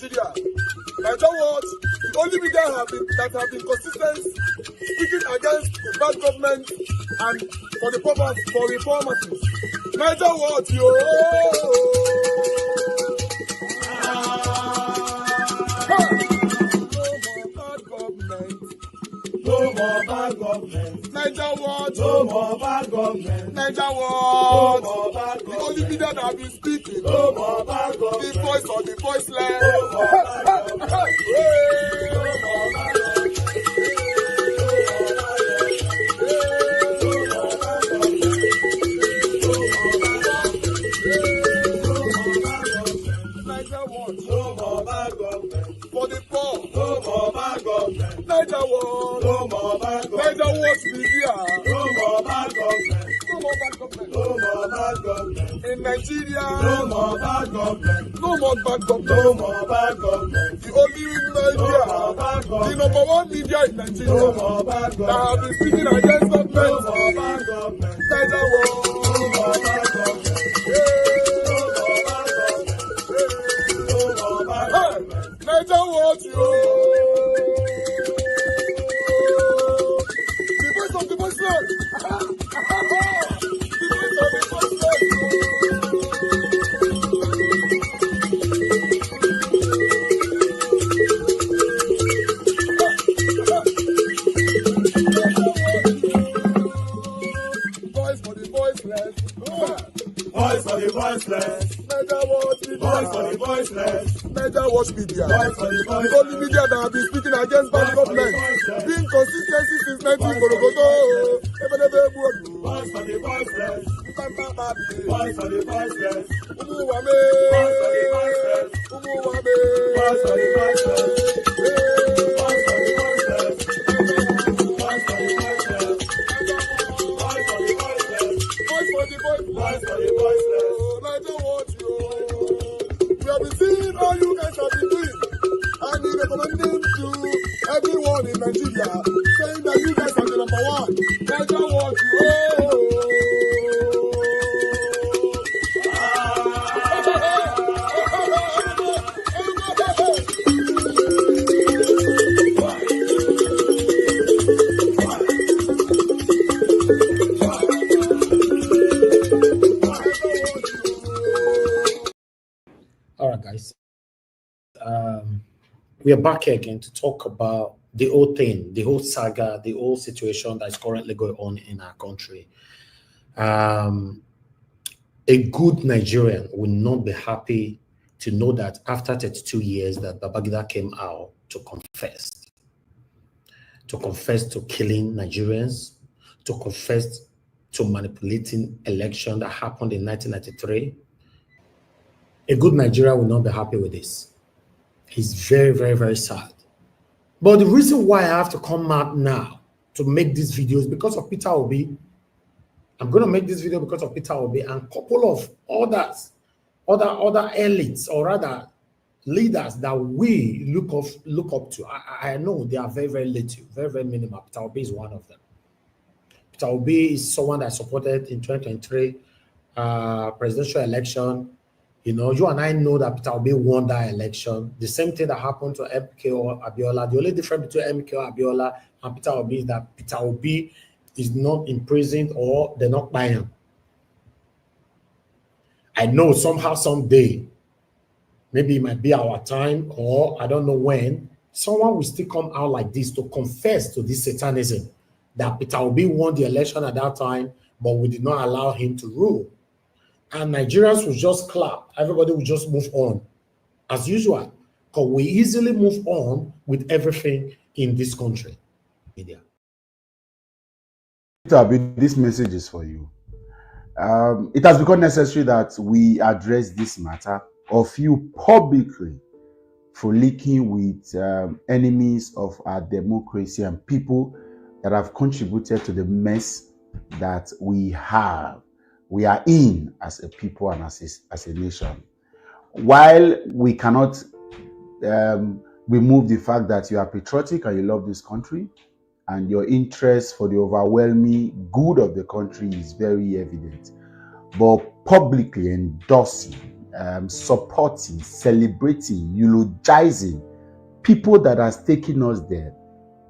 Nigeria. Like that was the only media that have been consistent speaking against the bad government and for the purpose for reformers. Niger what yo. No more bad government. Niger what? No more bad government. Niger what? No more bad government. The only media that have been speaking. No more bad government. The voice of the voiceless. No more bad government. No more bad government. For the poor. No more bad government. Niger what? No more bad government. Niger what media? No more bad government. No more bad government. No more bad government. In Nigeria. No more bad government. No more bad government. No more bad government. The only media. No more bad government. The number one media in Nigeria. No more bad government. That have been speaking against government. No more bad government. Niger what? No more bad government. Niger what you? The voice of the voiceless. The voice of the voiceless. Voice for the voiceless. Voice for the voiceless. Niger what? Voice for the voiceless. Niger watch media. The only media that have been speaking against bad government. Being consistency since 1944. Voice for the voiceless. Voice for the voiceless. Umuwame. Voice for the voiceless. Umuwame. Voice for the voiceless. Voice for the voiceless. Voice for the voiceless. Voice for the voiceless. Voice for the voiceless. Voice for the voiceless. Niger watch you. We have been seeing all you guys have been doing, and we recommending to everyone in Nigeria, saying that you guys are the number one. Niger watch you. All right, guys. We are back here again to talk about the whole thing, the whole saga, the whole situation that's currently going on in our country. A good Nigerian will not be happy to know that after 32 years that Babangida came out to confess to killing Nigerians, to confess to manipulating election that happened in 1993. A good Nigerian will not be happy with this. He's very, very, very sad. But the reason why I have to come out now to make this video is because of Peter Obi. I'm going to make this video because of Peter Obi and a couple of other elites, or rather leaders that we look up to. I know they are very, very little, very, very minimal. Peter Obi is one of them. Peter Obi is someone that supported in 2023 presidential election. You know, you and I know that Peter Obi won that election. The same thing that happened to MKO Abiola. The only difference between MKO Abiola and Peter Obi is that Peter Obi is not imprisoned or they're not buying him. I know somehow, someday, maybe it might be our time, or I don't know when, someone will still come out like this to confess to this satanism that Peter Obi won the election at that time, but we did not allow him to rule. And Nigerians will just clap. Everybody will just move on as usual, because we easily move on with everything in this country. Media. This message is for you. It has become necessary that we address this matter of you publicly frolicking with enemies of our democracy and people that have contributed to the mess that we are in as a people and as a nation. While we cannot remove the fact that you are patriotic and you love this country, and your interest for the overwhelming good of the country is very evident, but publicly endorsing supporting, celebrating, eulogizing people that has taken us there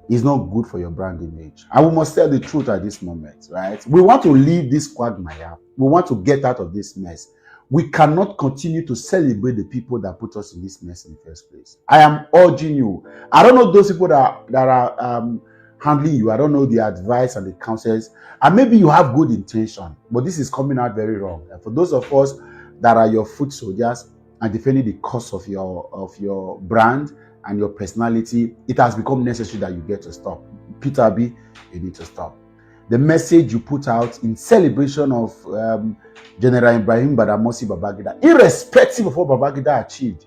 is not good for your brand image. And we must tell the truth at this moment, right? We want to leave this quagmire. We want to get out of this mess. We cannot continue to celebrate the people that put us in this mess in the first place. I am urging you. I don't know those people that are handling you. I don't know the advice and the counsels. And maybe you have good intention, but this is coming out very wrong. And for those of us that are your foot soldiers and defending the cause of your brand and your personality, it has become necessary that you get to stop. Peter B, you need to stop. The message you put out in celebration of General Ibrahim Badamasi Babangida, irrespective of what Babangida achieved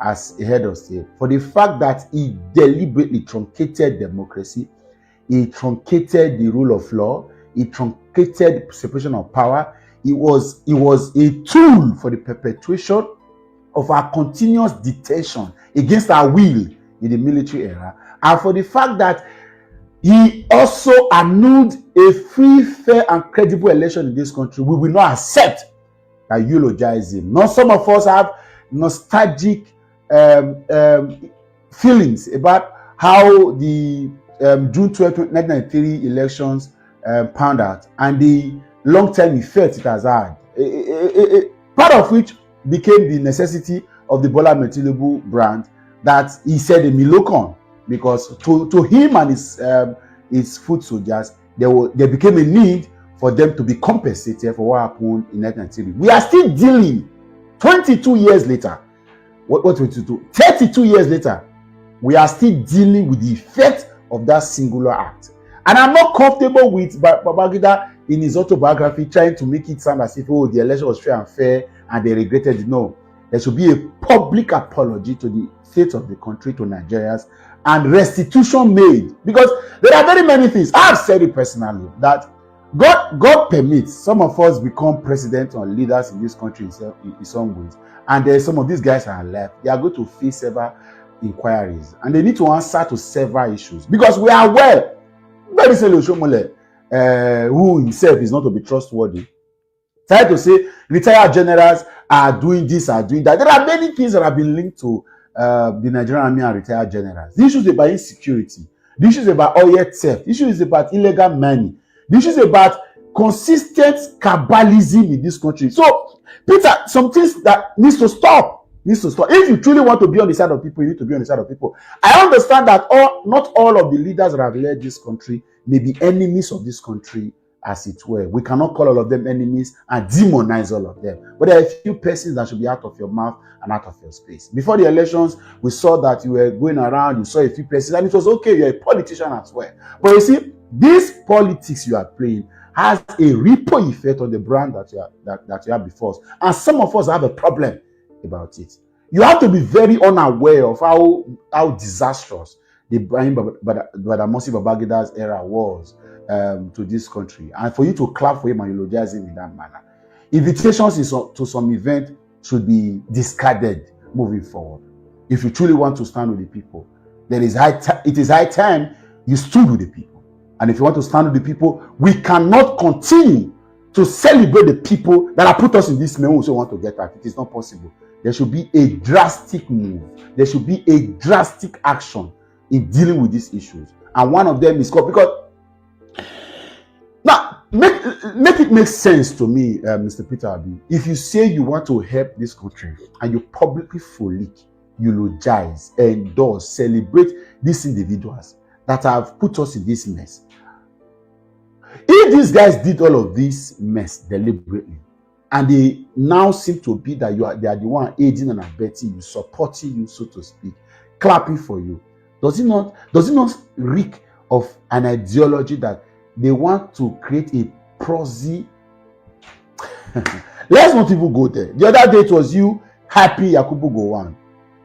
as a head of state, for the fact that he deliberately truncated democracy, he truncated the rule of law, he truncated separation of power. It was a tool for the perpetuation of our continuous detention against our will in the military era, and for the fact that he also annulled a free, fair, and credible election in this country. We will not accept that eulogize him. Now, some of us have nostalgic feelings about how the June 12, 1993 elections panned out and the long-term effect it has had. Part of which became the necessity of the Bola Ahmed Tinubu brand that he said a Milocon, because to him and his foot soldiers, there became a need for them to be compensated for what happened in 1993. We are still dealing 22 years later. What 22? 32 years later, we are still dealing with the effect of that singular act. And I'm not comfortable with Babangida in his autobiography trying to make it sound as if, oh, the election was fair and fair and they regretted it. No, there should be a public apology to the state of the country, to Nigerians, and restitution made. Because there are very many things. I've said it personally that God permits some of us become president or leaders in this country in some ways. And there's some of these guys are left. They are going to face several inquiries. And they need to answer to several issues. Because we are aware, very Oshomole, who himself is not to be trustworthy, tried to say retired generals are doing this, are doing that. There are many things that have been linked to the Nigerian army and retired generals. The issues about insecurity, the issues about oil theft, the issues about illegal money, the issues about consistent cabalism in this country. So, Peter, some things that needs to stop. If you truly want to be on the side of people, you need to be on the side of people. I understand that not all of the leaders that have led this country may be enemies of this country, as it were. We cannot call all of them enemies and demonize all of them. But there are a few persons that should be out of your mouth and out of your space. Before the elections, we saw that you were going around, you saw a few persons, and it was okay, you're a politician as well. But you see, this politics you are playing has a ripple effect on the brand that you have before us. And some of us have a problem about it. You have to be very unaware of how disastrous the Badamasi Babangida's era was to this country, and for you to clap for him and eulogize him in that manner. Invitations to some event should be discarded moving forward. If you truly want to stand with the people, it is high time you stood with the people. And if you want to stand with the people, we cannot continue to celebrate the people that have put us in this mess. We also want to get out. It is not possible. There should be a drastic move. There should be a drastic action in dealing with these issues. And one of them is called, because now make it make sense to me, Mr. Peter Abi. If you say you want to help this country and you publicly frolic, eulogize, endorse, celebrate these individuals that have put us in this mess. If these guys did all of this mess deliberately, and they now seem to be that they are the one aiding and abetting you, supporting you, so to speak, clapping for you, does it not reek of an ideology that they want to create a prosy? Let's not even go there. The other day it was you, Happy Yakubu Gowon,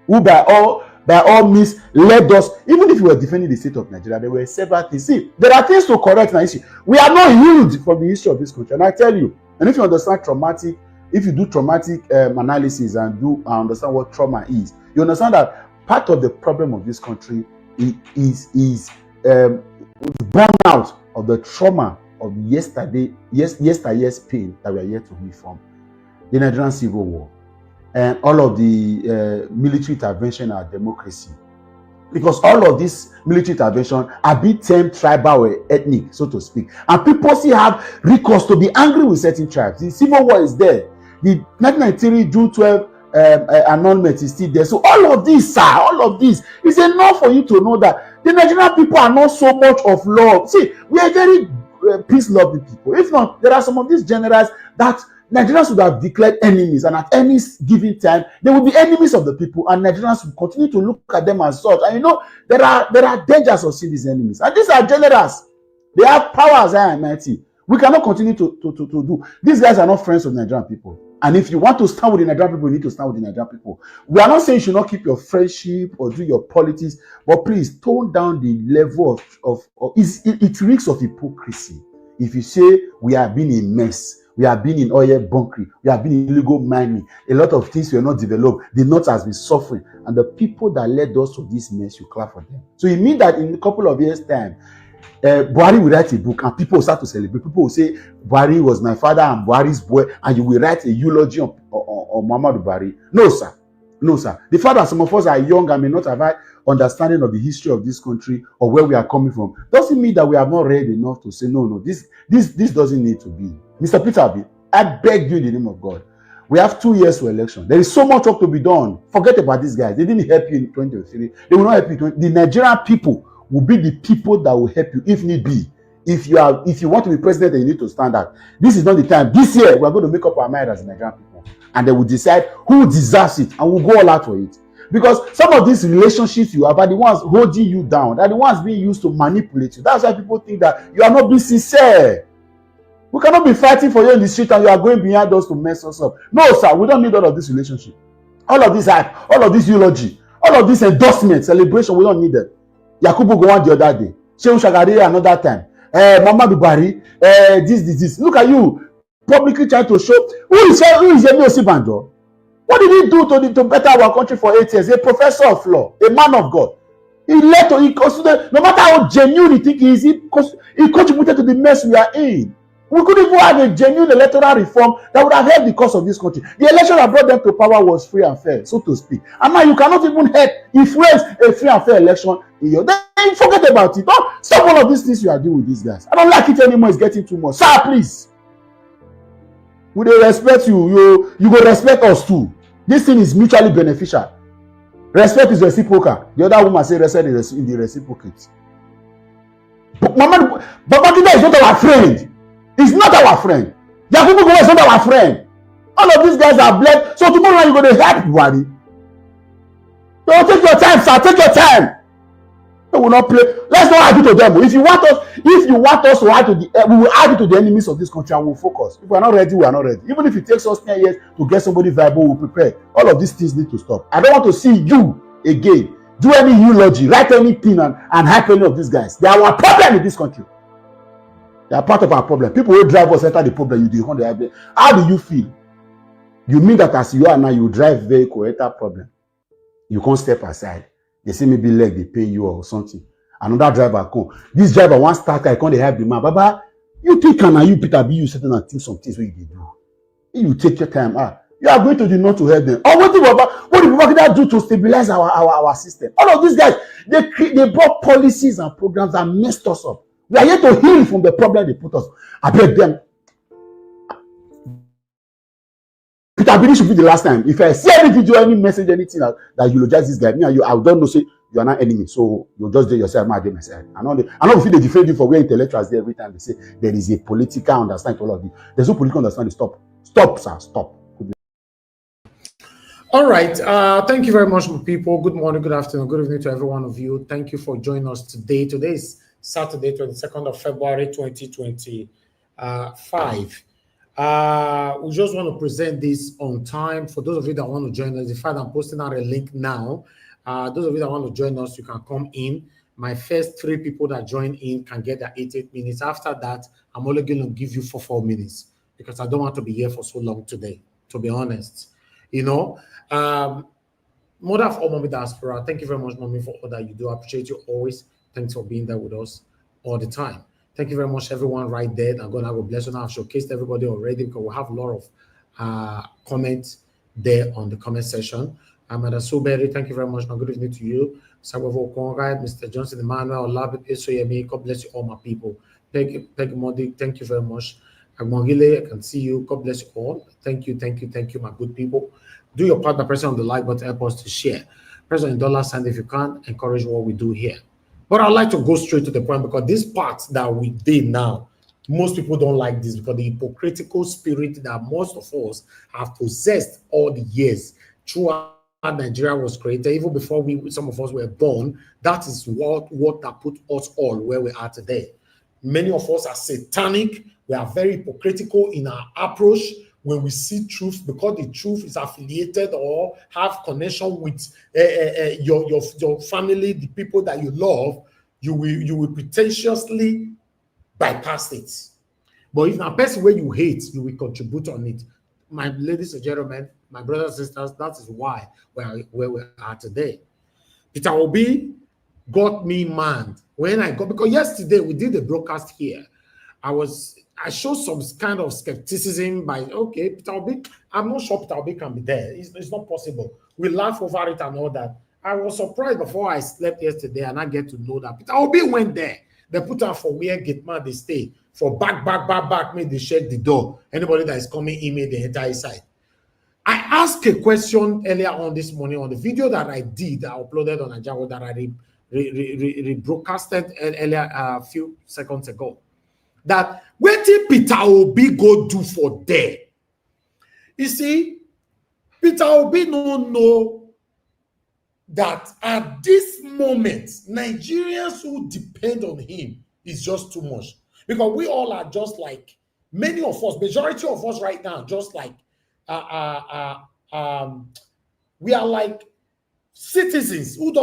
who by all means led us. Even if you were defending the state of Nigeria, there were several things. See, there are things to correct now. We are not healed from the history of this country, and I tell you. And if you understand if you do traumatic analysis and understand what trauma is, you understand that part of the problem of this country is burnout of the trauma of yesterday's pain that we are yet to heal from. The Nigerian Civil War. and all of the military intervention and democracy. Because all of this military intervention are being termed tribal or ethnic, so to speak. And people still have recourse to be angry with certain tribes. The civil war is there. The 1993 June 12 annulment is still there. So all of this, sir, all of this is enough for you to know that the Nigerian people are not so much of love. See, we are very peace-loving people. If not, there are some of these generals that Nigerians would have declared enemies, and at any given time, they will be enemies of the people, and Nigerians will continue to look at them as such. And you know, there are dangers of seeing these enemies. And these are generals. They have powers high and mighty. We cannot continue to do. These guys are not friends of Nigerian people. And if you want to stand with the Nigerian people, you need to stand with the Nigerian people. We are not saying you should not keep your friendship or do your politics, but please tone down the level of it reeks of hypocrisy. If you say we have been in mess, we have been in oil bunkering, we have been in illegal mining, a lot of things were not developed, the north has been suffering, and the people that led us to this mess, you clap for them. So it means that in a couple of years' time, Buhari will write a book and people will start to celebrate. People will say, Buhari was my father and Buhari's boy, and you will write a eulogy on Muhammadu Buhari. No, sir. No, sir. The fact that some of us are young and may not have had understanding of the history of this country or where we are coming from doesn't mean that we have not read enough to say, no, this doesn't need to be. Mr. Peter, I beg you in the name of God. We have 2 years to election. There is so much work to be done. Forget about these guys. They didn't help you in 2023. They will not help you. The Nigerian people will be the people that will help you if need be. If you want to be president, then you need to stand out. This is not the time. This year, we are going to make up our mind as Nigerian people. And they will decide who deserves it. And we'll go all out for it. Because some of these relationships you have are the ones holding you down. They're the ones being used to manipulate you. That's why people think that you are not being sincere. We cannot be fighting for you in the street and you are going behind us to mess us up. No, sir, we don't need all of this relationship. All of this hype, all of this eulogy, all of this endorsement, celebration, we don't need them. Yakubu go on the other day. Shehu Shagari another time. Muhammadu Buhari, this. Look at you, publicly trying to show who is Yemi Osibanjo. What did he do to better our country for 8 years? A professor of law, a man of God. He considered, no matter how genuine he think he is, he contributed to the mess we are in. We couldn't even have a genuine electoral reform that would have helped the cause of this country. The election that brought them to power was free and fair, so to speak. And now you cannot even help influence a free and fair election in your. Then forget about it. Don't stop all of these things you are doing with these guys. I don't like it anymore. It's getting too much. Sir, please. We dey respect you. You go respect us too. This thing is mutually beneficial. Respect is reciprocal. The other woman say respect is in the reciprocate. But Babangida is not our friend. He's not our friend. Yakubu Gowon is not our friend. All of these guys are bled. So tomorrow you're going to help Buhari. So take your time, sir. Take your time. We will not play. Let's not argue to them. If you want us to argue to we will argue to the enemies of this country and we'll focus. If we are not ready, we are not ready. Even if it takes us 10 years to get somebody viable, we'll prepare. All of these things need to stop. I don't want to see you again do any eulogy, write anything and hype any of these guys. They are our problem in this country. They are part of our problem. People who drive us enter the problem. You do the how do you feel? You mean that as you are now, you drive vehicle enter problem. You can't step aside. They say maybe leg they pay you or something. Another driver come. This driver one starter, I can't help the man. Baba, you think you Peter be you certain and think some things what you do. You take your time. You are going to the north to help them. Or what did Babangida do to stabilize our system? All of these guys, they brought policies and programs that messed us up. We are here to heal from the problem they put us. I beg them. Peter Bini should be the last time. If I see any video, any message, anything that eulogize this guy, me and you, I don't know, say you are not enemy. So you just do yourself, I do myself. I know if they defend you for where intellectuals there every time they say there is a political understanding to all of this. There's no political understanding. Stop, sir. Stop. All right. Thank you very much, people. Good morning, good afternoon, good evening to every one of you. Thank you for joining us today. Today is Saturday, 22nd of February, 2025. We just want to present this on time. For those of you that want to join us, in fact, I'm posting out a link now. Those of you that want to join us, you can come in. My first 3 people that join in can get their 8 minutes. After that, I'm only going to give you 4 minutes because I don't want to be here for so long today, to be honest. You know, Mother of all Mommy Diaspora, thank you very much, Mommy, for all that you do. I appreciate you always. Thanks for being there with us all the time. Thank you very much, everyone right there. I'm going to have a blessing. I've showcased everybody already because we have a lot of comments there on the comment section. Amanda Soberi, thank you very much. Good evening to you. Sabavo Conrad, Mr. Johnson Emmanuel, Labit Esoyemi, God bless you all, my people. Peg Modi, thank you very much. Agmongile, I can see you. God bless you all. Thank you, my good people. Do your part by pressing on the like button, help us to share. Press on the dollar sign if you can. Encourage what we do here. But I'd like to go straight to the point because this part that we did now, most people don't like this because the hypocritical spirit that most of us have possessed all the years throughout Nigeria was created, even before some of us were born. That is what that put us all where we are today. Many of us are satanic. We are very hypocritical in our approach when we see truth, because the truth is affiliated or have connection with your family, the people that you love. You will pretentiously bypass it. But if a person where you hate, you will contribute on it. My ladies and gentlemen, my brothers and sisters, that is why where we are today. Peter Obi got me mad when I got, because yesterday we did a broadcast here. I showed some kind of skepticism by, okay, Peter Obi, I'm not sure Peter Obi can be there. It's not possible. We laugh over it and all that. I was surprised before I slept yesterday and I get to know that Peter Obi went there. They put out for where Gateman they stay. For back, made they shut the door. Anybody that is coming in, made the entire side. I asked a question earlier on this morning on the video that I did, I uploaded on Ajawa that I rebroadcasted earlier a few seconds ago. That what did Peter Obi go do for there? You see, Peter Obi don't know that at this moment, Nigerians who depend on him is just too much. Because we all are just like, many of us, majority of us right now, just like, we are like citizens who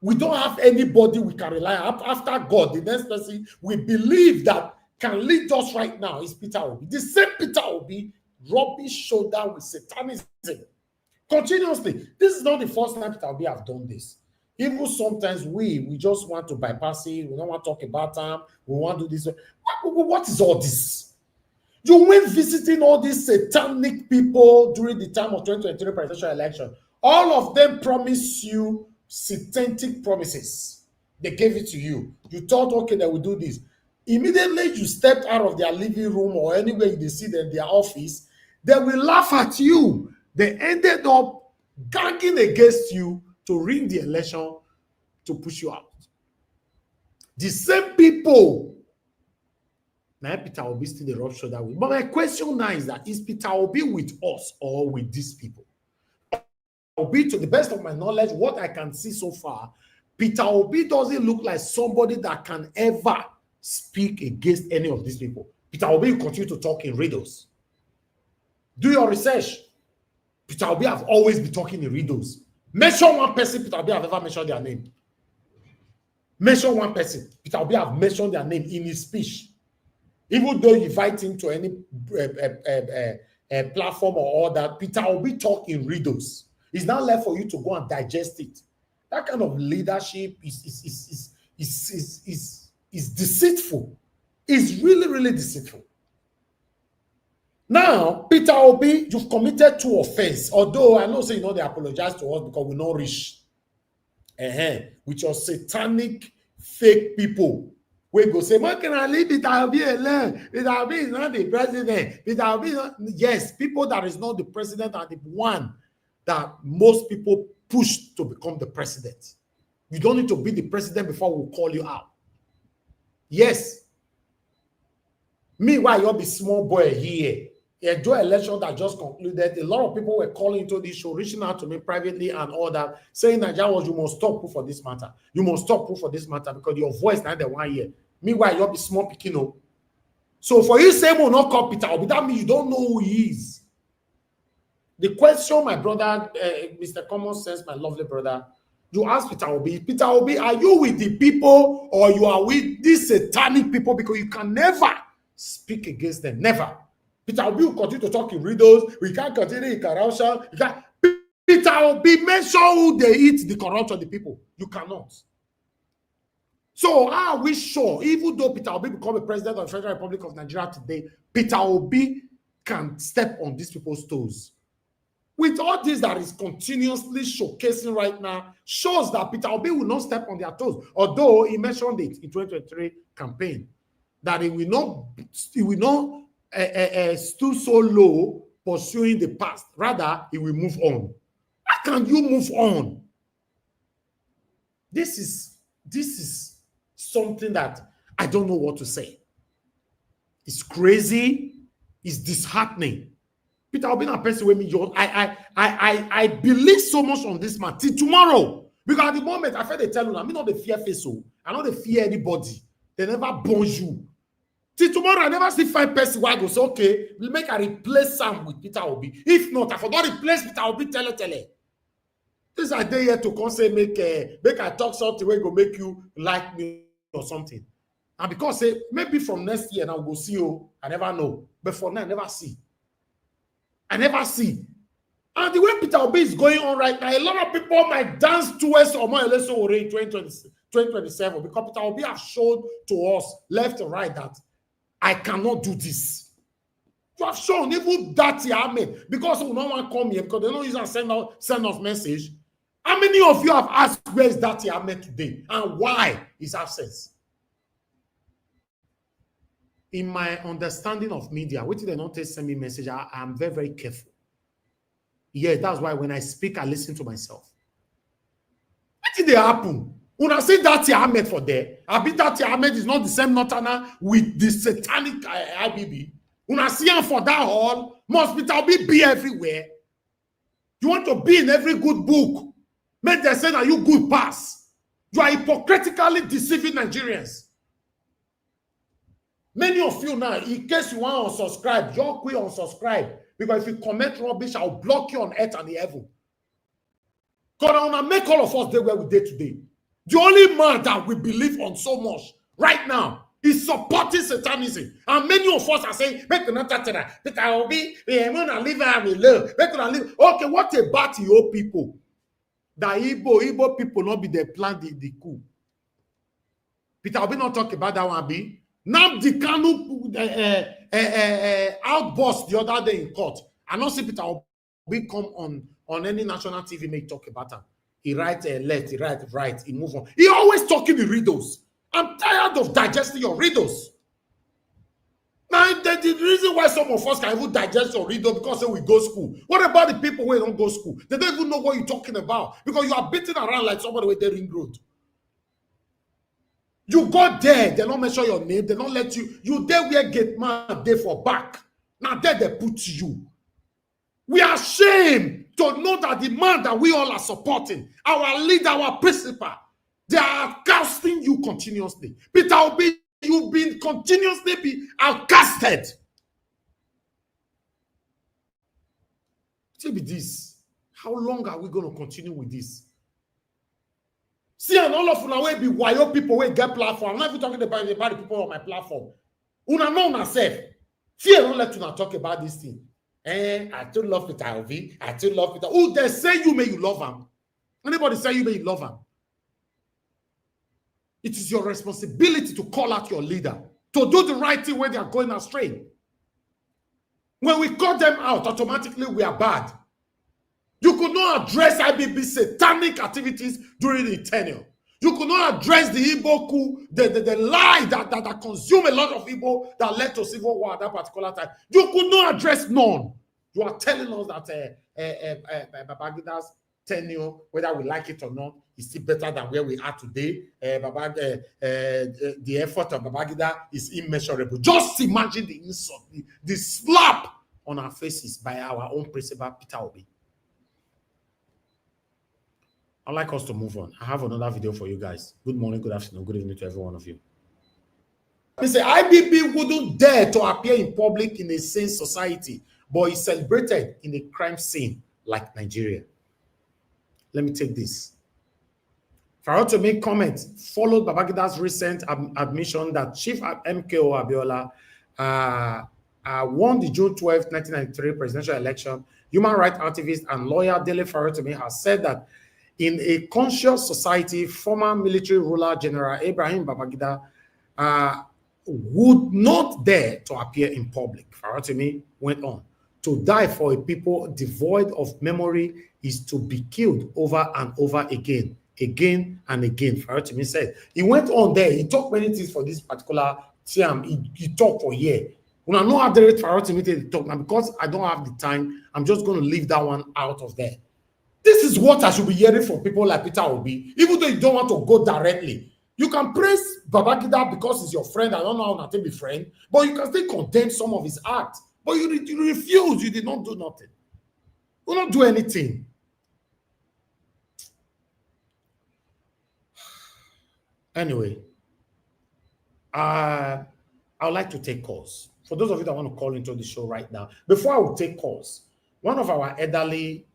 we don't have anybody we can rely on. After God, the next person we believe that can lead us right now is Peter Obi. The same Peter Obi rubbing shoulder with satanism continuously. This is not the first time Peter Obi have done this. Even sometimes we just want to bypass it. We don't want to talk about them. We want to do this. What is all this? You went visiting all these satanic people during the time of 2023 presidential election. All of them promised you satanic promises. They gave it to you. You thought, okay, they will do this. Immediately you stepped out of their living room or anywhere you see them in their office, they will laugh at you. They ended up ganging against you to rig the election to push you out. The same people. Now Peter Obi still the rub shoulder with. But my question now is that, is Peter Obi with us or with these people? Obi, to the best of my knowledge, what I can see so far, Peter Obi doesn't look like somebody that can ever speak against any of these people. Peter Obi will continue to talk in riddles. Do your research. Peter Obi have always been talking in riddles. Mention one person Peter Obi have ever mentioned their name. Mention one person Peter Obi have mentioned their name in his speech. Even though you invite him to any platform or all that, Peter Obi talk in riddles. It's not left for you to go and digest it. That kind of leadership is deceitful. It's really, really deceitful. Now, Peter Obi, you've committed 2 offenses. Although I know say you know they apologize to us because we're not rich. With your satanic fake people. We go say, man, can I leave Peter Obi alone? Peter Obi is not the president. Peter Obi is not... Yes, people that is not the president are the one that most people push to become the president. You don't need to be the president before we call you out. Yes. Meanwhile, you'll be small boy here. Enjoy election that just concluded. A lot of people were calling into this show, reaching out to me privately and all that, saying that you must stop for this matter. You must stop for this matter because your voice not the one here. Meanwhile, you'll be small picking. So for you say will not call Peter Obi, that means you don't know who he is. The question, my brother, Mr. Common Sense, my lovely brother, you ask Peter Obi, are you with the people or you are with these satanic people? Because you can never speak against them. Never. Peter Obi will continue to talk in riddles. We can't continue in corruption. Peter Obi, mention who they eat the corruption of the people. You cannot. So are we sure, even though Peter Obi become a president of the Federal Republic of Nigeria today, Peter Obi can step on these people's toes? with all this that is continuously showcasing right now, shows that Peter Obi will not step on their toes. Although he mentioned it in 2023 campaign, that he will not stoop so low pursuing the past. Rather, he will move on. How can you move on? This is something that I don't know what to say. It's crazy. It's disheartening. Peter Obi na person with me. I believe so much on this man till tomorrow. Because at the moment, I feel they tell you, I mean, not the fear face. I don't fear anybody. They never bond you. Till tomorrow, I never see 5 person where I go say, okay, we'll make a replace Sam with Peter Obi. If not, I forgot to replace Peter Obi, tele. This I day here to come say, make I talk something where go make you like me or something. And because say, maybe from next year, now we'll go see you. I never know. But for now, I never see. And the way Peter Obi is going on right now, a lot of people might dance towards or more or less in 2027 because Peter Obi has shown to us left and right that I cannot do this. You have shown even that Ahmed because no one come here because they don't use and send us message. How many of you have asked where is that Ahmed today and why his absence? In my understanding of media, which they don't send me message, I am very, very careful. Yeah, that's why when I speak, I listen to myself. What did they happen? When I say that Ahmed for there, I bet that Ahmed is not the same Northerner with the satanic IBB. When I see him for that hall, must be everywhere. You want to be in every good book. Make them say that you good pass. You are hypocritically deceiving Nigerians. Many of you now, in case you want to unsubscribe, you're quick unsubscribe. Because if you comment rubbish, I'll block you on earth and the heaven. God, I want to make all of us there where we did today. The only man that we believe on so much right now is supporting Satanism. And many of us are saying, make not that I will be, I'm going to live and live. Okay, what about your people? The Igbo people not be there plan the coup. Peter Obi not talk about that one, be. Now the Kanu outburst the other day in court. I don't see Peter Obi come on any national TV make talk about him. He write left, he write right, he move on. He always talking the riddles. I'm tired of digesting your riddles. Now, the reason why some of us can even digest your riddle because we go school. What about the people who don't go school? They don't even know what you're talking about because you are beating around like somebody with the ring road. You got there, they don't mention your name, they don't let you. You there where get man there for back. Now there they put you. We are ashamed to know that the man that we all are supporting, our leader, our principal, they are casting you continuously. Peter Obi, you've been continuously be outcasted. Tell me this. How long are we going to continue with this? See, and all of una will be wild people will get platform. I'm not even talking about the people on my platform. Una know una self. Fear don't let una talk about this thing. I still love Peter Obi. I still love Peter. Who they say you may you love him? Anybody say you may you love him? It is your responsibility to call out your leader, to do the right thing when they are going astray. When we call them out, automatically we are bad. You could not address IBB satanic activities during the tenure. You could not address the Igbo coup, the lie that consumed a lot of Igbo that led to civil war at that particular time. You could not address none. You are telling us that Babangida's tenure, whether we like it or not, is still better than where we are today. The effort of Babangida is immeasurable. Just imagine the insult, the slap on our faces by our own principal, Peter Obi. I'd like us to move on. I have another video for you guys. Good morning, good afternoon, good evening to every one of you. They say IBB wouldn't dare to appear in public in a sane society, but is celebrated in a crime scene like Nigeria. Let me take this. Farotimi comments followed Babangida's recent admission that Chief MKO Abiola won the June 12, 1993 presidential election. Human rights activist and lawyer Dele Farotimi has said that in a conscious society, former military ruler General Ibrahim Babangida would not dare to appear in public. Farotimi went on. To die for a people devoid of memory is to be killed over and over again and again. Farotimi said. He went on there. He talked many things for this particular term. He talked for a year. When I know how the Farotimi to talk now, because I don't have the time, I'm just going to leave that one out of there. This is what I should be hearing from people like Peter Obi, even though you don't want to go directly. You can praise Babangida because he's your friend. I don't know how to be friend, but you can still condemn some of his acts. But you refuse. You did not do nothing. You don't do anything. Anyway, I would like to take calls. For those of you that want to call into the show right now, before I will take calls, one of our elderly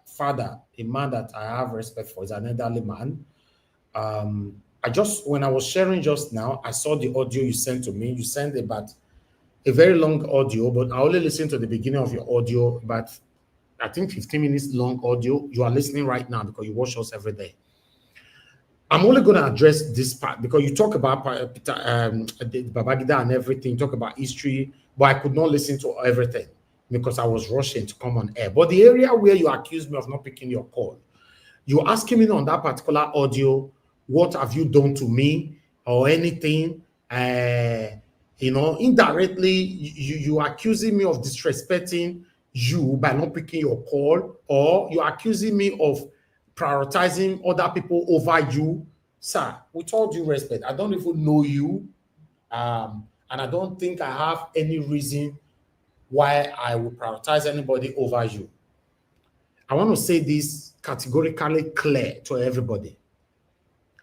father, a man that I have respect for, is an elderly man. When I was sharing just now, I saw the audio you sent to me. You sent about a very long audio, but I only listened to the beginning of your audio, but I think 15 minutes long audio. You are listening right now because you watch us every day. I'm only going to address this part because you talk about Babangida and everything, you talk about history, but I could not listen to everything because I was rushing to come on air. But the area where you accused me of not picking your call, you're asking me on that particular audio, what have you done to me or anything? Indirectly, you accusing me of disrespecting you by not picking your call, or you're accusing me of prioritizing other people over you. Sir, with all due respect, I don't even know you, and I don't think I have any reason why I would prioritize anybody over you. I want to say this categorically clear to everybody.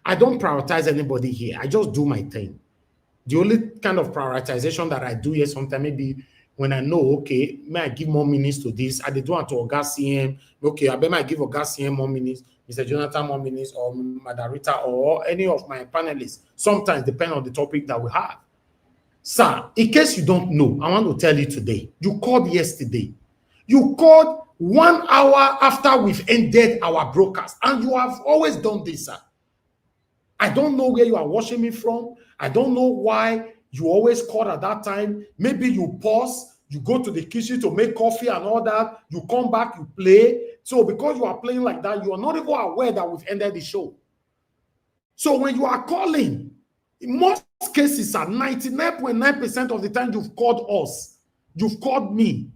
I don't prioritize anybody here. I just do my thing. The only kind of prioritization that I do here sometimes, maybe when I know, okay, may I give more minutes to this? I did want to Oga CM. Okay, I bet I give Oga CM more minutes, Mr. Jonathan more minutes, or Madarita, or any of my panelists. Sometimes depending on the topic that we have. Sir, in case you don't know, I want to tell you today. You called yesterday. You called 1 hour after we've ended our broadcast, and you have always done this, sir. I don't know where you are watching me from. I don't know why you always call at that time. Maybe you pause, you go to the kitchen to make coffee and all that. You come back, you play. So because you are playing like that, you are not even aware that we've ended the show. So when you are calling, in most cases, 99.9% of the time you've called us, you've called me.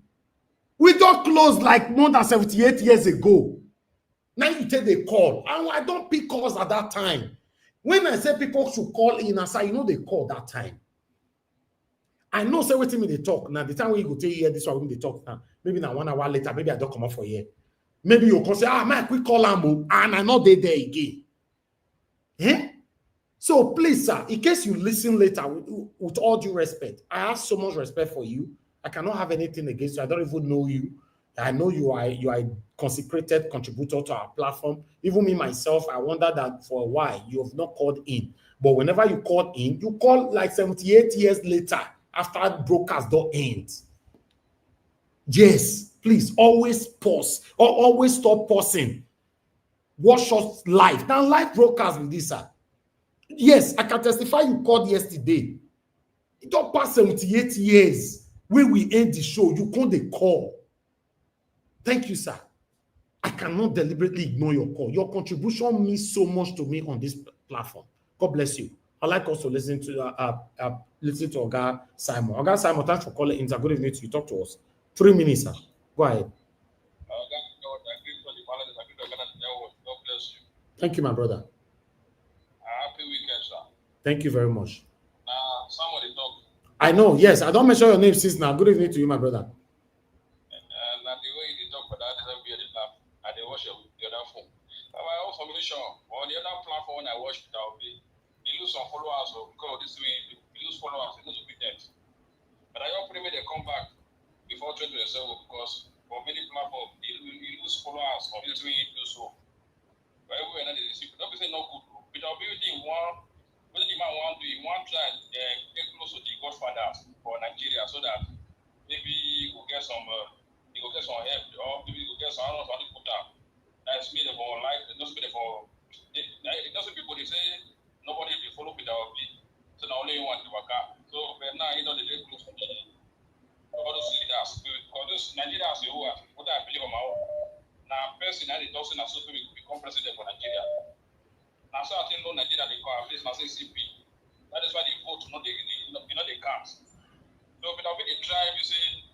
We don't close like more than 78 years ago. Now you take the call. And I don't pick calls at that time. When I say people should call in, I say, you know, they call that time. I know, say, wait till me they talk. Now, the time when you go to hear this one, when they talk now, maybe now 1 hour later, maybe I don't come up for here. Maybe you'll say, man, quick call Ambo, and I know they there again. Eh? So please, sir, in case you listen later, with all due respect, I have so much respect for you. I cannot have anything against you. I don't even know you. I know you are a consecrated contributor to our platform. Even me, myself, I wonder that for a while you have not called in. But whenever you call in, you call like 78 years later after broadcast don't end. Yes, please, always pause or always stop pausing. Watch us live. Now, live broadcast with this, sir. Yes, I can testify you called yesterday. It don't pass 78 years. When we end the show, you call the call. Thank you, sir. I cannot deliberately ignore your call. Your contribution means so much to me on this platform. God bless you. I'd like us to listen to Oga Simon. Oga Simon, thanks for calling in. Good evening to you. Talk to us. 3 minutes, sir. Go ahead. Thank you, my brother. Happy weekend, sir. Thank you very much. Somebody talk. I know, yes. I don't mention your name since now. Good evening to you, my brother. The way you talk for that doesn't be the lap. And they watch the other phone. My own formation on the other platform when I watch it, I'll be lose some followers because this way you lose followers, you lose obedience. But I don't pray they come back before 2027 because for many platforms you lose followers for this way you do so. But everywhere that is don't be saying no good. But I'll be within one try get close to the Godfathers for Nigeria so that maybe we'll get some help, or maybe we'll get some put up. That's made for life, not made for it doesn't people they say nobody will follow with our beat. So now only one to work out. So but now you know they get close to the Nigeria as a whole, what I believe on my own. Now, personally, those in association will become president for Nigeria. Now, so I think no Nigeria they call at least now say CP. That is why they vote, not they can't. So, but I they try, you see,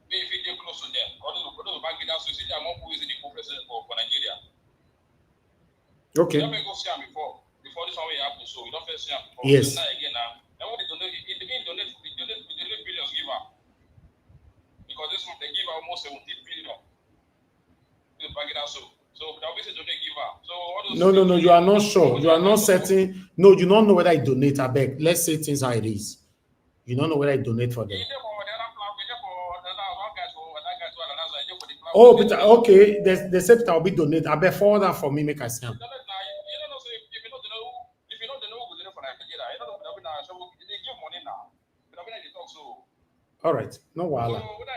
if they close to them, or those Babangida, so you see, there are more who is the president for Nigeria. Okay. You don't go see him before this one will happen, so you don't first see him before. Yes. So now again, now, and what they donate, it begin donate billions give her. Because this month they give her almost 17 billion. To back it out, so obviously don't give her. So all those No, you are not sure. You are not certain. No, you don't know whether I donate. I beg. Let's say things how it is. You don't know whether I donate for them. Oh, but okay. They said I'll be donate. I bet forward that for me, make I see them. All right, no wahala. After 2027,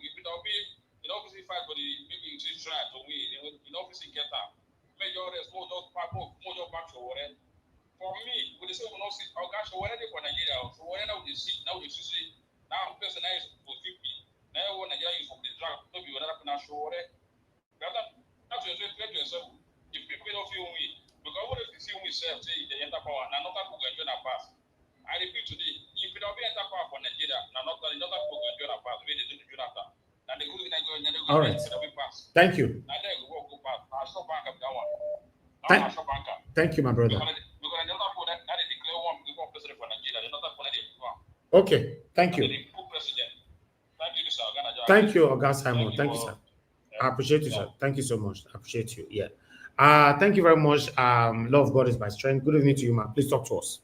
if it will be obviously fight for the maybe try to win, obviously get that. Major rest, more back to whatever. For me, with the same no see, I'll go whatever for Nigeria. So whatever we see, now we see now person is for 50. Now when Nigeria is from the drug, maybe another national whatever. That's 2027. If people don't feel we, because what if you see we say the enter power, now not that we going to pass. I repeat today, if it don't be enter power for Nigeria, now not that we going to pass, we need to do that. And the good thing all right. Thank you. Thank you, my brother. Okay, thank you. Thank you, Oga Simon. Thank you, sir. I appreciate you, sir. Thank you so much. I appreciate you. Yeah. Thank you very much. Love of God is my strength. Good evening to you, ma. Please talk to us.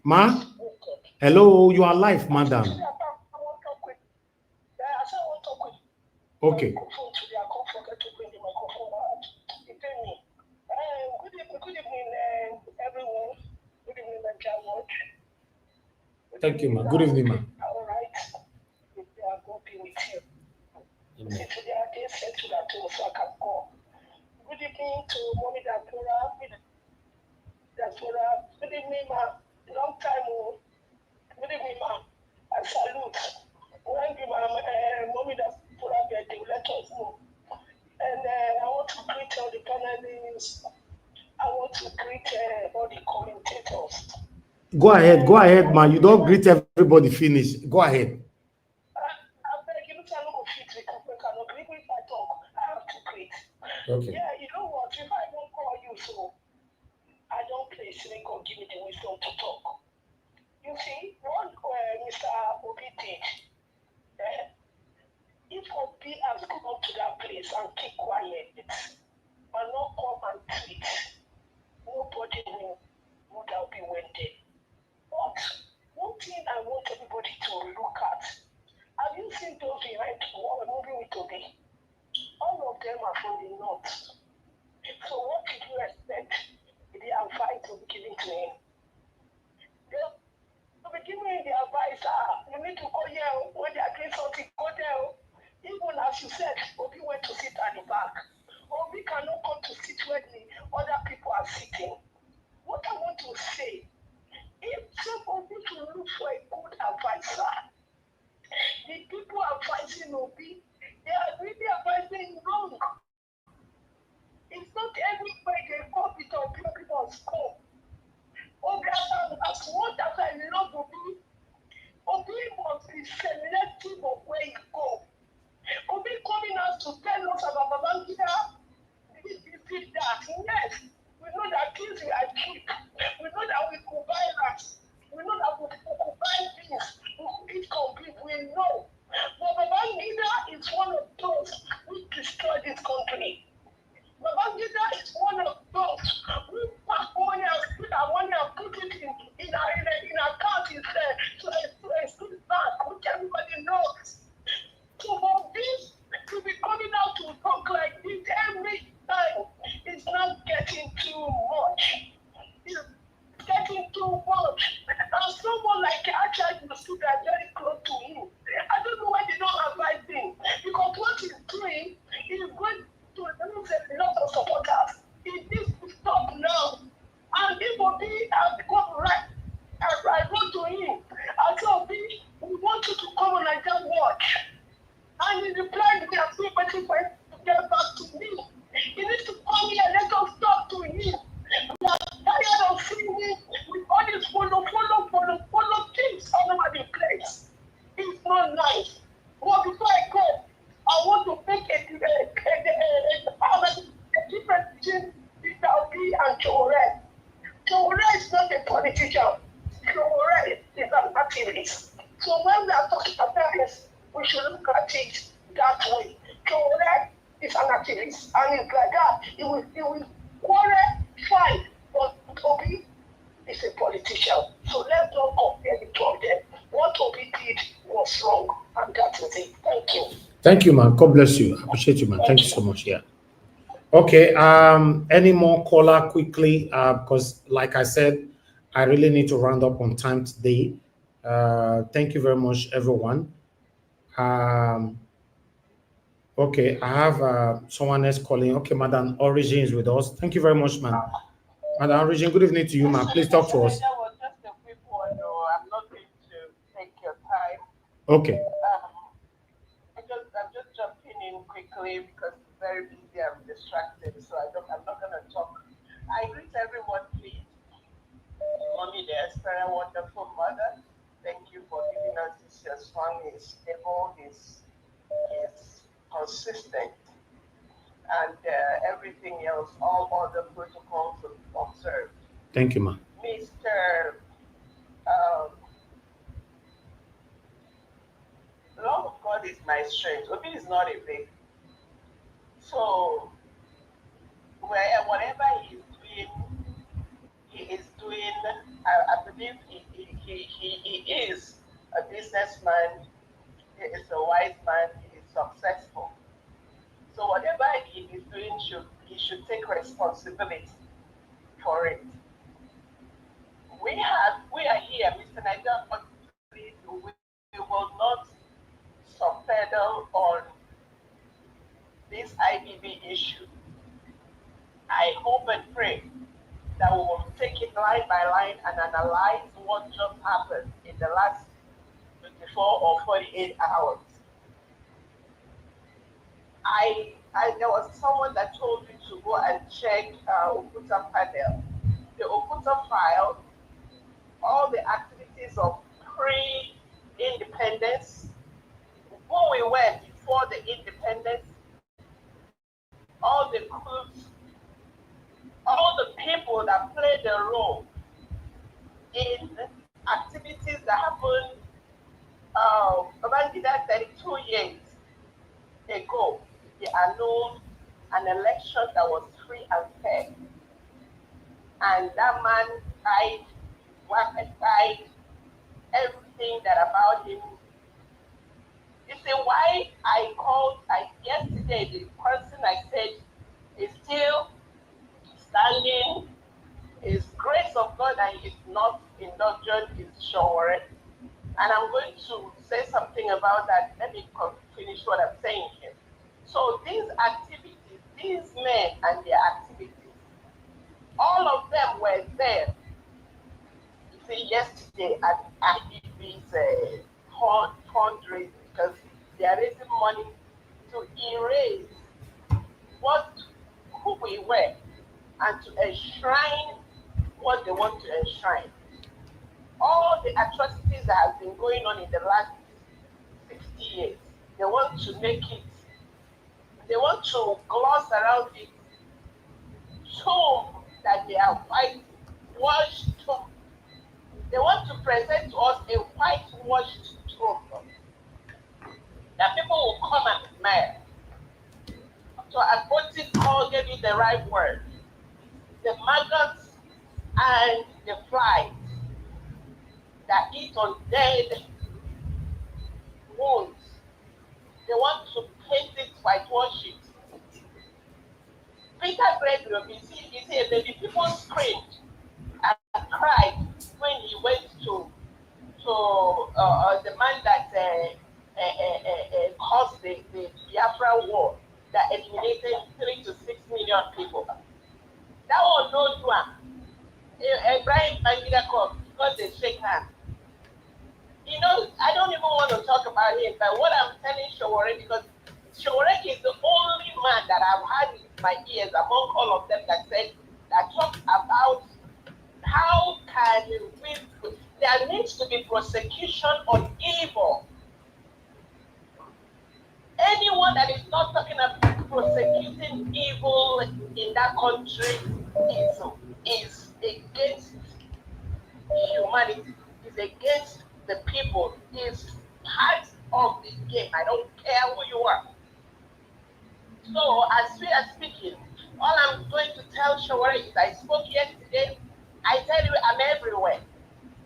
Ma? Hello, you are live, madam. Okay. Good evening, everyone. Good evening, Nigeria. Thank you, ma. Good evening, ma. All right. God be with you. Amen. Today I did say to that so I can go. Good evening to Mommy Datura. Good evening, ma. Long time. Good evening, ma. I salute. When you, Mommy Datura, they will let us know. And I want to greet all the panelists. I want to greet all the commentators. Go ahead, ma. You don't greet everybody. Finish. Go ahead. I beg you, I don't fit cannot greet if I talk. I have to greet. Okay. Yeah, you know what? If I don't call you, so I don't play. So God give me the wisdom to talk. You see, what Mr. Obi did. If Obi has gone to that place and keep quiet and not come and tweet, nobody will know that Obi went there. But one thing I want everybody to look at, have you seen those behind moving with Obi? All of them are from the north. So what did you expect the advice to be given to him? They'll be giving the advice, you need to go here when they are doing something, go there. Even as you said, Obi went to sit at the back. Obi cannot come to sit where the other people are sitting. What I want to say, if somebody to look for a good advisor, the people advising Obi, they are really advising wrong. It's not everybody they go with Obi people school. Obi, as much as I love Obi, Obi must be selective of where you go. Obi coming out to tell us about Babangida, this, that. Yes, we know that things we are cheap. We know that we could buy rats. We know that we could buy things. We could eat complete. We know. But Babangida is one of those who destroyed this country. Babangida is one of those who pack money and put our money and put it in our account instead to a bank, which everybody knows. So asking for him to get back to me. He needs to come here and let us talk to him. We are tired of seeing him with all these follow things all over the place. It's not nice. But before I go, I want to make a difference between Peter Obi and Chore. Chore is not a politician. Chore is an activist. So when we are talking about this, we should look at it that way. Chore is an activist, and it's like that. It will quarrel, fight, but Obi is a politician. So let's not compare the two of them. What Obi did was wrong, and that is it. Thank you. Thank you, man. God bless you. I appreciate you, man. Thank you so much. Yeah. Okay. Any more caller quickly? Because like I said, I really need to round up on time today. Thank you very much, everyone. Okay, I have someone else calling. Okay, Madam Origin is with us. Thank you very much, man. Madam Origin, good evening to you, man. Please talk to us. That was just a quick one. No, I'm not going to take your time. Okay. I'm just jumping in quickly because it's very busy. I'm distracted, so I'm not going to talk. I greet everyone, please. Mommy, the Esther, wonderful mother. Thank you for giving us this. Your son is stable, is consistent, and everything else, all other protocols observed. Thank you, ma'am. Mr. Love of God is my strength. Obi is not a big. So, whatever he is doing, I believe he is a businessman, he is a wise man, he is successful. So whatever he is doing, he should take responsibility for it. We are here, Mr. Niger, we will not subpedal on this IBB issue. I hope and pray that we will take it line by line and analyze what just happened in the last 24 or 48 hours. There was someone that told me to go and check Okuta panel. The Okuta file, all the activities of pre-independence, when we went before the independence, all the groups, all the people that played a role in activities that happened Babangida 32 years ago, they announced an election that was free and fair. And that man died, everything that about him. You see why I called yesterday, the person I said is still standing, is grace of God and is not indulgent, is sure. And I'm going to say something about that. Let me finish what I'm saying here. So these activities, these men and their activities, all of them were there. You see, yesterday at IBB's fundraising, because they are raising money to erase who we were and to enshrine what they want to enshrine. All the atrocities that have been going on in the last 60 years, they want to make it, they want to gloss around it, show that they are whitewashed tomb. They want to present to us a whitewashed tomb that people will come and admire. So I put it all, gave you the right word. The maggots and the flies that eat on dead wounds. They want to paint it, whitewash it. Peter Gregory, you see, baby, people screamed and cried when he went to the man that caused the Biafra war that eliminated 3 to 6 million people. That was no one. Brian Babangida called because they shake hands. You know, I don't even want to talk about him, but what I'm telling Shawari, because Shorek is the only man that I've had in my ears among all of them that talks about how can there needs to be prosecution on evil. Anyone that is not talking about prosecuting evil in that country is against humanity, is against the people, is part of the game. I don't care who you are. So as we are speaking, all I'm going to tell Shawari is I spoke yesterday. I tell you I'm everywhere.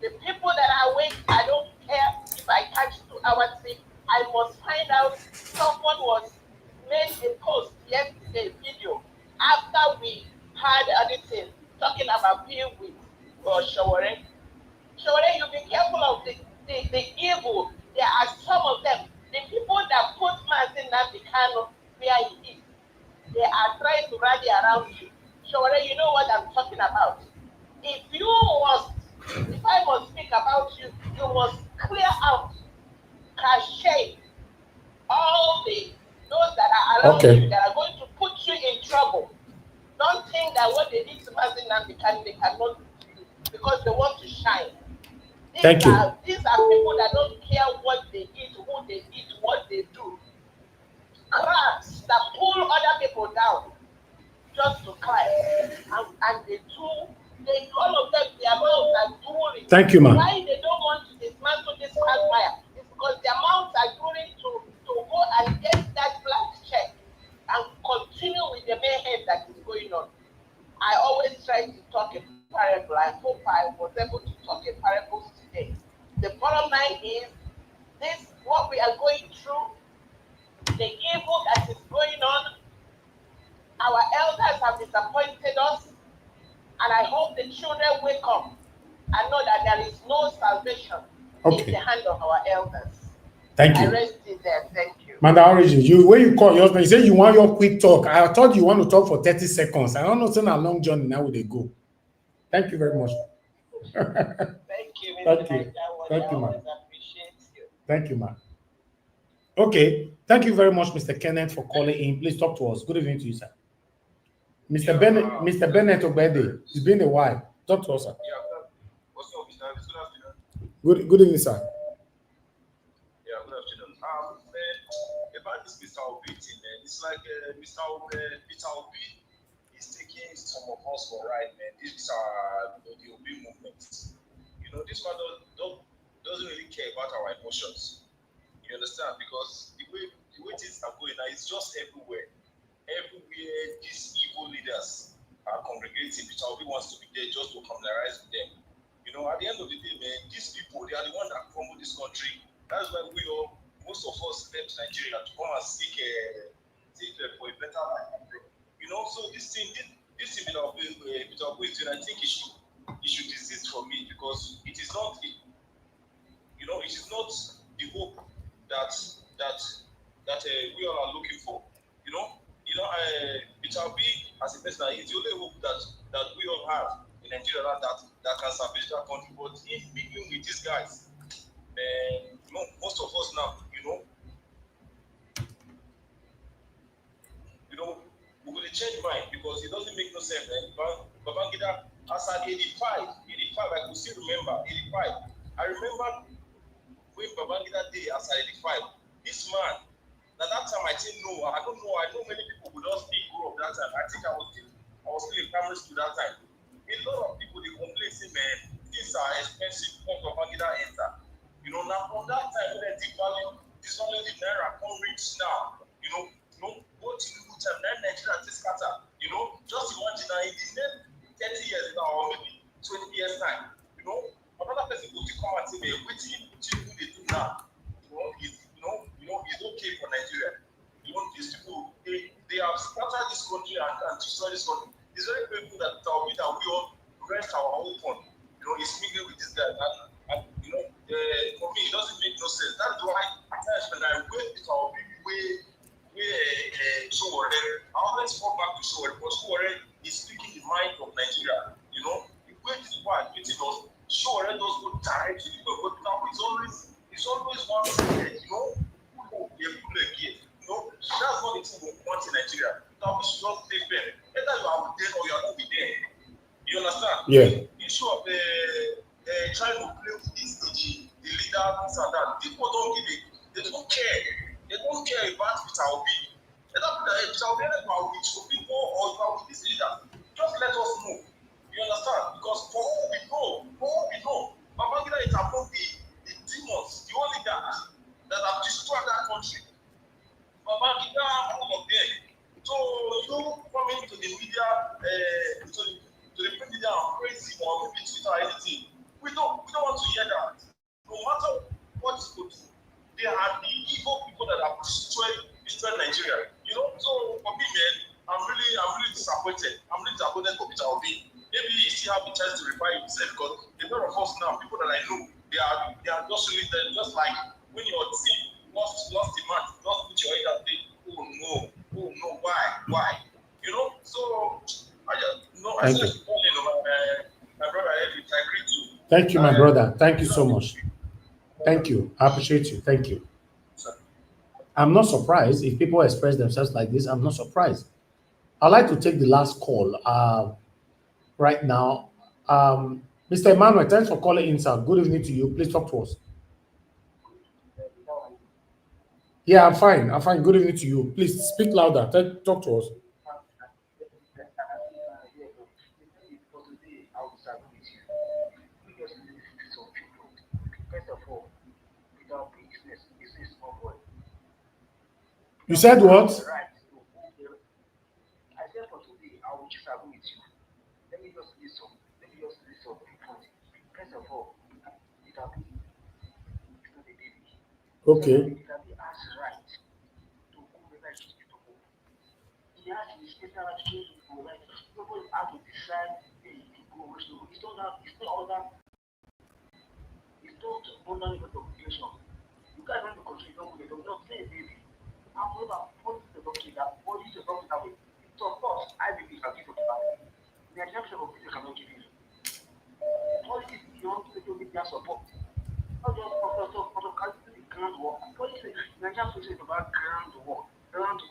The people that are awake, I don't care if I catch 2 hours sleep. I must find out. Someone was made a post yesterday, video, after we had anything talking about being with Shawari. Shawari, you be careful of the evil. There are some of them. The people that put Mazin Nambikano where he is, they are trying to rally around you. Shawari, you know what I'm talking about. If I must speak about you, you must clear out, cachet all those that are around you that are going to put you in trouble. Don't think that what they did to Mazin Nambikano they cannot do to you because they want to shine. These are people that don't care what they eat, who they eat, what they do. Crabs that pull other people down just to climb. And they all of them, their mouths are drooling. Thank you, ma'am. Why they don't want to dismantle this fire? It's because their mouths are drooling to go and get that black check and continue with the mayhem that is going on. I always try to talk a parable. I hope I was able to talk a parable today. The bottom line is this: what we are going through, the evil that is going on. Our elders have disappointed us, and I hope the children wake up and know that there is no salvation in the hand of our elders. Thank you. I rest it there. Thank you. Madam Origin, when you call your husband, you say you want your quick talk. I thought you want to talk for 30 seconds. I don't know, saying a long journey now would they go. Thank you very much. Thank you, Mr. Thank you. Thank you, ma'am. Thank you, ma'am. Okay. Thank you very much, Mr. Kenneth, for calling in. Please talk to us. Good evening to you, sir. Mr. Bennett Obede, it's been a while. Talk to us, sir. Yeah. What's up, Mr. Good afternoon. Good evening, sir. Yeah, good afternoon. About this Mr. Obi thing, man, it's like Mr. Obi is taking some of us for a ride, man. These are the Obi movement. You know, this man doesn't really care about our emotions. You understand? Because the way things are going now, it's just everywhere. Everywhere these evil leaders are congregating, Mr. Obi wants to be there just to familiarize with them. You know, at the end of the day, man, these people, they are the ones that crumble this country. That's why most of us left Nigeria to come and seek for a better life. You know, so this thing Mr. Obi is doing, I think he should desist from it because it is not, it is not the hope that we all are looking for. Mr. Obi, as a person, is the only hope that we all have in Nigeria that can salvage that country. But in meeting with these guys, most of us now, we're going to change mind because it doesn't make no sense, man. Babangida, as at 85, I could still remember 85. I remember when Babangida did as at 85. This man. Now that time I didn't know. I don't know. I know many people would not speak grow up that time. I think I was still in primary school that time. A lot of people they complain, say, man, things are expensive. Come Babangida enter. Now from that time when the value, this only the naira come reach now. What Tinubu time, that Nigeria is scatter. Just imagine now in the next 30 years now or maybe 20 years time. Another person will come and say, man, what Tinubu they do now? It's okay for Nigeria. These people, they have scattered this country and destroyed this country. It's very painful that we all rest our open. It's mingling with this guy. And for me, it doesn't make no sense. That's why at times when I wait with our way Sowore, I always fall back to Sowore because Sowore is speaking the mind of Nigeria. The way this part, Sowore does go direct to people, but now it's always one thing, that's Yeah. The issue of trying to play with the leader, this and that. People don't give it. They don't care. They don't care about Peter Obi. They don't care Peter Obi about which people or about this leader. Just let us know. You understand? Because for all we know, Babangida is among the demons, the oligarchs that have destroyed that country. Babangida, all of them. So you coming to the media, to the media and praise him or maybe Twitter or anything. We don't want to hear that. No matter what is good, they are the evil people that have destroyed Nigeria. You know, so for me, man, I'm really disappointed. I'm really disappointed for Peter Obi. Maybe he still have the chance to revive himself because a lot of us now, people that I know, they are just really there, just like when your team lost the match, just put your head out there. Oh no, why? You know, so I said my brother, I agree to. Thank you, my brother. Thank you so much. Thank you. I appreciate you. Thank you. I'm not surprised if people express themselves like this. I'm not surprised. I'd like to take the last call right now. Mr. Emmanuel, thanks for calling in, sir. Good evening to you. Please talk to us. Yeah, I'm fine. I'm fine. Good evening to you. Please speak louder. Talk to us. You said what? I said for today, I will just agree with you. Let me just list some people. First of all, it will be not a baby. Okay. It will be as right to whoever it is to go. He has his special right to go. Right? Nobody has to decide to go. It's not under the population. You guys run the country, don't say a baby. I'm not going to doctor that body to doctor that way. So of course, I believe that people can. The exemption of people cannot give you. Policies beyond social media support. Not just for the groundwork. Policies, Nigerian policy is about groundwork. Not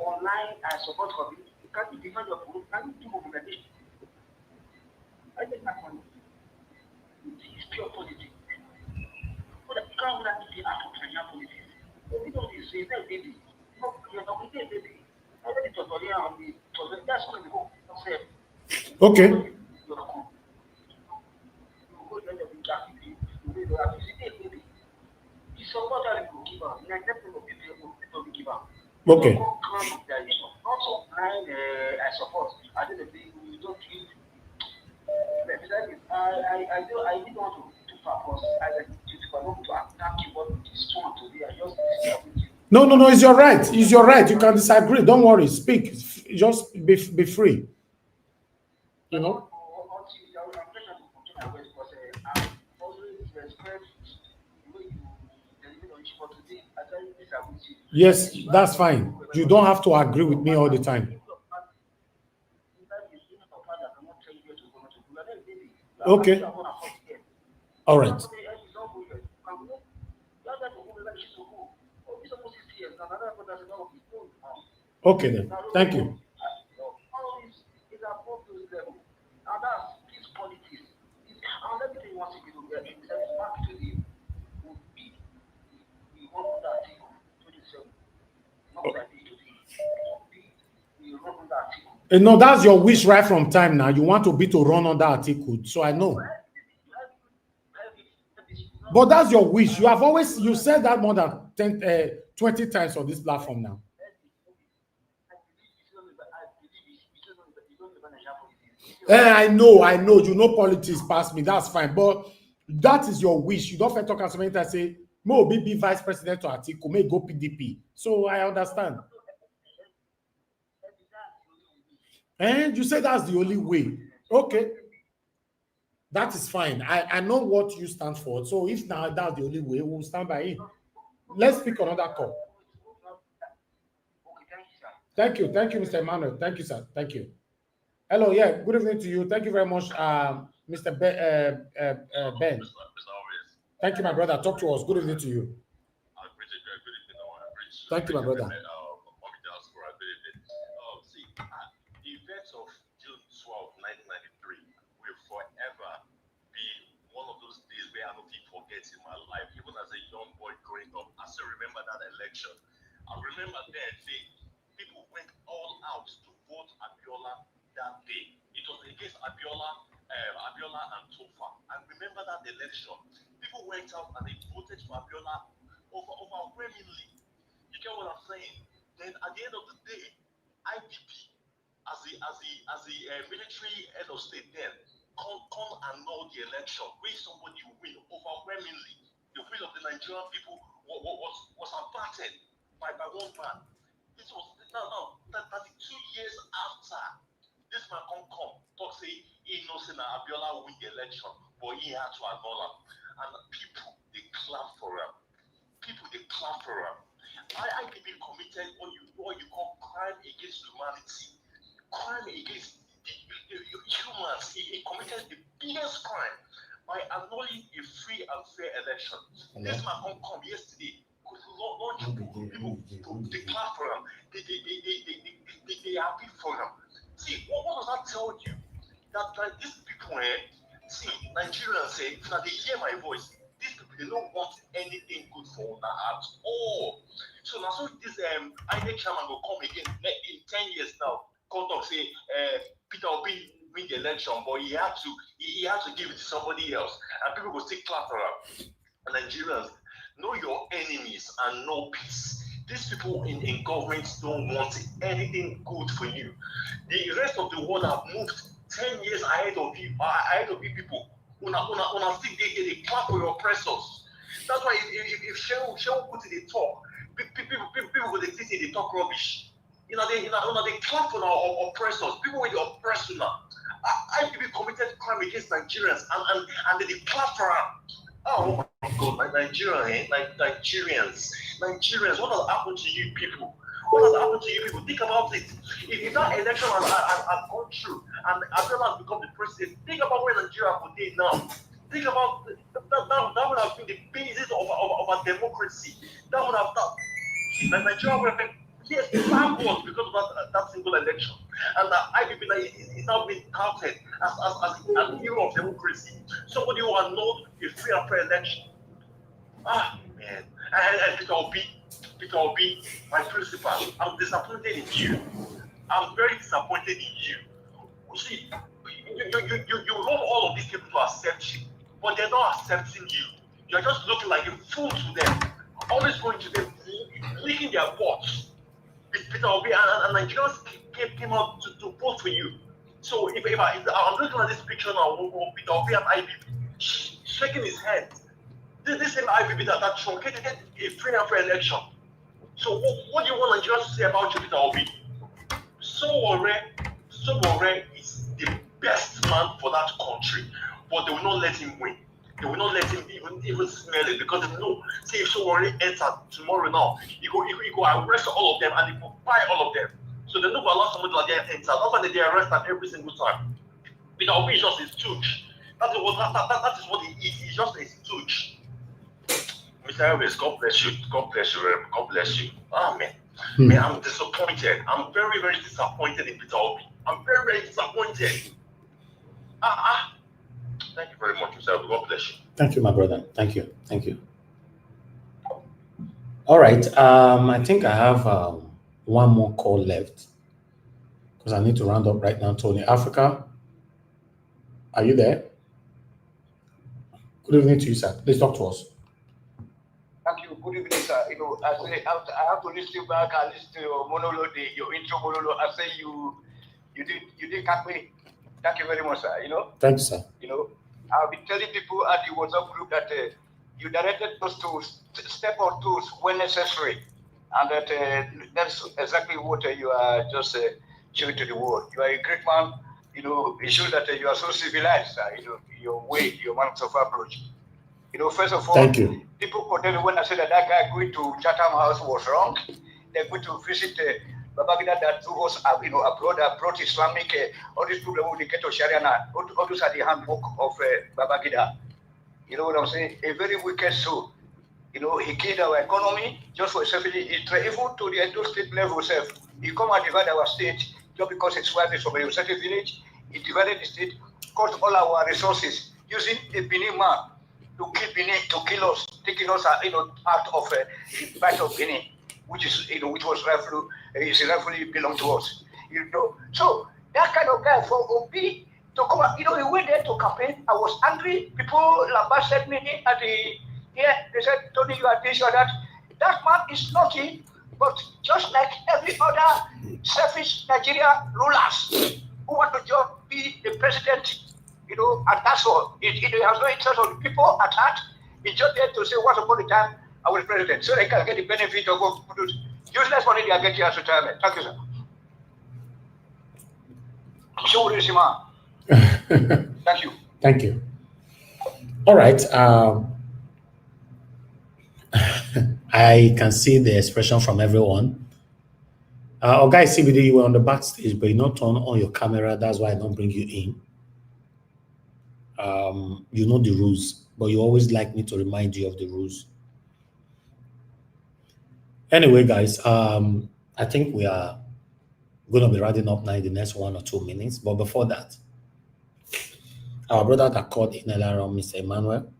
online support for it. You can't defend your group. Can you do mobilization? I think that one is pure politics. But you can't really be out of Nigerian politics. We don't say that baby. You're not going to baby. I don't need to tell you how we that's going to go. Okay. Okay. I didn't want to focus. I want to attack you, but this one today, I just disagree with you. No, it's your right. It's your right. You can disagree. Don't worry. Speak. Just be free. You know? Yes, that's fine. You don't have to agree with me all the time. Okay. All right. Okay then. Thank you. No, that's your wish right from time now. You want to be to run on that article. So I know. But that's your wish. You said that more than 20 times on this platform now. I know. You know politics past me. That's fine. But that is your wish. You don't talk as many times say, Mo be vice president to Atiku, may go PDP. So I understand. And you say that's the only way. Okay. That is fine. I know what you stand for. So if now that's the only way, we'll stand by it. Let's pick another call. Thank you, Mr. Emmanuel. Thank you, sir. Thank you. Hello, yeah. Good evening to you. Thank you very much, Mr. Ben. Thank you, my brother. Talk to us. Good evening to you. Thank you, my brother. See, the events of June 12, 1993 forget in my life, even as a young boy growing up. I still remember that election. I remember then, people went all out to vote Abiola that day. It was against Abiola and Tofa. I remember that election. People went out and they voted for Abiola overwhelmingly. You get what I'm saying? Then at the end of the day, IPP, as the military head of state then, come and know the election, where somebody win overwhelmingly. The will of the Nigerian people was abated by one man. This was now 32 years after this man come talk say he knows that Abiola win the election, but he had to annul him. And people they clap for him. People they clap for him. IPP committed what you call crime against humanity. Crime against the humans. He committed the biggest crime by annulling a free and fair election. This man come yesterday. People they clap for him. They happy for him. See, what does that tell you? That these people, see, Nigerians say, if they hear my voice, these people they don't want anything good for them at all. So now, so this INEC chairman will come again in 10 years now. Come talk say Peter Obi win the election, but he had to give it to somebody else, and people will still clap for him. Nigerians, know your enemies and know peace. These people in government don't want anything good for you. The rest of the world have moved 10 years ahead of you people. Una still they clap for your oppressors. That's why if Shehu put it in talk, people will think they talk rubbish. They clap for our oppressors. People with the oppressor now. IPP committed crime against Nigerians and they clap for them. Oh my God, Nigerians, what has happened to you people? What has happened to you people? Think about it. If that election has gone through and Abiola has become the president, think about where Nigeria would be now. Think about that would have been the basis of a democracy. That would have Nigeria would have been backwards because of that single election. And the IPP is now being touted as a hero of democracy. Somebody who has known a free and fair election. Ah, man. And Peter Obi, my principal, I'm disappointed in you. I'm very disappointed in you. You see, you want all of these people to accept you, but they're not accepting you. You're just looking like a fool to them. Always going to them, licking their butts. Peter Obi and Nigerians came out to vote for you. So if I'm looking at this picture now of Peter Obi and IPP shaking his head. This same IPP that truncated a free and fair election. So what do you want Nigerians to say about you, Peter Obi? Sowore is the best man for that country, but they will not let him win. They will not let him even smell it because they know, say if Sowore enters tomorrow now, he go arrest all of them and he will buy all of them. So they don't allow somebody like that enter. That's why they arrest them every single time. Peter Obi is just a stooge. That is what he is. He's just a stooge. Mr. Elvis, God bless you. God bless you. God bless you. Amen. Man, I'm disappointed. I'm very, very disappointed in Peter Obi. I'm very, very disappointed. Thank you very much, Mr. Elvis. God bless you. Thank you, my brother. Thank you. Thank you. All right. I think I have one more call left because I need to round up right now. Tony Africa, are you there? Good evening to you, sir. Please talk to us. Thank you. Good evening, sir. I have to listen back and listen to your monologue, your intro monologue. I say you did catch me. Thank you very much, sir. Thank you, sir. I've been telling people at the WhatsApp group that you directed us to step on toes when necessary, and that that's exactly what you are just showing to the world. You are a great man. It shows that you are so civilized. Your way, your manner of approach. First of all, thank you. People condemn when I said that guy going to Chatham House was wrong. They're going to visit Babangida that do us, abroad Islamic, all these people who get to Sharia, all those are the handbook of Babangida. You know what I'm saying? A very wicked soul. He killed our economy just for self. Even to the Edo state level self. He come and divide our state just because his wife is from a certain village. He divided the state, cut all our resources using a Benin man. to kill Benin, to kill us, taking us, out of the part of Benin, which is, which was rightfully belong to us. So that kind of guy for Obi to come up, he went there to campaign. I was angry. People lambasted me at the they said, Tony, you are this, you are that. That man is lucky, but just like every other selfish Nigeria rulers who want to just be the president, and that's all. It has no interest on the people at heart. It's just there to say, once upon a time, I was president, so they can get the benefit of what produce. Useless money they are getting as retirement. Thank you, sir. Thank you. Thank you. All right. I can see the expression from everyone. Guys, CBD, you were on the backstage, but you not turn on your camera. That's why I don't bring you in. You know the rules, but you always like me to remind you of the rules. Anyway, guys, I think we are going to be rounding up now in the next 1 or 2 minutes. But before that, our brother that called in earlier on, Mr. Emmanuel,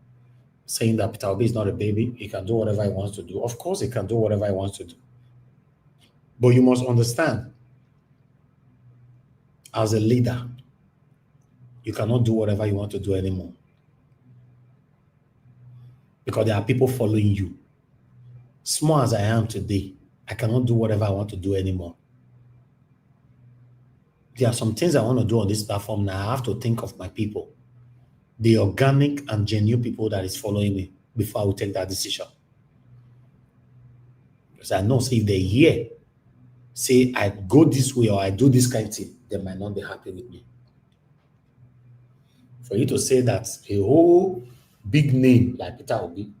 saying that Peter Obi is not a baby. He can do whatever he wants to do. Of course, he can do whatever he wants to do. But you must understand, as a leader, you cannot do whatever you want to do anymore. Because there are people following you. Small as I am today, I cannot do whatever I want to do anymore. There are some things I want to do on this platform now. I have to think of my people, the organic and genuine people that is following me before I will take that decision. Because I know, say, if they hear, say, I go this way or I do this kind of thing, they might not be happy with me. For you to say that a whole big name like Peter Obi,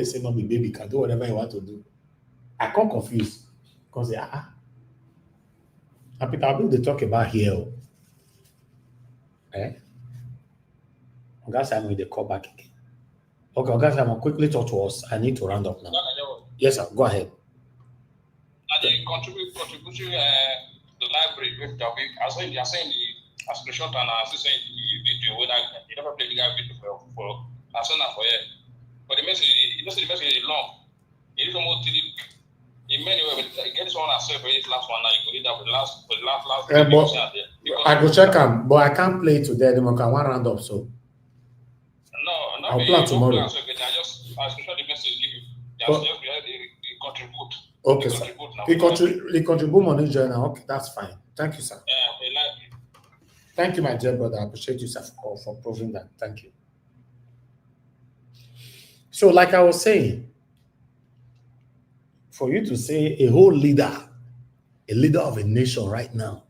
say, no, my baby can do whatever you want to do. I can't confuse. Because and Peter Obi, they talk about here. Oga Simon, they call back again. Okay, Oga Simon, quickly talk to us. I need to round up now. Yes, sir. Go ahead. And the contributory the library with the week, as they are saying the screenshot and as saying the video, when you never played the guy video for as soon as for you. But the message, the message is long. It is almost in many ways, get this one as for this last one now. You could read that for the last. I go check them, but I can't play today. Them can one round up, so. No, I'll plan tomorrow. I screenshot the message give you. They contribute. Okay, sir. They contribute money journal. Okay, that's fine. Thank you, sir. Thank you, my dear brother. I appreciate you, sir, for proving that. Thank you. So, like I was saying, for you to say a whole leader, a leader of a nation right now,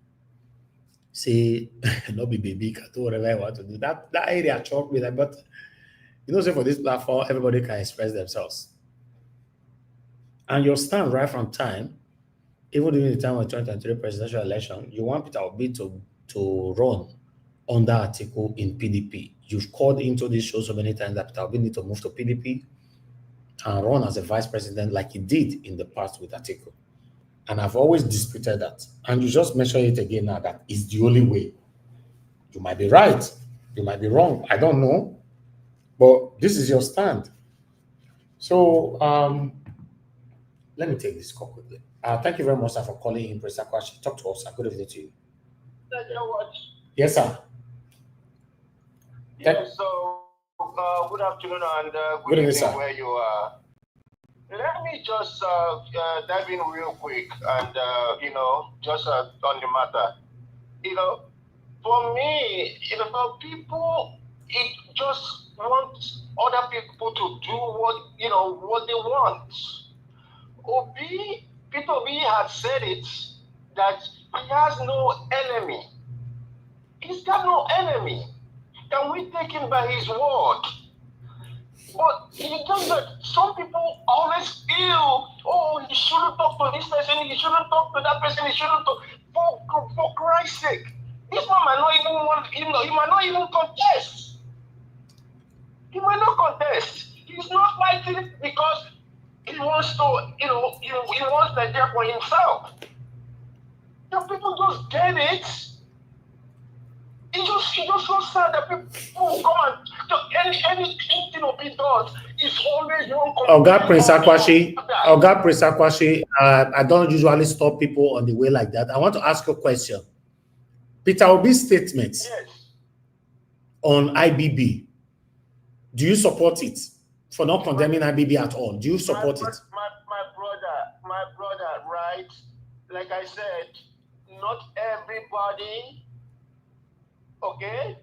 say, not be baby, can do whatever I want to do. That area choked me. But, say for this platform, everybody can express themselves. And your stand right from time, even during the time of 2023 presidential election, you want Peter Obi to run on that article in PDP. You've called into this show so many times that Peter Obi need to move to PDP and run as a vice president like he did in the past with Atiku. And I've always disputed that. And you just mentioned it again now that it's the only way. You might be right. You might be wrong. I don't know. But this is your stand. So let me take this call quickly. Thank you very much, sir, for calling in. Professor Kwashi. Talk to us, sir. Good evening to you. Yes, sir. Yes, so good afternoon and good evening sir. Where you are. Let me just dive in real quick and, just on the matter. For me, people, it just wants other people to do what they want. Peter Obi had said it, that he has no enemy. He's got no enemy. Can we take him by his word? But he does that. Some people always feel, you shouldn't talk to this person, you shouldn't talk to that person, you shouldn't talk. For Christ's sake, this one might not even want, he might not even contest. He might not contest. He's not fighting because he wants to, he wants Nigeria for himself. The people just get it. it's just so sad that people come and anything Obi does is always one Oga Prince Akwashi, Oga Prince Akwashi, I don't usually stop people on the way like that. I want to ask you a question. Peter Obi's statements on IBB, do you support it? For not condemning IBB at all, do you support it? My brother, right? Like I said, not everybody, okay,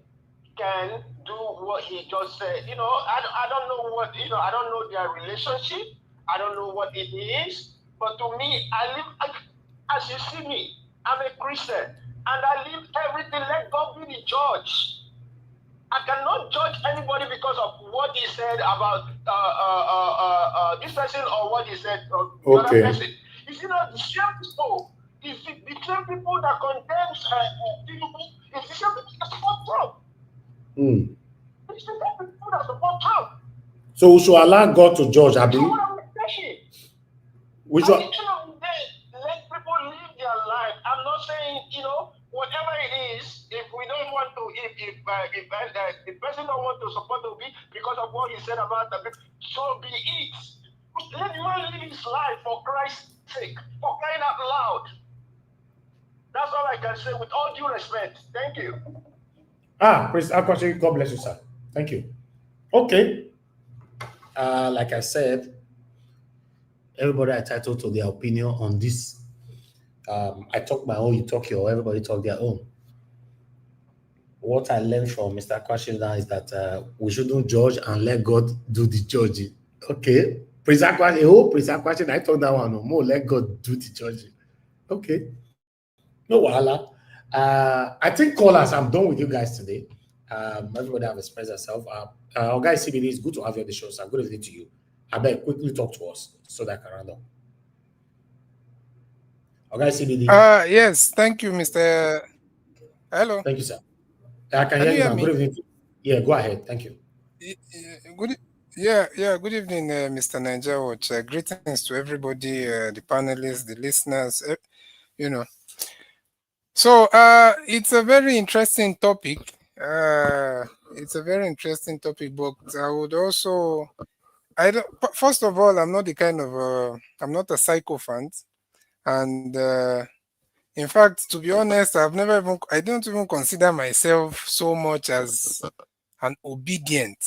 can do what he just said. You know, I don't know what, you know, I don't know their relationship. I don't know what it is. But to me, as you see me, I'm a Christian. And I leave everything, let God be the judge. I cannot judge anybody because of what he said about this person or what he said of the other person. You see, the same people, the same people that condemns Tinubu, it's the same people that support Trump. It's the same people that support Trump. So we should allow God to judge, Abi. We should let people live their life. I'm not saying, you know, whatever it is, if we don't want to, if the person don't want to support Obi because of what he said about the people, so be it. Let the man live his life for Christ's sake, for crying out loud. That's all I can say with all due respect. Thank you. Prince Akwashi, God bless you, sir. Thank you. Okay. Like I said, everybody entitled to their opinion on this. I talk my own, you talk your own, everybody talk their own. What I learned from Mr. Akwashi now is that we shouldn't judge and let God do the judging. Okay. Prince Akwashi, I talk that one no more. Let God do the judging. Okay. No wahala. I think callers, I'm done with you guys today. Everybody have expressed themselves. Guys, CBD, it's good to have you on the show, sir. Good evening to you. I beg quickly talk to us so that I can round up. Guys, CBD. Yes, thank you, Mr. Hello. Thank you, sir. I can hear you now. Good evening. Yeah, go ahead. Thank you. Good evening, Mr. Niger Watch. Greetings to everybody, the panelists, the listeners, you know. So it's a very interesting topic. But I would also, first of all, I'm not the kind of, I'm not a sycophant. And in fact, to be honest, I don't even consider myself so much as an obedient.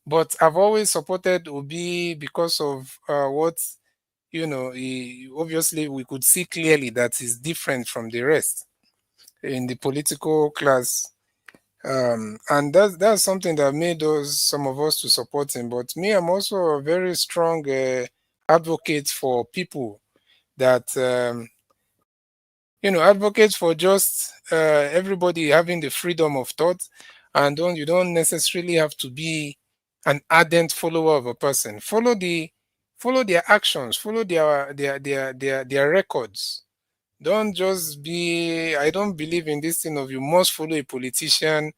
But I've always supported Obi because of what, obviously we could see clearly that he's different from the rest in the political class. And that's something that made some of us to support him. But me, I'm also a very strong advocate for people that, advocates for just everybody having the freedom of thought, and you don't necessarily have to be an ardent follower of a person. Follow their actions, follow their records. Don't just be. I don't believe in this thing of you must follow a politician.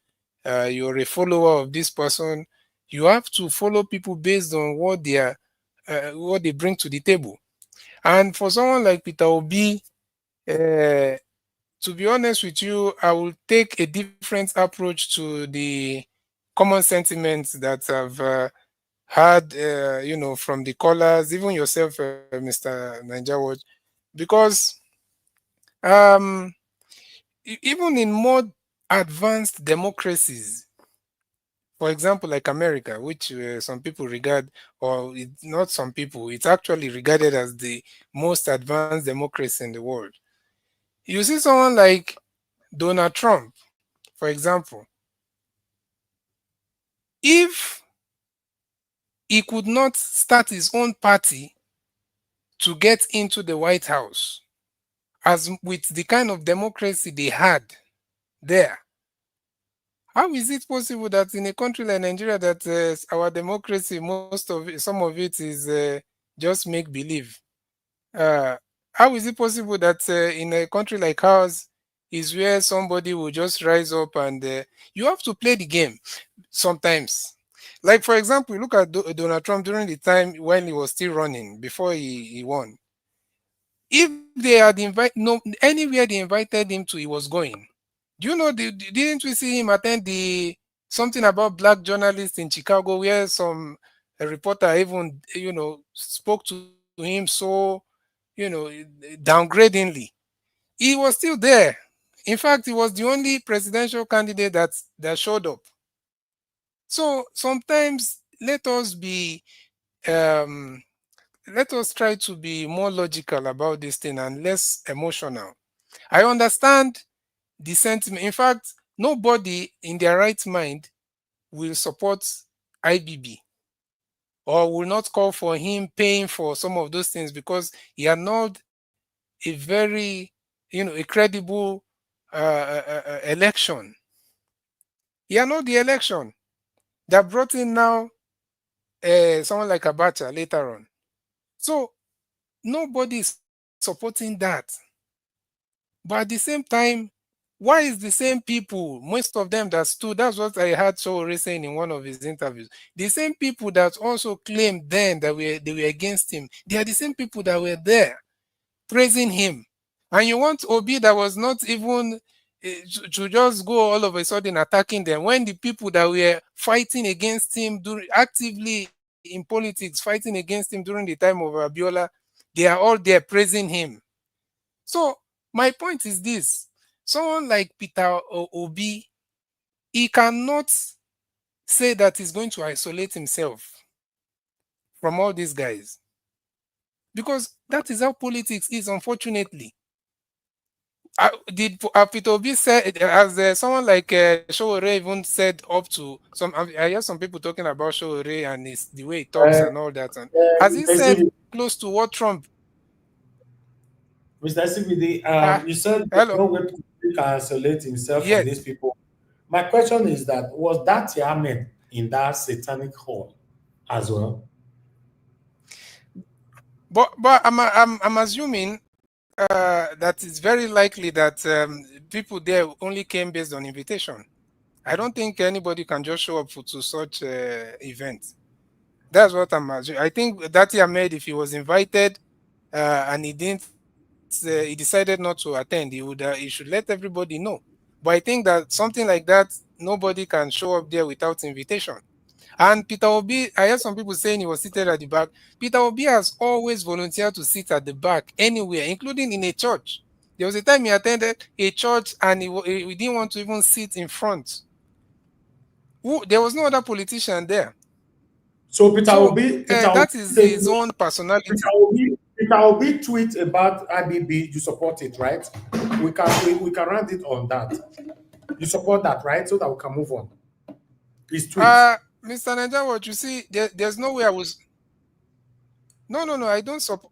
You're a follower of this person. You have to follow people based on what they bring to the table. And for someone like Peter Obi, to be honest with you, I will take a different approach to the common sentiments that I've had, from the callers, even yourself, Mr. Niger Watch, because even in more advanced democracies, for example, like America, which some people regard, or not some people, it's actually regarded as the most advanced democracy in the world. You see someone like Donald Trump, for example, if he could not start his own party to get into the White House, as with the kind of democracy they had there, how is it possible that in a country like Nigeria, that our democracy, some of it is just make believe? How is it possible that in a country like ours is where somebody will just rise up and you have to play the game sometimes? Like, for example, look at Donald Trump during the time when he was still running before he won. If they had anywhere they invited him to, he was going. Do you know, didn't we see him attend the something about black journalists in Chicago where some a reporter even, spoke to him so, downgradingly? He was still there. In fact, he was the only presidential candidate that showed up. So sometimes um, let us try to be more logical about this thing and less emotional. I understand the sentiment. In fact, nobody in their right mind will support IBB or will not call for him paying for some of those things because he annulled a very, a credible election. He annulled the election that brought in now someone like Abacha later on. So nobody is supporting that. But at the same time, why is the same people, most of them that stood, that's what I heard Sowore saying in one of his interviews, the same people that also claimed then that they were against him, they are the same people that were there praising him. And you want Obi that was not even to just go all of a sudden attacking them when the people that were fighting against him actively in politics, fighting against him during the time of Abiola, they are all there praising him. So my point is this: someone like Peter Obi, he cannot say that he's going to isolate himself from all these guys because that is how politics is, unfortunately. Did Peter Obi said, as someone like Sowore even said up to some, I hear some people talking about Sowore and the way he talks Uh, and all that. And has he said close to what Trump? Mr. CBD, you said there's Hello. no way to can isolate himself from these Yes. people. My question is that was that Yahmed in that satanic hall as well? But I'm assuming that it's very likely that people there only came based on invitation. I don't think anybody can just show up to such event. That's what I'm assuming. I think that Ahmed, if he was invited and he decided not to attend, he should let everybody know. But I think that something like that, nobody can show up there without invitation. And Peter Obi, I heard some people saying he was seated at the back. Peter Obi has always volunteered to sit at the back anywhere, including in a church. There was a time he attended a church and he didn't want to even sit in front. There was no other politician there. So Peter So Obi, that is his own personality. Peter Obi tweet about IBB, you support it, right? We can run it on that. You support that, right? So that we can move on. His tweet. Mr. Naija, what you see, there's no way I was. No, I don't support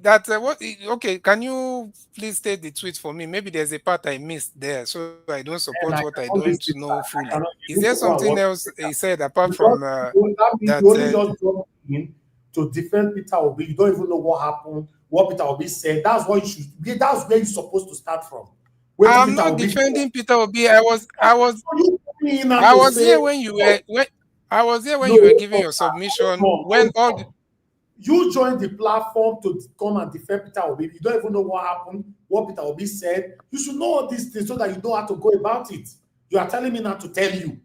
that. What? Okay, can you please state the tweet for me? Maybe there's a part I missed there, so I don't support And I what I cannot don't listen know back. I fully. cannot. Is You there need to go and something watch else it he later. said apart from That means that? you only just jump in to defend Peter Obi. You don't even know what happened, what Peter Obi said. That's what you should be. That's where you're supposed to start from. Where did I'm Peter not Obi talk? defending Peter Obi. I To was here say, when you were I was here when no, you were giving your hold submission on, when all the, you joined the platform to come and defend Peter Obi. You don't even know what happened, what Peter Obi said. You should know all these things so that you know how to go about it. You are telling me not to tell you.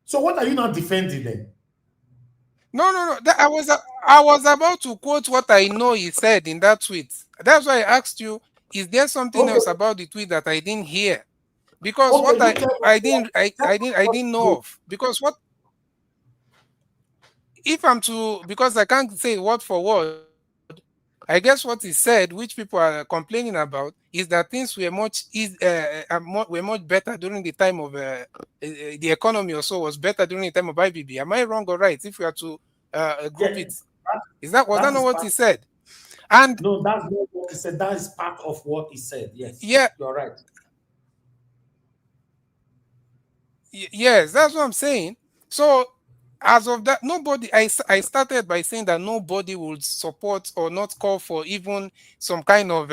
So what are you not defending then? no. I was about to quote what I know he said in that tweet. That's why I asked you, is there something Okay, else about the tweet that I didn't hear? Because okay, what you tell us I didn't know of. Because what if I'm to, because I can't say word for word, I guess what he said, which people are complaining about, is that things were were much better during the time of the economy or so was better during the time of IBB. Am I wrong or right? If we are to group yeah, it, was that that not is what part. he said? And No, that's not what he said. That is part of what he said. Yes, yeah, you're right. yes, that's what I'm saying. So as of that, nobody. I started by saying that nobody would support or not call for even some kind of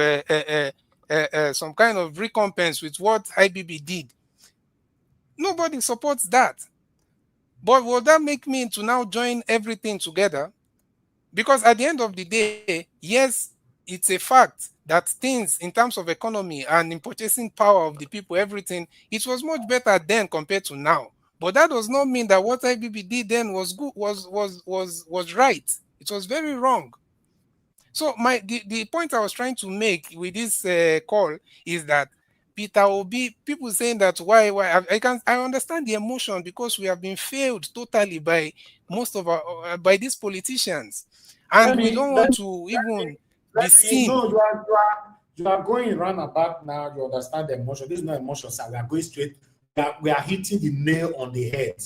some kind of recompense with what IBB did. Nobody supports that. But will that make me to now join everything together? Because at the end of the day, yes, it's a fact that things in terms of economy and in purchasing power of the people, everything, it was much better then compared to now. But that does not mean that what IBB did then was good, was right. It was very wrong. So the point I was trying to make with this call is that Peter Obi, people saying that why I understand the emotion because we have been failed totally by most of our by these politicians, and we don't want to even be seen. No, you are going roundabout now. You understand the emotion. This is not emotion, sir. We are going straight. We are hitting the nail on the head.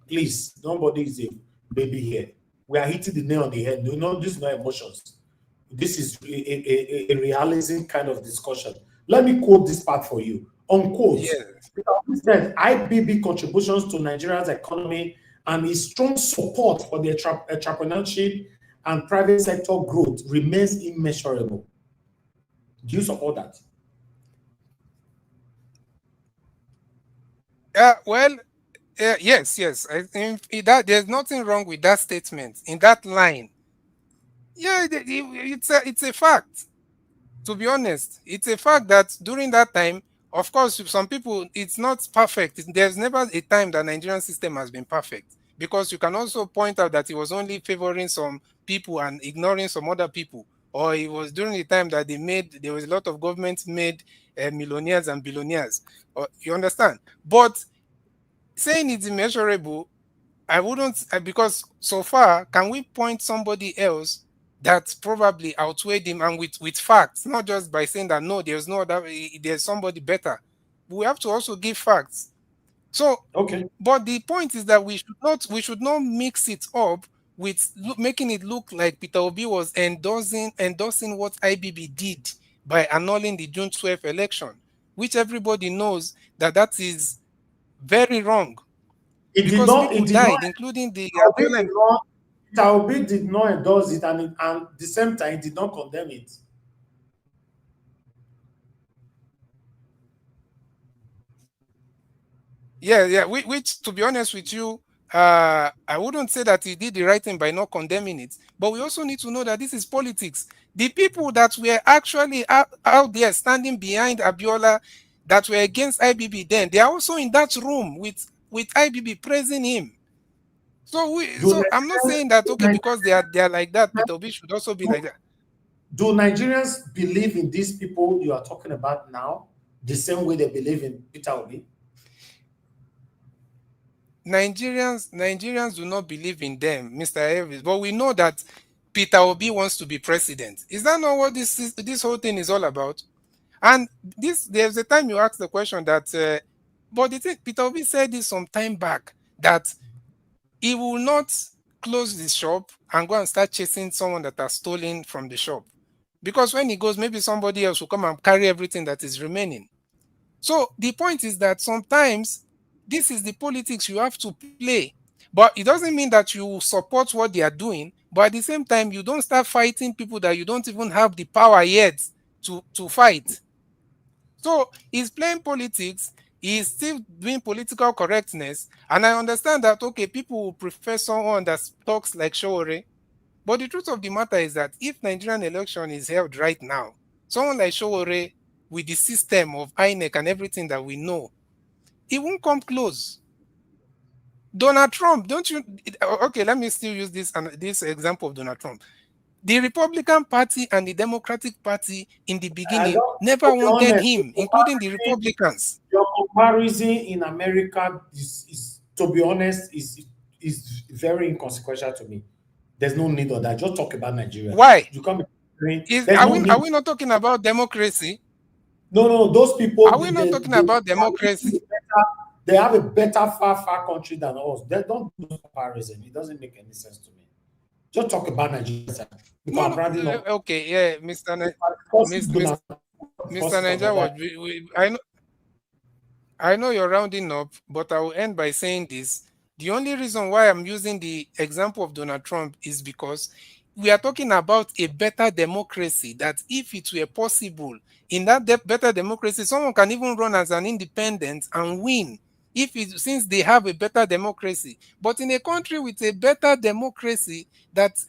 Please, nobody is a baby here. We are hitting the nail on the head. No, this is not emotions. This is a realism kind of discussion. Let me quote this part for you. Unquote. Yes. Said IBB contributions to Nigeria's economy and his strong support for the entrepreneurship and private sector growth remains immeasurable. Do you support that? Well, yes. I think that there's nothing wrong with that statement in that line. Yeah, it's a fact. To be honest, it's a fact that during that time, of course, some people, it's not perfect. There's never a time that Nigerian system has been perfect, because you can also point out that it was only favoring some people and ignoring some other people, or it was during the time that there was a lot of governments made millionaires and billionaires. Or, you understand? But saying it's immeasurable, I wouldn't, because so far, can we point somebody else that probably outweighed him, and with facts, not just by saying that no, there's no other, there's somebody better. We have to also give facts. So, okay. But the point is that we should not mix it up with making it look like Peter Obi was endorsing what IBB did by annulling the June 12th election, which everybody knows that is very wrong. Because people died, including the Peter Obi did not endorse it, and at the same time, he did not condemn it. Yeah. Which, to be honest with you, I wouldn't say that he did the right thing by not condemning it. But we also need to know that this is politics. The people that were actually out there standing behind Abiola, that were against IBB then, they are also in that room with IBB praising him. So I'm not saying that, okay, because they are like that, Peter Obi should also be like that. Do Nigerians believe in these people you are talking about now the same way they believe in Peter Obi? Nigerians do not believe in them, Mr. Elvis, but we know that Peter Obi wants to be president. Is that not what this whole thing is all about? And there's a time you asked the question that, but the thing, Peter Obi said this some time back, that he will not close the shop and go and start chasing someone that has stolen from the shop. Because when he goes, maybe somebody else will come and carry everything that is remaining. So the point is that sometimes this is the politics you have to play. But it doesn't mean that you support what they are doing. But at the same time, you don't start fighting people that you don't even have the power yet to fight. So he's playing politics. He's still doing political correctness. And I understand that, okay, people will prefer someone that talks like Showore. But the truth of the matter is that if Nigerian election is held right now, someone like Showore, with the system of INEC and everything that we know, it won't come close. Donald Trump, okay, let me still use this example of Donald Trump. The Republican Party and the Democratic Party in the beginning never wanted him, including the Republicans. Your comparison in America is to be honest, is very inconsequential to me. There's no need of that. Just talk about Nigeria. Why? You can't are we not talking about democracy? No, those people. Are we not talking about democracy? They have a better, far country than us. They don't do comparison. It doesn't make any sense to me. Just talk about Nigeria. Okay, yeah, Mr. Niger, I know you're rounding up, but I will end by saying this. The only reason why I'm using the example of Donald Trump is because we are talking about a better democracy, that if it were possible, in that better democracy, someone can even run as an independent and win, since they have a better democracy. But in a country with a better democracy, that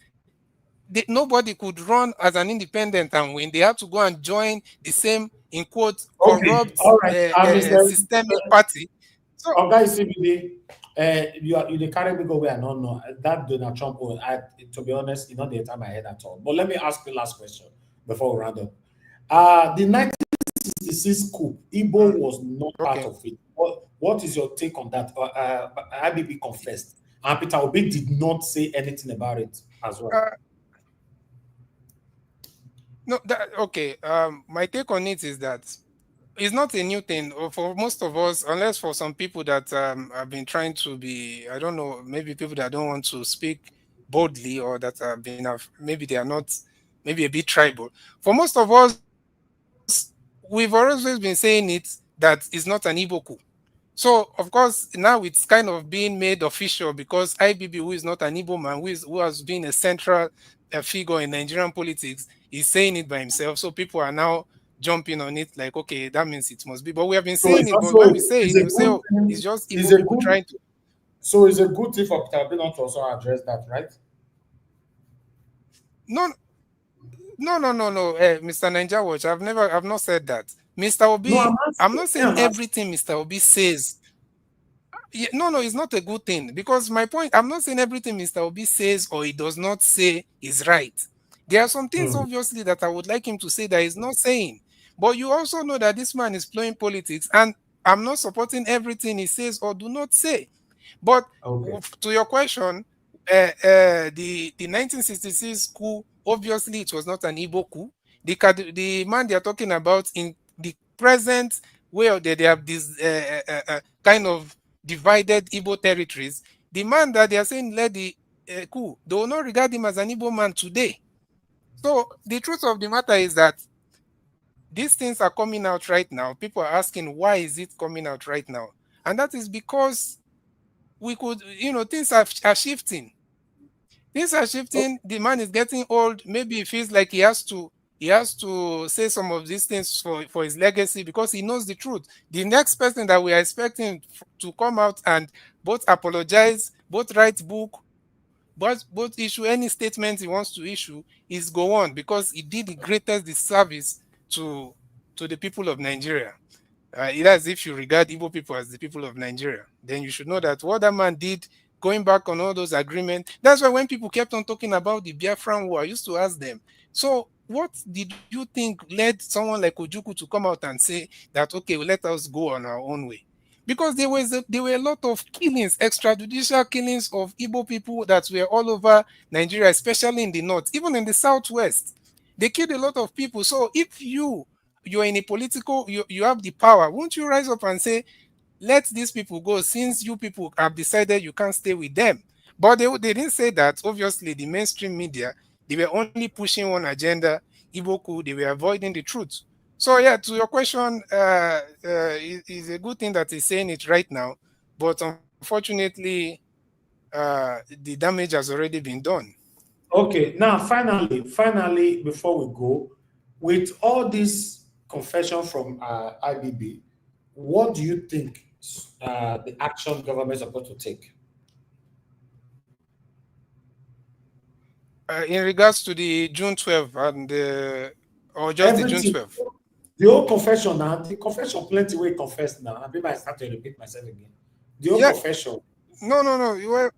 nobody could run as an independent and win. They had to go and join the same, in quotes, Okay, corrupt all right. systemic party. So Guys, CBD, you dey carry me go where I don't know. That Donald Trump, to be honest, it's not the time I heard at all. But let me ask you last question before we round up. The 1966 coup, Igbo was not part okay. of it. What is your take on that? IBB confessed, and Peter Obi did not say anything about it as well. No, okay. My take on it is that it's not a new thing for most of us, unless for some people that have been trying to be, I don't know, maybe people that don't want to speak boldly, or that have been, maybe they are not, maybe a bit tribal. For most of us, we've always been saying it that it's not an Igbo coup. So, of course, now it's kind of being made official because IBB, who is not an Igbo man, who has been a central figure in Nigerian politics, is saying it by himself. So people are now jumping on it like, okay, that means it must be. But we have been So saying it's it, but when we also say it's it, a we say, good oh, it's thing. just It's Igbo a people good. trying to. So it's a good thing for Peter Obi not to also address that, right? No, no. Mr. Ninja Watch, I've not said that. Mr. No, Obi, I'm I'm asking. not saying I'm asking. everything Mr. Obi says. Yeah, no, it's not a good thing, because my point, I'm not saying everything Mr. Obi says or he does not say is right. There are some things, Hmm. obviously, that I would like him to say that he's not saying. But you also know that this man is playing politics, and I'm not supporting everything he says or do not say. But Okay. to your question, the 1966 coup, obviously, it was not an Igbo coup. The man they are talking about in the present way, they have this kind of divided Igbo territories. The man that they are saying led the coup, they will not regard him as an Igbo man today. So the truth of the matter is that these things are coming out right now. People are asking, why is it coming out right now? And that is because we could, things are shifting. Things are shifting. The man is getting old. Maybe he feels like he has to say some of these things for his legacy, because he knows the truth. The next person that we are expecting to come out and both apologize, both write book, both issue any statement he wants to issue, is go on, because he did the greatest disservice to the people of Nigeria. That's if you regard Igbo people as the people of Nigeria, then you should know that what that man did, going back on all those agreements. That's why when people kept on talking about the Biafran war, I used to ask them, so what did you think led someone like Ojukwu to come out and say that, okay, well, let us go on our own way? Because there were a lot of killings, extrajudicial killings of Igbo people that were all over Nigeria, especially in the north, even in the southwest. They killed a lot of people. So if you're in a political, you have the power, won't you rise up and say, let these people go, since you people have decided you can't stay with them? But they didn't say that. Obviously, the mainstream media, they were only pushing one agenda, Iboku, they were avoiding the truth. So yeah, to your question, it's a good thing that he's saying it right now, but unfortunately, the damage has already been done. Okay. Now, finally, before we go, with all this confession from IBB, what do you think the action government is supposed to take? In regards to the June 12th or just the June Everything. 12th. The whole confession now, the confession plenty way confess now. Maybe I start to repeat myself again. The whole Yeah, confession. no.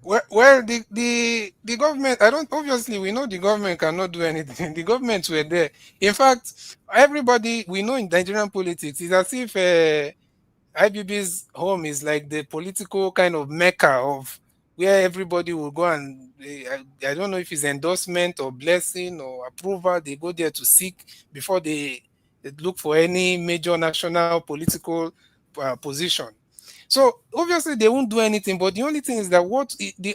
Well, the government, I don't, obviously, we know the government cannot do anything. The government were there. In fact, everybody we know in Nigerian politics is as if IBB's home is like the political kind of mecca of where everybody will go, and I don't know if it's endorsement or blessing or approval. They go there to seek before they look for any major national political position. So obviously they won't do anything. But the only thing is that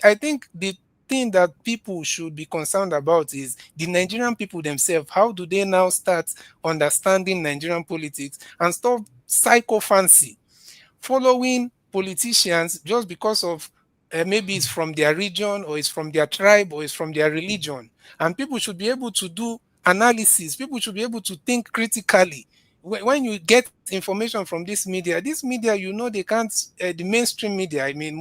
I think the thing that people should be concerned about is the Nigerian people themselves. How do they now start understanding Nigerian politics and stop psychophancy, following politicians just because of maybe it's from their region or it's from their tribe or it's from their religion? And people should be able to do analysis. People should be able to think critically. When you get information from this media, they can't, the mainstream media, I mean,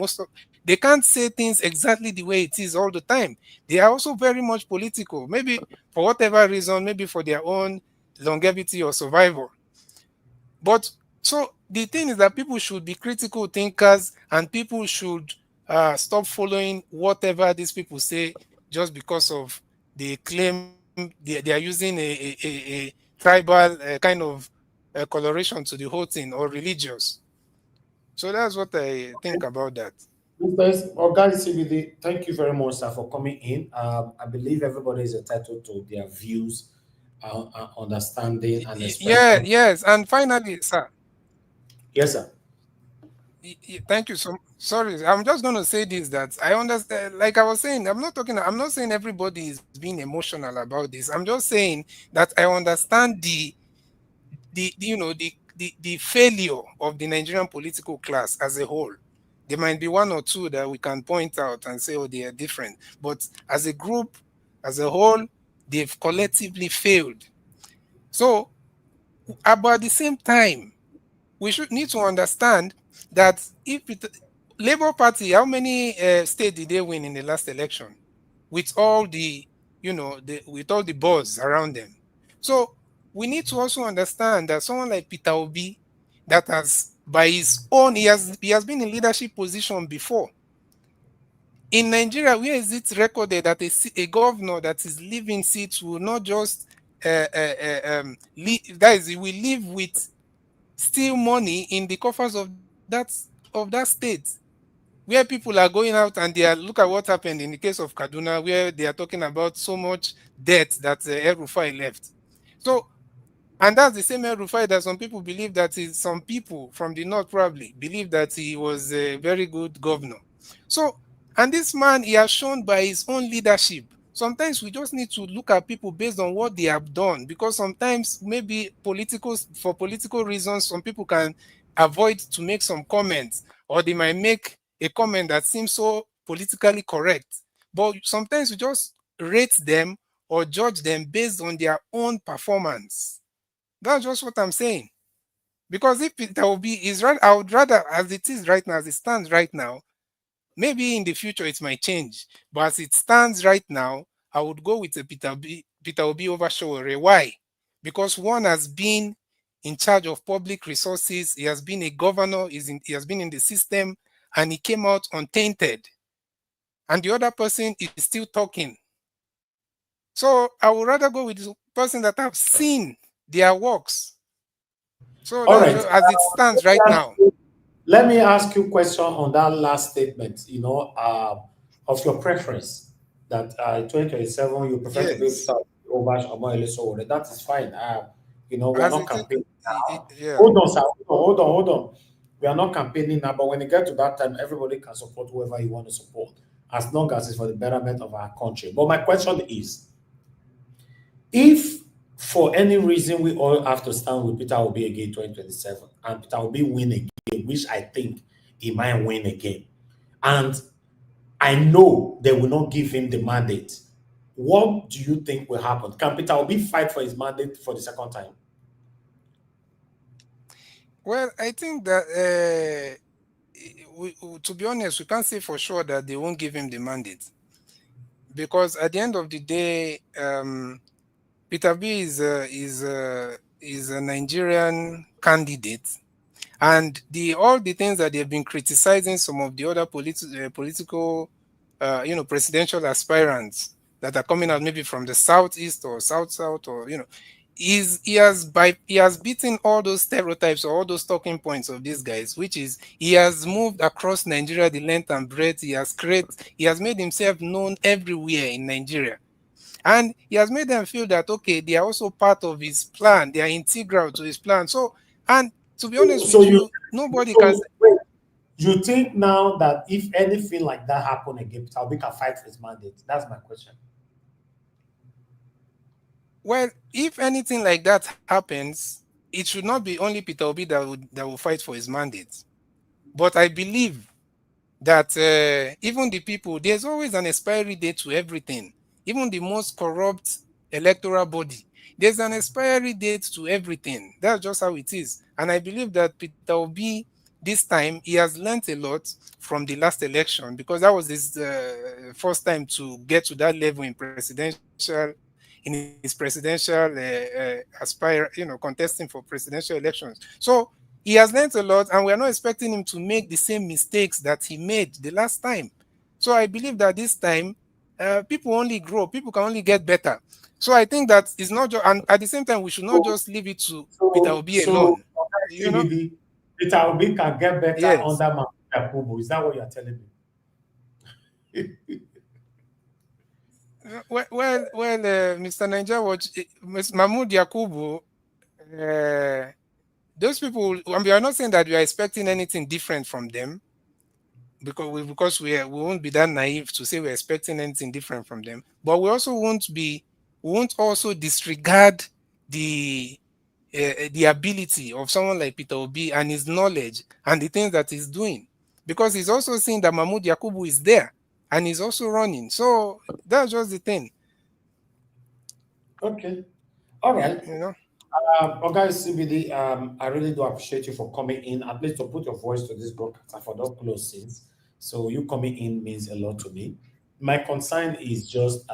they can't say things exactly the way it is all the time. They are also very much political, maybe for whatever reason, maybe for their own longevity or survival. But so the thing is that people should be critical thinkers, and people should stop following whatever these people say just because of they claim they are using a tribal kind of coloration to the whole thing, or religious. So that's what I think about that. Mr. Organic CBD, thank you very much, sir, for coming in. I believe everybody is entitled to their views, understanding, and Yeah, expression. yes. And finally, sir, Yes, sir. thank you so. Sorry, I'm just going to say this, that I understand. Like I was saying, I'm not saying everybody is being emotional about this. I'm just saying that I understand the failure of the Nigerian political class as a whole. There might be one or two that we can point out and say, oh, they are different. But as a group, as a whole, they've collectively failed. So, about the same time, we should need to understand that if Labour Party, how many states did they win in the last election? With all the, with all the buzz around them. So we need to also understand that someone like Peter Obi, that has by his own, he has been in leadership position before. In Nigeria, where is it recorded that a governor that is leaving seats will not just that is, he will leave with still money in the coffers of that state, where people are going out and they are, look at what happened in the case of Kaduna, where they are talking about so much debt that El Rufai left. So, and that's the same El Rufai that some people believe that is, some people from the north probably believe that he was a very good governor. So, and this man, he has shown by his own leadership. Sometimes we just need to look at people based on what they have done, because sometimes maybe for political reasons, some people can avoid to make some comments, or they might make a comment that seems so politically correct. But sometimes we just rate them or judge them based on their own performance. That's just what I'm saying. Because if Peter Obi is right, I would rather, as it is right now, as it stands right now, maybe in the future it might change. But as it stands right now, I would go with a Peter Obi over Showore. Why? Because one has been in charge of public resources, he has been a governor, he has been in the system, and he came out untainted. And the other person is still talking. So I would rather go with the person that have seen their works. So All that's right. just, as it stands right now. Let me ask you a question on that last statement, of your preference, that in 2027 you prefer to be Yes. Peter over Omoyele Sowore. That is fine. We are As not it is, campaigning now. yeah. Hold on, sir. Hold on. We are not campaigning now, but when it gets to that time, everybody can support whoever you want to support, as long as it's for the betterment of our country. But my question is, if for any reason we all have to stand with Peter Obi again in 2027, and Peter Obi win again, which I think he might win again, and I know they will not give him the mandate, what do you think will happen? Can Peter Obi fight for his mandate for the second time? Well, I think that to be honest, we can't say for sure that they won't give him the mandate, because at the end of the day, Peter B is a Nigerian candidate, and all the things that they've been criticizing some of the other political, presidential aspirants that are coming out maybe from the southeast or south, or he has beaten all those stereotypes or all those talking points of these guys, which is he has moved across Nigeria the length and breadth. He has made himself known everywhere in Nigeria. And he has made them feel that, okay, they are also part of his plan. They are integral to his plan. So, and to be honest So with you you, nobody can say, so wait, you think now that if anything like that happen again, Peter Obi can fight for his mandate? That's my question. well, if anything like that happens, it should not be only Peter Obi that will fight for his mandate. But I believe that even the people, there's always an expiry date to everything. Even the most corrupt electoral body, there's an expiry date to everything. That's just how it is. And I believe that Peter Obi this time he has learned a lot from the last election, because that was his first time to get to that level in his presidential aspire, contesting for presidential elections. So he has learned a lot, and we are not expecting him to make the same mistakes that he made the last time. So I believe that this time, people only grow, people can only get better. So I think that it's not just, and at the same time, we should not just leave it to Peter Obi alone. CBD, Peter Obi can get better Yes. under Mahmoud Yakubu. Is that what you're telling me? Mr. Niger Watch, Mahmoud Yakubu, those people, we are not saying that we are expecting anything different from them, because we won't be that naive to say we're expecting anything different from them. But we won't also disregard the ability of someone like Peter Obi and his knowledge and the things that he's doing, because he's also seeing that Mahmoud Yakubu is there and he's also running. So that's just the thing. Okay. All right. Guys, CBD, I really do appreciate you for coming in, at least to put your voice to this broadcast and for those close scenes. So you coming in means a lot to me. My concern is just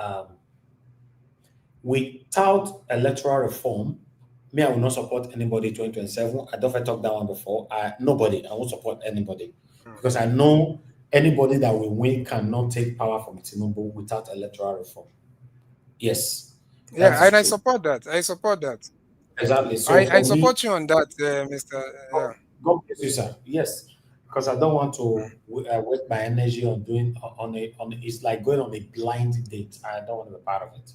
without electoral reform, me, I will not support anybody 2027. I don't talk that one before. Nobody. I won't support anybody because I know anybody that will win cannot take power from Tinubu without electoral reform. Yes. Yeah, and I support that. I support that. Exactly. So I support you on that, Mr. God bless you, sir. Yes, because I don't want to waste my energy on doing on it's like going on a blind date. I don't want to be part of it.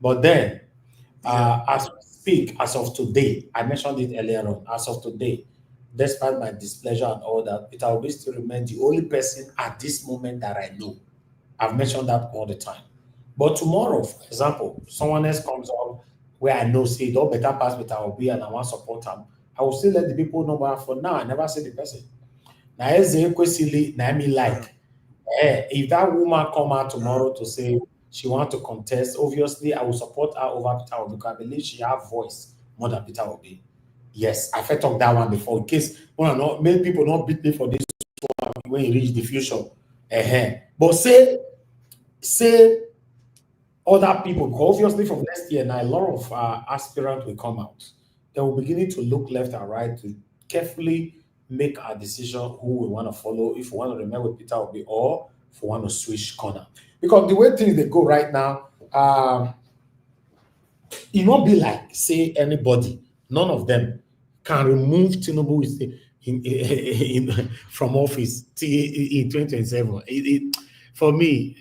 But then, as we speak, as of today, I mentioned it earlier on. As of today, despite my displeasure and all that, it will still remain the only person at this moment that I know. I've mentioned that all the time. But tomorrow, for example, someone else comes up where I know say don't better pass with our be and I want to support them. I will still let the people know, but for now, I never see the person. Now, if that woman come out tomorrow to say she want to contest, obviously I will support her over Peter Obi because I believe she have voice more than Peter Obi. Yes, I've talked that one before. In case many people not beat me for this one when you reach the future. But say other people, obviously from next year now, a lot of aspirants will come out. They will begin to look left and right to carefully make a decision who we want to follow, if we want to remain with Peter Obi or if we want to switch corner. Because the way things they go right now, it won't be like, say, anybody, none of them can remove Tinubu from office in 2027. For me,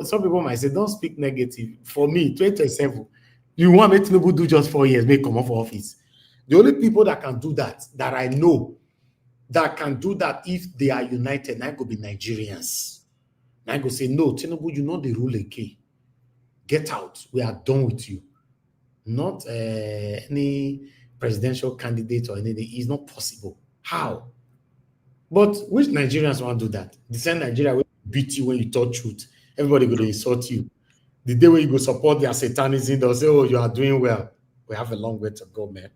some people might say, don't speak negative. For me, 2027, you want me Tinubu do just 4 years, make come off office. The only people that can do that I know, that can do that if they are united, now go be Nigerians. Now go say, no, Tinubu, you know the rule again. Get out. We are done with you. Not any presidential candidate or anything. It's not possible. How? But which Nigerians want to do that? The same Nigeria will beat you when you talk truth. Everybody going to insult you. The day when you go support their satanism, they'll say, oh, you are doing well. We have a long way to go, man.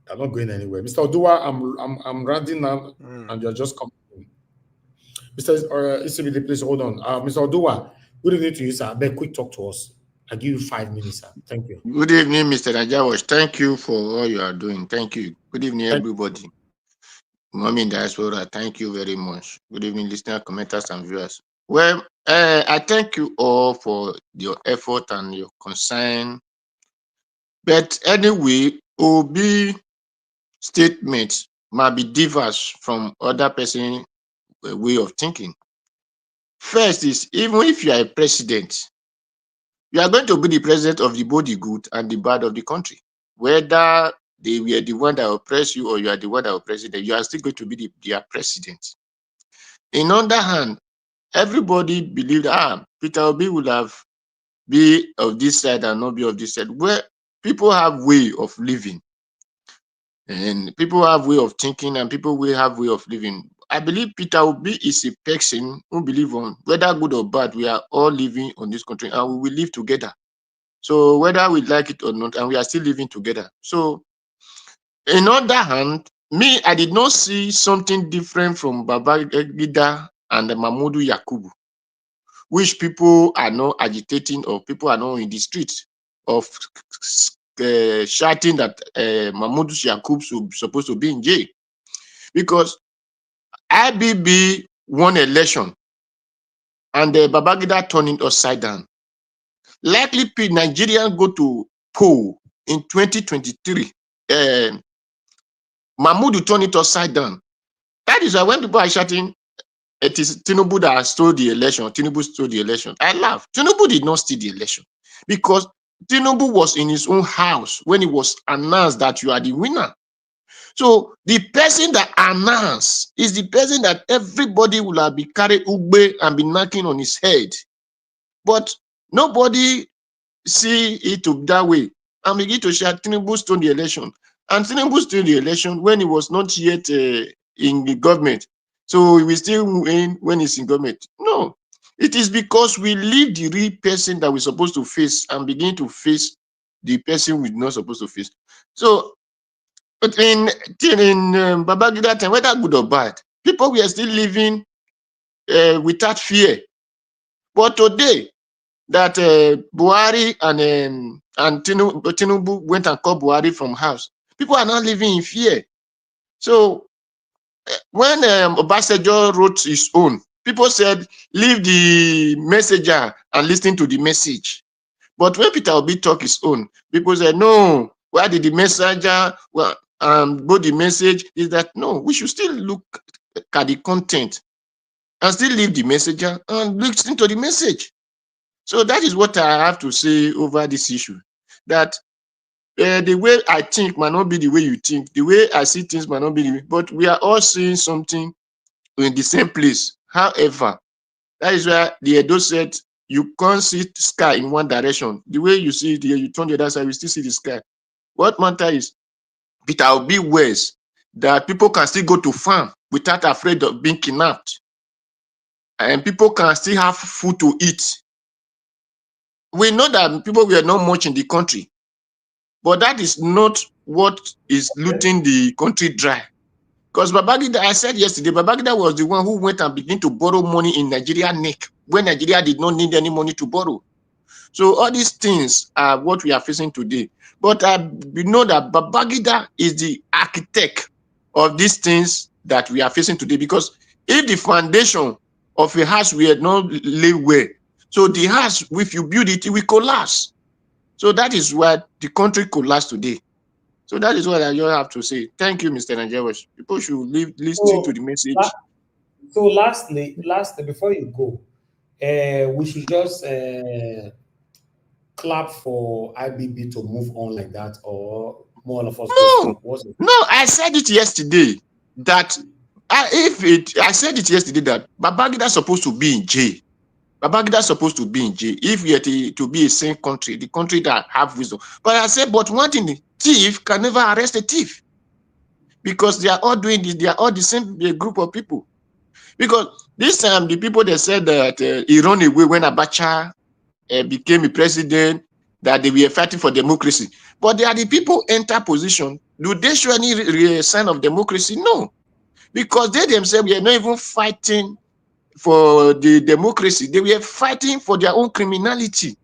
I'm not going anywhere. Mr. Odua, I'm rounding now, and you're just coming in. Mr. ECBD, please hold on. Mr. Odua, good evening to you, sir. Beg, quick talk to us. I'll give you 5 minutes, sir. Thank you. Good evening, Mr. Najawash. Thank you for all you are doing. Thank you. Good evening, everybody. Mommy in diaspora, thank you very much. Good evening, listeners, commenters, and viewers. Well, I thank you all for your effort and your concern. But anyway, OB statements might be diverse from other person's way of thinking. First is, even if you are a president, you are going to be the president of the both the good and the bad of the country. Whether they were the one that oppress you or you are the one that oppress them, you are still going to be their president. In other hand, everybody believed Peter Obi would have be of this side and not be of this side. Where people have way of living, and people have way of thinking, and people will have way of living. I believe Peter Obi is a person who believe on whether good or bad, we are all living on this country and we will live together. So whether we like it or not, and we are still living together. So in other hand, me, I did not see something different from Babangida and Mahmoud Yakubu, which people are not agitating or people are not in the streets of shouting that Mahmoud Yakubu is supposed to be in jail. Because IBB won election and Babangida turned it upside down. Likely Nigerians go to poll in 2023. Mahmoud turned it upside down. That is why when people are shouting, it is Tinubu that stole the election. Tinubu stole the election. I laugh. Tinubu did not steal the election because Tinubu was in his own house when it was announced that you are the winner. So the person that announced is the person that everybody will have been carried ugbe and be knocking on his head. But nobody see it that way and begin to shout Tinubu stole the election. And Tinubu stole the election when he was not yet in the government. So he will still win when he's in government. No, it is because we leave the real person that we're supposed to face and begin to face the person we're not supposed to face. So but in Babangida time, whether good or bad, people were still living without fear. But today, that Buhari and Tinubu went and called Buhari from house, people are not living in fear. So when Obasanjo wrote his own, people said, leave the messenger and listen to the message. But when Peter Obi talk his own, people said, no, why did the messenger go the message? Is that no, we should still look at the content and still leave the messenger and listen to the message. So that is what I have to say over this issue. That the way I think might not be the way you think. The way I see things might not be the way. But we are all seeing something in the same place. However, that is why the Edo said, you can't see sky in one direction. The way you see it here, you turn the other side, you still see the sky. What matter is, Peter will be ways that people can still go to farm without afraid of being kidnapped. And people can still have food to eat. We know that people were not much in the country, but that is not what is looting the country dry. Because Babangida, I said yesterday, Babangida was the one who went and began to borrow money in Nigeria neck when Nigeria did not need any money to borrow. So all these things are what we are facing today. But we know that Babangida is the architect of these things that we are facing today. Because if the foundation of a house were not laid well, so the house, if you build it, it will collapse. So that is why the country collapsed today. So that is what I just have to say. Thank you, Mr. Nigerians. People should listen to the message. So lastly, before you go, we should just clap for IBB to move on like that, or more of us go stay? No, I said it yesterday that I said it yesterday that Babangida is supposed to be in jail. Babangida is supposed to be in jail if we are to be a sane country, the country that have wisdom. But I said, but one thing, thief can never arrest a thief because they are all doing this. They are all the same group of people. Because this time, the people that said that he ran away when Abacha became a president, that they were fighting for democracy. But they are the people enter position. Do they show any sign of democracy? No. Because they themselves were not even fighting for the democracy. They were fighting for their own criminality.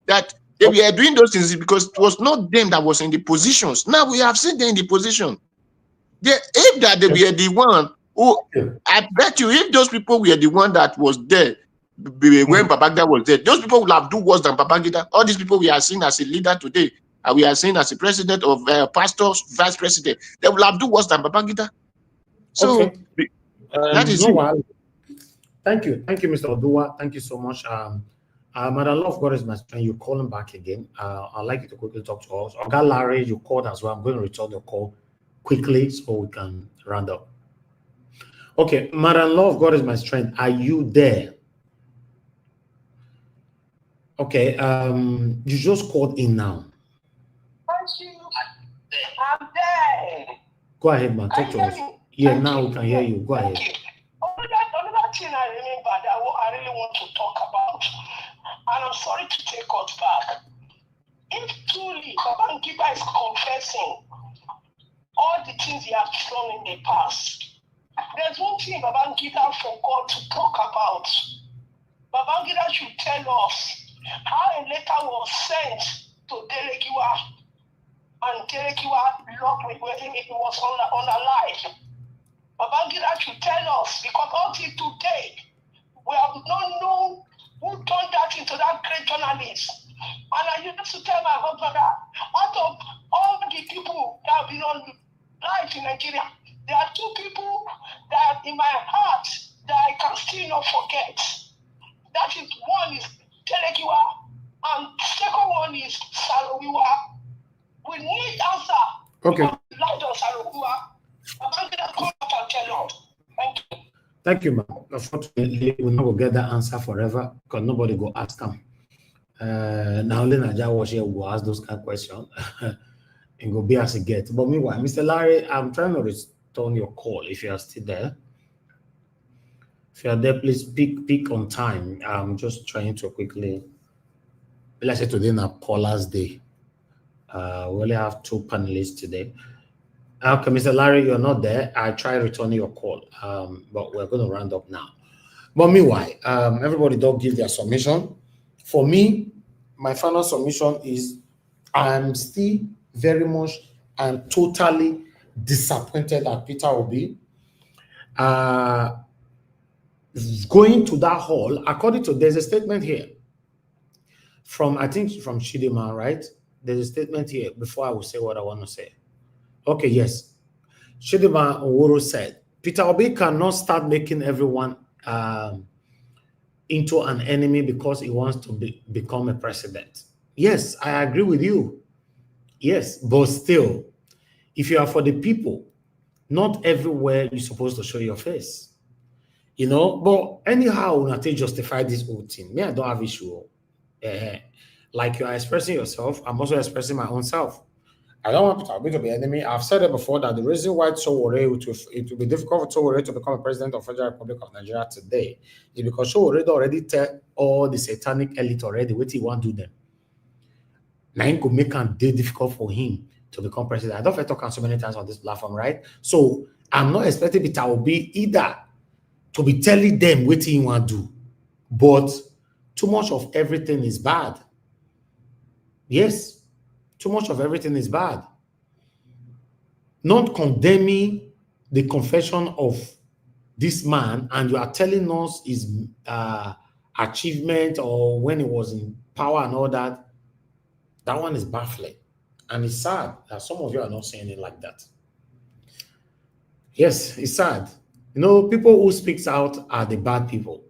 That they were doing those things because it was not them that was in the positions. Now we have seen them in the position. If that they were the one who, I bet you, if those people were the one that was there when Babangida was there, those people would have do worse than Babangida. All these people we are seeing as a leader today, and we are seeing as a president of pastors, vice president, they will have do worse than Babangida. So that is it. Thank you, Mr. Odua. Thank you so much. Madam Love God is my friend. You call him back again. I'd like you to quickly talk to us. Oga Larry, you called as well. I'm going to return the call quickly so we can round up. Okay, Madam Love God is my strength. Are you there? Okay, you just called in now. I'm there. Go ahead, man. Talk to us. Yeah, now we can hear you. Go ahead. Another thing I remember that I really want to talk about, and I'm sorry to take us back. If truly Babangida is confessing all all the things he has done in the past. There's one thing Babangida forgot to talk about. Babangida should tell us how a letter was sent to Dele and Dele locked me when it was unalive. Babangida should tell us, because until today, we have not known who turned that into that great journalist. And I used to tell my husband that out of all the people that have been on life in Nigeria, there are two people that in my heart that I can still not forget. That is, one is Telekiwa, and second one is Salowiwa. We need answer. Okay. Light on Salowiwa. Babangida come out and tell us. Thank you. Thank you, ma'am. Unfortunately, we never get that answer forever because nobody go ask them. Now only Nigeria was here will ask those kind of questions and go be as a get. But meanwhile, Mr. Larry, I'm trying to return your call if you are still there. If you are there, please pick on time. I'm just trying to quickly. Let's say today is callers day. We only have 2 panelists today. Okay, Mr. Larry, you're not there. I try returning your call, but we're going to round up now. But meanwhile, everybody don't give their submission. For me, my final submission is I'm still very much and totally disappointed at Peter Obi. Going to that hall, according to, there's a statement here from, I think from Chidima, right? There's a statement here before I will say what I want to say. Okay, yes. Chidima Oworo said, Peter Obi cannot start making everyone into an enemy because he wants to become a president. Yes, I agree with you. Yes, but still, if you are for the people, not everywhere you're supposed to show your face. You know, but anyhow, Unate justify this whole thing. Me, I don't have issue. Like you are expressing yourself, I'm also expressing my own self. I don't want Peter Obi to be enemy. I've said it before that the reason why it will be difficult for Sowore to become a president of the Federal Republic of Nigeria today is because Sowore already tell all the satanic elite already what he want to do them. Now it could make it difficult for him to become president. I don't feel talking so many times on this platform, right? So I'm not expecting Peter Obi either to be telling them what he want to do. But too much of everything is bad. Yes. Too much of everything is bad. Not condemning the confession of this man, and you are telling us his achievement or when he was in power and all that, that one is baffling. And it's sad that some of you are not saying it like that. Yes, it's sad. You know, people who speaks out are the bad people.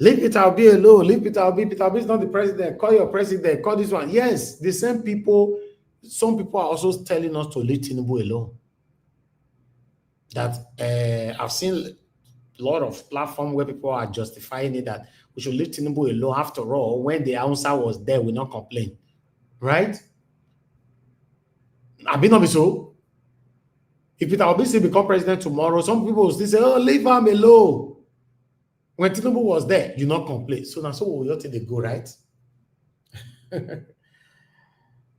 Leave Peter Obi alone. Leave Peter Obi. Peter Obi is not the president. Call your president. Call this one. Yes, the same people. Some people are also telling us to leave Tinubu alone. That I've seen a lot of platforms where people are justifying it that we should leave Tinubu alone. After all, when the answer was there, we not complain, right? I be not be so. If Peter Obi still become president tomorrow, some people will still say, "Oh, leave him alone." When Tinubu was there, you not complain. So now, so we ought to go, right?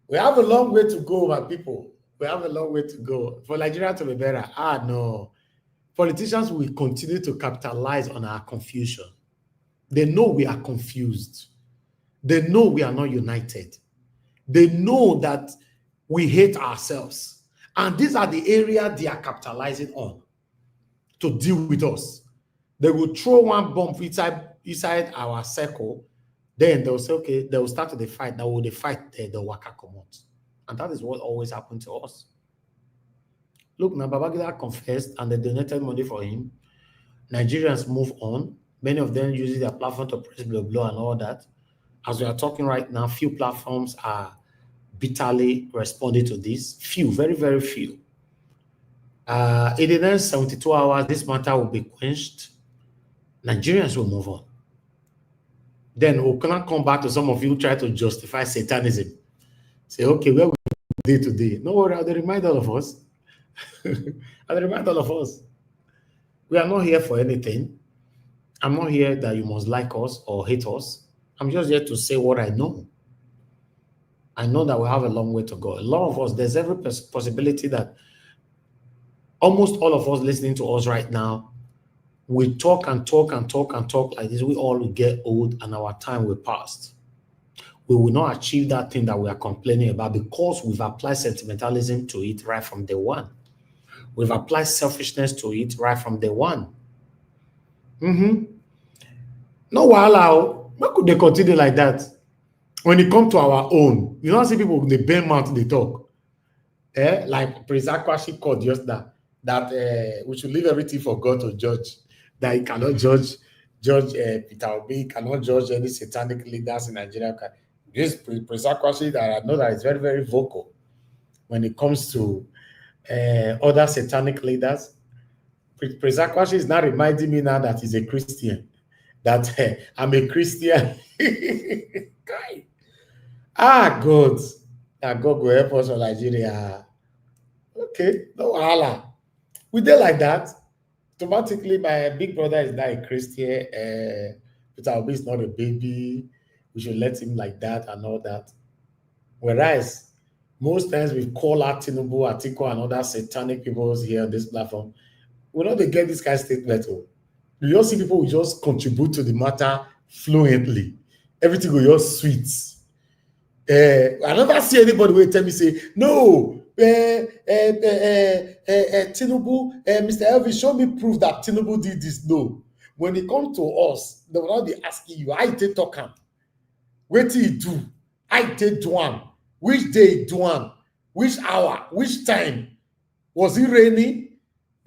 We have a long way to go, my people. We have a long way to go for Nigeria to be better. No. Politicians will continue to capitalize on our confusion. They know we are confused. They know we are not united. They know that we hate ourselves. And these are the areas they are capitalizing on to deal with us. They will throw one bomb inside our circle. Then they'll say, okay, they will start the fight. Now, will they fight there? They'll waka come out. And that is what always happened to us. Look, now Babangida confessed and they donated money for him. Nigerians move on. Many of them using their platform to press blah, blah, and all that. As we are talking right now, few platforms are bitterly responding to this. Few, very, very few. In the next 72 hours, this matter will be quenched. Nigerians will move on. Then we cannot come back to some of you who try to justify Satanism. Say, okay, where we did today? No worry, I'll remind all of us. I'll remind all of us. We are not here for anything. I'm not here that you must like us or hate us. I'm just here to say what I know. I know that we have a long way to go. A lot of us, there's every possibility that Almost all of us listening to us right now, we talk and talk and talk and talk like this. We all will get old and our time will pass. We will not achieve that thing that we are complaining about because we've applied sentimentalism to it right from day one. We've applied selfishness to it right from day one. No wahala. Why could they continue like that? When it comes to our own, you don't see people they bend mouth they talk. Like Prince Akwashi called just that we should leave everything for God to judge. That he cannot judge Peter Obi, cannot judge any satanic leaders in Nigeria. This Prince Akwashi that I know that is very, very vocal when it comes to other satanic leaders. Prince Akwashi is now reminding me now that he's a Christian. That I'm a Christian. God. God will help us in Nigeria. Okay, no wahala. We did like that. Automatically, my big brother is now a Christian. Peter Obi is not a baby. We should let him like that and all that. Whereas, most times we call out Tinubu, Atiku, and other satanic people here on this platform. We don't get this kind of statement. You just see people who just contribute to the matter fluently. Everything will just sweet. I never see anybody who tell me say, no, Tinubu, Mr. Elvis, show me proof that Tinubu did this. No. When it comes to us, they will not be asking you, I did talk him. What did he do? I did do one. Which day do one? Which hour? Which time? Was it rainy?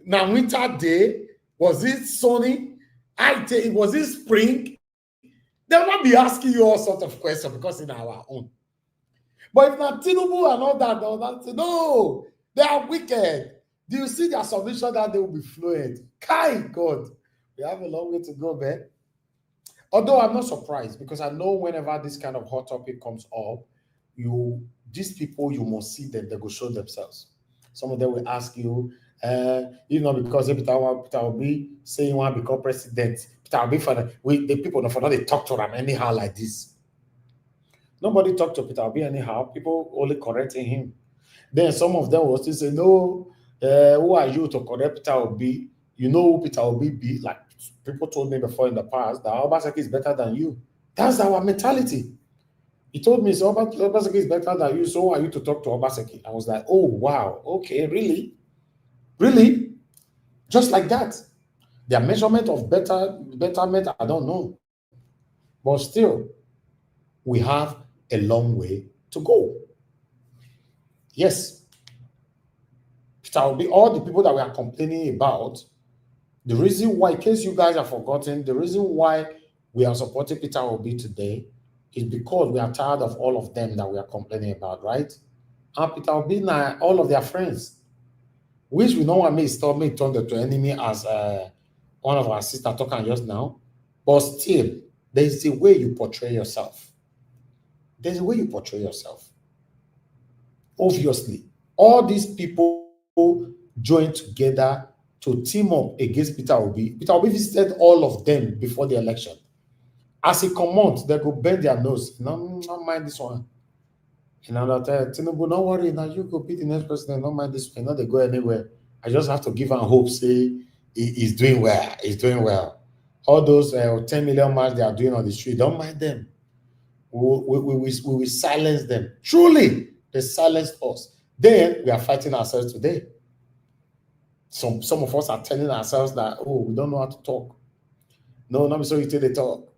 Now winter day? Was it sunny? Was it spring? They will not be asking you all sorts of questions because in our own. But if not Tinubu and all that, no, they are wicked. Do you see their submission that they will be fluent? Kind God, we have a long way to go, man. Although I'm not surprised because I know whenever this kind of hot topic comes up, these people, you must see them, they will show themselves. Some of them will ask you, if not because Peter Obi saying he want to become president, Peter Obi the people for not they talk to them anyhow like this. Nobody talked to Peter Obi anyhow. People only correcting him. Then some of them will still say, no, who are you to correct Peter Obi? You know who Peter Obi be? Like people told me before in the past that Obaseki is better than you. That's our mentality. He told me, so Obaseki is better than you, so who are you to talk to Obaseki? I was like, oh, wow, okay, really? Really? Just like that. Their measurement of betterment, I don't know. But still, we have a long way to go. Yes. Peter Obi, all the people that we are complaining about, the reason why, in case you guys have forgotten, the reason why we are supporting Peter Obi today is because we are tired of all of them that we are complaining about, right? And Peter Obi and all of their friends, which we don't want me stop me turn to enemy as one of our sisters talking just now. But still, there is a way you portray yourself. There's a way you portray yourself. Obviously, all these people joined together to team up against Peter Obi. Peter Obi visited all of them before the election. As he come out, they go bend their nose. No, don't mind this one. And I'll tell Tinubu, don't worry, now you go be the next president. Don't mind this one. Not they go anywhere. I just have to give him hope, say he's doing well. He's doing well. All those 10 million march they are doing on the street, don't mind them. We will silence them. Truly, they silenced us. Then we are fighting ourselves today. Some of us are telling ourselves that, oh, we don't know how to talk. No, not so you tell they talk.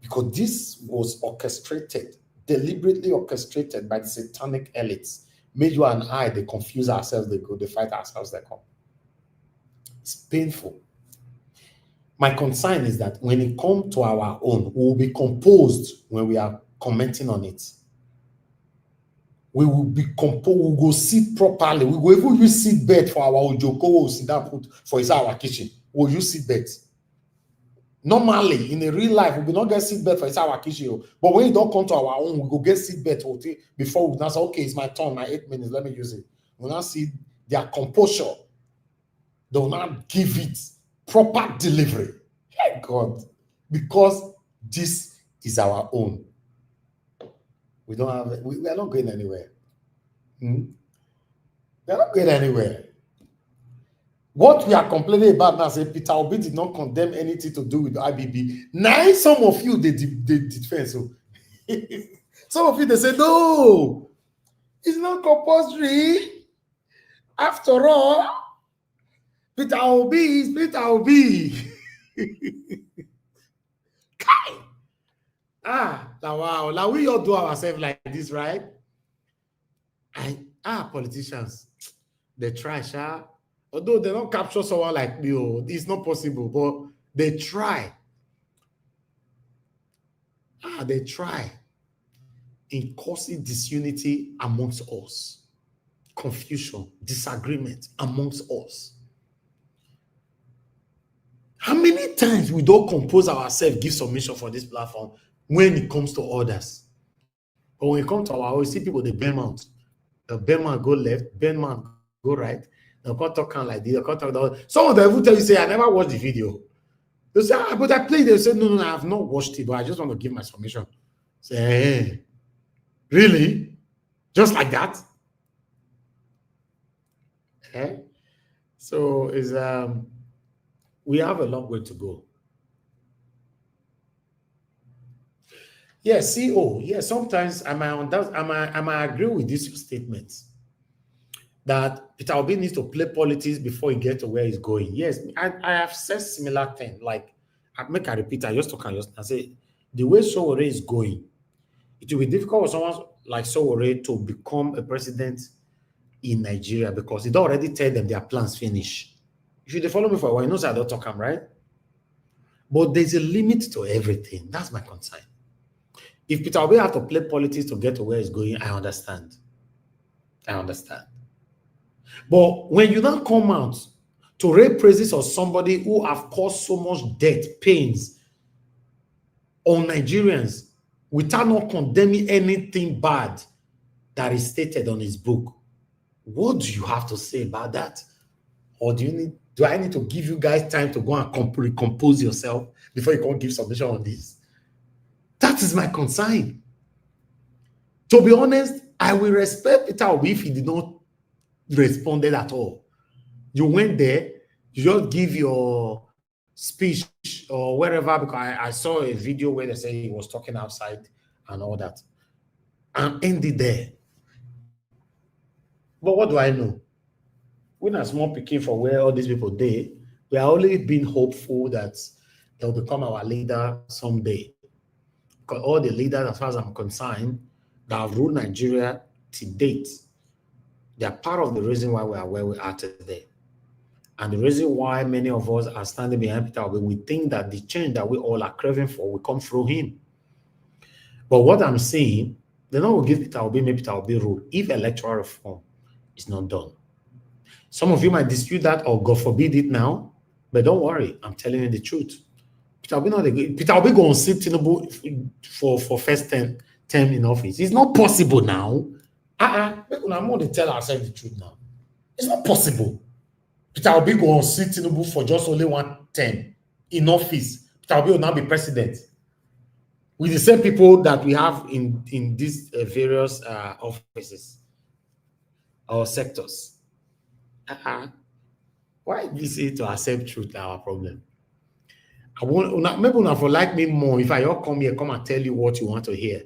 Because this was orchestrated, deliberately orchestrated by the satanic elites. Made you and I, they confuse ourselves, they fight ourselves, they come. It's painful. My concern is that when it comes to our own, we will be composed when we are commenting on it. We will be composed, we will go sit properly. We will even use seat bed for our Ojoko, we'll sit down put for our kitchen. We'll use seat beds. Normally, in a real life, we will not get seat bed for our kitchen. But when you don't come to our own, we go get seat bed before we now say, okay, it's my turn, my 8 minutes, let me use it. We'll now see their composure. They will not give it proper delivery. Thank God. Because this is our own. We don't have it. We are not going anywhere. We are not going anywhere. What we are complaining about now, say Peter Obi did not condemn anything to do with IBB. Now, some of you, they defend. So, some of you, they say, no, it's not compulsory. After all, Peter Obi is Peter Obi. Now wow. Now we all do ourselves like this, right? Politicians, they try, although they don't capture someone like me, it's not possible, but they try. They try in causing disunity amongst us, confusion, disagreement amongst us. How many times we don't compose ourselves, give submission for this platform when it comes to others? But when it comes to our own, see people, they bend out. The bend man go left, bend man go right. They can't talk like this. They can't talk that. Some of them will tell you, say, I never watched the video. They say, but I played. They say, no, I have not watched it, but I just want to give my submission. Say, hey, really? Just like that? Okay. So we have a long way to go. Yes, CEO. Yes, sometimes I might agree with this statement that Peter Obi needs to play politics before he gets to where he's going. Yes, I have said similar thing. Like, I repeat, I say the way Sowore is going, it will be difficult for someone like Sowore to become a president in Nigeria because he already tell them their plans finish. If you follow me for a while, you know I don't talk, right? But there's a limit to everything. That's my concern. If Peter Obi have to play politics to get to where he's going, I understand. But when you now come out to raise praises of somebody who have caused so much death, pains on Nigerians without not condemning anything bad that is stated on his book, what do you have to say about that? Or do I need to give you guys time to go and recompose yourself before you can give submission on this? That is my concern. To be honest, I will respect Peter Obi if he did not respond at all. You went there, you just give your speech or wherever, because I saw a video where they say he was talking outside and all that, and ended there. But what do I know? When I'm small picking for where all these people did, we are only being hopeful that they'll become our leader someday. Because all the leaders, as far as I'm concerned, that have ruled Nigeria to date, they are part of the reason why we are where we are today. And the reason why many of us are standing behind Peter Obi, we think that the change that we all are craving for will come through him. But what I'm saying, they don't will give Peter Obi, maybe Peter Obi rule if electoral reform is not done. Some of you might dispute that or God forbid it now, but don't worry, I'm telling you the truth. Peter Obi going to sit Tinubu for first term in office. It's not possible now. I'm going to tell ourselves the truth now. It's not possible. Peter Obi going to sit Tinubu for just only one term in office. Peter Obi will now be president with the same people that we have in these various offices or sectors. Why is it to accept truth our problem? I want maybe not for like me more. If I all come here, come and tell you what you want to hear.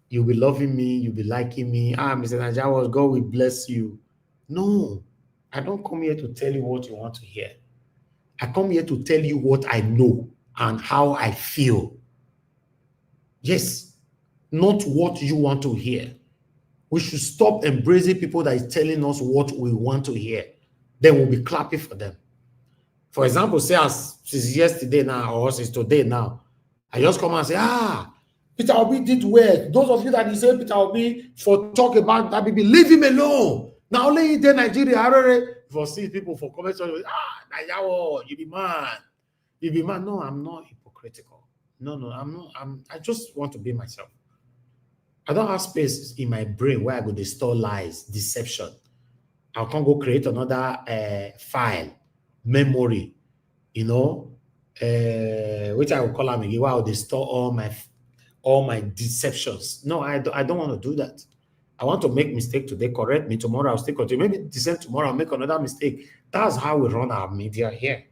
You'll be loving me, you'll be liking me. Mr. Najawas, God will bless you. No, I don't come here to tell you what you want to hear. I come here to tell you what I know and how I feel. Yes, not what you want to hear. We should stop embracing people that is telling us what we want to hear. Then we'll be clapping for them. For example, say since yesterday now or since today now, I just come and say, Peter Obi did well. Those of you that you say Peter Obi for talk about that, baby, leave him alone. Now only in Nigeria, for see people for comments, Nayawo, you be man. You be man. No, I'm not hypocritical. No, I'm not. I just want to be myself. I don't have space in my brain where I go to store lies, deception. I can't go create another file, memory, which I will call them again. Wow, they store all my deceptions. No, I don't want to do that. I want to make mistake today, correct me. Tomorrow I'll still continue. Maybe the same tomorrow I'll make another mistake. That's how we run our media here.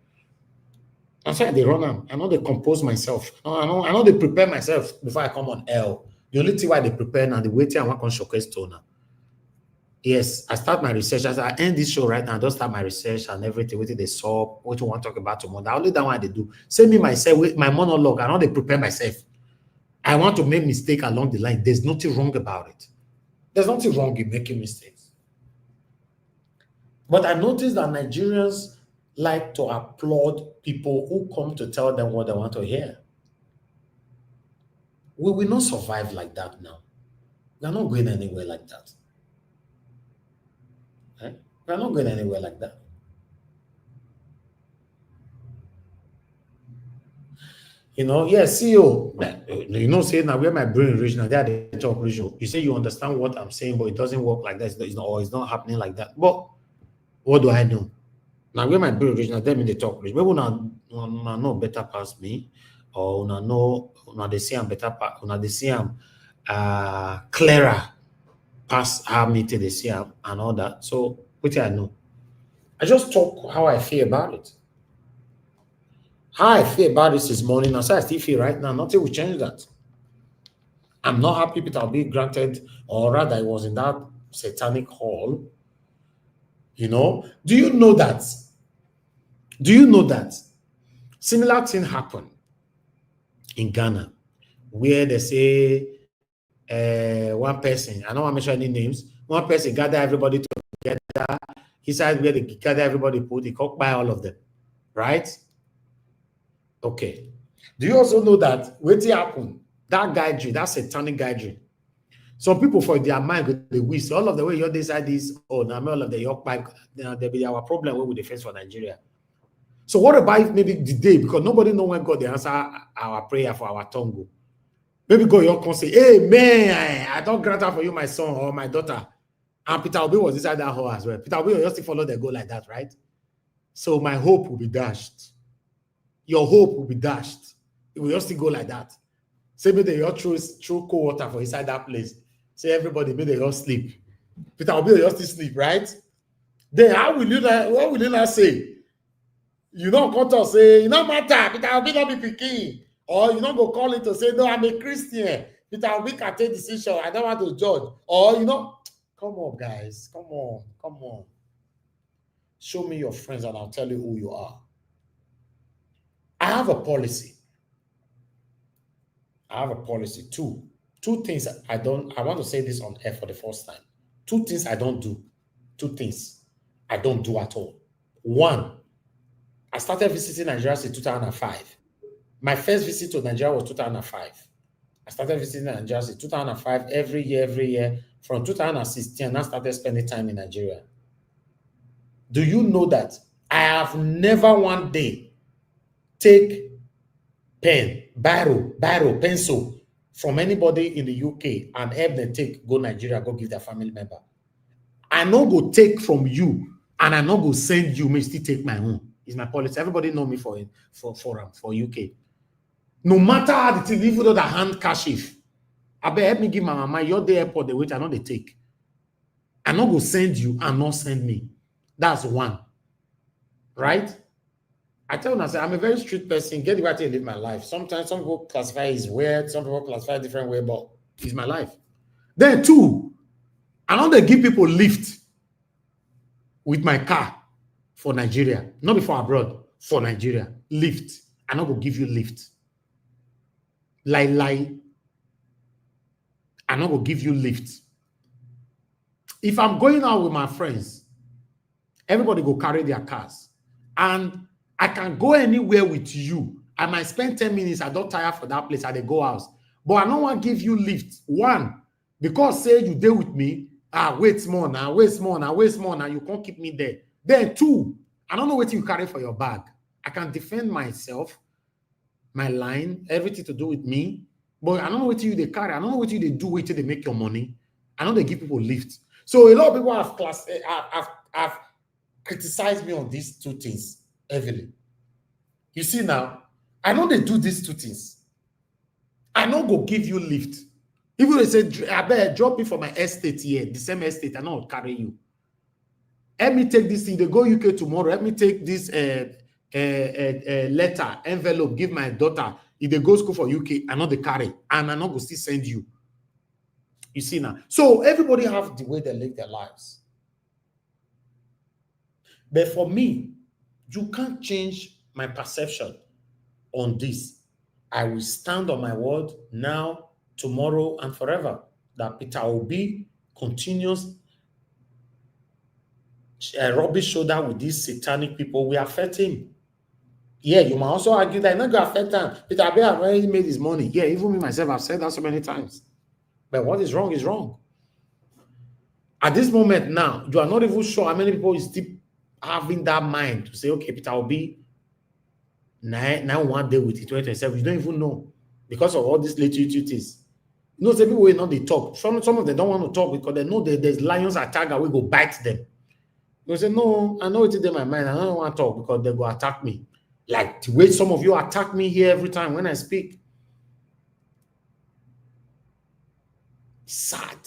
That's why they run them. I know they compose myself. I know they prepare myself before I come on L. The only thing why they prepare now, the waiting I want to showcase to now. Yes, I start my research. As I end this show right now, I just start my research and everything. What they saw, what you want to talk about tomorrow. Only that one they do. Send me myself with my monologue. I know they prepare myself. I want to make mistake along the line. There's nothing wrong about it. There's nothing wrong in making mistakes. But I noticed that Nigerians like to applaud people who come to tell them what they want to hear. We will not survive like that now. We're not going anywhere like that. Right? We're not going anywhere like that. You know, yeah, CEO, you know, say now where my brain reach now, there they talk regional. You say you understand what I'm saying, but it doesn't work like that. It's not happening like that. But what do I know? Now where my brain reach now, they mean they talk regional. Maybe una know better past me, or una know una they see I'm better una they see I'm clearer past how me they see and all that. So what I know? I just talk how I feel about it. How I feel about this morning, as I still feel right now, nothing will change that. I'm not happy Peter Obi granted, or rather, I was in that satanic hall. You know, do you know that? Do you know that similar thing happened in Ghana, where they say one person, I don't want to mention any names, one person gather everybody together, inside where they gather everybody put, they cock by all of them, right? Okay. Do you also know that what happened? That guy, that satanic guy, some people for their mind, they wish all of the way you decide this, oh, now all of the York pipe, there be our problem with the face for Nigeria. So what about if maybe the day, because nobody know when God they answer our prayer for our tongue. Maybe God York can say, hey man, I don't grant that for you, my son or my daughter. And Peter Obi was inside that hole as well. Peter Obi will just follow the go like that, right? So my hope will be dashed. Your hope will be dashed. It will just go like that. Say maybe you throw cold water for inside that place. Say everybody maybe they just sleep. Peter will just sleep, right? Then how will you not, what will you not say? You don't come to say, you don't matter, Peter will not be picking. Or you don't go call it to say, no, I'm a Christian. Peter Obi can take decision. I don't want to judge. Or you know, come on, guys. Come on. Show me your friends and I'll tell you who you are. I have a policy. Two things I want to say this on air for the first time. Two things I don't do. Two things I don't do at all. One, I started visiting Nigeria in 2005. My first visit to Nigeria was 2005. I started visiting Nigeria in 2005 every year. From 2016, I started spending time in Nigeria. Do you know that I have never one day take pen, biro, pencil from anybody in the UK and help them go Nigeria, go give their family member. I no go take from you and I no go send you, may still take my own. It's my policy. Everybody know me for UK. No matter how the thing, even though the hand kerchief, I bet help me give my mama, you're the airport, the wait, I know they take. I no go send you and not send me. That's one. Right? I tell you, I'm a very strict person. Get the right to live my life. Sometimes some people classify it as weird, some people classify it a different way, but it's my life. Then two, I know they give people lift with my car for Nigeria, not before abroad, for Nigeria. Lift. I not go give you lift. Lie. I not go give you lift. If I'm going out with my friends, everybody go carry their cars. And I can go anywhere with you. I might spend 10 minutes. I don't tire for that place. I go house. But I don't want to give you lift. One, because say you deal with me. Wait more now. You can't keep me there. Then two, I don't know what you carry for your bag. I can defend myself, my line, everything to do with me. But I don't know what you they carry. I don't know what you they do, what they make your money. I know they give people lift. So a lot of people have criticized me on these two things heavily. You see now, I know they do these two things. I know go give you lift. Even they say, I better drop it for my estate here, the same estate, and I'll carry you. Let me take this thing. They go UK tomorrow. Let me take this letter, envelope, give my daughter. If they go school for UK, I know they carry, and I know go still send you. You see now. So everybody have the way they live their lives. But for me, you can't change my perception on this. I will stand on my word now, tomorrow, and forever that Peter Obi continues rubbish shoulder with these satanic people. We affect him. Yeah, you might also argue that not going to affect him. Peter Obi have already made his money. Yeah, even me myself, I've said that so many times. But what is wrong is wrong. At this moment now, you are not even sure how many people is still having that mind to say, okay, Peter Obi, now one day with it, 2027, you don't even know because of all these little duties. You know, some people will not they talk. Some of them don't want to talk because they know that there's lions attack and we go bite them. You say, no, I know it's in my mind. I don't want to talk because they go attack me. Like the way some of you attack me here every time when I speak. Sad.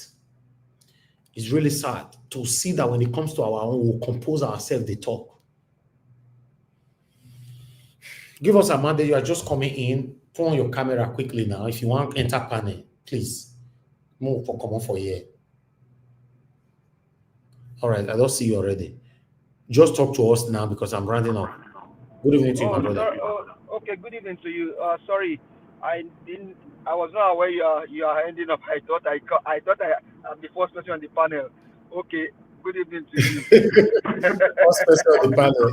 It's really sad to see that when it comes to our own, we'll compose ourselves, they talk. Give us a Monday. You are just coming in. Put on your camera quickly now. If you want to enter panel, please. Move for common for here. All right, I don't see you already. Just talk to us now because I'm rounding up. Good evening to you, my brother. Okay, good evening to you. Sorry, I was not aware you are ending up. I thought I'm the first person on the panel. Okay, good evening to you. First person on the panel.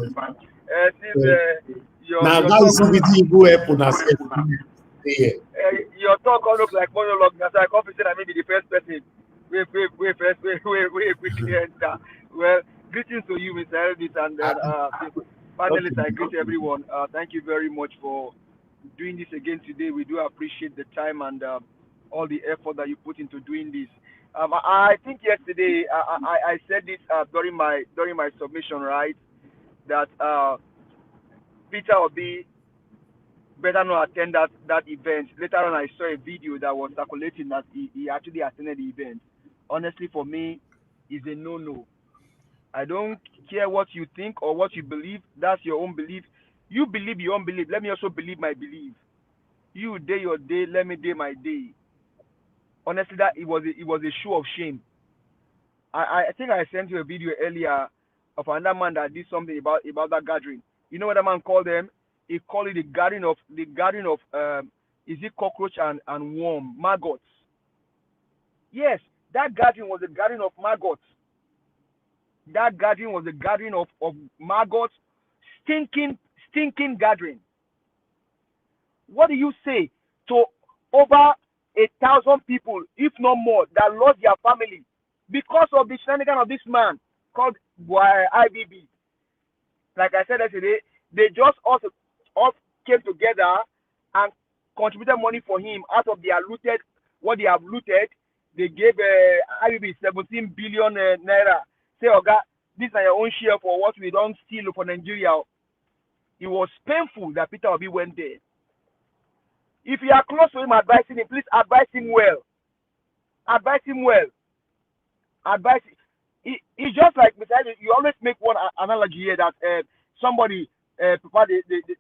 Now that is something who help us. Your talk all look like monologue. That's why I can't say that maybe the first person. Wait, quickly enter. Well, greetings to you, Mr. Elvis, and panelists. I greet everyone. Thank you very much for doing this again today. We do appreciate the time and all the effort that you put into doing this. I think yesterday I said this during my submission, right? That Peter Obi better not attend that event. Later on, I saw a video that was circulating that he actually attended the event. Honestly, for me, it's a no-no. I don't care what you think or what you believe. That's your own belief. You believe your own belief. Let me also believe my belief. You day your day. Let me day my day. Honestly, that it was a show of shame. I think I sent you a video earlier of another man that did something about that gathering. You know what that man called them? He called it the gathering of is it cockroach and worm, maggots? Yes, that gathering was a gathering of maggots. That gathering was a gathering of maggots, stinking gathering. What do you say to over 1,000 people, if not more, that lost their family because of the shenanigans of this man called IBB? Like I said yesterday, they just all came together and contributed money for him out of their looted, what they have looted. They gave IBB 17 billion naira. Say, Oga, this is your own share for what we don't steal for Nigeria. It was painful that Peter Obi went there. If you are close to him advising him, please advise him well. Advise him well. Advise. It's just like, you always make one analogy here that somebody prepare the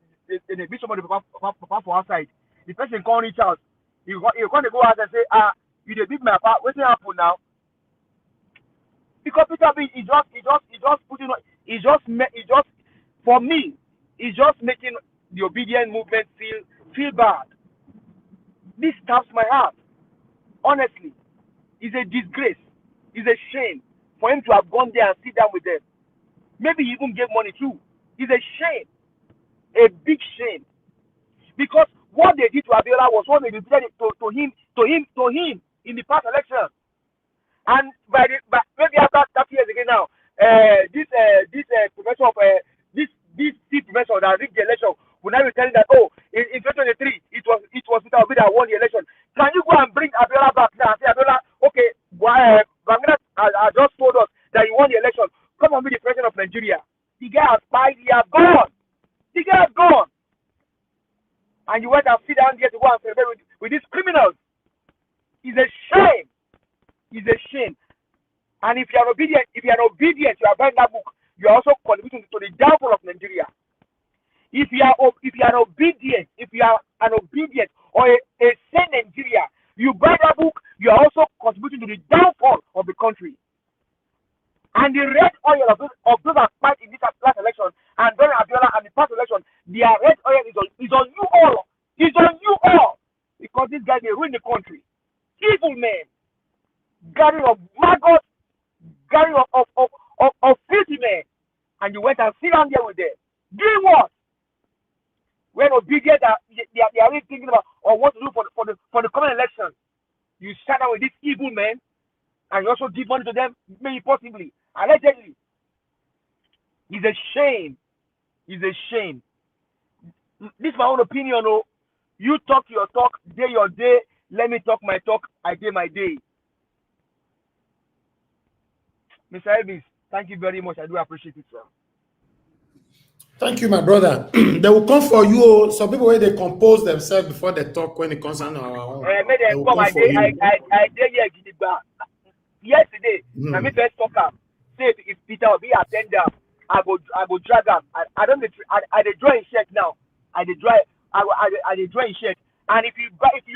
somebody prepare for outside. The person can't reach out. You can't go out and say, you did beat my papa. What's happen now? Because Peter B, he just putting, for me, he's just making the obedient movement feel bad. This taps my heart. Honestly, it's a disgrace. It's a shame for him to have gone there and sit down with them. Maybe he even gave money too. It's a shame, a big shame, because what they did to Abiola was what they did to him in the past election. And by maybe after 30 years again now, this professor of this professor that rigged the election will now be telling that, oh, in 2023 it was Peter Obi that won the election. Can you go and bring Abiola back now and say, Abiola, okay, Babangida just told us that he won the election. Come and be the president of Nigeria. The guy has spied. He has gone. The guy has gone. And you went and sit down there to go and celebrate with these criminals. It's a shame. It's a shame. And if you are obedient, you are buying that book, you are also contributing to the downfall of Nigeria. If you are an obedient or a sane Nigeria, you buy that book, you are also contributing to the downfall of the country. And the red oil of those that fight in this last election, and Dele Abiola and the past election, their red oil is on you all. It's on you all. Because these guys, they ruin the country. Evil men, gathering of maggots, gathering of filthy men. And you went and sit down there with them. Doing what? When obedient, they are really thinking about or what to do for the coming election. You sat down with these evil men, and you also give money to them, maybe possibly, allegedly. It's a shame. It's a shame. This is my own opinion. Oh, you talk your talk, day your day. Let me talk my talk. I day my day. Mr. Evans, thank you very much. I do appreciate it, sir. Thank you, my brother. They will come for you. Oh. Some people, when they compose themselves before they talk, when it comes on our own, they will come for you. I did yesterday. I mean, first talk up. Say if Peter will be attend I go drag up. I don't. I draw a check now. I draw a check. And if you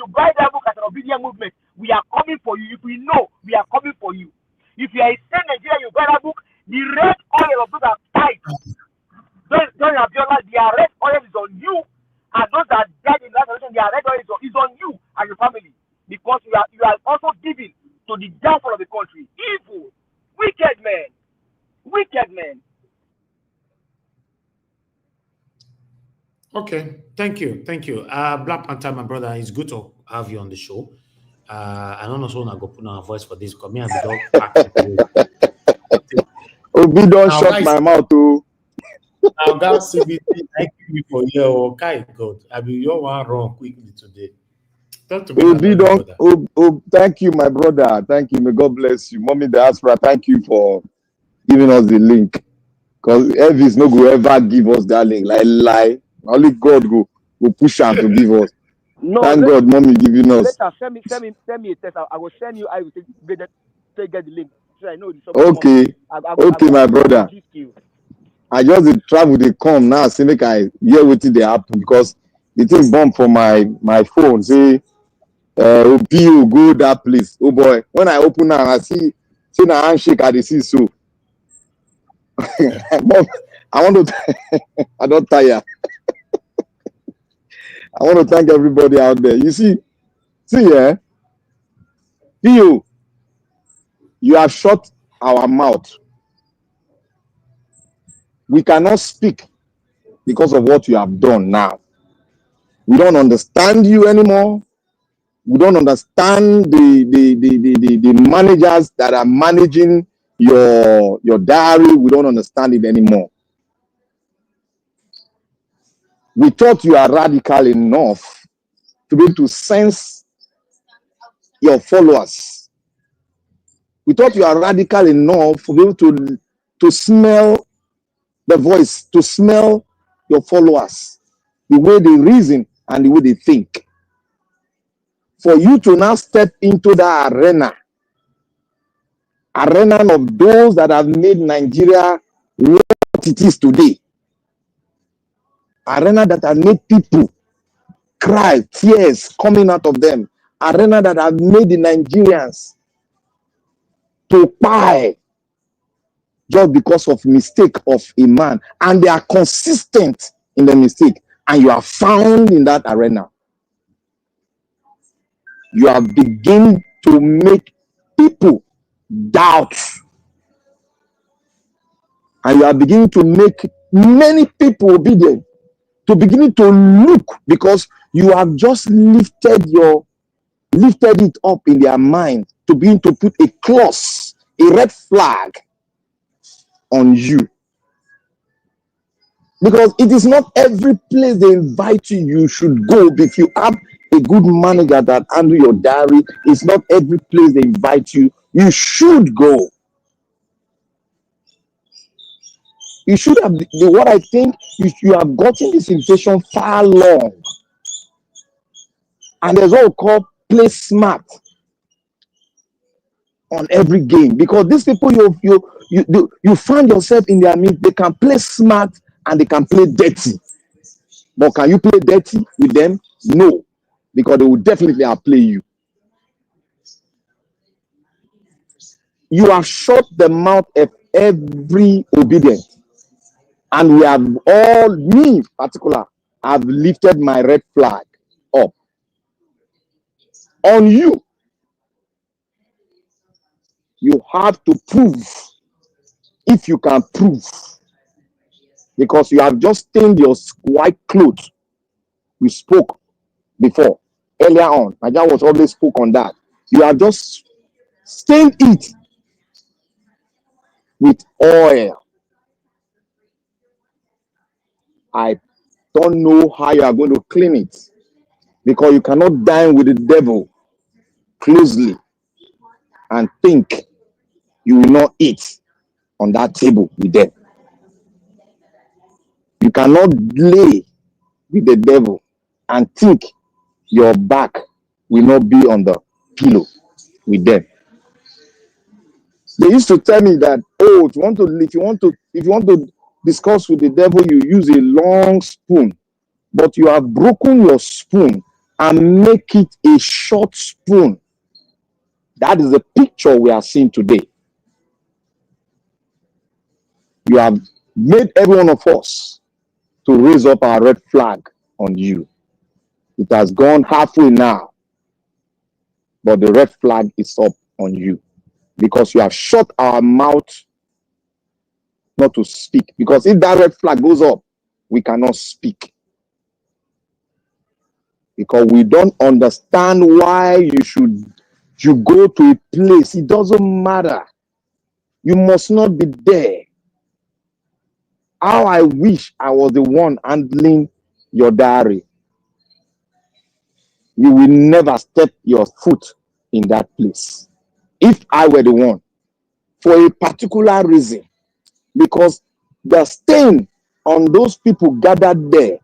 buy that book as an obedient movement, we are coming for you. If we know, we are coming for you. If you are a sane Nigeria, you buy that book. The red oil of those that died. Dele Abiola, their red oil is on you, and those that died in that election, their red oil is on you and your family, because you are also giving to the downfall of the country. Evil, wicked men, wicked men. Okay, thank you. Black Panther, my brother, it's good to have you on the show. I don't know when I go put on a voice for this because me and the dog. Obi don't shut my mouth too. Now, God, CBT, thank you for your okay, God. I mean, you one wrong quickly today. Obi don't. Thank you, my brother. Thank you. May God bless you, Mommy Diaspora. Thank you for giving us the link. Because Elvis no go ever give us that link. Lie. Only God go push him to give us. No, thank God, Mommy giving us. Later, send me a text. I will send you. I will get the link. So I know this. Okay. Okay, my brother. I just travel, they come now, say make I hear wetin dey happen because the thing bump for my phone say PO go that place. Oh boy, when I open now, I see na handshake I dey see so. I want to I don't tire. I want to thank everybody out there. You see, PO, you have shut our mouth. We cannot speak because of what you have done now. We don't understand you anymore. We don't understand the managers that are managing your diary. We don't understand it anymore. We thought you are radical enough to be able to sense your followers. We thought you are radical enough to be able to smell the voice, to smell your followers, the way they reason and the way they think. For you to now step into that arena of those that have made Nigeria what it is today. Arena that have made people cry, tears coming out of them. Arena that have made the Nigerians to buy just because of mistake of a man. And they are consistent in the mistake. And you are found in that arena. You are beginning to make people doubt. And you are beginning to make many people obedient. To beginning to look, because you have just lifted it up in their mind to begin to put a clause, a red flag on you. Because it is not every place they invite you, you should go. If you have a good manager that handle your diary, it's not every place they invite you, you should go. You should have, what I think, you have gotten this invitation far long. And there's what we call play smart. on every game, because these people you find yourself in their midst. They can play smart and they can play dirty. But can you play dirty with them? No, because they will definitely outplay you. You have shut the mouth of every obedient. And we have all, me in particular, have lifted my red flag up on you. You have to prove, if you can prove, because you have just stained your white clothes. We spoke before, earlier on. Naja was always spoke on that. You have just stained it with oil. I don't know how you are going to clean it, because you cannot dine with the devil closely and think you will not eat on that table with them. You cannot lay with the devil and think your back will not be on the pillow with them. They used to tell me that, oh, if you want to discuss with the devil, you use a long spoon, but you have broken your spoon and make it a short spoon. That is the picture we are seeing today. You have made every one of us to raise up our red flag on you. It has gone halfway now, but the red flag is up on you, because you have shut our mouth not to speak. Because if that red flag goes up, we cannot speak, because we don't understand why you go to a place. It doesn't matter. You must not be there. How I wish I was the one handling your diary. You will never step your foot in that place. If I were the one, for a particular reason, because the stain on those people gathered there,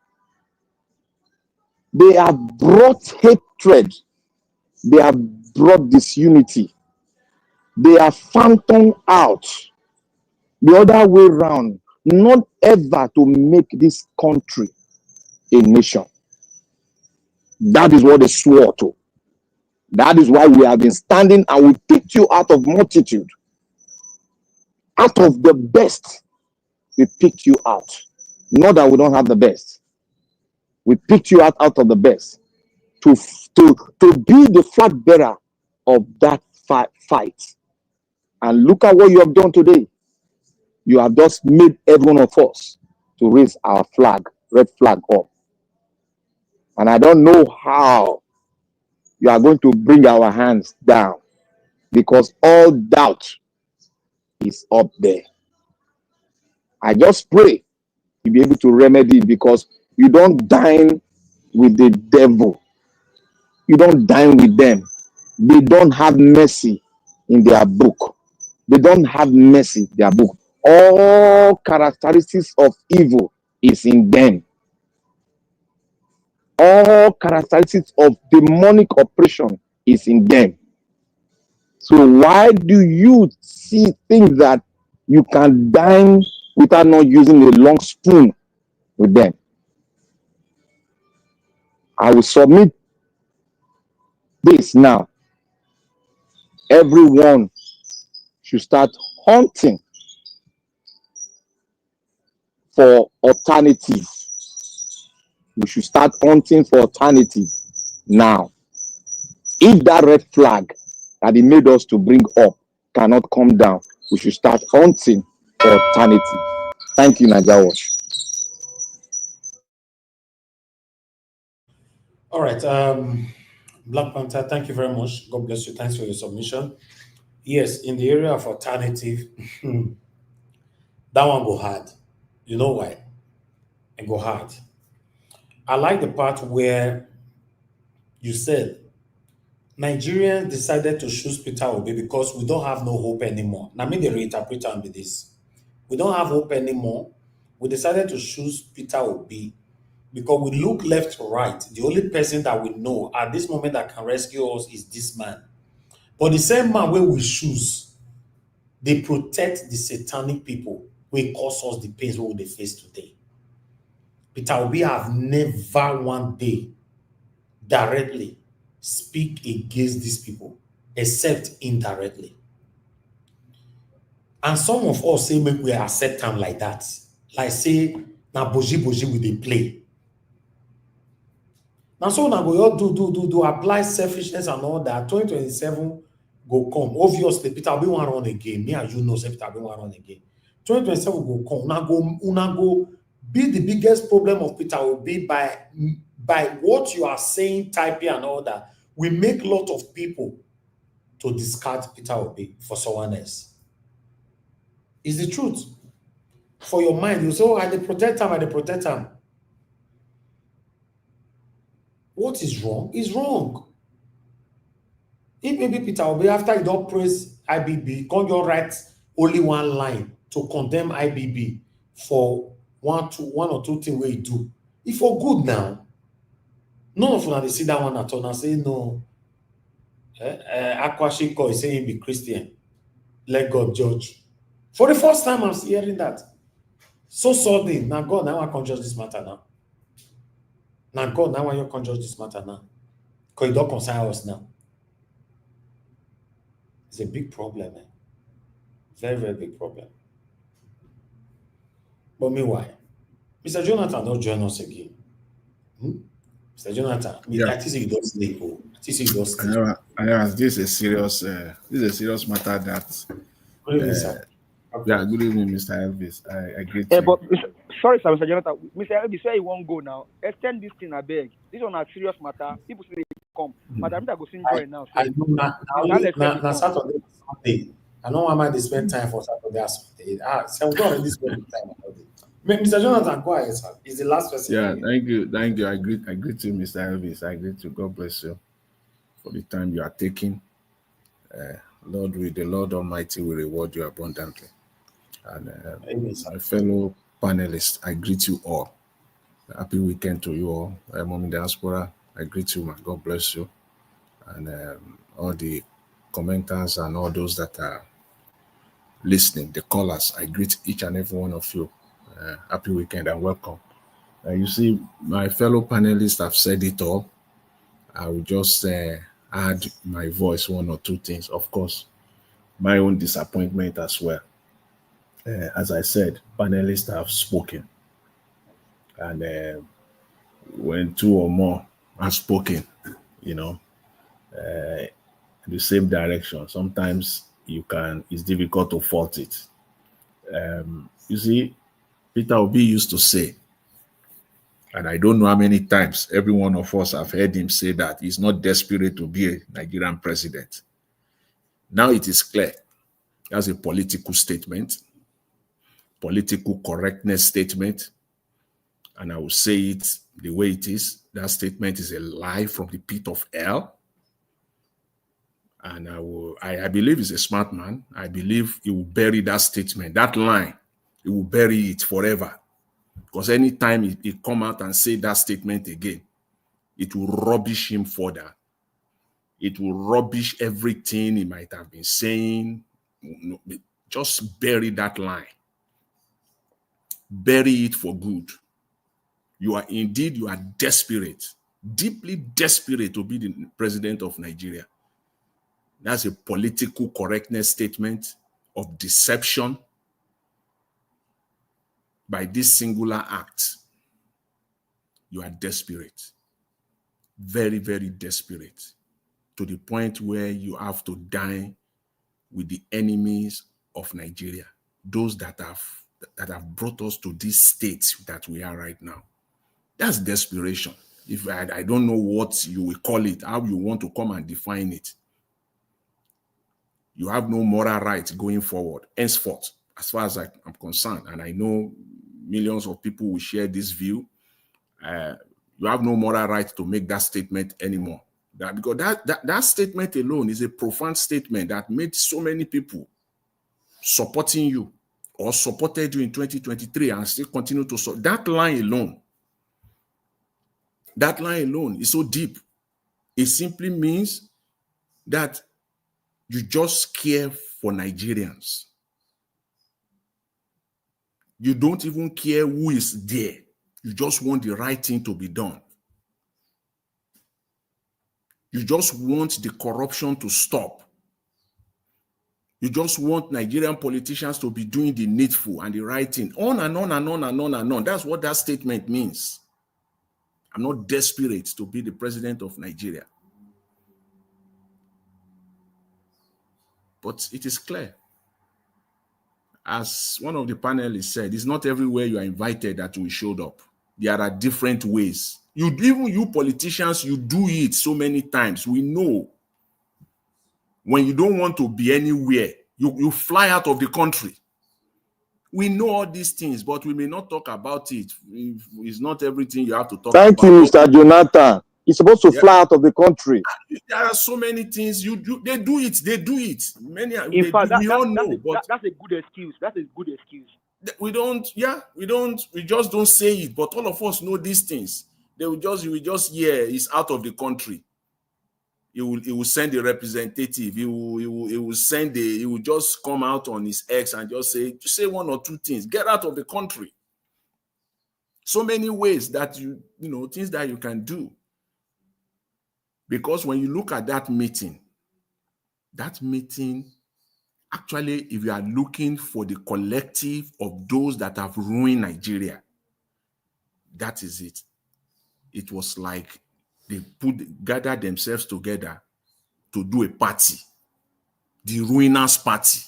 they have brought hatred, they have brought disunity, they have phantom out the other way around, not ever to make this country a nation. That is what they swore to. That is why we have been standing, and we picked you out of multitude. Out of the best, we picked you out. Not that we don't have the best. We picked you out of the best to be the flag bearer of that fight. And look at what you have done today. You have just made every one of us to raise our flag, red flag up. And I don't know how you are going to bring our hands down, because all doubt is up there. I just pray you'll be able to remedy it, because you don't dine with the devil. You don't dine with them. They don't have mercy in their book. They don't have mercy in their book. All characteristics of evil is in them. All characteristics of demonic oppression is in them. So why do you think that you can dine without not using a long spoon with them? I will submit this now. Everyone should start hunting for alternative. We should start hunting for alternative now. If that red flag that he made us to bring up cannot come down, we should start hunting for alternative. Thank you, Naija Wash. All right. Black Panther, thank you very much. God bless you. Thanks for your submission. Yes, in the area of alternative, that one go hard. You know why? It go hard. I like the part where you said Nigerians decided to choose Peter Obi because we don't have no hope anymore. Now, me the reinterpret and be this. We don't have hope anymore. We decided to choose Peter Obi because we look left to right. The only person that we know at this moment that can rescue us is this man. But the same man where we choose, they protect the satanic people who cause us the pains we they face today. Peter Obi have never one day directly speak against these people, except indirectly. And some of us say make we accept them like that. Like say, na boji we dey play. Now so now we all do apply selfishness and all that. 2027 go come. Obviously, Peter Obi wan run again. Me and you know say Peter Obi wan run again. 2027 go come. Una go be the biggest problem of Peter Obi by what you are saying, typing and all that. We make a lot of people to discard Peter Obi for someone else. It's the truth. For your mind, you say, oh, I dey protect him. What is wrong is wrong. If maybe Peter Obi, after he don't praise IBB, can't you write only one line to condemn IBB for one or two things where he do. If for good now, none of them they see that one at all and say no. Akwashiko is saying he be Christian. Let God judge. For the first time, I'm hearing that. So sudden. Now God, now I can judge this matter now. Now God, now I can judge this matter now. Because it don't concern us now. It's a big problem, man. Very, very big problem. But meanwhile, Mr. Jonathan don't join us again. Mr. Jonathan, I think you don't sleep. I think you don't sleep. This is a serious matter that. Good evening, sir. Yeah, good evening, Mr. Elvis. I agree. But sorry, sir, Mr. Jonathan. Mr. Elvis, where you won't go now? Extend this thing, I beg. This one a serious matter. People say they come. Madam, I go sing joy now. I know now Saturday, Sunday. I know why they spend time for Saturday and Sunday. So we already spend time on it. Mr. Jonathan, go ahead, sir. It's the last person. Yeah, thank you. I agree to Mr. Elvis. I agree to God bless you for the time you are taking. Lord, the Lord Almighty will reward you abundantly. And my fellow panelists, I greet you all. Happy weekend to you all. Mom in diaspora, I greet you, man. God bless you. And all the commenters and all those that are listening, the callers, I greet each and every one of you. Happy weekend and welcome. You see, my fellow panelists have said it all. I will just add my voice, one or two things. Of course, my own disappointment as well. As I said, panelists have spoken. And when two or more have spoken, the same direction, sometimes it's difficult to fault it. You see, Peter Obi used to say, and I don't know how many times every one of us have heard him say that he's not desperate to be a Nigerian president. Now it is clear. That's a political statement, political correctness statement, and I will say it the way it is. That statement is a lie from the pit of hell. And I believe he's a smart man. I believe he will bury that statement, that line. He will bury it forever. Because anytime he come out and say that statement again, it will rubbish him further. It will rubbish everything he might have been saying. Just bury that line. Bury it for good. You are desperate, deeply desperate to be the president of Nigeria. That's a political correctness statement of deception by this singular act. You are desperate, very, very desperate, to the point where you have to dine with the enemies of Nigeria, those that have brought us to this state that we are right now. That's desperation. If I don't know what you will call it, how you want to come and define it. You have no moral right going forward, henceforth, as far as I'm concerned. And I know millions of people will share this view. You have no moral right to make that statement anymore. Because that statement alone is a profound statement that made so many people supporting you or supported you in 2023 and still continue to support. That line alone is so deep. It simply means that You just care for Nigerians. You don't even care who is there. You just want the right thing to be done. You just want the corruption to stop. You just want Nigerian politicians to be doing the needful and the right thing. On and on and on and on and on. That's what that statement means. I'm not desperate to be the president of Nigeria. But it is clear. As one of the panelists said, it's not everywhere you are invited that we showed up. There are different ways. Even you politicians, you do it so many times. We know. When you don't want to be anywhere, you fly out of the country. We know all these things, but we may not talk about it. It's not everything you have to talk about. Thank you, Mr. Jonathan. You're supposed to fly out of the country. There are so many things you do. They do it. They do it. Many. In fact, we all know. That's a good excuse. That's a good excuse. We don't. Yeah, we don't. We just don't say it. But all of us know these things. You will just he's out of the country. He will send a representative. He will just come out on his X and just say one or two things. Get out of the country. So many ways that things that you can do. Because when you look at that meeting, actually, if you are looking for the collective of those that have ruined Nigeria, that is it. It was like they gathered themselves together to do a party, the ruiners party.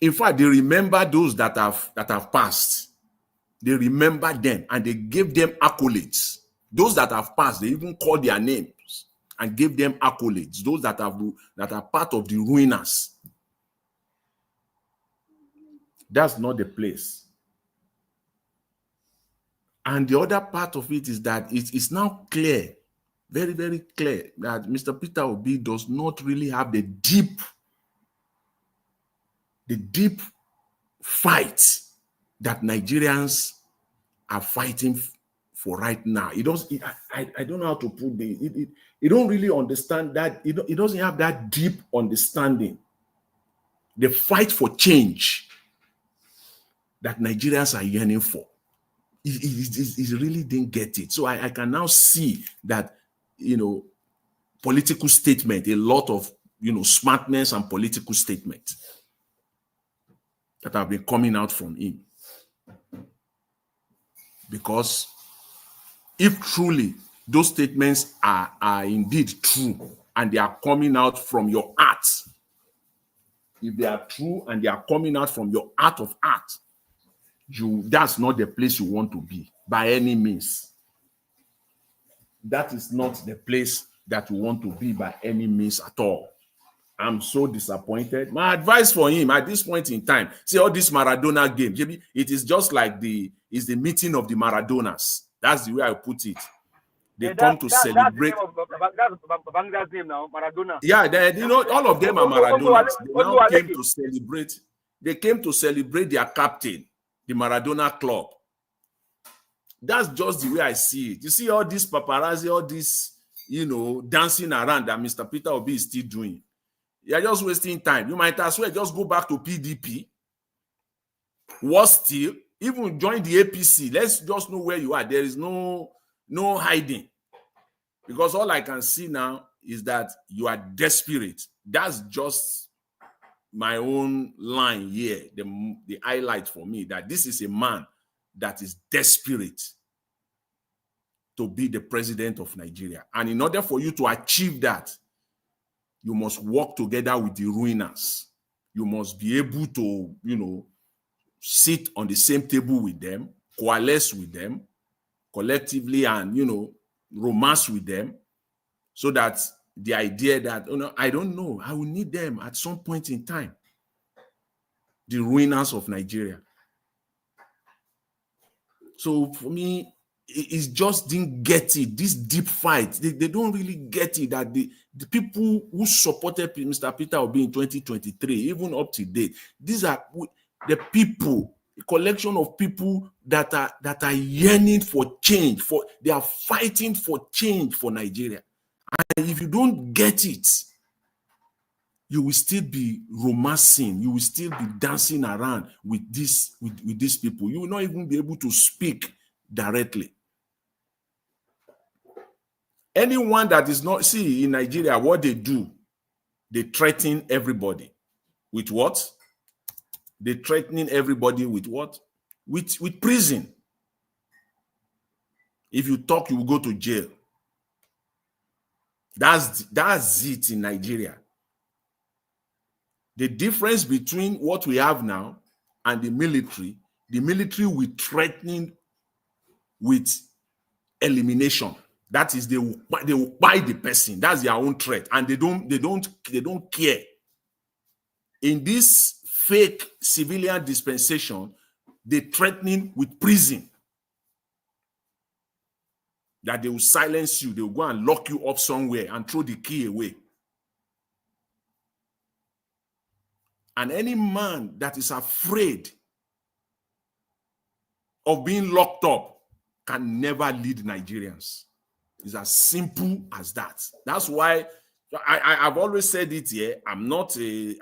In fact, they remember those that have passed. They remember them and they gave them accolades. Those that have passed, they even called their names and gave them accolades. Those that are part of the ruiners. That's not the place. And the other part of it is that it's now clear, very, very clear, that Mr. Peter Obi does not really have the deep fight that Nigerians are fighting for right now. I don't know how to put it. You don't really understand that. It doesn't have that deep understanding. The fight for change that Nigerians are yearning for. He really didn't get it. So I can now see that, political statement, a lot of, smartness and political statements that have been coming out from him. Because if truly those statements are indeed true and they are coming out from your heart, if they are true and they are coming out from your heart of heart, that's not the place you want to be by any means. That is not the place that you want to be by any means at all. I'm so disappointed. My advice for him at this point in time, see all this Maradona game, it is just like the meeting of the Maradonas. That's the way I put it. They come to celebrate. That's Babangida's name now, Maradona. Yeah, all of them are Maradonas. They now came to celebrate. They came to celebrate their captain, the Maradona club. That's just the way I see it. You see all this paparazzi, all this, dancing around that Mr. Peter Obi is still doing. You're just wasting time. You might as well just go back to PDP. Worse still, even join the APC. Let's just know where you are. There is no hiding. Because all I can see now is that you are desperate. That's just my own line here, the highlight for me, that this is a man that is desperate to be the president of Nigeria. And in order for you to achieve that, you must work together with the ruiners. You must be able to, sit on the same table with them, coalesce with them collectively and, romance with them, so that the idea that, I don't know, I will need them at some point in time. The ruiners of Nigeria. So for me, it just didn't get it. This deep fight, they don't really get it, that the people who supported Mr. Peter Obi in 2023, even up to date, these are the people, a collection of people that are yearning for change, they are fighting for change for Nigeria. And if you don't get it, you will still be romancing, you will still be dancing around with these people. You will not even be able to speak directly. Anyone that is not, see, in Nigeria, what they do, they threaten everybody. With what? They threatening everybody with what? With prison. If you talk, you will go to jail. That's it in Nigeria. The difference between what we have now and the military will threaten with elimination. That is, they will buy the person. That's their own threat, and they don't care. In this fake civilian dispensation, they threatening with prison. That they will silence you, they will go and lock you up somewhere and throw the key away. And any man that is afraid of being locked up can never lead Nigerians. It's as simple as that. That's why I've always said it here. I'm not a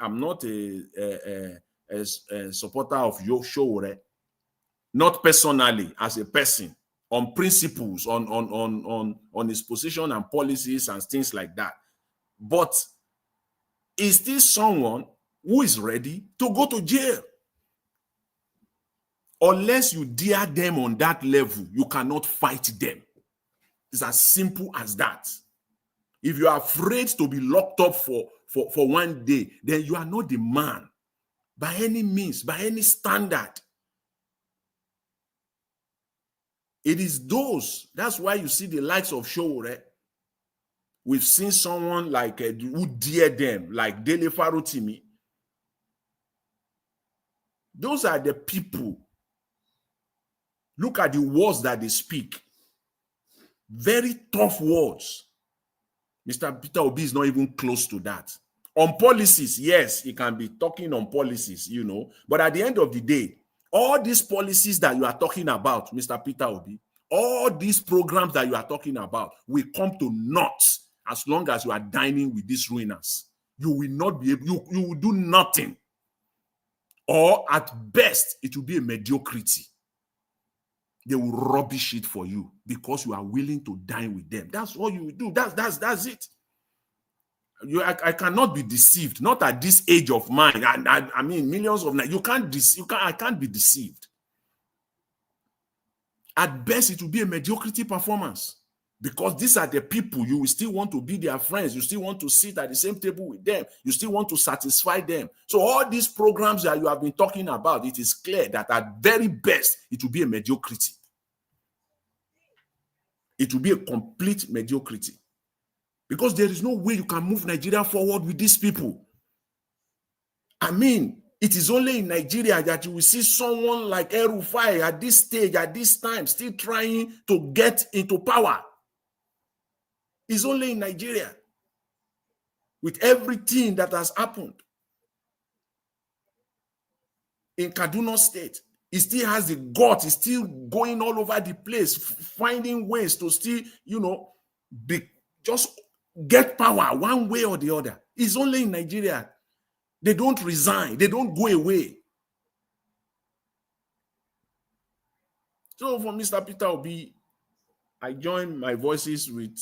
supporter of Showore, not personally as a person, on principles, on his position and policies and things like that. But is this someone who is ready to go to jail? Unless you dare them on that level, you cannot fight them. It's as simple as that. If you are afraid to be locked up for one day, then you are not the man by any means, by any standard. It is those. That's why you see the likes of Showore. We've seen someone like who dare them, like Dele Farotimi. Those are the people. Look at the words that they speak. Very tough words. Mr. Peter Obi is not even close to that. On policies, yes, he can be talking on policies, you know. But at the end of the day, all these policies that you are talking about, Mr. Peter Obi, all these programs that you are talking about will come to naught as long as you are dining with these ruiners. You will not be able, you will do nothing. Or at best, it will be a mediocrity. They will rubbish it for you because you are willing to dine with them. That's all you will do. That's it. I cannot be deceived. Not at this age of mine. I mean, millions of I can't be deceived. At best, it will be a mediocrity performance because these are the people you will still want to be their friends. You still want to sit at the same table with them. You still want to satisfy them. So all these programs that you have been talking about, it is clear that at very best, it will be a mediocrity. It will be a complete mediocrity because there is no way you can move Nigeria forward with these people. I mean, it is only in Nigeria that you will see someone like El-Rufai at this stage, at this time, still trying to get into power. It's only in Nigeria with everything that has happened. In Kaduna State, he still has the guts. He's still going all over the place, finding ways to still, just get power one way or the other. It's only in Nigeria. They don't resign. They don't go away. So for Mr. Peter Obi, I join my voices with,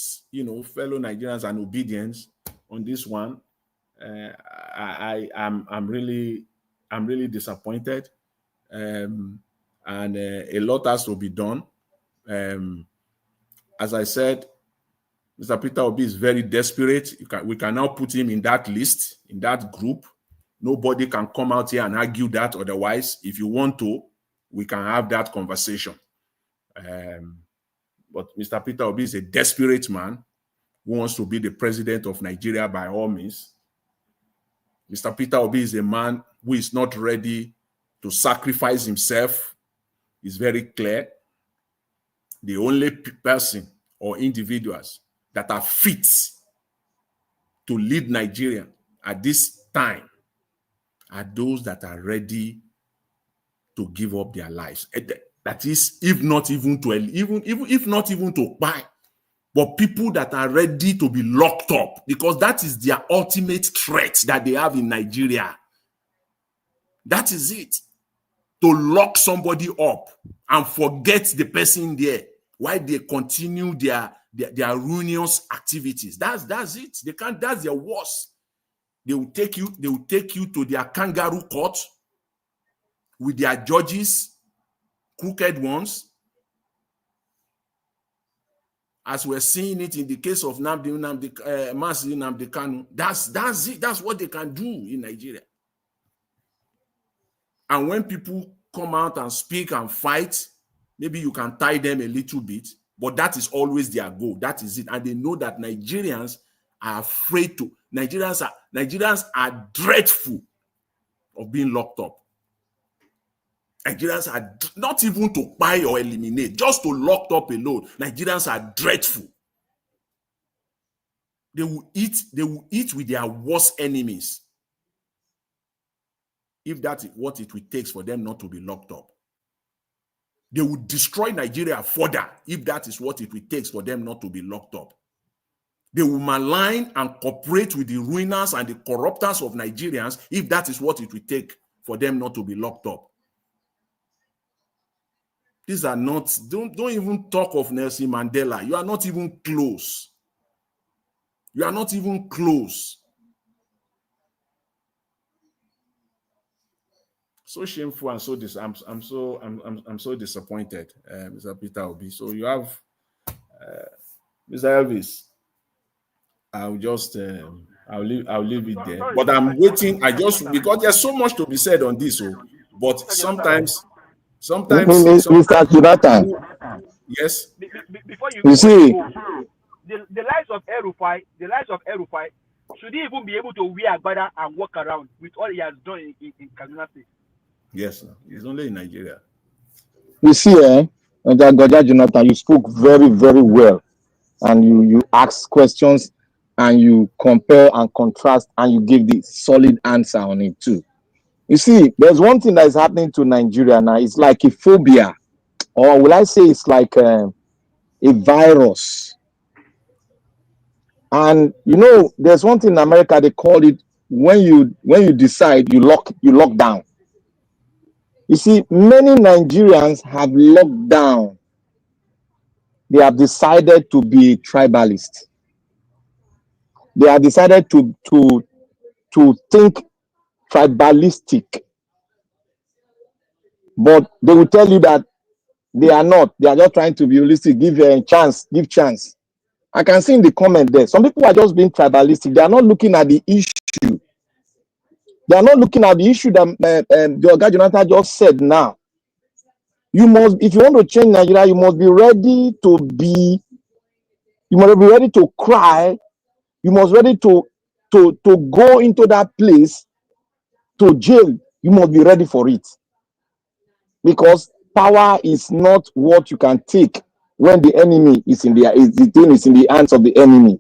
fellow Nigerians and obedience on this one. I'm really disappointed. And a lot has to be done. As I said, Mr. Peter Obi is very desperate. We can now put him in that list, in that group. Nobody can come out here and argue that otherwise. If you want to, we can have that conversation. But Mr. Peter Obi is a desperate man who wants to be the president of Nigeria by all means. Mr. Peter Obi is a man who is not ready to sacrifice himself. It's very clear. The only person or individuals that are fit to lead Nigeria at this time are those that are ready to give up their lives. That is, if not even to buy, but people that are ready to be locked up, because that is their ultimate threat that they have in Nigeria. That is it. To lock somebody up and forget the person there while they continue their ruinous activities. That's it. They can't, that's their worst. They will take you to their kangaroo court with their judges, crooked ones, as we're seeing it in the case of Nnamdi Kanu. That's it. That's what they can do in Nigeria. And when people come out and speak and fight, maybe you can tie them a little bit, but that is always their goal. That is it. And they know that Nigerians are afraid to. Nigerians are dreadful of being locked up. Nigerians are not even to buy or eliminate, just to lock up alone. Nigerians are dreadful. They will eat with their worst enemies, if that is what it will take for them not to be locked up. They will destroy Nigeria further if that is what it will take for them not to be locked up. They will malign and cooperate with the ruiners and the corrupters of Nigerians if that is what it will take for them not to be locked up. These are not, don't even talk of Nelson Mandela. You are not even close. You are not even close. So shameful and so I'm so disappointed, Mr. Peter Obi. So you have Mr. Elvis. I'll just I'll leave it there. But I'm waiting. Because there's so much to be said on this. But sometimes Mr. Jonathan. Yes. Before you see, the lives of El-Rufai, should he even be able to wear agbada and walk around with all he has done in Kaduna State? Yes, sir. He's only in Nigeria. You see, Jonathan, you spoke very, very well, and you asked questions, and you compare and contrast, and you give the solid answer on it too. You see, there's one thing that is happening to Nigeria now. It's like a phobia, or will I say it's like a virus. And you know, there's one thing in America, they call it when you decide, you lock down. You see, many Nigerians have locked down. They have decided to be tribalist. They have decided to think tribalistic. But they will tell you that they are not. They are just trying to be holistic. Give a chance. Give chance. I can see in the comment there, some people are just being tribalistic. They are not looking at the issue. They are not looking at the issue that the Oga Jonathan just said now. You must, if you want to change Nigeria, you must be ready to cry. You must be ready to go into that place, to jail. You must be ready for it. Because power is not what you can take when the enemy is in the hands of the enemy.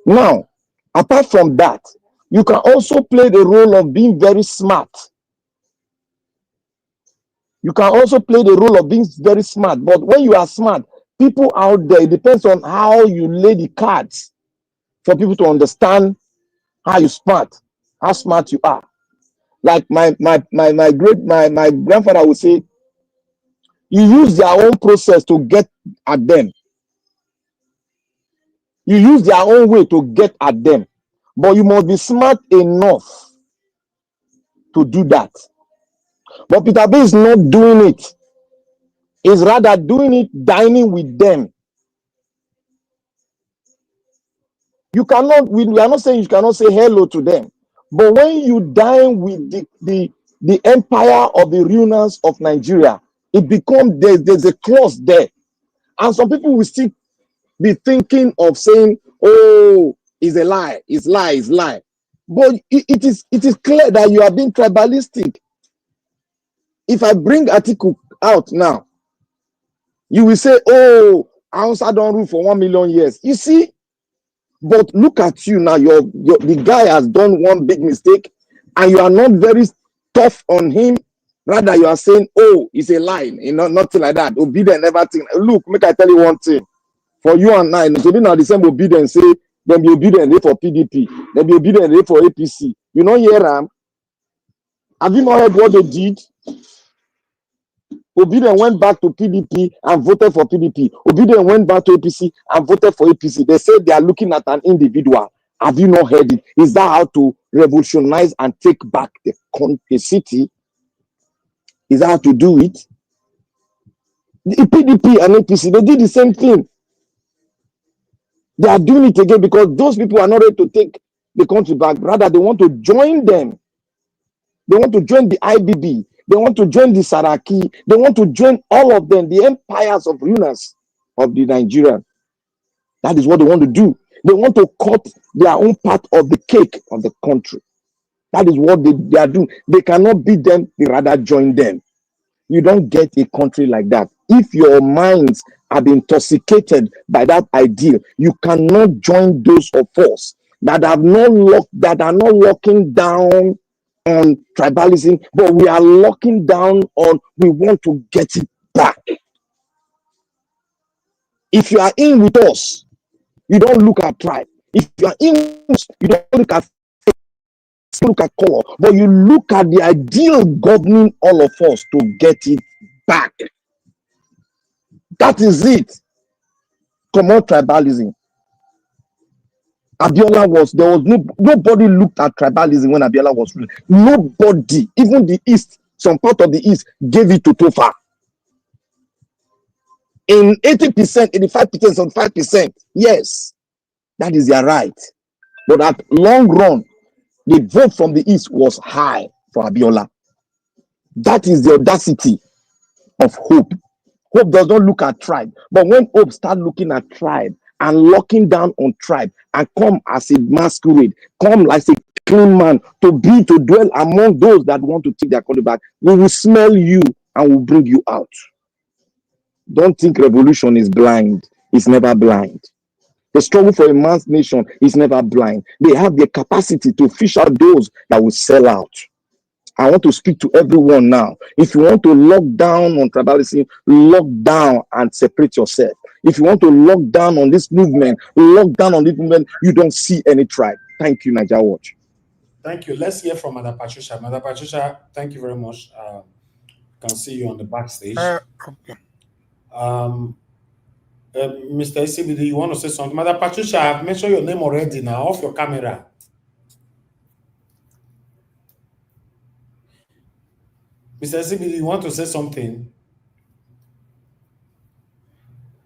Now, apart from that, you can also play the role of being very smart. You can also play the role of being very smart. But when you are smart, people out there, it depends on how you lay the cards for people to understand how smart you are. Like my grandfather would say, you use their own process to get at them. You use their own way to get at them. But you must be smart enough to do that. But Peter B is not doing it. He's rather doing it, dining with them. We are not saying you cannot say hello to them. But when you dine with the empire of the ruiners of Nigeria, it becomes, there's a clause there. And some people will still be thinking of saying, oh, it's a lie, it's lie. But it is clear that you are being tribalistic. If I bring article out now, you will say, oh, Hausa don't rule for 1 million years. You see, but look at you now. The guy has done one big mistake, and you are not very tough on him. Rather, you are saying, oh, it's a lie. You know, nothing like that. Obedient, everything. Look, make I tell you one thing. For you and I, maybe now the same obedience say, then be obedient for PDP, then be obedient for APC. You know, here, have you not heard what they did? Obedient went back to PDP and voted for PDP. Obedient went back to APC and voted for APC. They say they are looking at an individual. Have you not heard it? Is that how to revolutionize and take back the city? Is that how to do it? The PDP and APC, they did the same thing. They are doing it again because those people are not ready to take the country back. Rather, they want to join them. They want to join the IBB. They want to join the Saraki. They want to join all of them, the empires of rulers of the Nigerian. That is what they want to do. They want to cut their own part of the cake of the country. That is what they are doing. They cannot beat them. They rather join them. You don't get a country like that. If your minds have been intoxicated by that ideal, you cannot join those of us that are not locking down on tribalism, but we are locking down on we want to get it back. If you are in with us, you don't look at tribe. If you are in with us, you don't look at color, but you look at the ideal governing all of us to get it back. That is it. Come on, tribalism. Nobody looked at tribalism when Abiola was ruling. Nobody, even the East, some part of the East gave it to Tofa. In 80%, 85%, 75%, yes, that is their right. But at long run, the vote from the East was high for Abiola. That is the audacity of Hope. Hope does not look at tribe. But when Hope start looking at tribe and locking down on tribe and come as a masquerade, come like a clean man to dwell among those that want to take their country back, we will smell you and will bring you out. Don't think revolution is blind. It's never blind. The struggle for a man's nation is never blind. They have the capacity to fish out those that will sell out. I want to speak to everyone now. If you want to lock down on tribalism, lock down and separate yourself. If you want to lock down on this movement, you don't see any tribe. Thank you, Nigeria Watch. Thank you. Let's hear from Mother Patricia. Mother Patricia, thank you very much. Can see you on the backstage. Okay. Mr. CBD, you want to say something? Mother Patricia, I've mentioned your name already now. Off your camera. Mr. CBD, you want to say something?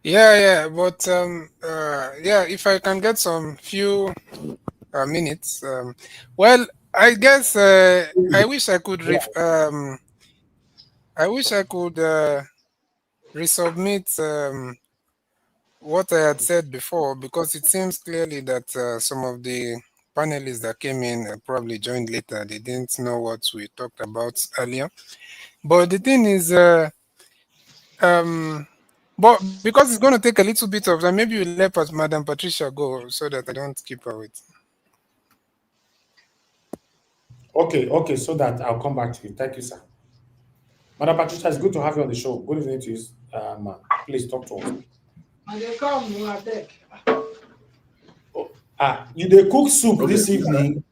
Yeah, but if I can get some few minutes. Well, I guess I wish I could resubmit what I had said before, because it seems clearly that some of the panelists that came in probably joined later. They didn't know what we talked about earlier. But the thing is, but because it's going to take a little bit of time, maybe we'll let Madam Patricia go so that I don't keep her waiting. Okay, so that I'll come back to you. Thank you, sir. Madam Patricia, it's good to have you on the show. Good evening to you. Please talk to us. You dey cook soup this evening?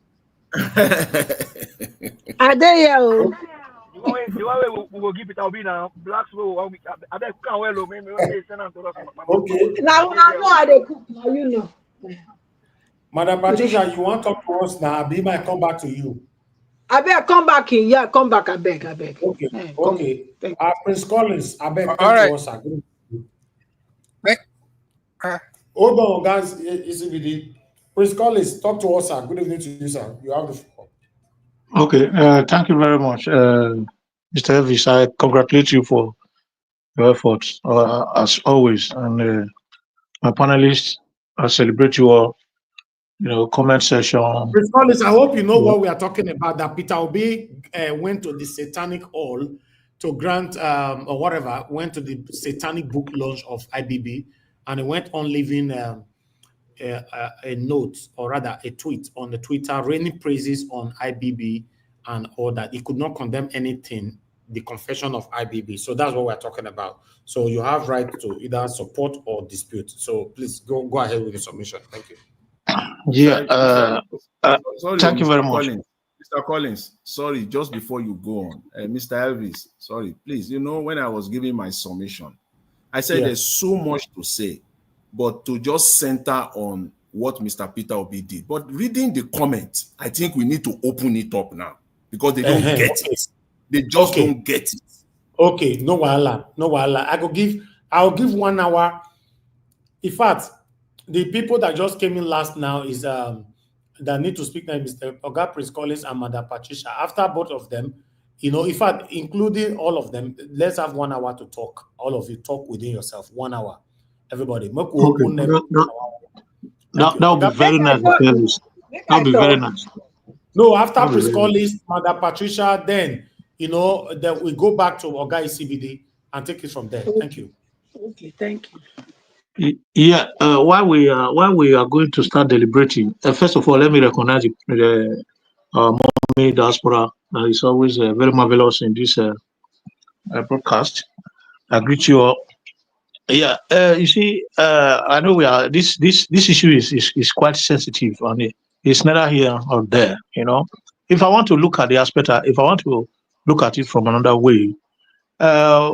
Are they here? The one we will give it, I'll be now. Blacks will. I bet can't well. Okay. Now I know how they cook. Now you know. Madam Patricia, you want to talk to us now? Abi might come back to you. I beg, come back in. Yeah, come back. I beg. Okay. Prince Collins, I beg, all right. to us. Hold on, guys. ECBD. Prince Collins, talk to us, sir. Good evening to you, sir. You have the floor. Okay, thank you very much, Mr. Elvis. I congratulate you for your efforts, as always. And my panelists, I celebrate you all. Comment session. Prince Collins, I hope you know what we are talking about, that Peter Obi went to the Satanic Hall to grant, or whatever, went to the Satanic book launch of IBB, and he went on leaving a note, or rather a tweet on the Twitter, raining praises on IBB and all that. He could not condemn anything the confession of IBB. So that's what we're talking about. So you have right to either support or dispute. So please go ahead with the submission. Thank you. Yeah. Sorry, Thank you very Mr. much. Collins. Mr. Collins, sorry, just before you go on, Mr. Elvis, sorry, please. You know, when I was giving my summation, I said there's so much to say, but to just center on what Mr. Peter Obi did. But reading the comments, I think we need to open it up now because they don't get it. They just don't get it. Okay, no wahala, no wahala. I'll give 1 hour. In fact, the people that just came in last now is that need to speak now, Mr. Oga Prince Collins and Madam Patricia. After both of them, you know, in fact, including all of them, let's have 1 hour to talk. All of you talk within yourself. 1 hour. Everybody. Okay. That would be very nice. That would be very nice. No, after Prince Collins, Madam Patricia, then, you know, then we go back to Oga ECBD and take it from there. Thank you. Okay, thank you. Yeah, while we are going to start deliberating, first of all, let me recognize the Mommy diaspora. It's always very marvelous in this broadcast. I greet you all. Yeah, you see, I know we are this issue is quite sensitive, and it's neither here or there. You know, if I want to look at the aspect, if I want to look at it from another way,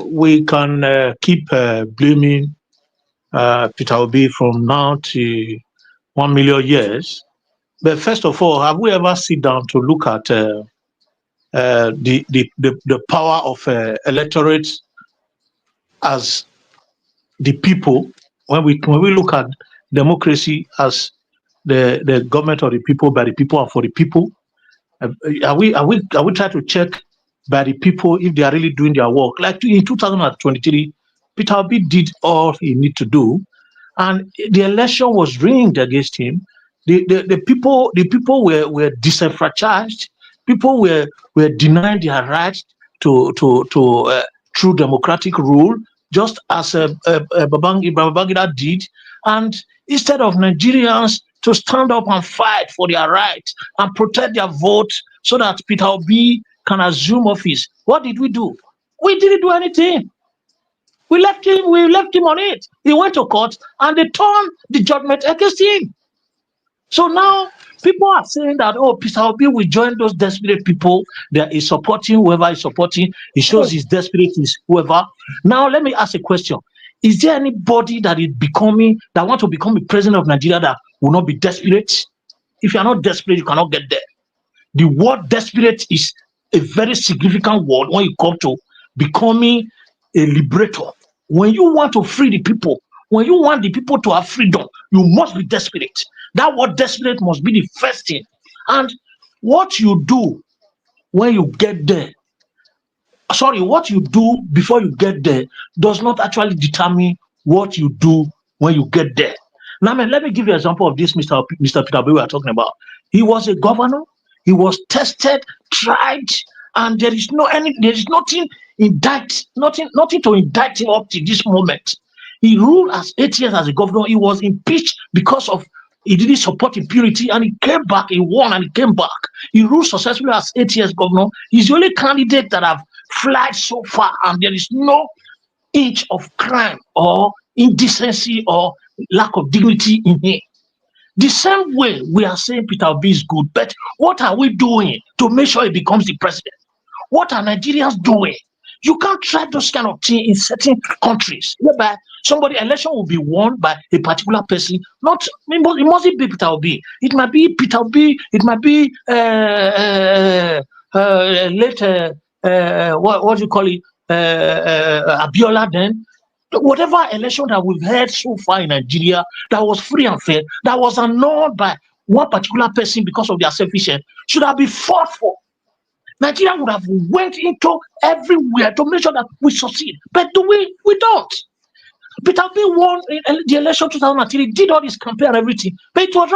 we can keep blaming Peter Obi from now to 1 million years. But first of all, have we ever sit down to look at the power of electorate as the people? When we look at democracy as the government of the people, by the people, and for the people, are we trying to check by the people if they are really doing their work? Like in 2023, Peter Obi did all he need to do, and the election was rigged against him. The people were disenfranchised. People were denied their rights to true democratic rule, just as Babangida did. And instead of Nigerians to stand up and fight for their rights and protect their vote so that Peter Obi can assume office, what did we do? We didn't do anything. We left him on it. He went to court and they turned the judgment against him. So now people are saying that, oh, Peter Obi will join those desperate people that is supporting whoever is supporting. He shows his desperate is whoever. Now let me ask a question. Is there anybody that want to become the president of Nigeria that will not be desperate? If you are not desperate, you cannot get there. The word desperate is a very significant word when you come to becoming a liberator. When you want to free the people, when you want the people to have freedom, you must be desperate. That word desperate must be the first thing. And what you do when you get there, what you do before you get there does not actually determine what you do when you get there. Now, let me give you an example of this Mr. Peter Obi we are talking about. He was a governor. He was tested, tried, and there is nothing to indict him up to this moment. He ruled as 8 years as a governor. He was impeached because of he didn't support impurity, and he came back. He won, and he came back. He ruled successfully as 8 years governor. He's the only candidate that have flied so far, and there is no inch of crime or indecency or lack of dignity in him. The same way we are saying Peter Obi is good, but what are we doing to make sure he becomes the president? What are Nigerians doing? You can't try those kind of things in certain countries whereby election will be won by a particular person. It mustn't be Peter Obi. It might be Peter Obi. It might be what do you call it? Abiola then. Whatever election that we've had so far in Nigeria that was free and fair, that was annulled by one particular person because of their selfishness, should have been fought for. Nigeria would have went into everywhere to make sure that we succeed. But we don't. Peter Obi won the election 2003, did all his campaign and everything. But it was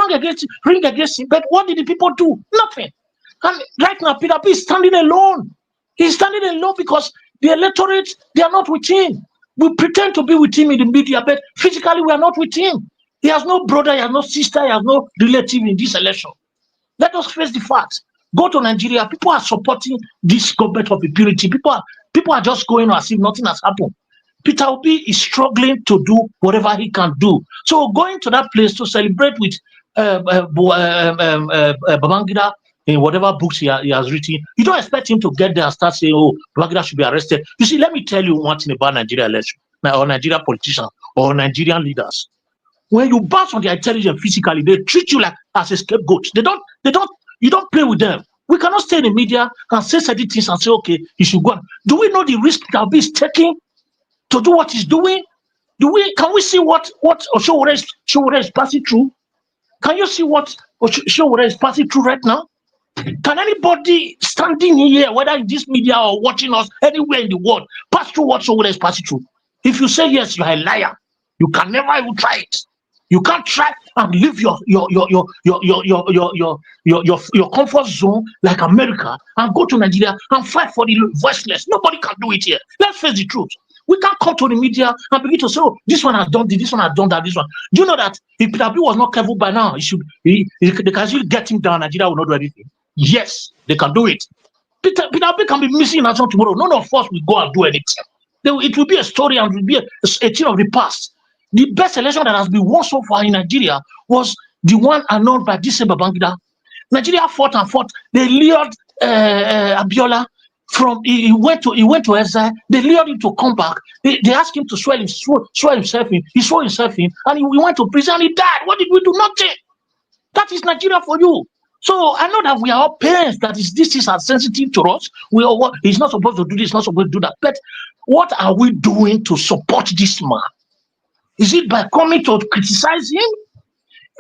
ring against him. But what did the people do? Nothing. And right now, Peter Obi is standing alone. He's standing alone because the electorate, they are not with him. We pretend to be with him in the media, but physically we are not with him. He has no brother, he has no sister, he has no relative in this election. Let us face the facts. Go to Nigeria, people are supporting this government of impunity. People are People are just going as if nothing has happened. Peter Obi is struggling to do whatever he can do. So going to that place to celebrate with Babangida in whatever books he has written, you don't expect him to get there and start saying, oh, Babangida should be arrested. You see, let me tell you one thing about Nigeria election, or Nigerian politicians, or Nigerian leaders. When you bounce on their intelligence physically, they treat you like as a scapegoat. You don't play with them. We cannot stay in the media and say certain things and say, okay, you should go on. Do we know the risk that Obi is taking to do what he's doing? Can we see what Oshowore is passing through? Can you see what Oshowore is passing through right now? Can anybody standing here, whether in this media or watching us anywhere in the world, pass through what Oshowore is passing through? If you say yes, you are a liar. You can never even try it. You can't try and leave your comfort zone like America and go to Nigeria and fight for the voiceless. Nobody can do it here. Let's face the truth. We can't come to the media and begin to say, oh, this one has done this one has done that, this one. Do you know that if Peter Obi was not careful by now, they can actually get him down. Nigeria will not do anything. Yes, they can do it. Peter Obi can be missing in action tomorrow. None of us will go and do anything. It will be a story and it will be a thing of the past. The best election that has been won so far in Nigeria was the one announced by this Babangida. Nigeria fought and fought. They lured Abiola from he went to exile. They lured him to come back. They asked him to swear himself in. He swore himself in, and he went to prison and he died. What did we do? Nothing. That is Nigeria for you. So I know that we are all parents. This is as sensitive to us. We are he's not supposed to do this, not supposed to do that. But what are we doing to support this man? Is it by coming to criticize him?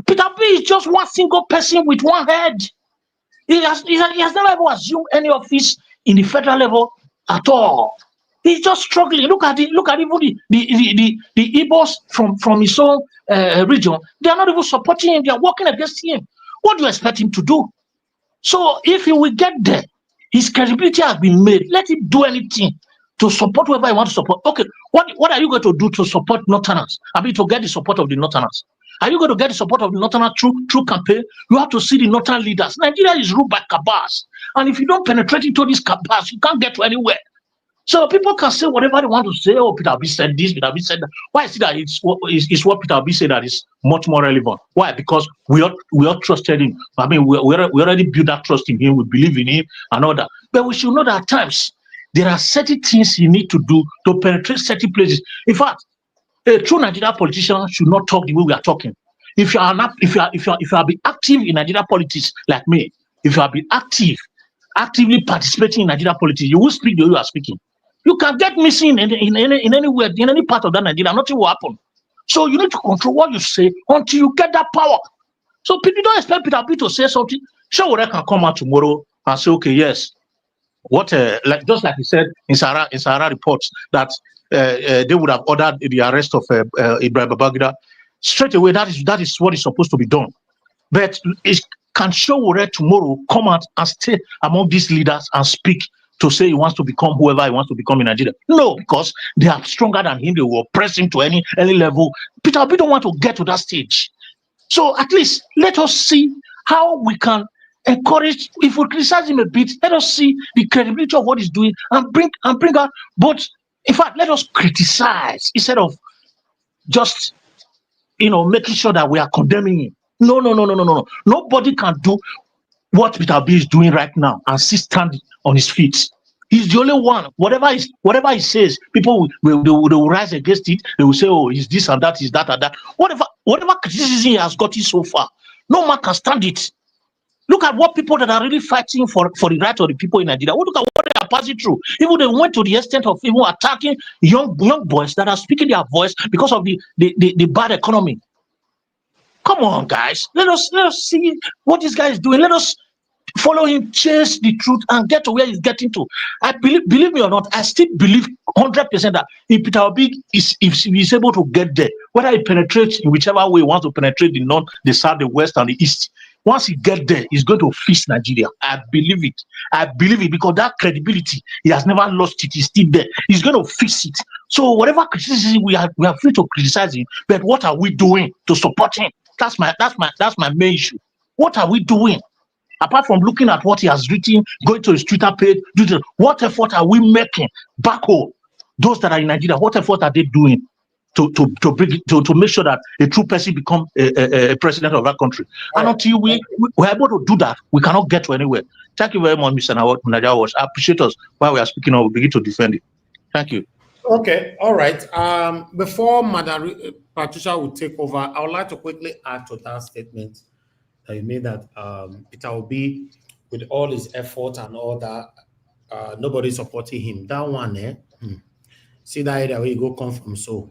Peter B is just one single person with one head. He has never ever assumed any office in the federal level at all. He's just struggling. Look at even the Igbos from his own region. They are not even supporting him. They are working against him. What do you expect him to do? So if he will get there, his credibility has been made. Let him do anything to support whoever he wants to support. Okay, what are you going to do to support Northerners? I mean, to get the support of the Northerners. Are you going to get the support of the Northerners through campaign? You have to see the Northern leaders. Nigeria is ruled by cabals. And if you don't penetrate into these cabals, you can't get to anywhere. So people can say whatever they want to say. Oh, Peter Obi said this, Peter Obi said that. Why is it that it's what Peter Obi said that is much more relevant? Why? Because we all trusted him. I mean, we already built that trust in him. We believe in him and all that. But we should know that at times, there are certain things you need to do to penetrate certain places. In fact, a true Nigerian politician should not talk the way we are talking. If you are be active in Nigerian politics like me, if you are be actively participating in Nigerian politics, you will speak the way you are speaking. You can get missing in anywhere, in any part of that Nigeria, nothing will happen. So you need to control what you say until you get that power. So people don't expect Peter Obi to say something. Showore can come out tomorrow and say, okay, yes. What just like he said in Sahara reports that they would have ordered the arrest of Ibrahim Babangida straight away. That is what is supposed to be done. But can Showore tomorrow come out and stay among these leaders and speak to say he wants to become whoever he wants to become in Nigeria? No, because they are stronger than him. They will press him to any level. Peter Obi don't want to get to that stage. So at least let us see how we can encourage. If we criticize him a bit, let us see the credibility of what he's doing and bring out. But in fact, let us criticize instead of just making sure that we are condemning him. No. Nobody can do what Peter Obi is doing right now and still stand on his feet. He's the only one. Whatever he says, people will rise against it. They will say, "Oh, he's this and that, he's that and that." Whatever criticism he has gotten so far, no man can stand it. Look at what people that are really fighting for the right of the people in Nigeria. Look at what they are passing through. Even they went to the extent of even attacking young boys that are speaking their voice because of the bad economy. Come on, guys. Let us see what this guy is doing. Let us follow him, chase the truth, and get to where he's getting to. I believe me or not, I still believe 100% that if Peter Obi is able to get there, whether he penetrates in whichever way he wants to penetrate the north, the south, the west, and the east, once he gets there, he's going to fix Nigeria. I believe it. I believe it because that credibility, he has never lost it. He's still there. He's going to fix it. So whatever criticism we are free to criticize him, but what are we doing to support him? That's my main issue. What are we doing? Apart from looking at what he has written, going to his Twitter page, what effort are we making back home? Those that are in Nigeria, what effort are they doing to make sure that a true person become a president of that country? And until we're able to do that, we cannot get to anywhere. Thank you very much, Mr. Nadia Wash. I appreciate us while we are speaking, or we begin to defend it. Thank you. Okay, all right. Before Madam Patricia will take over, I would like to quickly add to that statement that you made that Peter Obi, with all his effort and all that, nobody supporting him. That one, see that area where you go come from, so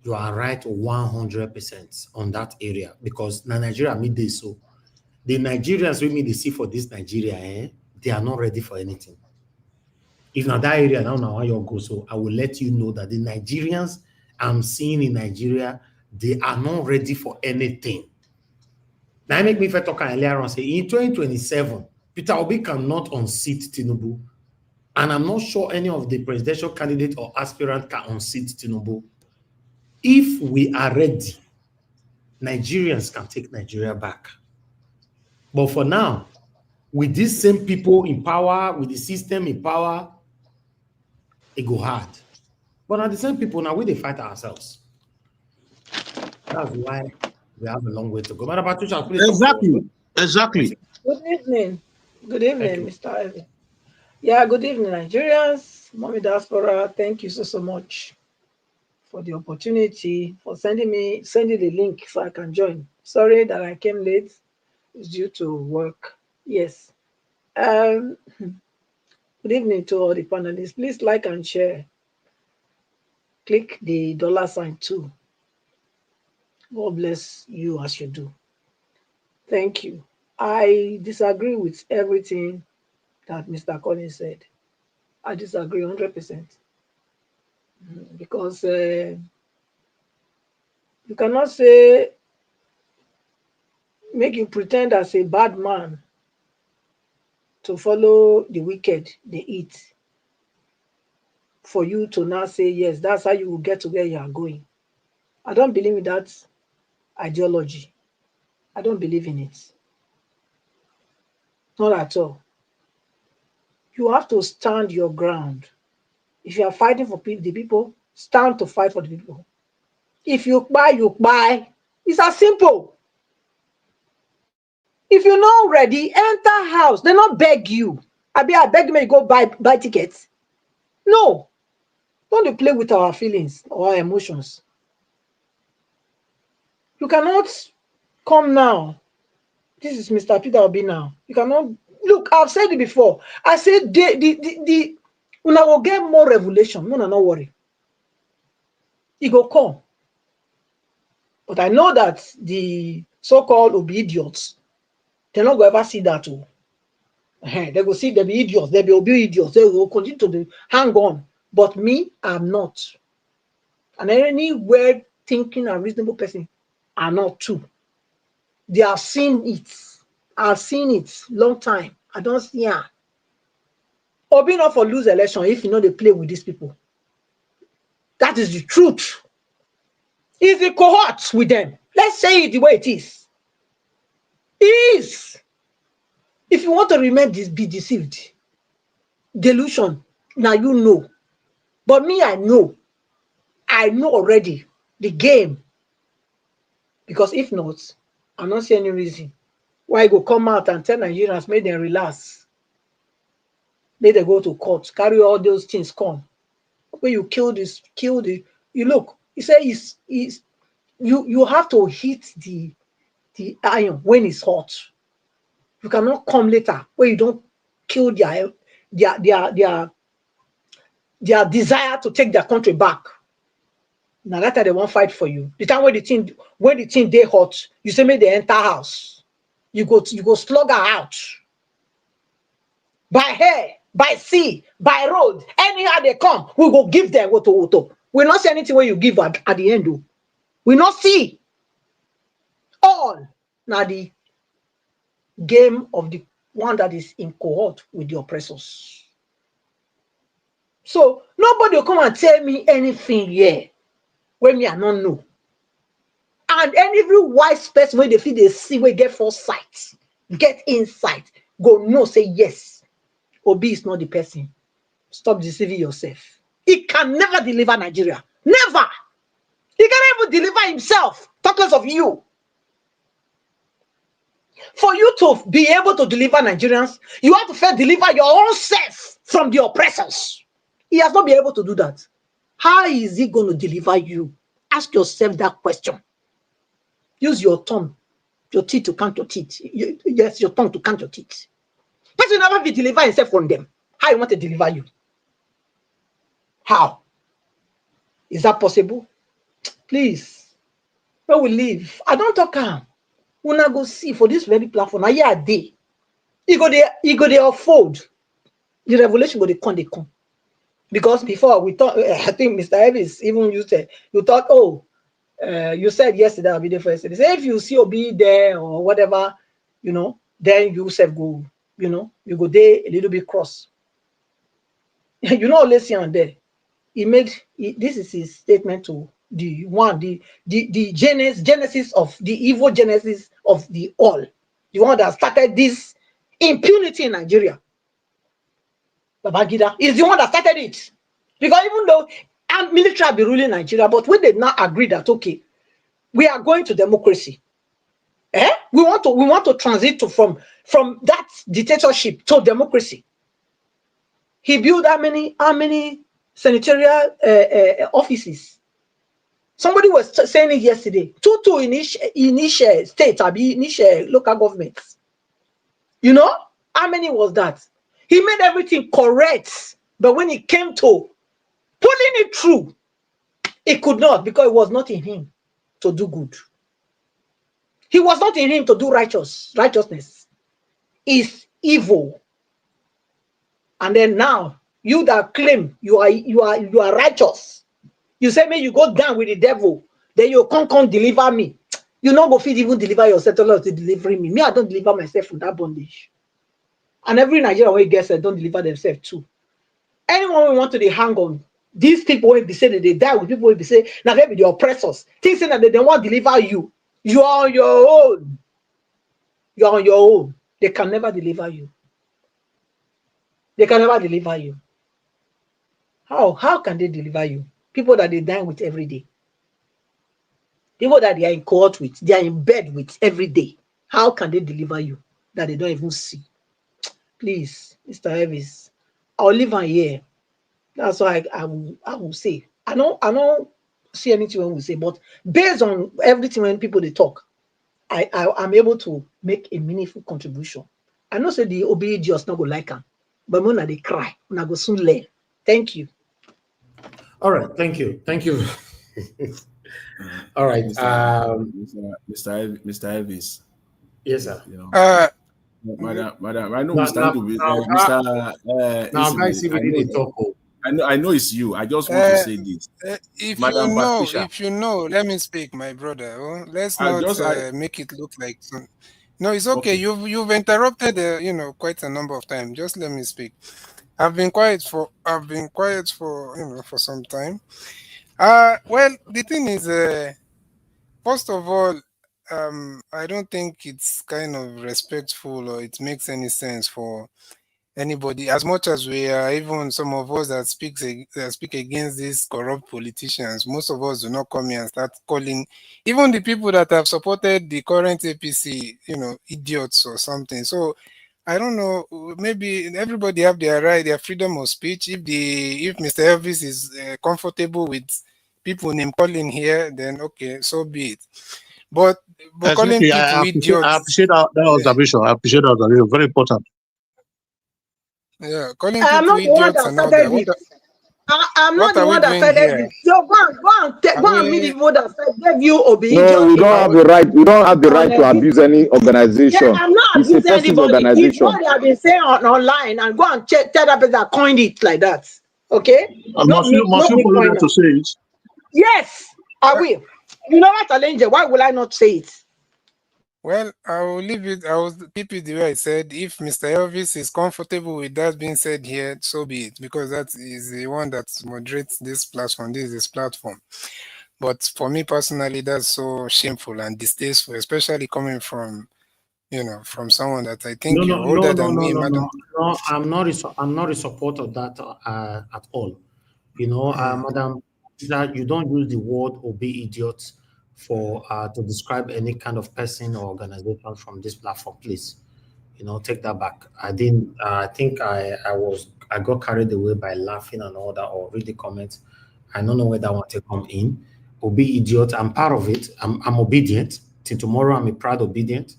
you are right 100% on that area, because Nigeria meet this, so the Nigerians we meet they see for this Nigeria, they are not ready for anything. If not that area now you go, so I will let you know that the Nigerians I'm seeing in Nigeria, they are not ready for anything. Now I make me talk earlier on, say in 2027, Peter Obi cannot unseat Tinubu, and I'm not sure any of the presidential candidate or aspirant can unseat Tinubu. If we are ready, Nigerians can take Nigeria back. But for now, with these same people in power, with the system in power, it go hard. But at the same people now, we they fight ourselves. That's why we have a long way to go. Madam Patricia, please. Exactly. Good evening. Good evening, Mr. Evan. Yeah, good evening, Nigerians. Mommy Diaspora, thank you so much for the opportunity, for sending the link so I can join. Sorry that I came late. It's due to work. Yes. Good evening to all the panelists. Please like and share. Click the $sign too. God bless you as you do. Thank you. I disagree with everything that Mr. Collins said. I disagree 100%. Because you cannot say, make you pretend as a bad man to follow the wicked, they eat, for you to now say, yes, that's how you will get to where you are going. I don't believe in that ideology. I don't believe in it. Not at all. You have to stand your ground. If you are fighting for the people, stand to fight for the people. If you buy, you buy. It's as simple. If you're not ready, enter house. They not beg you. I beg me to go buy tickets. No. Don't play with our feelings or our emotions. You cannot come now. This is Mr. Peter Obi now. You cannot look. I've said it before. I said when I will get more revelation, no, not worry. It will come. But I know that the so-called obedience, they're not going to ever see that too. They will see there be idiots, there will be idiots, they will continue to hang on. But me, I'm not. And any weird thinking and reasonable person are not too. They have seen it. I've seen it long time. I don't see her. Obi not for lose election if you know they play with these people. That is the truth. It's the cohort with them. Let's say it the way it is. It is. If you want to remain be deceived, delusion, now you know. But me, I know. I know already the game. Because if not, I don't see any reason why I go come out and tell Nigerians, make them relax. Make them go to court, carry all those things come. When you kill the, you look, he said you have to hit the iron when it's hot. You cannot come later where you don't kill their desire to take their country back. Now that they won't fight for you. The time when the thing they hot, you say make they enter house. You go slug her out. By air, by sea, by road, anyhow they come, we go give them woto. We not see anything when you give at the end. Though. We not see all now the game of the one that is in cohort with the oppressors. So nobody will come and tell me anything here when me I don't know. And every wise person when they feel they see we get foresight. get insight, go no, say yes. Obi is not the person. Stop deceiving yourself. He can never deliver Nigeria. Never. He can't even deliver himself. Talk less of you. For you to be able to deliver Nigerians, you have to first deliver your own self from the oppressors. He has not been able to do that. How is he going to deliver you? Ask yourself that question. Use your tongue, your teeth to count your teeth. Yes, your tongue to count your teeth. But you never be deliver himself from them. How you want to deliver you? How? Is that possible? Please, where we live, I don't talk am. Una go see for this very platform. Now here a day, you go there unfold. The revelation go dey come. Because before we thought, I think Mr. Evans even used it. You thought, you said yesterday I'll be there for yesterday. Say if you see Obi there or whatever, then you self go, you go there a little bit cross. Always see on there. This is his statement to the genesis of the evil genesis of the all, the one that started this impunity in Nigeria. Babangida is the one that started it. Because even though military be ruling Nigeria, but we did not agree that okay, we are going to democracy. We want to transit from that dictatorship to democracy. He built how many senatorial offices? Somebody was saying it yesterday. Two in each state, in each local governments. How many was that? He made everything correct, but when it came to pulling it through, it could not, because it was not in him to do good. He was not in him to do righteousness. It's evil. And then now, you that claim you are righteous, you say, "May you go down with the devil, then you can't deliver me." You not go fit even deliver yourself to deliver me. Me, I don't deliver myself from that bondage. And every Nigerian way gets it, don't deliver themselves too. Anyone we want to hang on, these people will be saying that they die with people will be saying, now they be the oppressors, thinking that they don't want to deliver you. You are on your own. You are on your own. They can never deliver you. They can never deliver you. How can they deliver you? People that they dine with every day. People that they are in court with, they are in bed with every day. How can they deliver you that they don't even see? Please, Mr. Evis, I'll leave her here. That's why I will say. I don't see anything when we say, but based on everything when people they talk, I'm able to make a meaningful contribution. I know say the OBE just not go like them, but when they cry, when I go soon learn. Thank you. All right, thank you. All right, Mr. Elvis. Yes, sir. Madam, I know Mr. Now, guys, see we didn't talk. I know it's you. I just want to say this. If Madam Patricia. let me speak, my brother. Let's not make it look like some. No, it's okay. You've interrupted, quite a number of times. Just let me speak. I've been quiet for for some time. Well, the thing is, first of all, I don't think it's kind of respectful or it makes any sense for anybody, as much as we are, even some of us that speak against these corrupt politicians, most of us do not come here and start calling even the people that have supported the current APC, idiots or something. So I don't know, maybe everybody have their right, their freedom of speech. If Mr. Elvis is comfortable with people name calling here, then okay, so be it. But calling people idiots. I appreciate that observation. I appreciate that observation. Very important. Yeah, calling people idiots and all that. I'm not the one that started this. So go and meet the people that gave you obedience. No, we don't have the right. We don't have the right to abuse any organization. Yeah, I'm not abusing anybody. It's what they have been saying online, and go and tell that person that coined it like that. Okay? Must you follow that to say it? Yes, I will. You know what, Challenge? Why will I not say it? Well, I will leave it. I will keep it the way I said. If Mr. Elvis is comfortable with that being said here, so be it, because that is the one that moderates this platform. This is his platform. But for me personally, that's so shameful and distasteful, especially coming from from someone that I think you're older than me, madam. No, I'm not a supporter of that at all. Madam, that you don't use the word "obey idiot" for to describe any kind of person or organization from this platform, please. Take that back. I didn't. I think I got carried away by laughing and all that, or read the comments. I don't know where that one to come in. Obey idiot. I'm part of it. I'm obedient. Till tomorrow, I'm a proud obedient.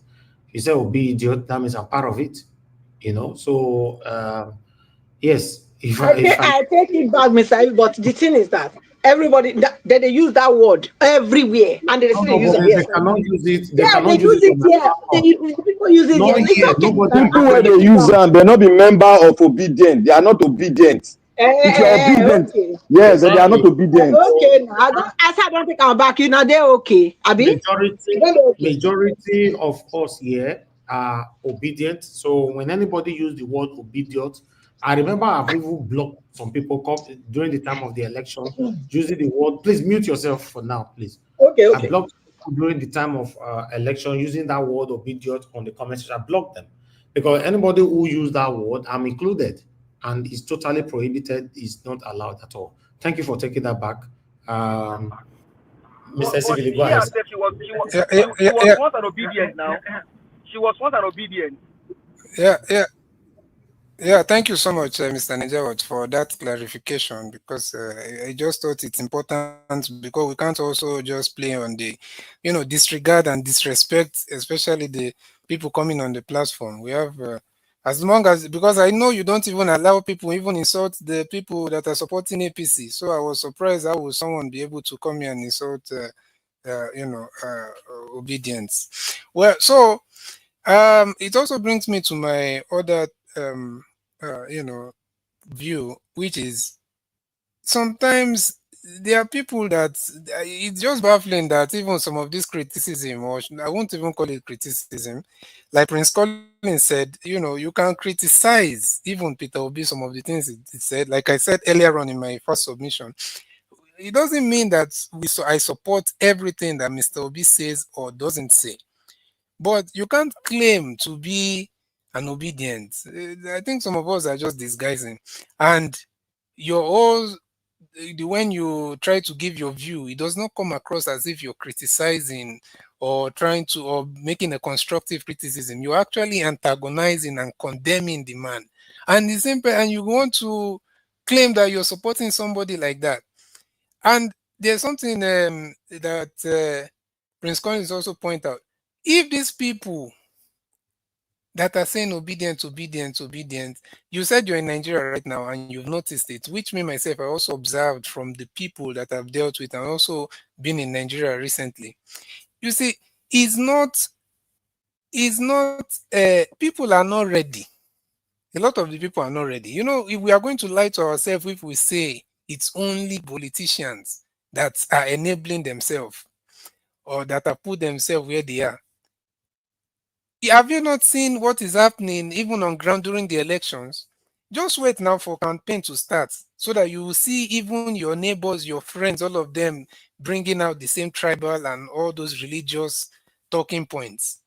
You say obey idiot. That means I'm part of it. So yes. I take it back, Mr. Ibe, but the thing is that everybody they use that word everywhere, and they still use it they here. cannot use it. They Yeah, cannot they use it here. People use it Not here. It's here. okay. Nobody People where they use them, they're not be member of obedient. They are not obedient. If you're obedient, Okay. yes, they are not Exactly. obedient. Okay, now I said I don't think I'm back. They're okay. Abi? Majority of us here are obedient. So when anybody use the word obedient, I remember I've even blocked some people during the time of the election using the word. Please mute yourself for now, please. Okay. I blocked people during the time of election using that word obedient on the comments. I blocked them because anybody who use that word, I'm included, and it's totally prohibited. It's not allowed at all. Thank you for taking that back. Mr. Sibili, go ahead. She was once an obedient now. She was once an obedient. Yeah, thank you so much, Mr. Nijawat, for that clarification, because I just thought it's important, because we can't also just play on the, disregard and disrespect, especially the people coming on the platform. We have, because I know you don't even allow people even insult the people that are supporting APC. So I was surprised how would someone be able to come here and insult, obedience. Well, so it also brings me to my other view, which is sometimes there are people that it's just baffling that even some of this criticism, or I won't even call it criticism, like Prince Collins said, you can criticize even Peter Obi, some of the things he said. Like I said earlier on in my first submission, it doesn't mean that I support everything that Mr. Obi says or doesn't say. But you can't claim to be an obedient. I think some of us are just disguising. And you're all, when you try to give your view, it does not come across as if you're criticizing or or making a constructive criticism. You're actually antagonizing and condemning the man. And the same, and you want to claim that you're supporting somebody like that. And there's something that Prince Collins also point out. If these people that are saying obedient, you said you're in Nigeria right now and you've noticed it, which me myself, I also observed from the people that I've dealt with and also been in Nigeria recently. You see, people are not ready. A lot of the people are not ready. If we are going to lie to ourselves, if we say it's only politicians that are enabling themselves or that have put themselves where they are, have you not seen what is happening even on ground during the elections? Just wait now for campaign to start so that you will see even your neighbors, your friends, all of them bringing out the same tribal and all those religious talking points.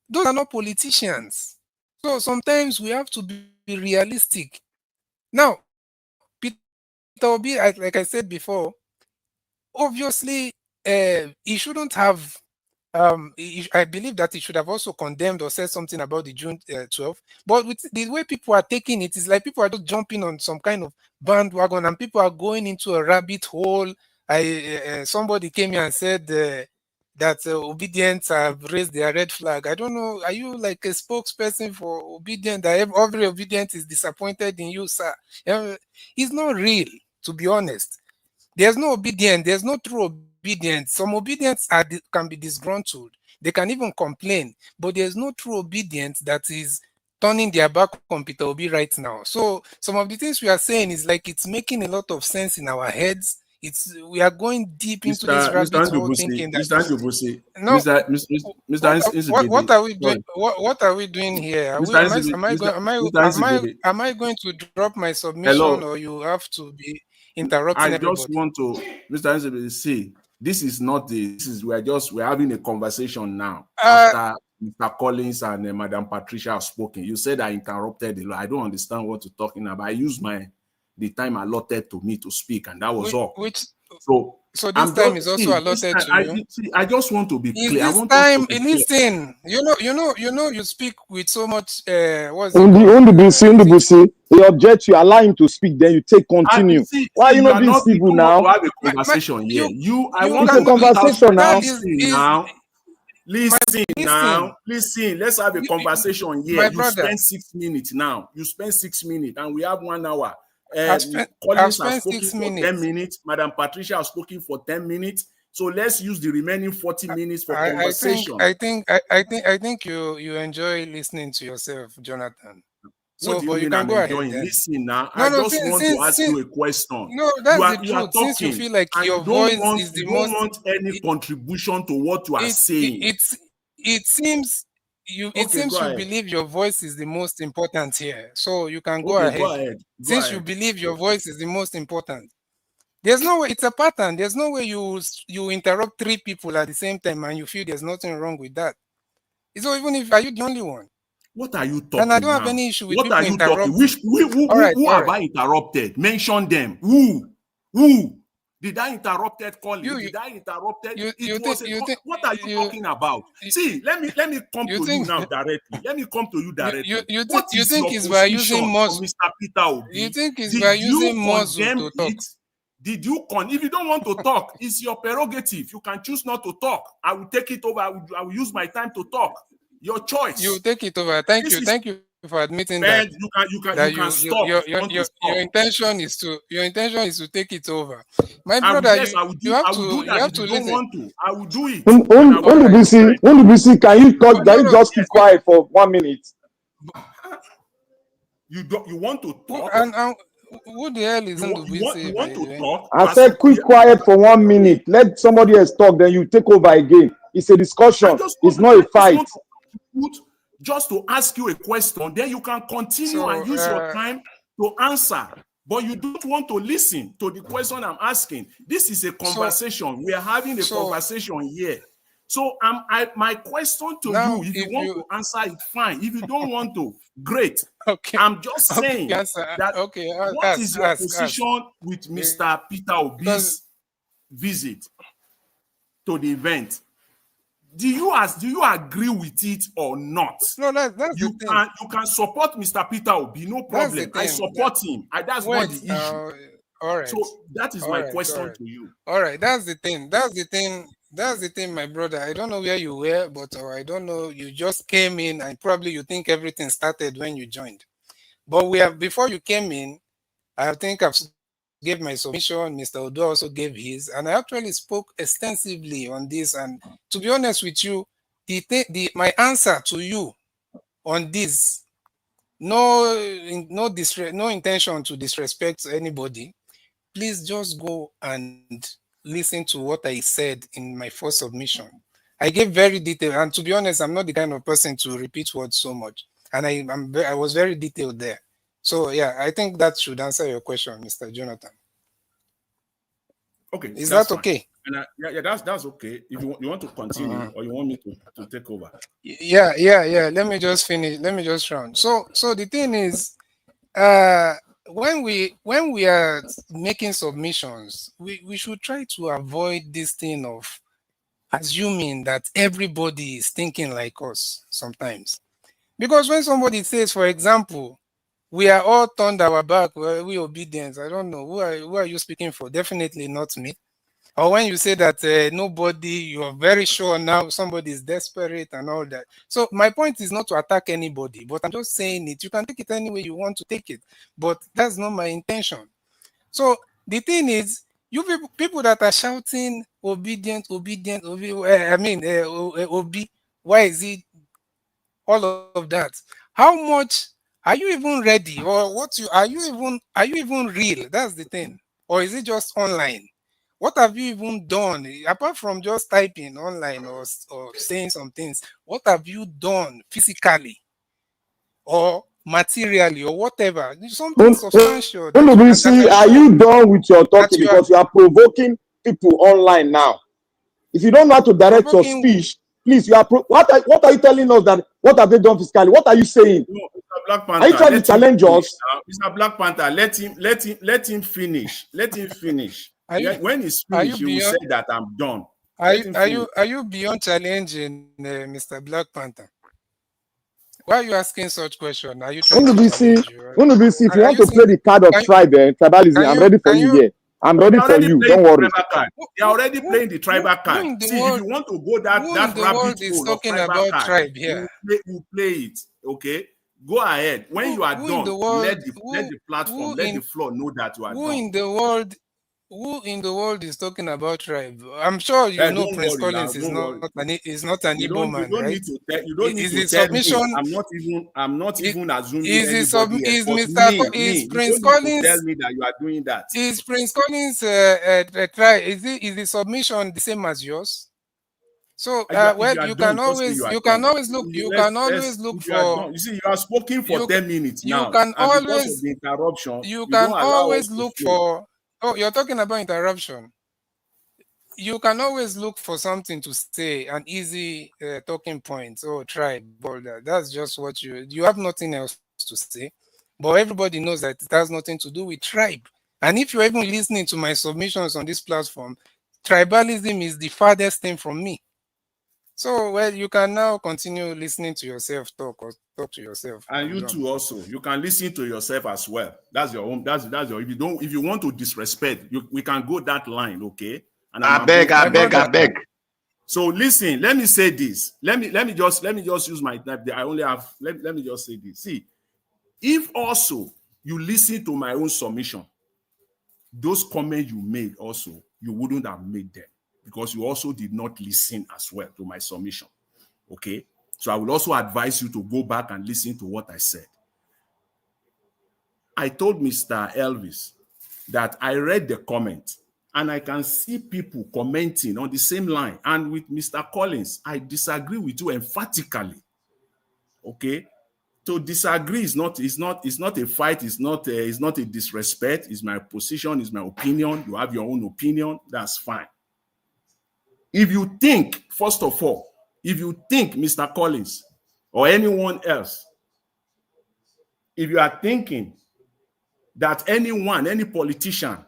Those are not politicians. So sometimes we have to be realistic. Now, Peter Obi, like I said before, obviously he shouldn't have I believe that he should have also condemned or said something about the June 12th. But with the way people are taking it, it's like people are just jumping on some kind of bandwagon and people are going into a rabbit hole. Somebody came here and said that obedience have raised their red flag. I don't know. Are you like a spokesperson for obedience? That every obedience is disappointed in you, sir? It's not real, to be honest. There's no obedience. There's no true obedience. Some obedience can be disgruntled. They can even complain, but there's no true obedience that is turning their back on Peter Obi right now. So some of the things we are saying is like it's making a lot of sense in our heads. We are going deep into this rabbit hole thinking that what are we doing? What are we doing here? Am I going to drop my submission, or you have to be interrupting everybody? I just want to, Mr. Nzebe, say this is not we're having a conversation now after Mr. Collins and Madam Patricia have spoken. You said I interrupted a lot. I don't understand what you're talking about. I used the time allotted to me to speak, and that was all. So this time is also allotted to you. I just want to be clear. This time, listen. You speak with so much. Undubusi, he objects. You allow him to speak, then you take continue. Why are you not being civil now? To have a conversation here. I want a conversation now. Listen. Let's have a conversation here. You spend 6 minutes now. You spend 6 minutes, and we have 1 hour. Collins has spoken for 10 minutes. Madam Patricia has spoken for 10 minutes. So let's use the remaining 40 minutes for conversation. I think you enjoy listening to yourself, Jonathan. What do you mean I'm enjoying? Listen now. I just want to ask you a question. No, that's the truth. Since you feel like your voice is the most... You don't want any contribution to what you are saying. It seems you believe your voice is the most important here. So you can go ahead. Since you believe your voice is the most important. There's no way, it's a pattern. There's no way you interrupt 3 people at the same time and you feel there's nothing wrrong with that. So even if, are you the only one? What are you talking? And I don't have any issue with what people interrupting. Who have I interrupted? Mention them. Who? Did I interrupted Colin? Did I interrupted? What are you talking about? See, let me come to you now directly. Let me come to you directly. You think it's by using muscle, Mr. Peter Obi? You think it's by using muscle to talk? Did you if you don't want to talk, it's your prerogative. You can choose not to talk. I will take it over. I will use my time to talk. Your choice. You take it over. Thank you for admitting that. You can stop. Your intention is to take it over. My brother, you have to listen. I will do it. Undubusi, can you just keep quiet for 1 minute? You want to talk? And who the hell is Undubusi? You want to talk? I said keep quiet for 1 minute. Let somebody else talk, then you take over again. It's a discussion. It's not a fight. Just to ask you a question, then you can continue and use your time to answer. But you don't want to listen to the question I'm asking. This is a conversation. We are having a conversation here. So my question to you, if you want to answer it, fine. If you don't want to, great. Okay. I'm just saying what is your position with Mr. Peter Obi's visit to the event? Do you agree with it or not? No, that's you can support Mr. Peter Obi, no problem. I support him. That's not the issue. All right. So that is my question to you. All right, that's the thing, my brother. I don't know where you were, but I don't know. You just came in, and probably you think everything started when you joined. But before you came in, I think I've gave my submission. Mr. Odo also gave his, and I actually spoke extensively on this. And to be honest with you, my answer to you on this, no intention to disrespect anybody. Please just go and listen to what I said in my first submission. I gave very detailed, and to be honest, I'm not the kind of person to repeat words so much, and I was very detailed there. So yeah, I think that should answer your question, Mr. Jonathan. Okay, is that okay? And that's okay. If you want to continue, or you want me to take over? Yeah. Let me just finish. Let me just round. So the thing is, when we are making submissions, we should try to avoid this thing of assuming that everybody is thinking like us sometimes. Because when somebody says, for example, we are all turned our back, we obedience, I don't know, who are you speaking for? Definitely not me. Or when you say that nobody, you are very sure now somebody is desperate and all that. So my point is not to attack anybody, but I'm just saying it. You can take it any way you want to take it, but that's not my intention. So the thing is, you people that are shouting obedient, Obi, why is it all of that? How much are you even ready, or are you even real? That's the thing. Or is it just online? What have you even done apart from just typing online or saying some things? What have you done physically or materially or whatever? Something substantial. Are you done with your talking? Because you are provoking people online now. If you don't know how to direct your speech, Please, what are you telling us that what have they done fiscally? What are you saying? No, Mr. Black Panther, are you trying to challenge us? Mr. Black Panther, let him finish. Let him finish. When he's finished, he will say that I'm done. Are you beyond challenging Mr. Black Panther? Why are you asking such question? Are you trying to challenge you? If you want to play the card of tribalism, I'm ready for you here. I'm ready for you. Don't worry. They're already playing the tribal card. See, if you want to go that rabbit hole of tribal card, we'll play it. Okay? Go ahead. When you are done, let the platform, let the floor know that you are done. Who in the world is talking about tribe? I'm sure you know Prince Collins is not an Igbo man, right? You don't need to tell me. I'm not even assuming anybody else. Is Prince Collins tell me that you are doing that? Is Prince Collins tribe? Is the submission the same as yours? So you can always look for. You see, you are speaking for 10 minutes now. You can always the interruption. You can always look for. Oh, you're talking about interruption. You can always look for something to say, an easy talking point. Oh, tribe, all that. That's just what you have nothing else to say. But everybody knows that it has nothing to do with tribe. And if you're even listening to my submissions on this platform, tribalism is the farthest thing from me. So, well, you can now continue listening to yourself talk or talk to yourself. And you too also. You can listen to yourself as well. That's your own. That's your. If you want to disrespect, we can go that line, okay? And I beg. So listen. Let me say this. Let me just use my. I only have. Let me just say this. See, if also you listen to my own submission, those comments you made also you wouldn't have made them, because you also did not listen as well to my submission. Okay? So I will also advise you to go back and listen to what I said. I told Mr. Elvis that I read the comment and I can see people commenting on the same line. And with Mr. Collins, I disagree with you emphatically. Okay? To disagree is not a fight, it's not a disrespect, it's my position, it's my opinion. You have your own opinion, that's fine. If you think, first of all, Mr. Collins or anyone else, if you are thinking that any politician,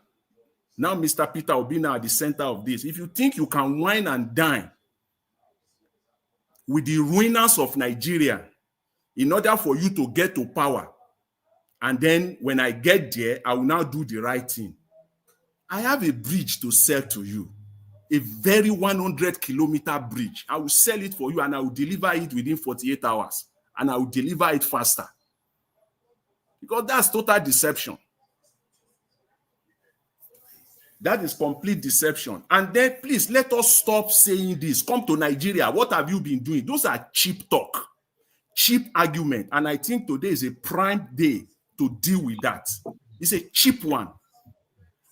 now Mr. Peter will be now at the center of this, if you think you can wine and dine with the ruiners of Nigeria in order for you to get to power, and then when I get there, I will now do the right thing. I have a bridge to sell to you. A very 100-kilometer bridge. I will sell it for you and I will deliver it within 48 hours. And I will deliver it faster. Because that's total deception. That is complete deception. And then please let us stop saying this. Come to Nigeria. What have you been doing? Those are cheap talk, cheap argument. And I think today is a prime day to deal with that. It's a cheap one.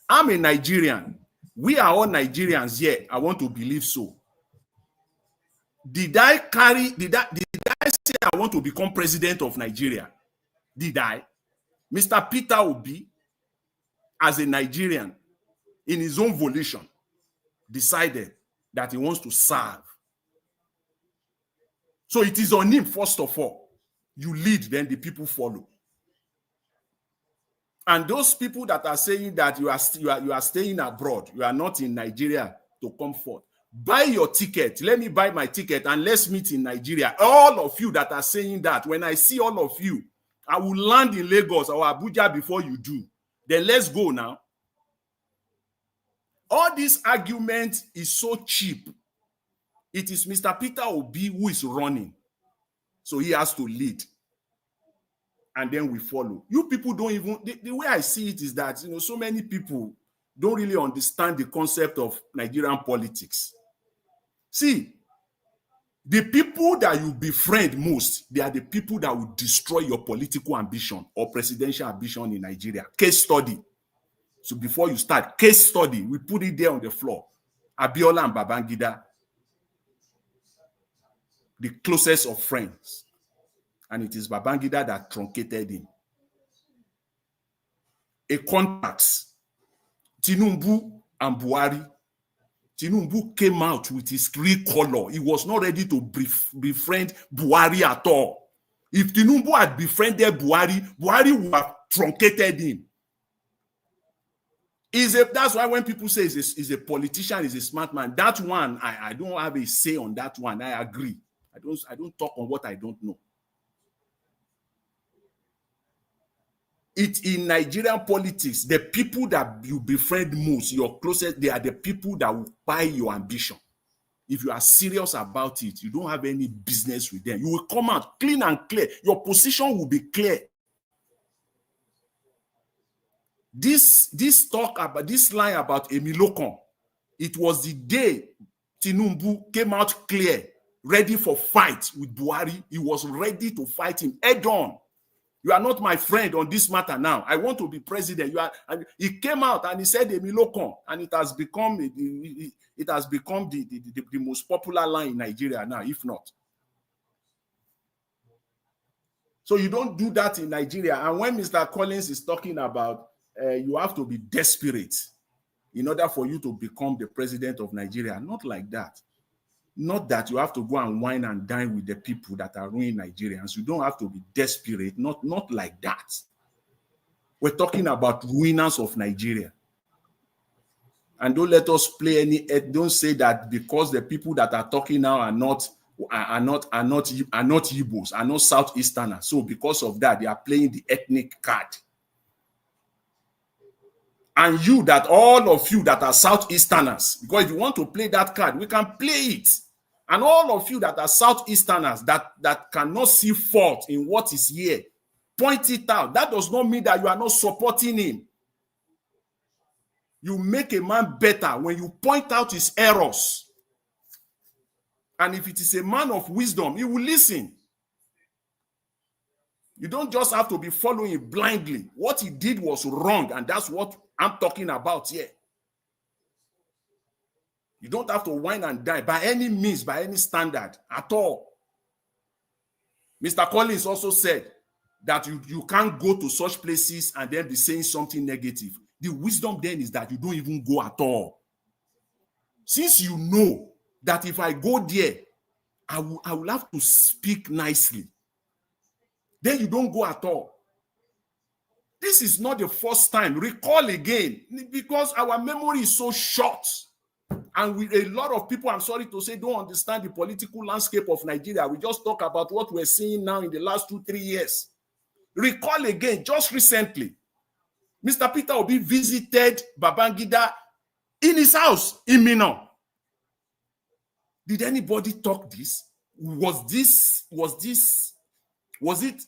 I'm a Nigerian. We are all Nigerians here. I want to believe so. Did I say I want to become president of Nigeria? Did I? Mr. Peter Obi, as a Nigerian, in his own volition, decided that he wants to serve. So it is on him, first of all. You lead, then the people follow. And those people that are saying that you are staying abroad, you are not in Nigeria to come forth, buy your ticket. Let me buy my ticket and let's meet in Nigeria. All of you that are saying that, when I see all of you, I will land in Lagos or Abuja before you do. Then let's go now. All this argument is so cheap. It is Mr. Peter Obi who is running. So he has to lead. And then we follow. You people don't even, the way I see it is that, so many people don't really understand the concept of Nigerian politics. See, the people that you befriend most, they are the people that will destroy your political ambition or presidential ambition in Nigeria. Case study. So before you start, case study, we put it there on the floor. Abiola and Babangida, the closest of friends. And it is Babangida that truncated him. A contacts, Tinubu and Buhari, Tinubu came out with his real color. He was not ready to befriend Buhari at all. If Tinubu had befriended Buhari, Buhari would have truncated him. That's why when people say he's a politician, he's a smart man, that one, I don't have a say on that one. I agree. I don't talk on what I don't know. It's in Nigerian politics, the people that you befriend most, your closest, they are the people that will buy your ambition. If you are serious about it, you don't have any business with them. You will come out clean and clear. Your position will be clear. This talk about this line about Emilokon, it was the day Tinubu came out clear, ready for fight with Buhari. He was ready to fight him head on. You are not my friend on this matter now. I want to be president. He came out and he said Emilokon, and it has become the most popular line in Nigeria now, if not. So you don't do that in Nigeria. And when Mr. Collins is talking about you have to be desperate in order for you to become the president of Nigeria, not like that. Not that you have to go and wine and dine with the people that are ruining Nigerians. You don't have to be desperate, not like that. We're talking about ruiners of Nigeria. And don't let us play don't say that because the people that are talking now are not Igbos, are not Southeasterners. So because of that, they are playing the ethnic card. And all of you that are Southeasterners, because if you want to play that card, we can play it. And all of you that are Southeasterners that cannot see fault in what is here, point it out. That does not mean that you are not supporting him. You make a man better when you point out his errors. And if it is a man of wisdom, he will listen. You don't just have to be following blindly. What he did was wrong, and that's what I'm talking about here. You don't have to whine and die by any means, by any standard at all. Mr. Collins also said that you can't go to such places and then be saying something negative. The wisdom then is that you don't even go at all. Since you know that if I go there, I will have to speak nicely. Then you don't go at all. This is not the first time. Recall again, because our memory is so short. And with a lot of people, I'm sorry to say, don't understand the political landscape of Nigeria. We just talk about what we're seeing now in the last 2-3 years. Recall again, just recently, Mr. Peter Obi visited Babangida in his house in Minna. Did anybody talk this? Was it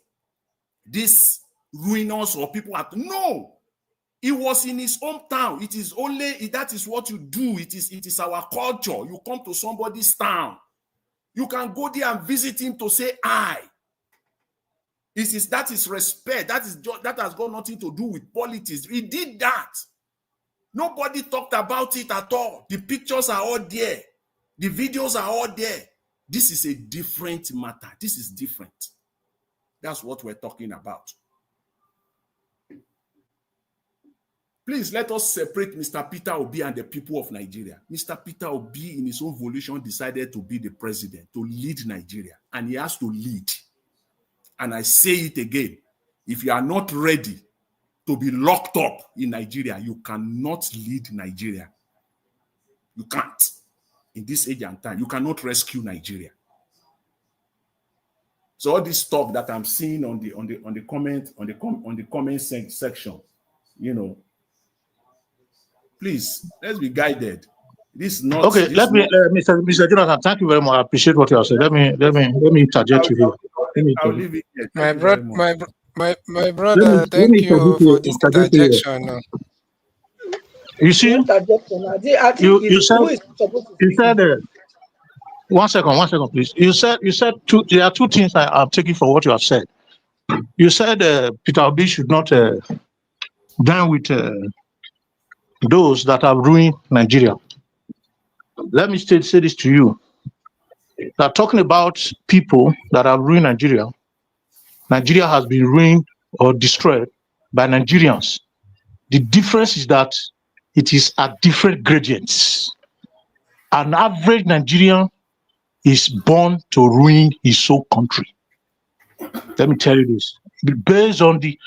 this ruinous or people at? No. It was in his hometown. It is only, that is what you do. It is our culture. You come to somebody's town. You can go there and visit him to say hi. That is respect. That has got nothing to do with politics. He did that. Nobody talked about it at all. The pictures are all there. The videos are all there. This is a different matter. This is different. That's what we're talking about. Please let us separate Mr. Peter Obi and the people of Nigeria. Mr. Peter Obi, in his own volition, decided to be the president, to lead Nigeria, and he has to lead. And I say it again, if you are not ready to be locked up in Nigeria, you cannot lead Nigeria. You can't. In this age and time, you cannot rescue Nigeria. So all this talk that I'm seeing on the comment section, you know, please, let's be guided. This is not okay. This Mr. Jonathan, thank you very much. I appreciate what you have said. Let me interject you here. I'll leave it here. My brother, thank you for this interjection. You see, you said one second, please. You said there are two things I'm taking for what you have said. You said Peter Obi should not dine with those that have ruined Nigeria. Let me say this to you. That talking about people that have ruined Nigeria, Nigeria has been ruined or destroyed by Nigerians. The difference is that it is at different gradients. An average Nigerian is born to ruin his whole country. Let me tell you this. Based on the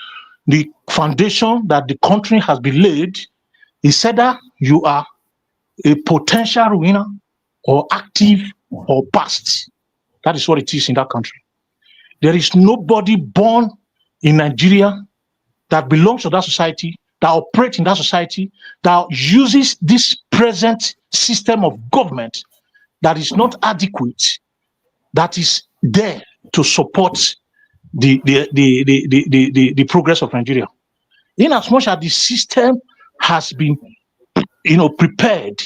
foundation that the country has been laid, it's either you are a potential ruiner or active or past. That is what it is in that country. There is nobody born in Nigeria that belongs to that society, that operates in that society, that uses this present system of government that is not adequate, that is there to support the progress of Nigeria. In as much as the system has been, prepared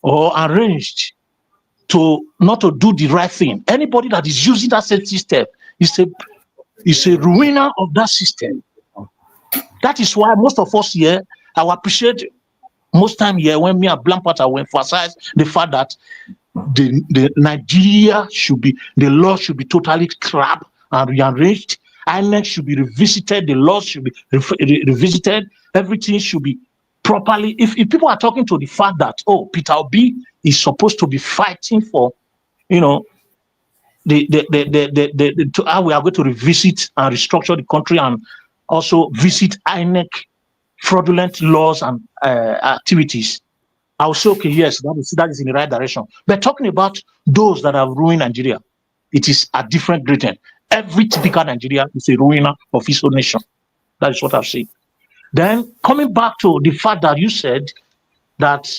or arranged to not to do the right thing, anybody that is using that same system is a ruiner of that system. That is why most of us here, I will appreciate most time here when me and Blampata will emphasize the fact that the Nigeria the law should be totally scrapped and rearranged. INEC should be revisited. The laws should be revisited. Everything should be properly. If people are talking to the fact that Peter Obi is supposed to be fighting for, how we are going to revisit and restructure the country and also visit INEC fraudulent laws and activities, I will say, okay, yes, that is in the right direction. But talking about those that have ruined Nigeria, it is a different gradient. Every typical Nigeria is a ruiner of his own nation. That is what I've seen. Then coming back to the fact that you said that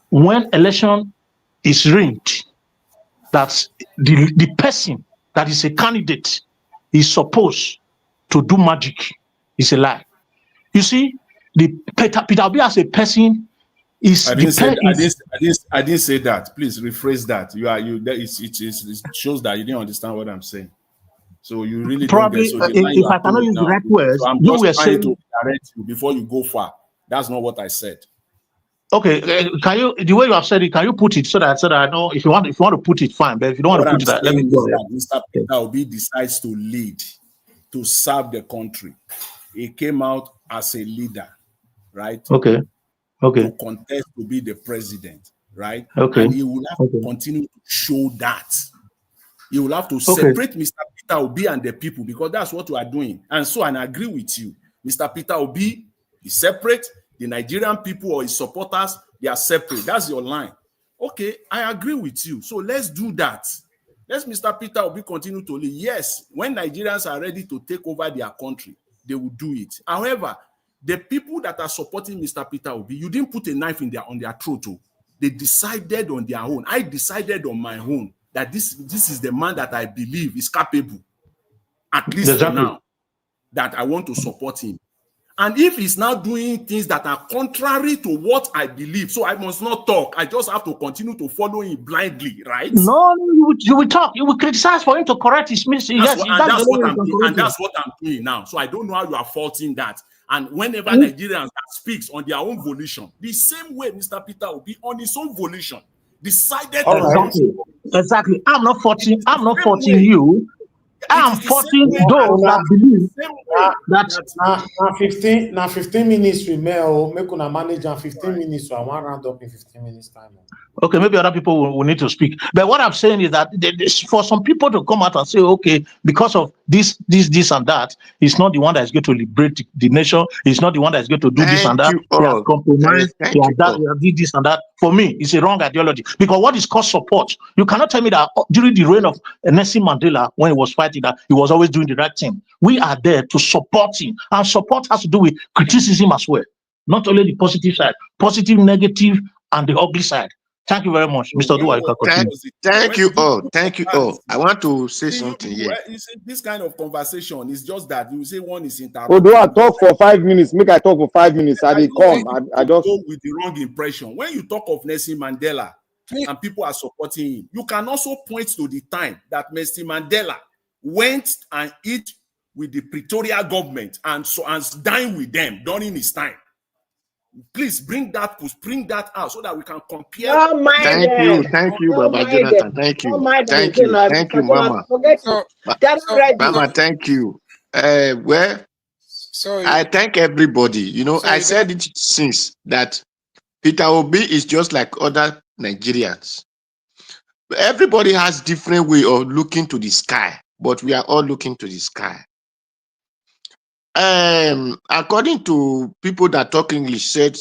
when election is rigged, that the person that is a candidate is supposed to do magic is a lie. You see, the Peter Obi as a person is. I didn't say that. Please rephrase that. It shows that you didn't understand what I'm saying. So you really probably don't get. So if I cannot use the right words, so I'm you were just trying saying to direct you before you go far. That's not what I said. Okay, can you, the way you have said it, can you put it so that I know if you want to put it, fine. But if you don't want to put it, let me go ahead. Mr. Peter Obi decides to lead, to serve the country. He came out as a leader, right? Okay. To contest to be the president, right? Okay. And he will have to continue to show that. You will have to separate Mr. Peter Obi and the people, because that's what you are doing. And so I agree with you. Mr. Peter Obi is separate. The Nigerian people or his supporters, they are separate. That's your line. Okay, I agree with you. So let's do that. Let Mr. Peter Obi continue to lead. Yes, when Nigerians are ready to take over their country, they will do it. However, the people that are supporting Mr. Peter Obi, you didn't put a knife on their throat. They decided on their own. I decided on my own that this is the man that I believe is capable, at least for now, that I want to support him. And if he's now doing things that are contrary to what I believe, so I must not talk. I just have to continue to follow him blindly, right? No, you will talk. You will criticize for him to correct his mistake. Yes, that's what I'm doing now. So I don't know how you are faulting that. And whenever Nigerians speaks on their own volition, the same way Mr. Peter will be on his own volition, decided. Exactly. I'm not faulting you. I'm faulting those that believe that now 15 minutes remain. Make una manage and 15 minutes. So I want round up in 15 minutes time. Okay, maybe other people will need to speak. But what I'm saying is that for some people to come out and say, okay, because of this and that, he's not the one that is going to liberate the nation. He's not the one that is going to do this and that. He has compromised. He has this and that. For me, it's a wrong ideology. Because what is called support? You cannot tell me that during the reign of Nelson Mandela, when he was fighting, that he was always doing the right thing. We are there to support him. And support has to do with criticism as well. Not only the positive side, positive, negative, and the ugly side. Thank you very much, Mr. Dua. Thank you all. Thank you all. I want to say something here. This kind of conversation is just that you say one is interrupted. Odua talk for 5 minutes. Make I talk for 5 minutes. I just go with the wrong impression. When you talk of Nelson Mandela and people are supporting him, you can also point to the time that Nelson Mandela went and eat with the Pretoria government and dine with them during his time. Please bring that out so that we can compare. Thank you, Baba Jonathan. Thank you, Mama. Mama, thank you. I thank everybody. I said it since that Peter Obi is just like other Nigerians. Everybody has different way of looking to the sky, but we are all looking to the sky. According to people that talk English, said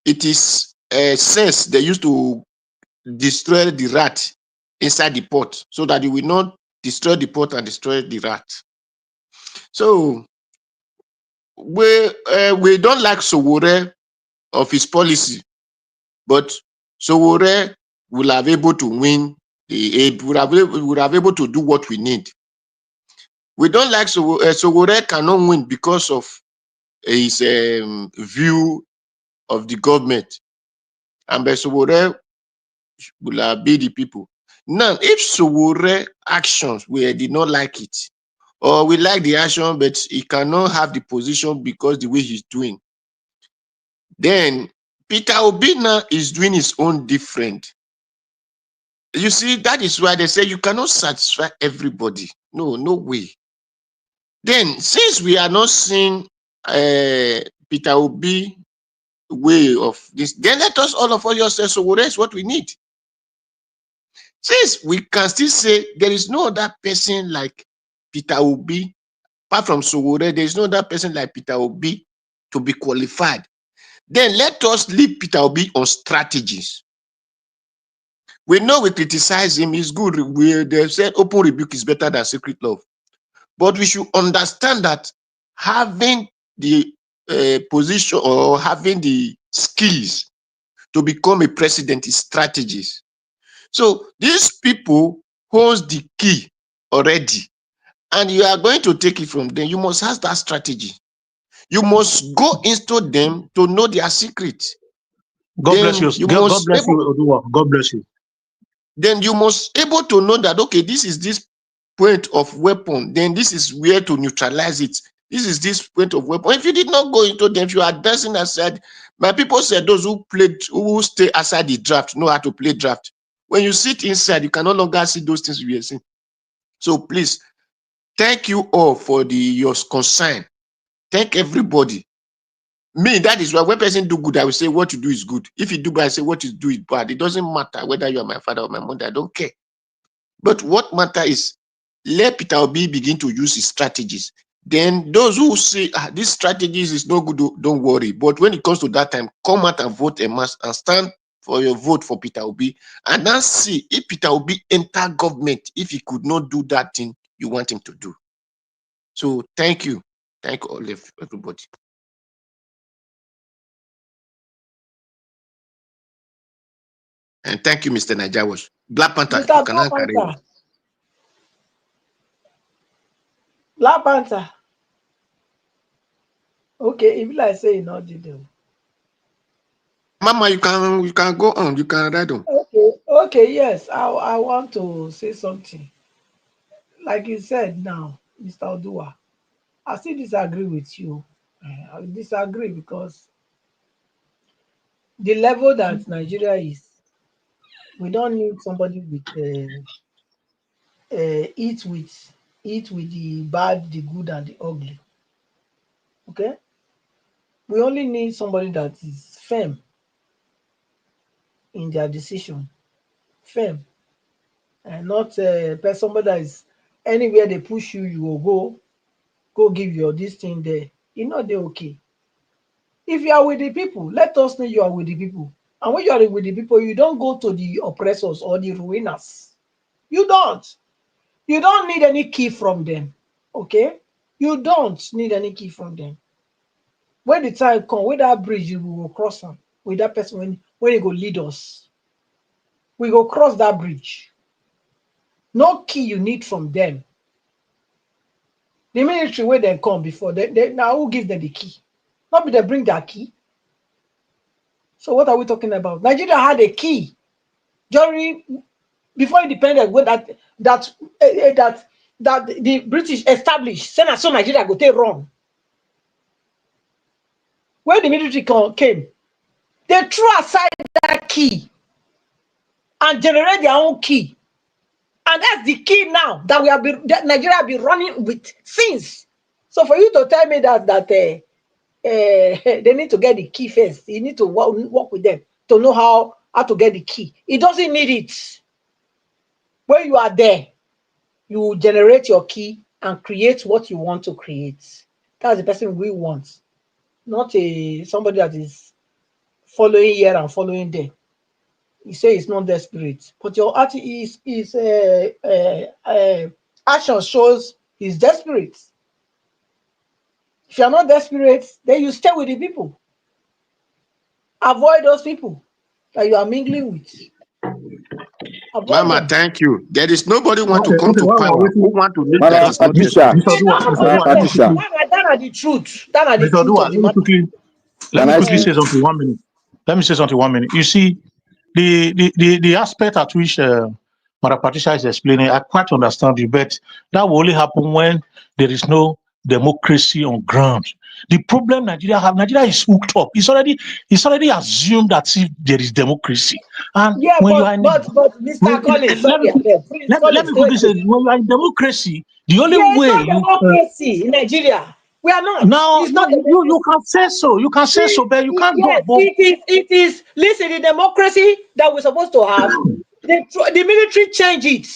it is a sense they used to destroy the rat inside the pot so that you will not destroy the pot and destroy the rat. So we don't like Sowore of his policy, but Sowore will have able to win the aid, will have able to do what we need. We don't like Sowore cannot win because of his view of the government, and by Sowore will be the people. Now, if Sowore actions we did not like it, or we like the action but he cannot have the position because the way he's doing, then Peter Obi now is doing his own different. You see, that is why they say you cannot satisfy everybody. No way. Then, since we are not seeing Peter Obi way of this, then let us all of us just say Sowore is what we need. Since we can still say there is no other person like Peter Obi, apart from Sowore, there is no other person like Peter Obi to be qualified. Then let us leave Peter Obi on strategies. We know we criticize him, he's good. They said open rebuke is better than secret love. But we should understand that having the position or having the skills to become a president is strategies. So these people hold the key already, and you are going to take it from them. You must have that strategy. You must go into them to know their secret. God bless you. God bless you, Oduwa. God bless you. Then you must able to know that, okay, this is this point of weapon, then this is where to neutralize it. This is this point of weapon. If you did not go into them, if you are dancing aside, my people said those who stay aside the draft know how to play draft. When you sit inside, you can no longer see those things we are seeing. So please, thank you all for your concern. Thank everybody. Me, that is why when person do good, I will say what you do is good. If you do bad, I say what you do is bad. It doesn't matter whether you are my father or my mother. I don't care. But what matter is let Peter Obi begin to use his strategies. Then those who say these strategies is no good, don't worry. But when it comes to that time, come out and vote en masse and stand for your vote for Peter Obi, and then see if Peter Obi enter government, if he could not do that thing you want him to do. So thank you. Thank all of everybody. And thank you, Mr. Najawash. Black Panther, Mr. you Black cannot carry on. Panther. Black Panther. Okay, if I say not did. Mama, you can go on. You can ride on. Okay, yes. I want to say something. Like you said now, Mr. Oduwa, I still disagree with you. I disagree because the level that Nigeria is, we don't need somebody with eat with the bad, the good, and the ugly. Okay, we only need somebody that is firm in their decision, firm, and not somebody that is anywhere they push you, you will go give your this thing there. You know they're okay. If you are with the people, let us know you are with the people. And when you are with the people, you don't go to the oppressors or the ruiners. You don't. You don't need any key from them. Okay? You don't need any key from them. When the time comes, with that bridge, we will cross them with that person when he go lead us. We go cross that bridge. No key you need from them. The military where they come before, they now who give them the key? Not be they bring their key. So what are we talking about? Nigeria had a key before independence, when that the British established. So Nigeria go take run. When the military came, they threw aside that key and generate their own key, and that's the key now that Nigeria be running with since. So for you to tell me that they need to get the key first, you need to work with them to know how how to get the key. He doesn't need it. When you are there, you generate your key and create what you want to create. That's the person we want, not somebody that is following here and following there. You say it's not desperate, but your action shows he's desperate. If you're not desperate, then you stay with the people. Avoid those people that you are mingling with. Avoid Mama, them. thank you. There is nobody want to Okay, come okay, to while we're power waiting, who want to make that Madam is not Patricia, desperate. Mr. Dua, let me quickly, That are the truth. That are the Mr. truth Dua, of the matter. let can me I quickly speak? say something 1 minute. Let me say something 1 minute. You see, the aspect at which Madam Patricia is explaining, I quite understand you, but that will only happen when there is no democracy on ground. The problem Nigeria is hooked up. It's already assumed that if there is democracy, and Yeah, when you are in but Mr. Collins, let me sorry, Prince let Collins, me quickly say, when you are in democracy, the only there is way no you democracy in Nigeria. We are not. now It's not democracy. you can say so, but you can't go Yes, above. it is. Listen, the democracy that we're supposed to have, the military change it.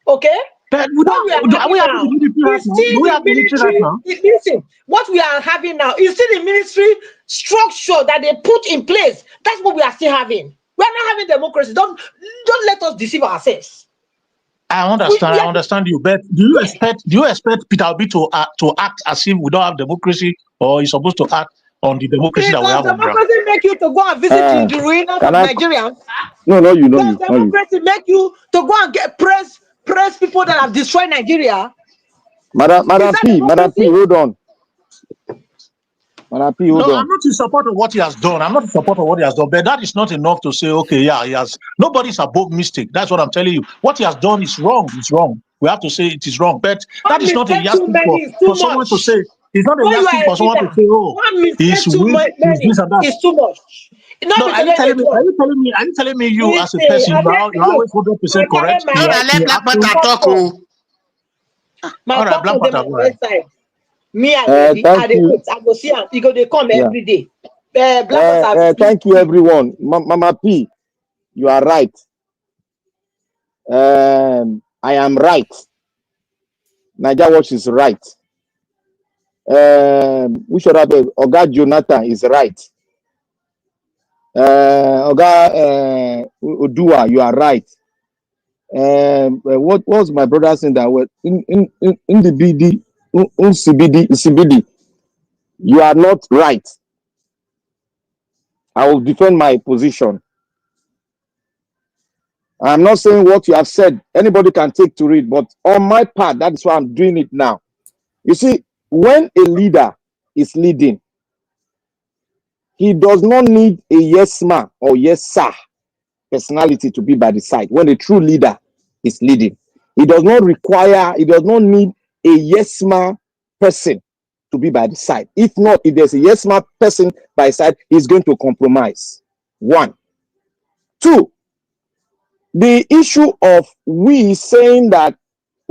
Okay? But What we are are we having having the now military right is now? still Do we the have the military right military. now? Listen, what we are having now is still the military structure that they put in place. That's what we are still having. We are not having democracy. Don't let us deceive ourselves. I We understand you, but do you expect Peter Obi to act as if we don't have democracy, or he's supposed to act on the democracy that we Does have on ground? democracy make you to go and visit the ruins of Can I? Nigerians? No, Does not you. democracy make you to go and praise people that have destroyed Nigeria? Madam Is that Madam democracy? P, hold on. Madam P, hold No, I'm on. not in support of what he has done. I'm not in support of what he has done, but that is not enough to say, okay, yeah, he has. Nobody's above mistake. That's what I'm telling you. What he has done is wrong. It's wrong. We have to say it is wrong, but that One is not a mistake too yardstick many is too for someone to much. say. It's not a When you yardstick are a for someone to leader, say, oh, one he's mistake too weak, he's many this and that. is too much. Not No, because they make one. are you telling me you as a Listen, person, you're look, always 100% I carry correct No, my I let in Black acting? Panther talk. Oh. my All right, Black popcorn dey Panther, my go ahead. bedside. Me and Levy, I Thank dey you. wait. I go see am. He go dey come Yeah. every day. Black Panther, Thank you, everyone. Mama P, you are right. I am right. Nigeria Watch is right. Which other babe? Oga Jonathan is right. Oga Odua, you are right. What was my brother saying that word? In the BD, CBD, you are not right. I will defend my position. I'm not saying what you have said, anybody can take to read, but on my part, that's why I'm doing it now. You see, when a leader is leading, he does not need a yes ma or yes sir personality to be by the side. When a true leader is leading, he does not need a yes ma person to be by the side. If not, if there's a yes ma person by his side, he's going to compromise. 1. 2, the issue of we saying that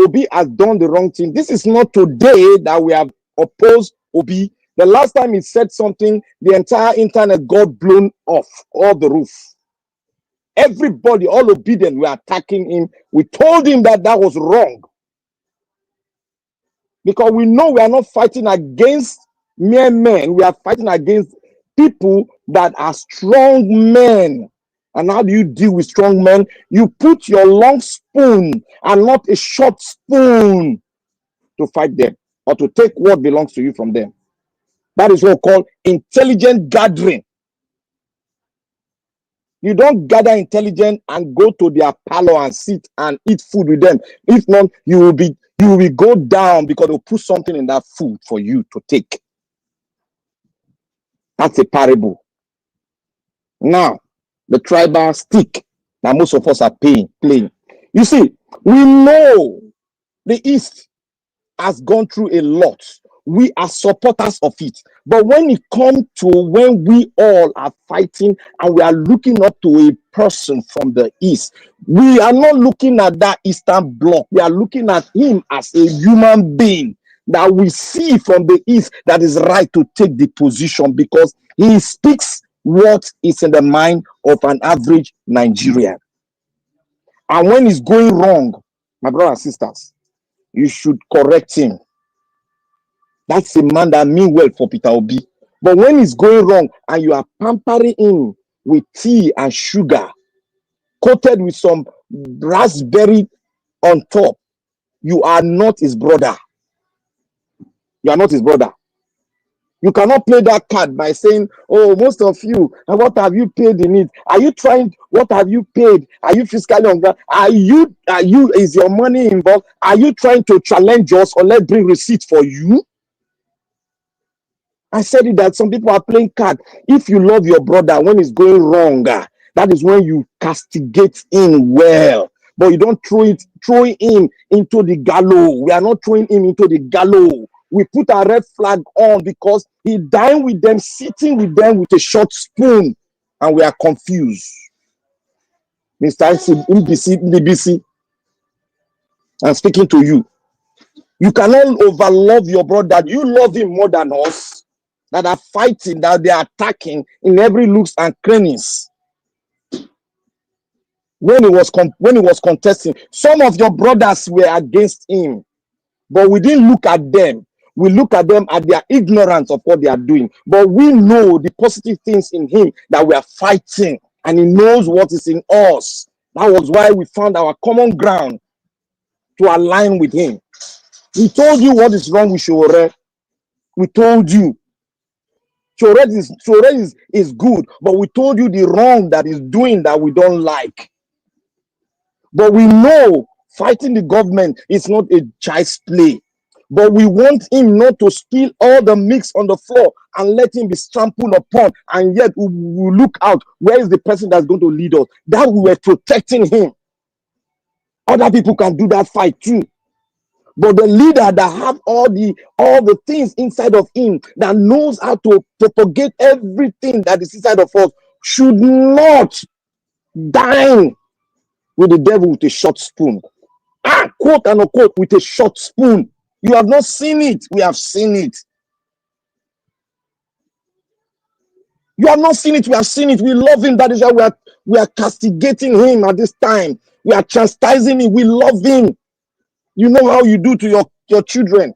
Obi has done the wrong thing. This is not today that we have opposed Obi. The last time he said something, the entire internet got blown off, all the roof. Everybody, all obedient, were attacking him. We told him that that was wrong. Because we know we are not fighting against mere men. We are fighting against people that are strong men. And how do you deal with strong men? You put your long spoon and not a short spoon to fight them or to take what belongs to you from them. That is what we call intelligent gathering. You don't gather intelligent and go to their parlor and sit and eat food with them. If not, you will go down because they'll put something in that food for you to take. That's a parable. Now, the tribal stick that most of us are playing. You see, we know the East has gone through a lot. We are supporters of it. But when it comes to when we all are fighting and we are looking up to a person from the East, we are not looking at that Eastern bloc. We are looking at him as a human being that we see from the East that is right to take the position because he speaks what is in the mind of an average Nigerian. And when it's going wrong, my brothers and sisters, you should correct him. That's a man that means well for Peter Obi. But when it's going wrong and you are pampering him with tea and sugar, coated with some raspberry on top, you are not his brother. You are not his brother. You cannot play that card by saying, oh, most of you, and what have you paid in it? Are you trying, what have you paid? Are you fiscally on ground? Is your money involved? Are you trying to challenge us or let's bring receipt for you? I said it that some people are playing card. If you love your brother when it's going wrong, that is when you castigate him well. But you don't throw him into the gallows. We are not throwing him into the gallows. We put a red flag on because he dined with them, sitting with them with a short spoon, and we are confused. Mr. NBC, I'm speaking to you. You cannot overlove your brother. You love him more than us, that are fighting, that they are attacking in every looks and crannies. When he was contesting, some of your brothers were against him, but we didn't look at them. We look at them at their ignorance of what they are doing. But we know the positive things in him that we are fighting, and he knows what is in us. That was why we found our common ground to align with him. We told you what is wrong with Shore. We told you. Shore is good, but we told you the wrong that he's doing that we don't like. But we know fighting the government is not a child's play. But we want him not to spill all the mix on the floor and let him be trampled upon. And yet we will look out. Where is the person that's going to lead us? That we were protecting him. Other people can do that fight too. But the leader that have all the things inside of him, that knows how to propagate everything that is inside of us, should not dine with the devil with a short spoon. Quote and unquote, with a short spoon. You have not seen it. We have seen it. You have not seen it. We have seen it. We love him. That is why we are castigating him at this time. We are chastising him. We love him. You know how you do to your children.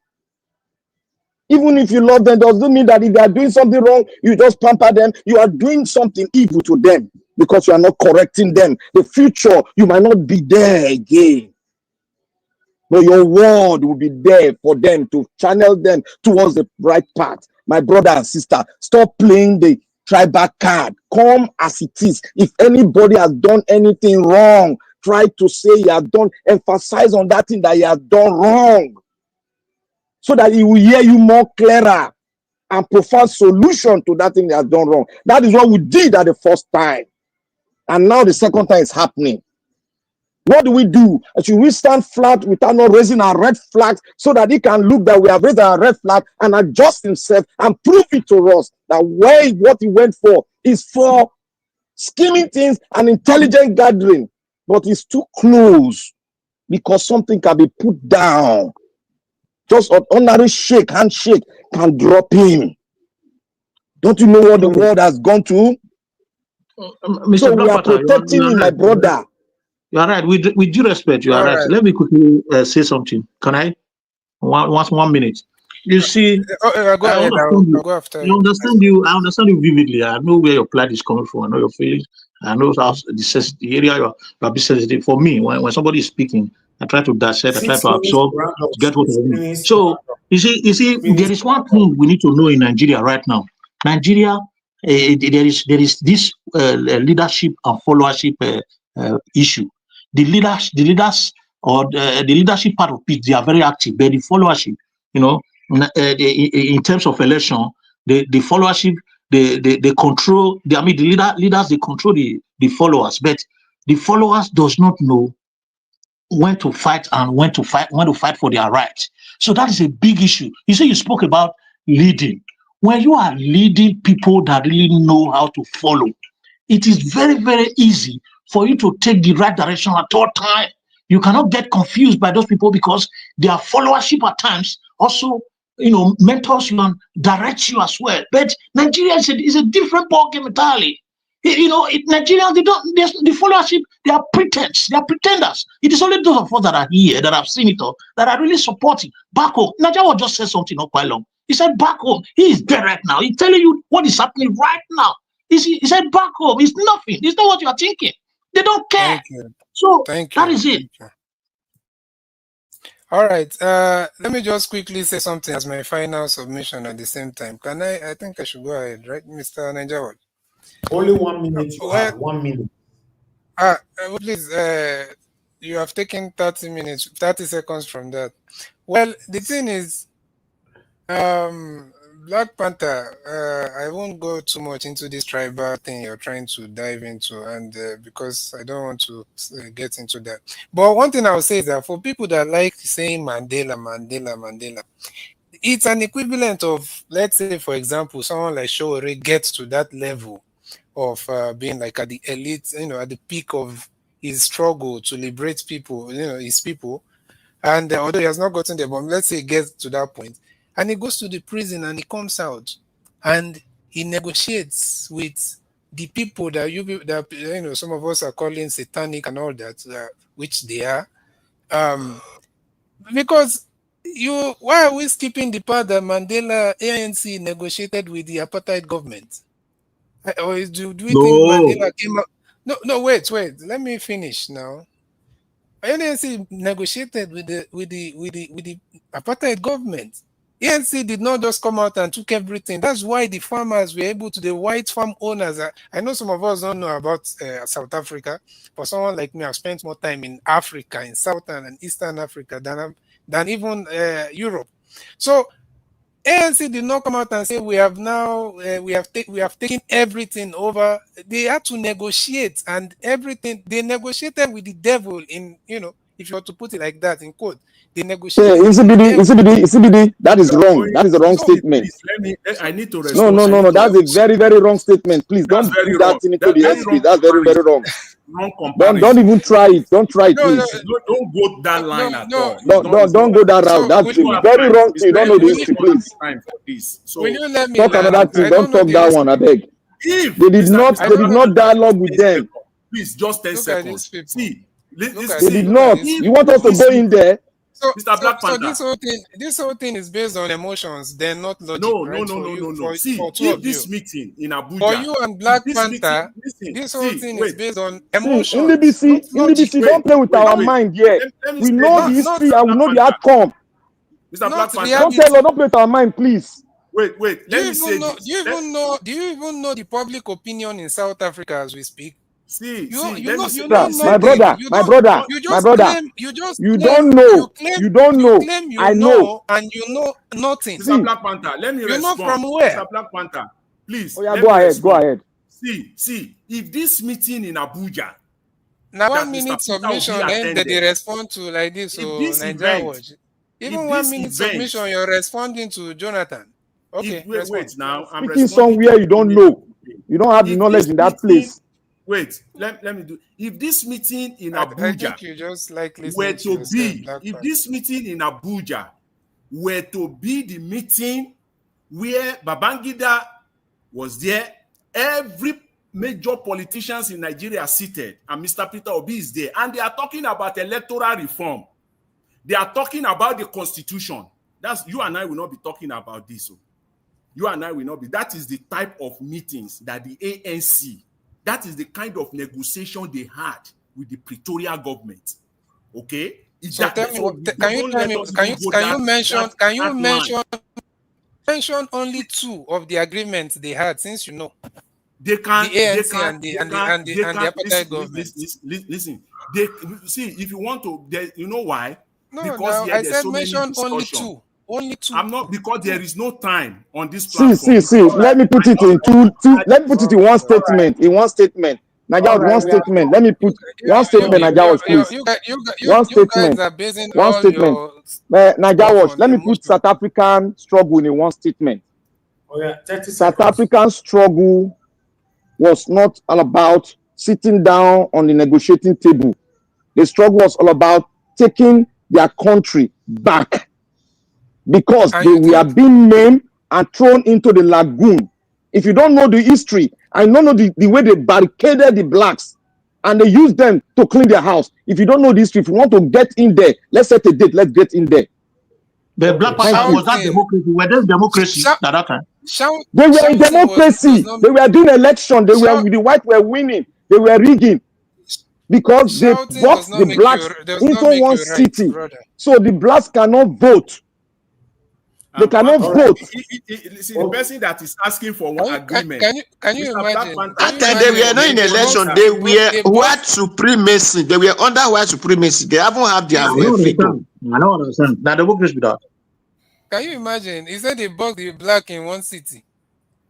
Even if you love them, doesn't mean that if they are doing something wrong, you just pamper them. You are doing something evil to them because you are not correcting them. The future, you might not be there again. But your word will be there for them to channel them towards the right path. My brother and sister, stop playing the tribal card. Come as it is. If anybody has done anything wrong, try to say he has done, emphasize on that thing that he has done wrong, so that he will hear you more clearer and provide solution to that thing he has done wrong. That is what we did at the first time. And now the second time is happening. What do? Should we stand flat without not raising our red flags so that he can look that we have raised our red flag and adjust himself and prove it to us that what he went for is for scheming things and intelligent gathering, but it's too close because something can be put down. Just an ordinary handshake can drop him. Don't you know what the world has gone to? Mr. So we are protecting him, my brother. You are right. With due respect, you are right. Let me quickly say something. Can I? 1 minute. You see, Go ahead. I'll go after I understand you. I understand you vividly. I know where your plight is coming from. I know your feelings. I know how the area you are being sensitive. For me, when somebody is speaking, I try to dissect. I try to absorb, to get what I mean. So you see, there is one thing we need to know in Nigeria right now. Nigeria, there is this leadership and followership issue. The leaders or the leadership part of it, they are very active, but the followership, in terms of election, the followership, they control. The leaders they control the followers, but the followers does not know when to fight and when to fight for their rights. So that is a big issue. You see, you spoke about leading. When you are leading people that really know how to follow, it is very, very easy for you to take the right direction at all time. You cannot get confused by those people because their followership at times also mentors you and directs you as well. But Nigeria is a different ballgame entirely. Nigerians, the followership, they are pretense, they are pretenders. It is only those of us that are here, that have seen it all, that are really supporting. Back home, Nigeria just said something not quite long. He said back home, he is there right now. He's telling you what is happening right now. He said back home, it's nothing. It's not what you are thinking. They don't care. Thank you. So Thank that you. is it. Thank you. All right. Let me just quickly say something as my final submission at the same time. I think I should go ahead, right, Mr. Najawal? Only 1 minute you have. 1 minute. Please, you have taken 30 minutes, 30 seconds from that. Well, the thing is, Black Panther, I won't go too much into this tribal thing you're trying to dive into, and because I don't want to get into that. But one thing I will say is that for people that like saying Mandela, it's an equivalent of, let's say, for example, someone like Showore gets to that level of being like at the elite, at the peak of his struggle to liberate people, his people. And although he has not gotten there, but let's say he gets to that point, and he goes to the prison and he comes out and he negotiates with the people that some of us are calling satanic and all that, which they are. Because why are we skipping the part that Mandela ANC negotiated with the apartheid government? Or do we think Mandela came out? No, wait. Let me finish now. ANC negotiated with the apartheid government. ANC did not just come out and took everything. That's why the farmers were able to, the white farm owners. I know some of us don't know about South Africa. For someone like me, I've spent more time in Africa, in Southern and Eastern Africa than even Europe. So ANC did not come out and say we have taken everything over. They had to negotiate, and everything they negotiated with the devil in, if you were to put it like that in quote, they negotiated. CBD, that is wrong. That is the wrong statement. Please, I need to respond. No. That's a very, very wrong statement. Please don't bring that into the SP. That's very, very wrong. Don't even try it. Don't try it, please. Don't go that line at all. Don't go that route. That's very wrong. You don't know the history, please. Will you let me talk another thing. Don't talk that one, I beg. They did not dialogue with them. Please, just 10 seconds. See, they did not. You want us to go in there? So this whole thing is based on emotions. They're not logic. No. See, if this meeting in Abuja, for you and Black Panther, this whole thing is based on emotions. In the don't play with our mind yet. We know the history and we know the outcome. Mr. Black Panther, don't play with our mind, please. Wait. Do you even know the public opinion in South Africa as we speak? My brother. You don't know. I know. And you know nothing. Mr. Black Panther, let me respond. You know from where? Mr. Black Panther, please. Oh, yeah, go ahead. See, if this meeting in Abuja, now 1 minute submission, then they respond to like this. So Nigeria Watch. Even 1 minute submission, you're responding to Jonathan. Okay, wait. Now I'm speaking somewhere you don't know. You don't have the knowledge in that place. Wait, let me do. If this meeting in Abuja if this meeting in Abuja were to be the meeting where Babangida was there, every major politicians in Nigeria are seated, and Mr. Peter Obi is there, and they are talking about electoral reform. They are talking about the constitution. That's you and I will not be talking about this. So you and I will not be. That is the type of meetings that the ANC. That is the kind of negotiation they had with the Pretoria government. Okay? So can you mention only 2 of the agreements they had, since you know? They can, the ANC and the apartheid government. Listen, see, if you want to, you know why? Because I said mention only 2. Only 2. I'm not, because there is no time on this platform. See. Let me put it in let me put it in one statement. In one statement. Naija, one statement. Let me put one statement, Naija, please. One statement. Naija, let me put South African struggle in one statement. South African struggle was not all about sitting down on the negotiating table. The struggle was all about taking their country back. because And they you were think being named and thrown into the lagoon. If you don't know the history, I don't know the way they barricaded the blacks and they used them to clean their house. If you don't know the history, if you want to get in there, let's set a date, let's get in there. The Black Thank Panther, you. was that democracy? Were there democracy at that time? They were in shouting does democracy. not They were doing election. They were shout, the white were winning. They were rigging because they shouting bought the blacks into one right, city. brother. So the blacks cannot vote. They cannot vote. See, the person that is asking for one agreement. Can you Mr. Black imagine? Panther, That time they were not in election. They were white supremacy. They were under white supremacy. They haven't had their freedom. I don't understand. Now democracy without. Can you imagine? He said they bought the black in one city.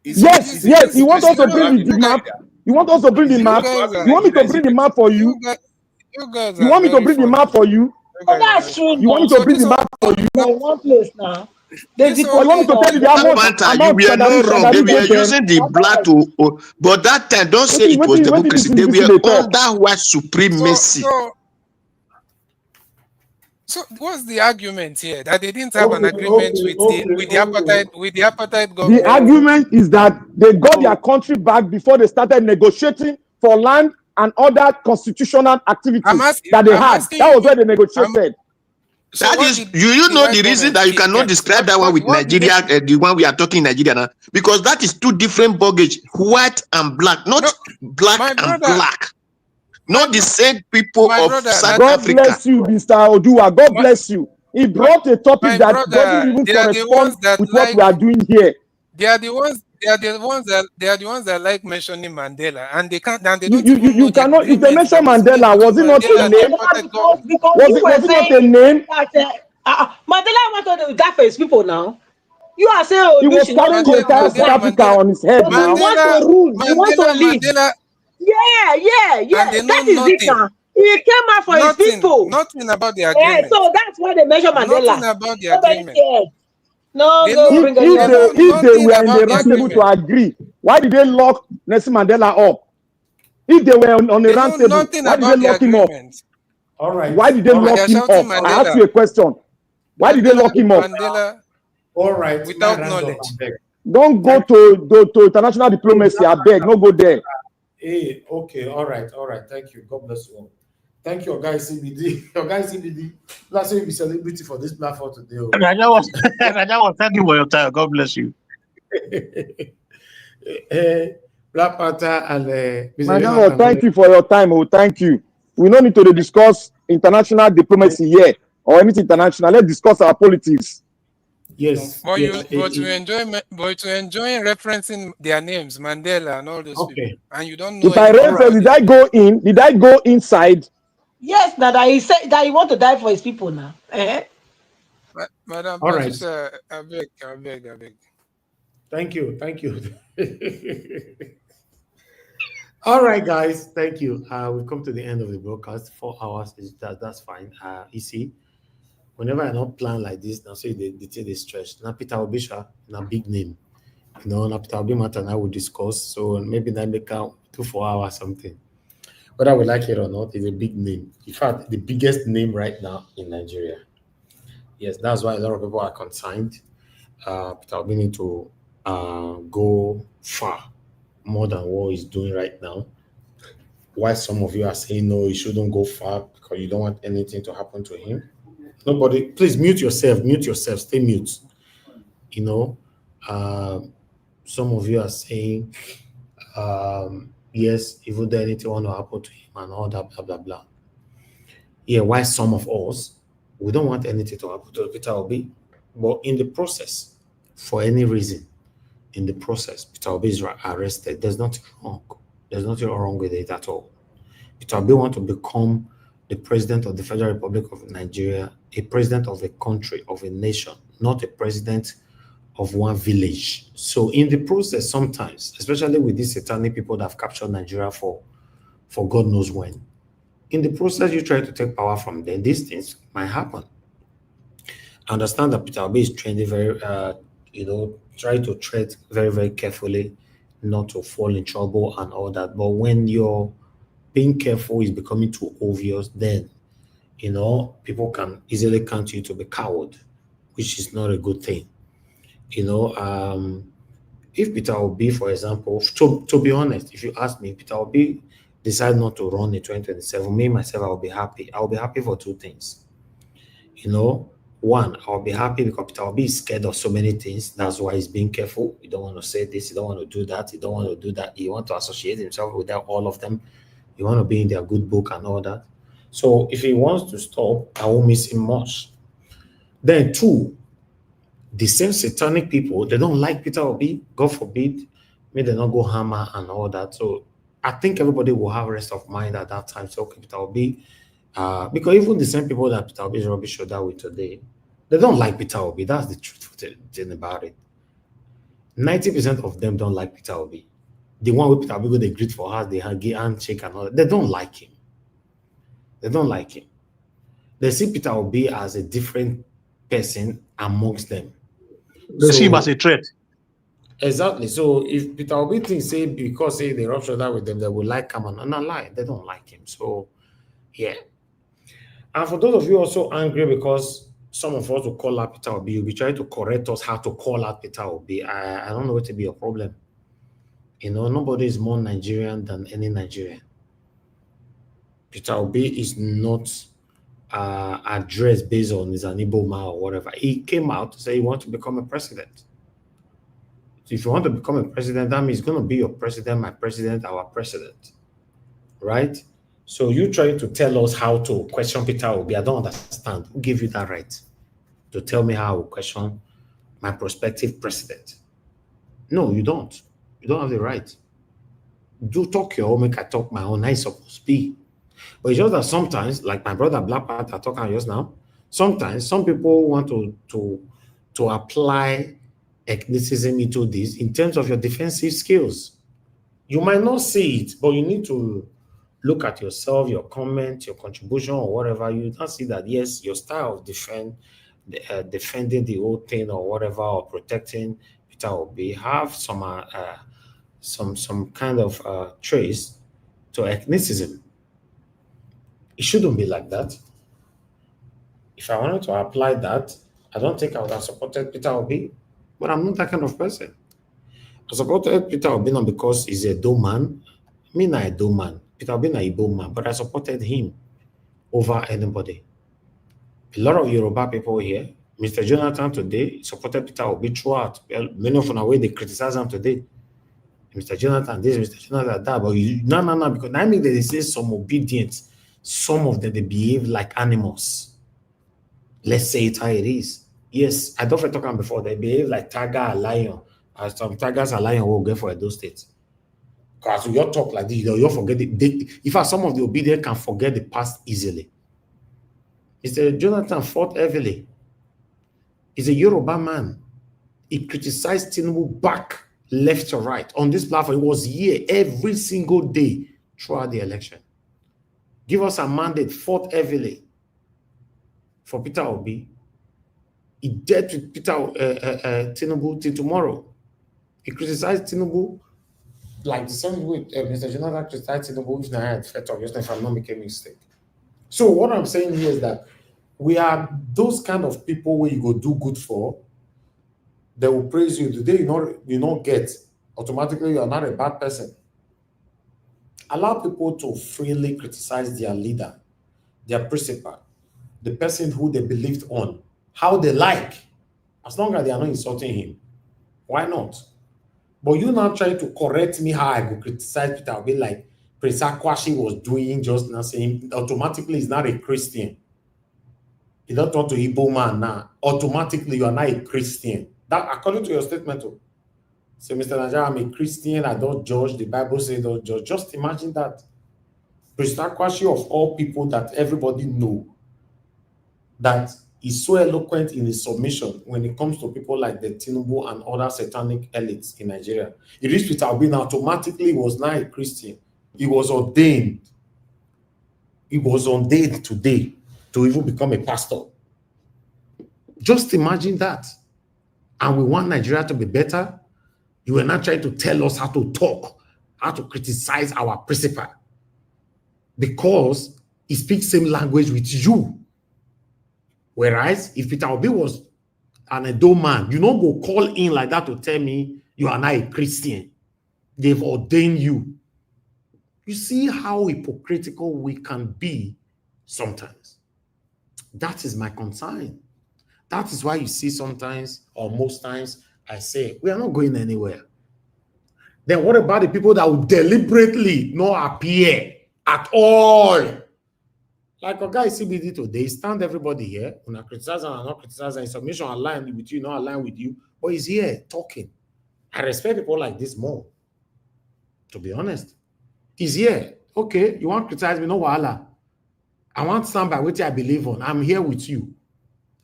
Yes. You want us to bring the map? You want us to bring the map? You want me to bring the map for you? You guys You are want me to very bring the funny. map for you? Oh, that's true. You want me to bring the map for you? They're in one place now. You want me to tell you the amount You were not wrong. They were using the black to, but that time, don't say it was democracy. They were under white supremacy. So what's the argument here? That they didn't have an agreement with the apartheid government? The argument is that they got their country back before they started negotiating for land and other constitutional activities that they had. That was where they negotiated. That is, you know the reason that you cannot describe that one with Nigeria, the one we are talking Nigeria now, because that is two different baggage, white and black, not black and black. Not the same people of South Africa. God bless you, Mr. Odua. God bless you. He brought a topic that doesn't even correspond with what we are doing here. They are the ones that like mentioning Mandela, and they can't. And they don't you cannot. If they mention Mandela, was it not a name? Was it not a name? Mandela wanted to die for his people now. You are saying, oh, he was carrying the entire South Africa on his head now. He wants to rule. He wants to lead. Yeah. That is it now. He came out for his people. Nothing about the agreement. Yeah, so that's why they measure Mandela. Nothing about the agreement. No, if they were in the round table to agree, why did they lock Nelson Mandela up? If they were on the round table, why did they lock him up? All right. Why did they lock him up? Mandela. I ask you a question. Why did they lock him up? Mandela, all right. Without knowledge. Don't go to international diplomacy. I beg, no go there. Hey, okay, all right. Thank you. God bless you all. Thank you, guys. CBD. That's why you be celebrity for this platform today. Raja was thank you for your time. God bless you. Black Panther and Raja, thank you for your time. Oh, thank you. We don't need to discuss international diplomacy here or anything international. Let's discuss our politics. Yes. But you enjoy referencing their names, Mandela and all those people, and you don't know. If I reference, did I go in? Did I go inside? Yes, now that he said that he want to die for his people now. Madam, all right. I beg. Thank you. All right, guys. Thank you. We've come to the end of the broadcast. 4 hours that's fine. You see, whenever I don't plan like this, now say the stretch. Now Peter Obisha, a big name. Now Peter Obi matter and I will discuss. So maybe that make out 2-4 hours something. Whether we like it or not, is a big name. In fact, the biggest name right now in Nigeria. Yes, that's why a lot of people are concerned. Peter Obi need to go far, more than what he's doing right now. Why some of you are saying no, he shouldn't go far because you don't want anything to happen to him. Nobody, please mute yourself, stay mute. Some of you are saying yes, if there anything want to happen to him and all that, blah, blah, blah. Yeah, why some of us, we don't want anything to happen to Peter Obi, but in the process, for any reason, in the process, Peter Obi is arrested. There's nothing wrong. There's nothing wrong with it at all. Peter Obi wants to become the president of the Federal Republic of Nigeria, a president of a country, of a nation, not a president of one village. So in the process, sometimes, especially with these satanic people that have captured Nigeria for God knows when, in the process, you try to take power from them, these things might happen. I understand that Peter Obi is trending very, try to tread very, very carefully, not to fall in trouble and all that. But when you're being careful is becoming too obvious, then, people can easily count you to be coward. which is not a good thing. You know, if Peter Obi, for example, to be honest, if you ask me, Peter Obi decide not to run in 2027, me myself, I'll be happy. I'll be happy for two things. You know, one, I'll be happy because Peter Obi is scared of so many things. That's why he's being careful. He don't want to say this, he don't want to do that, he don't want to do that. He want to associate himself with all of them. He want to be in their good book and all that. So if he wants to stop, I won't miss him much. Then two, the same satanic people, they don't like Peter Obi. God forbid, may they not go hammer and all that. So I think everybody will have rest of mind at that time. So okay, Peter Obi, because even the same people that Peter Obi is rubbish shoulder with today, they don't like Peter Obi. That's the truth about it. 90% of them don't like Peter Obi. The one with Peter Obi go they greet for us, they give handshake and all that. They don't like him. They don't like him. They see Peter Obi as a different person amongst them. They see him as a threat. Exactly. So if Peter Obi thinks say because say they rub shoulder with them, they will like him and not lie. They don't like him. So yeah. And for those of you also angry because some of us will call out Peter Obi, you'll be trying to correct us how to call out Peter Obi. I don't know what to be your problem. You know, nobody is more Nigerian than any Nigerian. Peter Obi is not addressed based on his Igbo man or whatever. He came out to say he wants to become a president. So if you want to become a president, that means he's going to be your president, my president, our president. Right? So you trying to tell us how to question Peter Obi. I don't understand. Who gave you that right to tell me how I will question my prospective president? No, you don't. You don't have the right. Do talk your own, make I talk my own. I supposed to be. But it's just that sometimes, like my brother Black Panther talking just now, sometimes some people want to apply ethnicism into this in terms of your defensive skills. You might not see it, but you need to look at yourself, your comment, your contribution, or whatever. You don't see that, yes, your style of defending the whole thing or whatever, or protecting Peter Obi, have some kind of trace to ethnicism. It shouldn't be like that. If I wanted to apply that, I don't think I would have supported Peter Obi, but I'm not that kind of person. I supported Peter Obi not because he's a Edo man. Me not a Edo man. Peter Obi not a Igbo man, but I supported him over anybody. A lot of Yoruba people here, Mr. Jonathan today supported Peter Obi throughout. Many of them are way they criticize him today. Mr. Jonathan this, Mr. Jonathan that, but no, because I mean they say some obedience. Some of them, they behave like animals. Let's say it how it is. Yes, I don't talk about before. They behave like tiger and lion. As some tigers and lions will go for those states. Because you talk like this, you'll forget it. In fact, some of the obedient can forget the past easily. Mr. Jonathan fought heavily. He's a Yoruba man. He criticized Tinubu back, left to right. On this platform, he was here every single day throughout the election. Give us a mandate, fought heavily for Peter Obi. He dealt with Tinubu till tomorrow. He criticized Tinubu like the same way Mr. Jonathan criticized Tinubu if I'm not making a mistake. So what I'm saying here is that we are those kind of people where you go do good for, they will praise you. The day you not get, automatically you are not a bad person. Allow people to freely criticize their leader, their principal, the person who they believed on, how they like, as long as they are not insulting him. Why not? But you now trying to correct me how I go criticize Peter Obi like Prince Akwashi was doing just now, saying automatically he's not a Christian. You don't talk to Igbo man now. Automatically you are not a Christian. That according to your statement. So Mr. Nigeria, I'm a Christian, I don't judge. The Bible says don't judge. Just imagine that. Prince Akwashi of all people that everybody know, that is so eloquent in his submission when it comes to people like the Tinubu and other satanic elites in Nigeria. He reached Peter Obi automatically was not a Christian. He was ordained. He was ordained today to even become a pastor. Just imagine that. And we want Nigeria to be better. You are not trying to tell us how to talk, how to criticize our principal, because he speaks same language with you. Whereas if Peter Obi was and a Edo man, you don't go call in like that to tell me you are not a Christian. They've ordained you. You see how hypocritical we can be sometimes. That is my concern. That is why you see sometimes, or most times, I say, we are not going anywhere. Then what about the people that will deliberately not appear at all? Like a guy CBD today, stand everybody here, when I criticize and not criticize, and submission align with you, not align with you, but he's here talking. I respect people like this more, to be honest. He's here. Okay, you want to criticize me, no wahala. I want to stand by what I believe on. I'm here with you.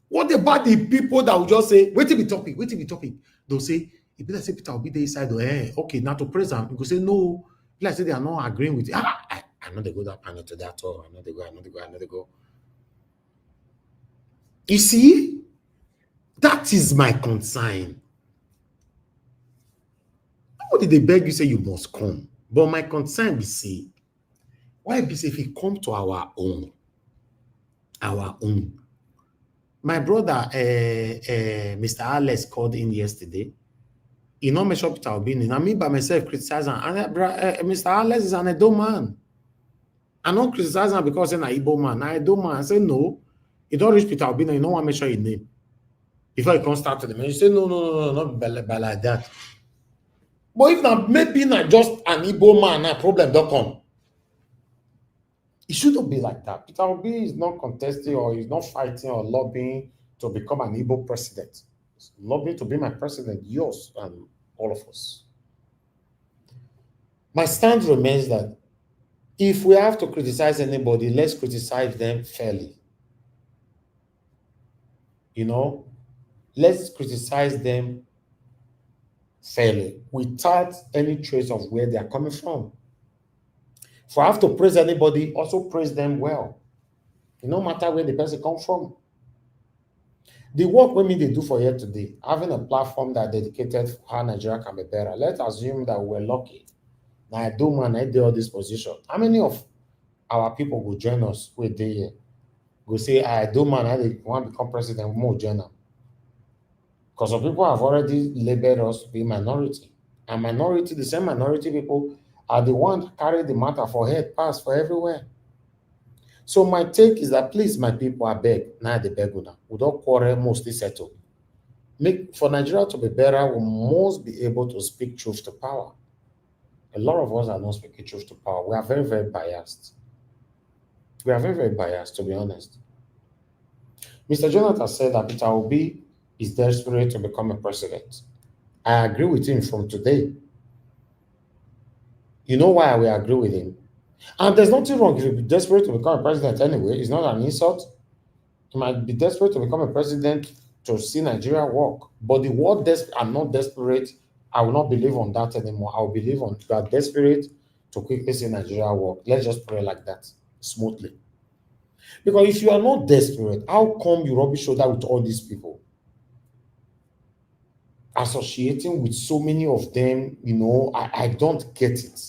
What about the people that will just say, wait till the topic, wait till the topic? They'll say, if Peter say Peter will be the inside, okay, now to praise them, you go say, no, like say they are not agreeing with you. I know they go that panel to that, or I know they go. You see, that is my concern. Nobody they beg you say you must come. But my concern be say, why be say if we come to our own? My brother, Mr. Alex called in yesterday. He not mentioned Peter Obi. And me by myself criticizing. And Mr. Alex is an Edo man. I don't criticize him because he's an Igbo man. An Edo man. I say no. He don't reach Peter Obi. You don't want to mention his name. Before he can't start to the man, you say no, not by like that. But if not, maybe not just an Igbo man, a problem don't come. It shouldn't be like that. Peter Obi is not contesting or he's not fighting or lobbying to become an Igbo president. He's lobbying to be my president, yours and all of us. My stand remains that if we have to criticize anybody, let's criticize them fairly. You know, let's criticize them fairly without any trace of where they are coming from. If I have to praise anybody, also praise them well. No matter where the person comes from. The work women they do for here today, having a platform that dedicated for how Nigeria can be better. Let's assume that we're lucky. Now I do man, I do all this position. How many of our people will join us with they here? Go say, I do man, I want to become president, more join them. Because some people have already labeled us to be minority. And minority, the same minority people are the ones that carry the matter for head pass for everywhere. So my take is that please, my people, I beg, now they beg now. We don't quarrel, mostly settle. For Nigeria to be better, we must be able to speak truth to power. A lot of us are not speaking truth to power. We are very, very biased. We are very, very biased, to be honest. Mr. Jonathan said that Peter Obi is desperate to become a president. I agree with him from today. You know why we agree with him? And there's nothing wrong if you be desperate to become a president anyway. It's not an insult. You might be desperate to become a president to see Nigeria work. But the word I'm not desperate, I will not believe on that anymore. I will believe on you are desperate to quickly see Nigeria work. Let's just pray like that, smoothly. Because if you are not desperate, how come you rub shoulder with all these people? Associating with so many of them, you know, I don't get it.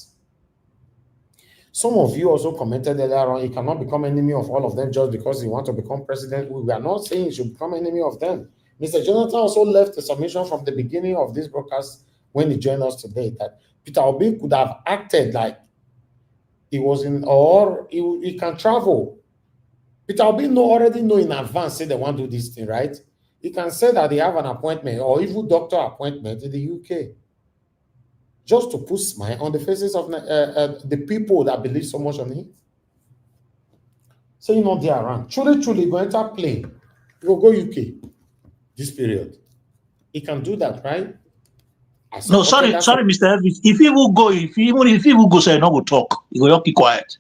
Some of you also commented earlier on, you cannot become enemy of all of them just because you want to become president. We are not saying you should become enemy of them. Mr. Jonathan also left a submission from the beginning of this broadcast when he joined us today that Peter Obi could have acted like he was in, or he can travel. Peter Obi already know in advance, say they want to do this thing, right? He can say that they have an appointment or even doctor appointment in the UK. Just to put smile on the faces of the people that believe so much on it. So you know they're around. Truly, go enter plane. Go UK this period. He can do that, right? No, sorry, Mr. Elvis. If he will go, if he will go, say no go talk. He will keep quiet.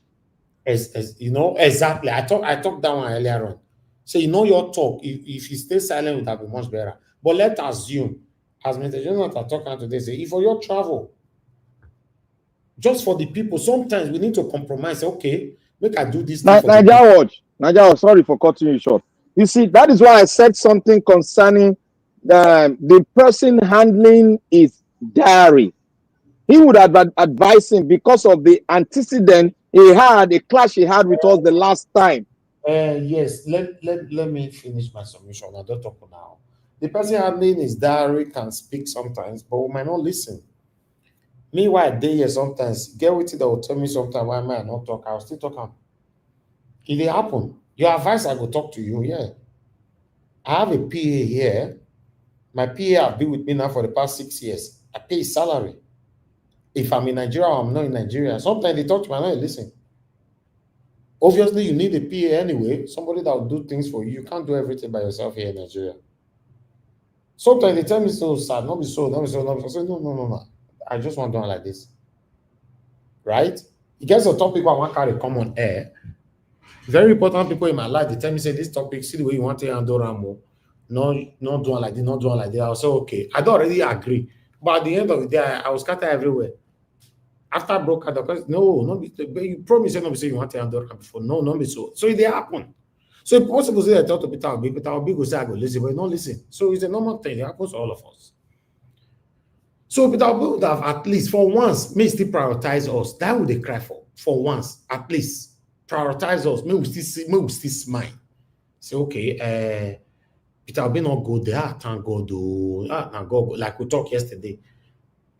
As you know, exactly. I talked that one earlier on. So you know your talk. If you stay silent, it will be much better. But let's assume, as Mr. Jonathan talking today, say if for your travel, just for the people, sometimes we need to compromise. Okay, make I do this. Naija, sorry for cutting you short. You see, that is why I said something concerning the person handling his diary. He would have advised him because of the antecedent he had, a clash he had with us the last time. Yes, let me finish my submission. I don't talk now. The person handling his diary can speak sometimes, but we might not listen. Meanwhile, they here sometimes get with it that will tell me sometimes why I not talk. I'll still talk. If it happen, your advice I go talk to you. Yeah. I have a PA here. My PA have been with me now for the past 6 years. I pay his salary. If I'm in Nigeria or I'm not in Nigeria, sometimes they talk to me, I don't listen. Obviously, you need a PA anyway, somebody that will do things for you. You can't do everything by yourself here in Nigeria. Sometimes they tell me so sad, not be so, not be so, not be so. I say, no. I just want to do it like this. Right? It gets a topic I want to carry come on air. Very important people in my life, they tell me, say, this topic, see the way you want to handle Rambo. No, not doing like this, not doing like that. I'll say, okay. I don't already agree. But at the end of the day, I was scattered everywhere. After I broke out, because no, you promise you not say you want to handle Rambo before. No, not be so. So it did happen. So if possible, say I talk to Peter Obi go say I go listen, but not listen. So it's a normal thing. It happens to all of us. So Peter Obi would have at least for once, may still prioritize us. That would they cry for. For once, at least prioritize us. May we still smile. Say okay, Peter Obi not go there. Thank God, God, like we talked yesterday.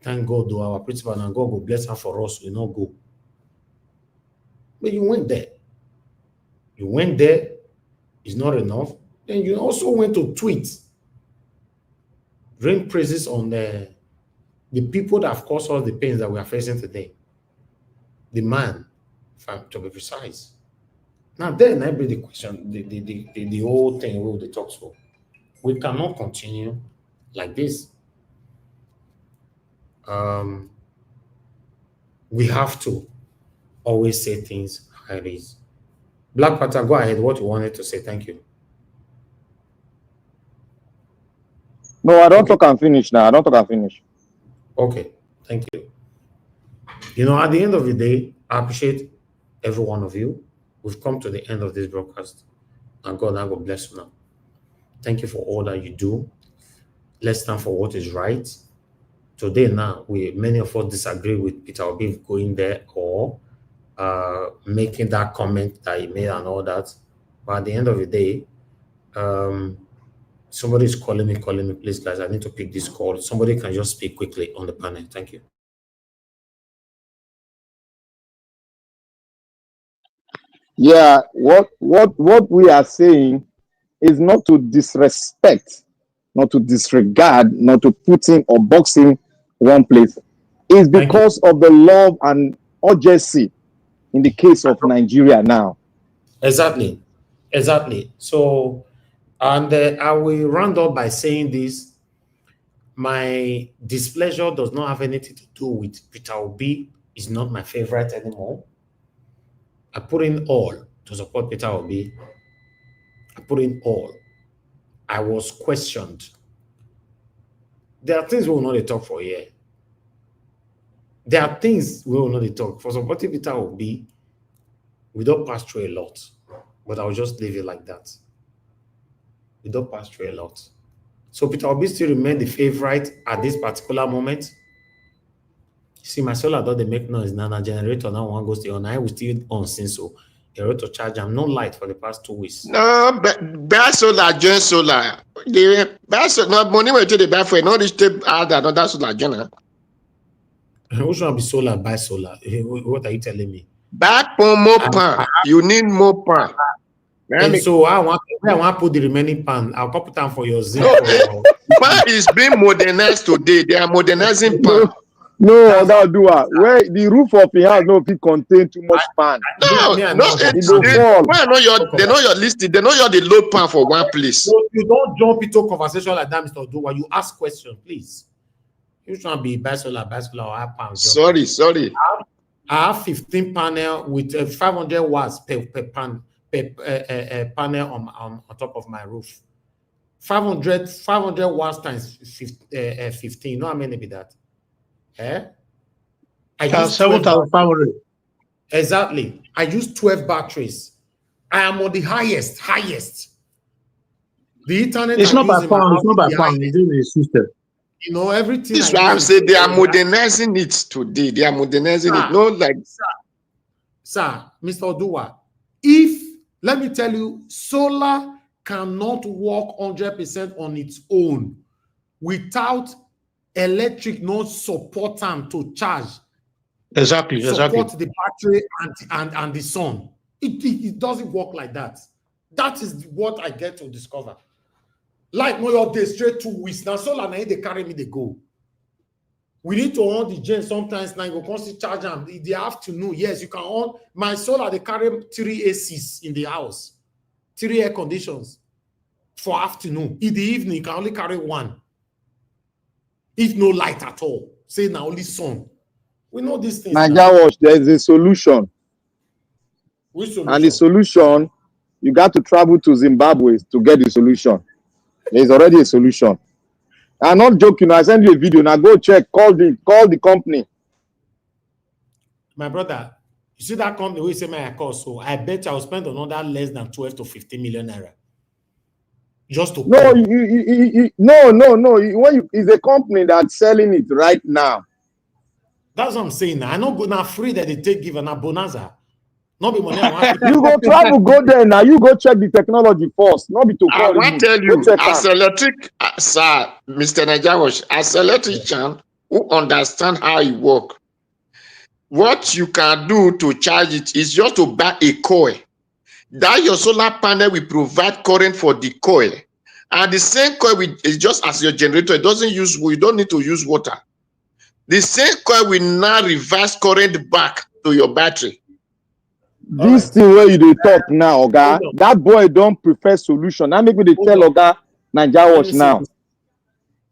Thank God, our principal and God will bless her for us. We not go. But you went there. You went there. It's not enough. Then you also went to tweet, rain praises on the people that have caused us the pains that we are facing today. The man, to be precise. Now then, I bring the question, the whole thing we will talk so. We cannot continue like this. We have to always say things how it is. Black Panther, go ahead. What you wanted to say? Thank you. No, I don't talk and finish now. I don't talk and finish. Okay, thank you. You know, at the end of the day, I appreciate every one of you. We've come to the end of this broadcast, and God bless you now. Thank you for all that you do. Let's stand for what is right. Today now, many of us disagree with Peter Obi going there or making that comment that he made and all that. But at the end of the day, somebody is calling me, please, guys. I need to pick this call. Somebody can just speak quickly on the panel. Thank you. Yeah, what we are saying is not to disrespect, not to disregard, not to put him or box him one place. It's because of the love and urgency in the case of Nigeria now. Exactly. So, and I will round up by saying this. My displeasure does not have anything to do with Peter Obi. Is not my favorite anymore. I put in all to support Peter Obi. I put in all. I was questioned. There are things we will not talk for here. There are things we will not talk. For supporting Peter Obi, we don't pass through a lot. But I'll just leave it like that. We don't pass through a lot. So Peter Obi still remain the favorite at this particular moment. See, my solar don't make noise now. The generator now one goes to on. I will still on since so. To charge. I'm no light for the past 2 weeks. No, buy solar, join solar. The buy solar, no money went to the buy for it. No, this tape add another solar, join. Who should be solar? Buy solar. What are you telling me? Back for more pan. You need more pan. And so I want to put the remaining pan. I'll put down for your zip. Pan is being modernized today. They are modernizing pan. No, that do it. Where the roof of the house no fit contain too much pan. No, they know your listing. They know you're the low pan for one place. So you don't jump into conversation like that, Mr. Oduwa. You ask questions, please. You should be bisolar or high pan. Sorry. I have 15 panel with 500 watts per panel on top of my roof. 500 watts times 15. You know how many be that? I use 7,500. Exactly. I use 12 batteries. I am on the highest. The internet. It's not by pound. It's not by pound. It's in the system. You know everything. This is why I'm saying they are modernizing it today. They are modernizing it. No, like sir, Mr. Oduwa. If let me tell you, solar cannot work 100% on its own without electric not support them to charge. Exactly. Support the battery and the sun. It doesn't work like that. That is what I get to discover. Like no your day straight 2 weeks. Now solar now they carry me, they go. We need to on the gen sometimes now you go constantly charge them in the afternoon. Yes, you can on my solar, they carry 3 ACs in the house, 3 air conditions for afternoon. In the evening, you can only carry 1. If no light at all, say now only sun. We know these things. Nigeria Watch, there is a solution. Which solution? And the solution, you got to travel to Zimbabwe to get the solution. There is already a solution. I'm not joking. I send you a video. Now go check. Call the company. My brother, you see that company we say my cost, so I bet I'll spend another less than 12 to 15 million naira. Just to no, no. It's a company that's selling it right now. That's what I'm saying. Now. I know go now free that they take give an bonanza. Not be money. You go travel, go there now. You go check the technology first. Not be to call. I want to tell you, as electric, sir, Mr. Najawash, as electrician who understand how it works, what you can do to charge it is just to buy a coil. That your solar panel will provide current for the coil. And the same coil is just as your generator. It doesn't use, we don't need to use water. The same coil will now reverse current back to your battery. This thing where you dey talk now, Oga, that boy don't prefer solution. Now make me dey tell Oga Naija Watch now.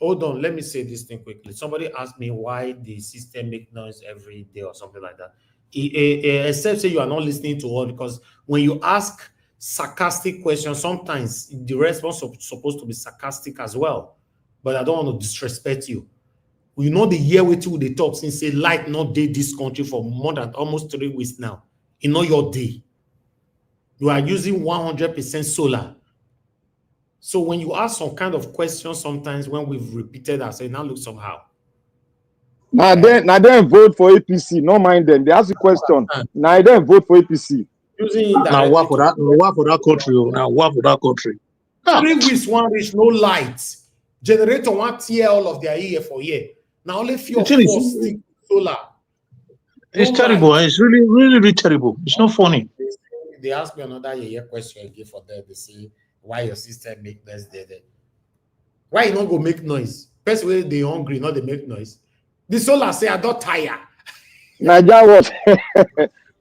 Hold on, let me say this thing quickly. Somebody asked me why the system make noise every day or something like that. Except say you are not listening to all, because when you ask sarcastic questions, sometimes the response is supposed to be sarcastic as well. But I don't want to disrespect you. You know the year we two they talk since say light not day this country for more than almost 3 weeks now. In all your day, you are using 100% solar. So when you ask some kind of questions, sometimes when we've repeated that, say now look somehow. Now then vote for APC. No mind them. They ask a question. Now then vote for APC. Now what for that country? Now what for that country? 3 weeks, 1 week, no light. Generator one tear all of their year for year. Now only few of 4 stick solar. It's terrible. It's really terrible. It's not funny. They ask me another year question again for them. They say, why your system make noise there? Why you not go make noise? First way they hungry, not they make noise. The solar say, I don't tire. Naija Watch.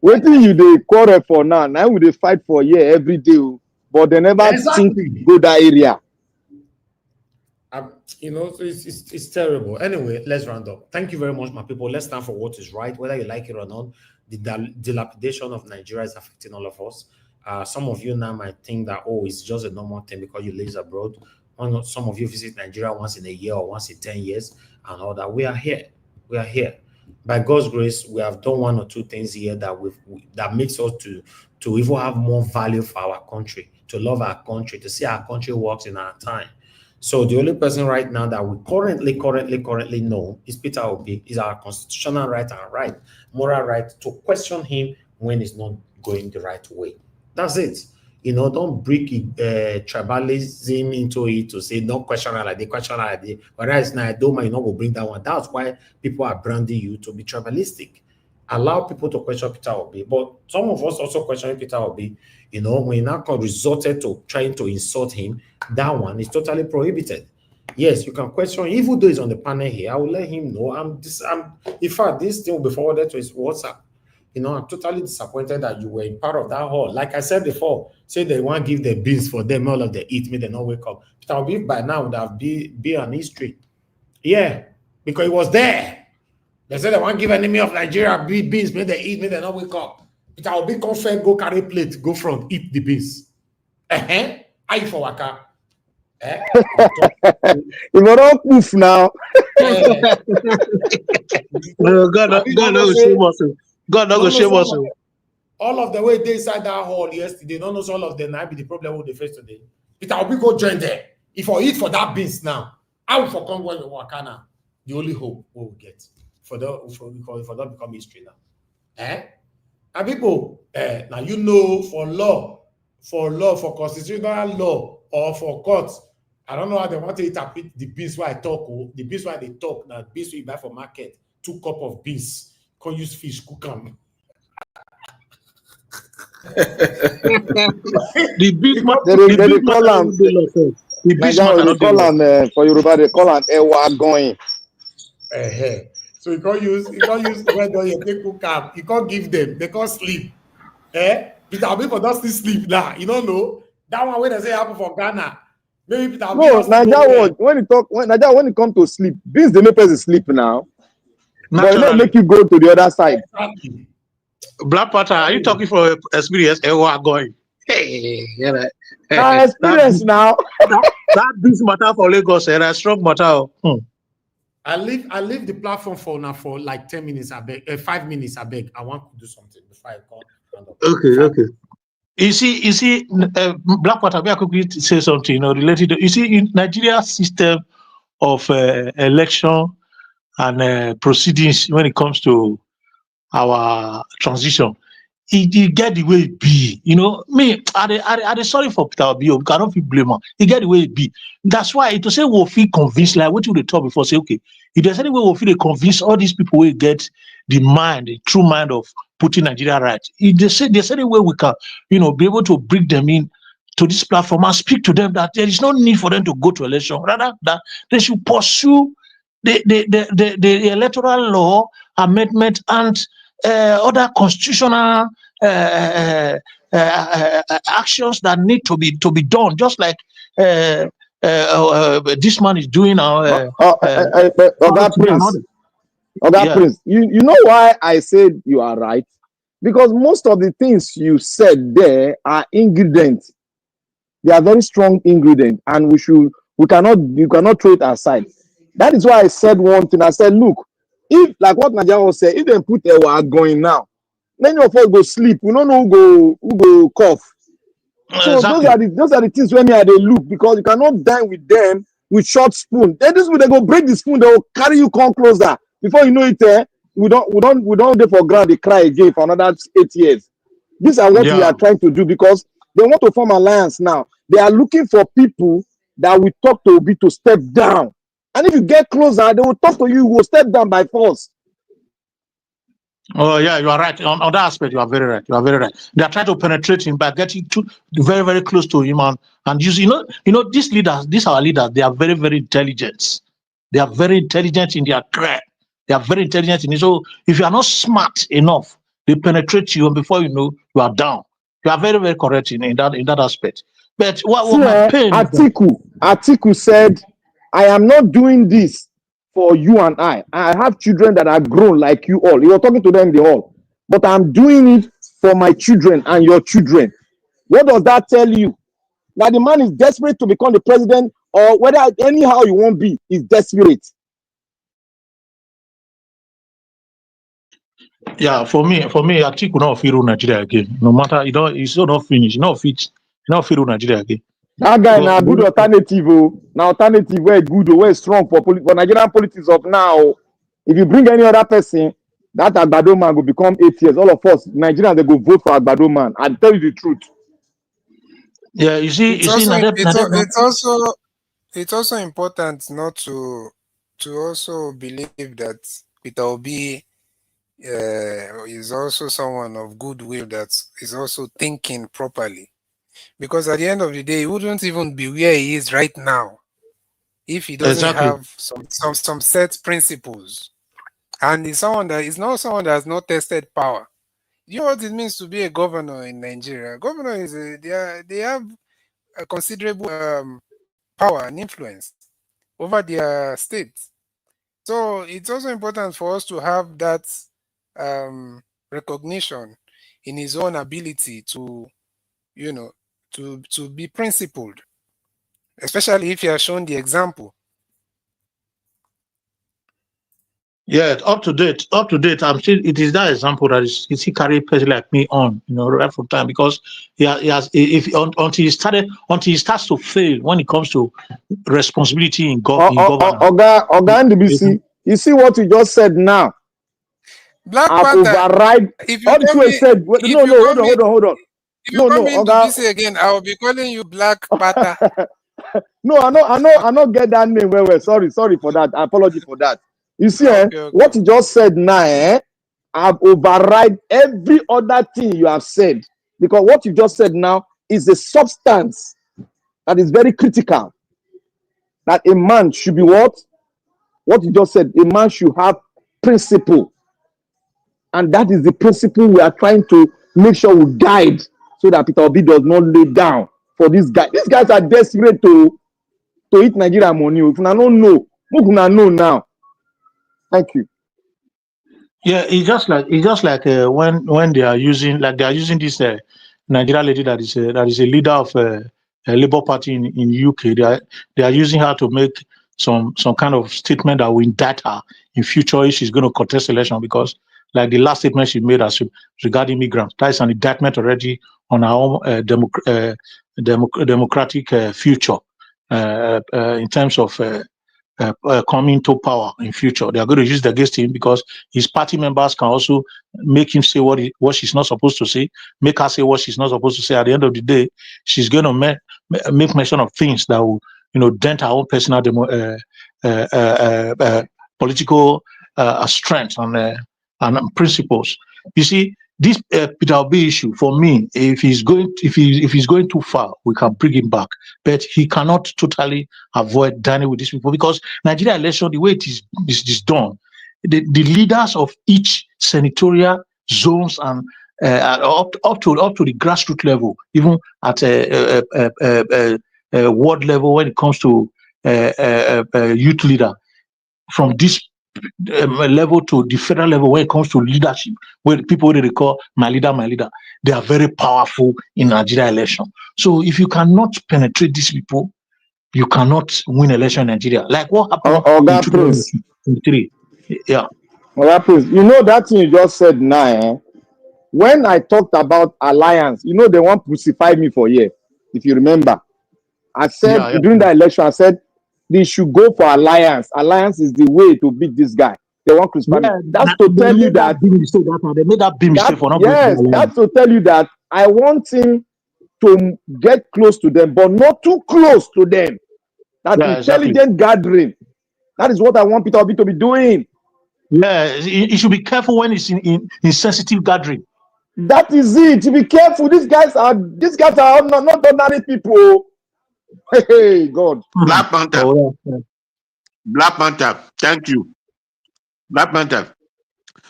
What do you they quarrel for now? Now we they fight for a year every day. But they never think go that area. You know, it's terrible. Anyway, let's round up. Thank you very much, my people. Let's stand for what is right, whether you like it or not. The dilapidation of Nigeria is affecting all of us. Some of you now might think that, oh, it's just a normal thing because you live abroad. Some of you visit Nigeria once in a year or once in 10 years and all that. We are here. We are here. By God's grace, we have done 1 or 2 things here that makes us to even have more value for our country, to love our country, to see our country works in our time. So the only person right now that we currently know is Peter Obi. Is our constitutional right and moral right to question him when it's not going the right way. That's it. You know, don't bring tribalism into it to say don't question like they question like they. Whereas now, Doma, you know, will bring that one. That's why people are branding you to be tribalistic. Allow people to question Peter Obi, but some of us also question Peter Obi. You know, when now resorted to trying to insult him, that one is totally prohibited. Yes, you can question, even though he's on the panel here, I will let him know. In fact, this thing will be forwarded to his WhatsApp. You know, I'm totally disappointed that you were in part of that hall. Like I said before, say they want to give the beans for them, all of the eat, may they not wake up. Peter Obi by now would have be on history. Yeah, because he was there. They said they want to give enemy of Nigeria beans, may they eat, may they not wake up. Peter Obi confirm, go carry plate, go front, eat the beans. Aye for waka. You don't poof now. God not go shame us. God not go shame us. All of the way they inside that hall yesterday, don't know all of them. That be the problem with the face today. Peter Obi go join there. If I eat for that beans now, I will for Congo and waka now. The only hope we will get for that become history now. And people, now you know for law, for law, for constitutional law, or for courts. I don't know how they want to interpret the beans why I talk. Oh, the beans why they talk. Now beans we buy for market, 2 cup of beans. Can't use fish, cook them. The big man, They call am. the big Nigeria, they call am for Yoruba. They call am ewa going. So you can't use whether you take cook am. You can't give them. They can't sleep. Peter Obi for don't still sleep now. You don't know that one where they say happen for Ghana. Maybe Peter Obi. No, Nigeria when it come to sleep, beans they make person sleep now. But it don't make you go to the other side. Exactly. Black Panther, are you talking from experience? Ewa going. Hey, Now experience now. That beans matter for Lagos, and a strong matter. I leave the platform for now for like 10 minutes. I beg, 5 minutes. I beg. I want to do something before I come. Okay. You see, Black Panther, I could say something, related to, you see, in Nigeria's system of election and proceedings when it comes to our transition, he get the way it be. Me, I sorry for Peter Obi, we cannot feel blame him. He get the way it be. That's why to say we'll feel convinced, like what you they talk before, say, okay, if there's any way we'll feel convinced all these people will get the true mind of putting Nigeria right. If there's any way we can, be able to bring them in to this platform and speak to them that there is no need for them to go to election. Rather, that they should pursue the electoral law amendment and other constitutional actions that need to be done, just like this man is doing now. Prince, you know why I said you are right? Because most of the things you said there are ingredients. They are very strong ingredients, and you cannot throw it aside. That is why I said one thing. I said, look, if like what Nigeria was saying, if they put a going now, many of us go sleep. We don't know who go cough. So exactly. those are the things when they look, because you cannot dine with them with short spoon. Then this way they go break the spoon, they will carry you come closer. Before you know it, we don't dey for ground, they cry again for another 8 years. These are what we are trying to do, because they want to form alliance now. They are looking for people that will talk to Obi to step down. And if you get closer, they will talk to you, you will step down by force. Oh, yeah, you are right. On that aspect, you are very right. They are trying to penetrate him by getting very, very close to him and use, these our leaders, they are very, very intelligent. They are very intelligent in their career. They are very intelligent in it. So if you are not smart enough, they penetrate you, and before you know, you are down. You are very, very correct in that aspect. But what my pain Atiku said, I am not doing this for you and I. I have children that are grown like you all. You are talking to them in the hall. But I'm doing it for my children and your children. What does that tell you? That the man is desperate to become the president, or whether anyhow you won't be, is desperate. Yeah, for me, Atiku will not feel Nigeria again. No matter, it's not finished. Not feel Nigeria again. That guy now good alternative. Now alternative where good, where strong for Nigerian politics of now. If you bring any other person, that Agbado man will become 8 years. All of us Nigerians, they go vote for Agbado man. I tell you the truth. Yeah, it's also important not to also believe that Peter Obi is also someone of goodwill that is also thinking properly. Because at the end of the day, he wouldn't even be where he is right now if he doesn't have some set principles. And he's not someone that has not tested power. You know what it means to be a governor in Nigeria? Governor is they have a considerable power and influence over their state. So it's also important for us to have that recognition in his own ability to, to be principled, especially if he has shown the example. Yeah, up to date. I'm still. It is that example that he carried person like me on, right from time, because he has. Until he starts to fail when it comes to responsibility in government. Oga NDBC, you see what you just said now. Black I've Panther, override. All the said. No, hold on. If you come into BC again, I will be calling you Black Pata. No, I not get that name. Well, sorry for that. I apologize for that. You see, Okay. what you just said now, I've override every other thing you have said, because what you just said now is a substance that is very critical. That a man should be what? What you just said, a man should have principle. And that is the principle we are trying to make sure we guide, so that Peter Obi does not lay down for this guy. These guys are desperate to eat Nigeria money. If you don't know, who can know now? Thank you. Yeah, it's just like when they are using this Nigeria lady that is a leader of a Labour Party in UK. They are using her to make some kind of statement that will indict her in future if she's going to contest election, because like the last statement she made as regarding migrants, that is an indictment already on our own democratic future in terms of coming to power in future. They are going to use it against him, because his party members can also make him say what she's not supposed to say, make her say what she's not supposed to say. At the end of the day, she's going to make mention of things that will, dent her own personal political strength and principles. You see, this Peter Obi issue, for me, if he's going too far, we can bring him back. But he cannot totally avoid dining with these people, because Nigeria election, the way it is done, the leaders of each senatorial zones and up to the grassroots level, even at a ward level, when it comes to youth leader, from this level to the federal level, when it comes to leadership, where people they call my leader, they are very powerful in Nigeria election. So if you cannot penetrate these people, you cannot win election in Nigeria. Like what happened in 2023. Yeah. You know that thing you just said now, when I talked about alliance, they want to crucify me for here. If you remember, I said during the election, I said they should go for alliance. Alliance is the way to beat this guy. They want to crucify me. That's to tell you that they made that big mistake for not going. That's to tell you that I want him to get close to them, but not too close to them. That intelligent gathering. That is what I want Peter Obi to be doing. Yeah, he should be careful when he's in sensitive gathering. That is it. To be careful. These guys are not ordinary people. Hey, God. Black Panther. Black Panther. Thank you. Black Panther.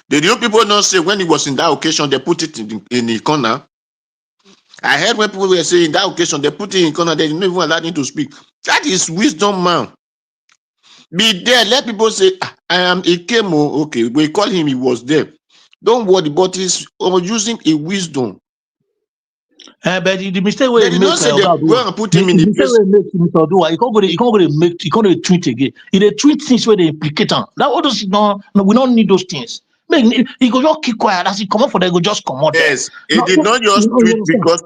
Did you people not say when he was in that occasion, they put it in the corner? I heard when people were saying that occasion, they put it in the corner, they didn't even allow him to speak. That is wisdom, man. Be there. Let people say, I am Ikemo. Okay, we call him, he was there. Don't worry, but he's using a wisdom. But the mistake where he makes, say they go and put him in the place. He can't tweet again. He they tweet things where they implicate him. That what does no, we don't need those things. He go just keep quiet as he come out for them, go just come out. Yes, he did not just tweet because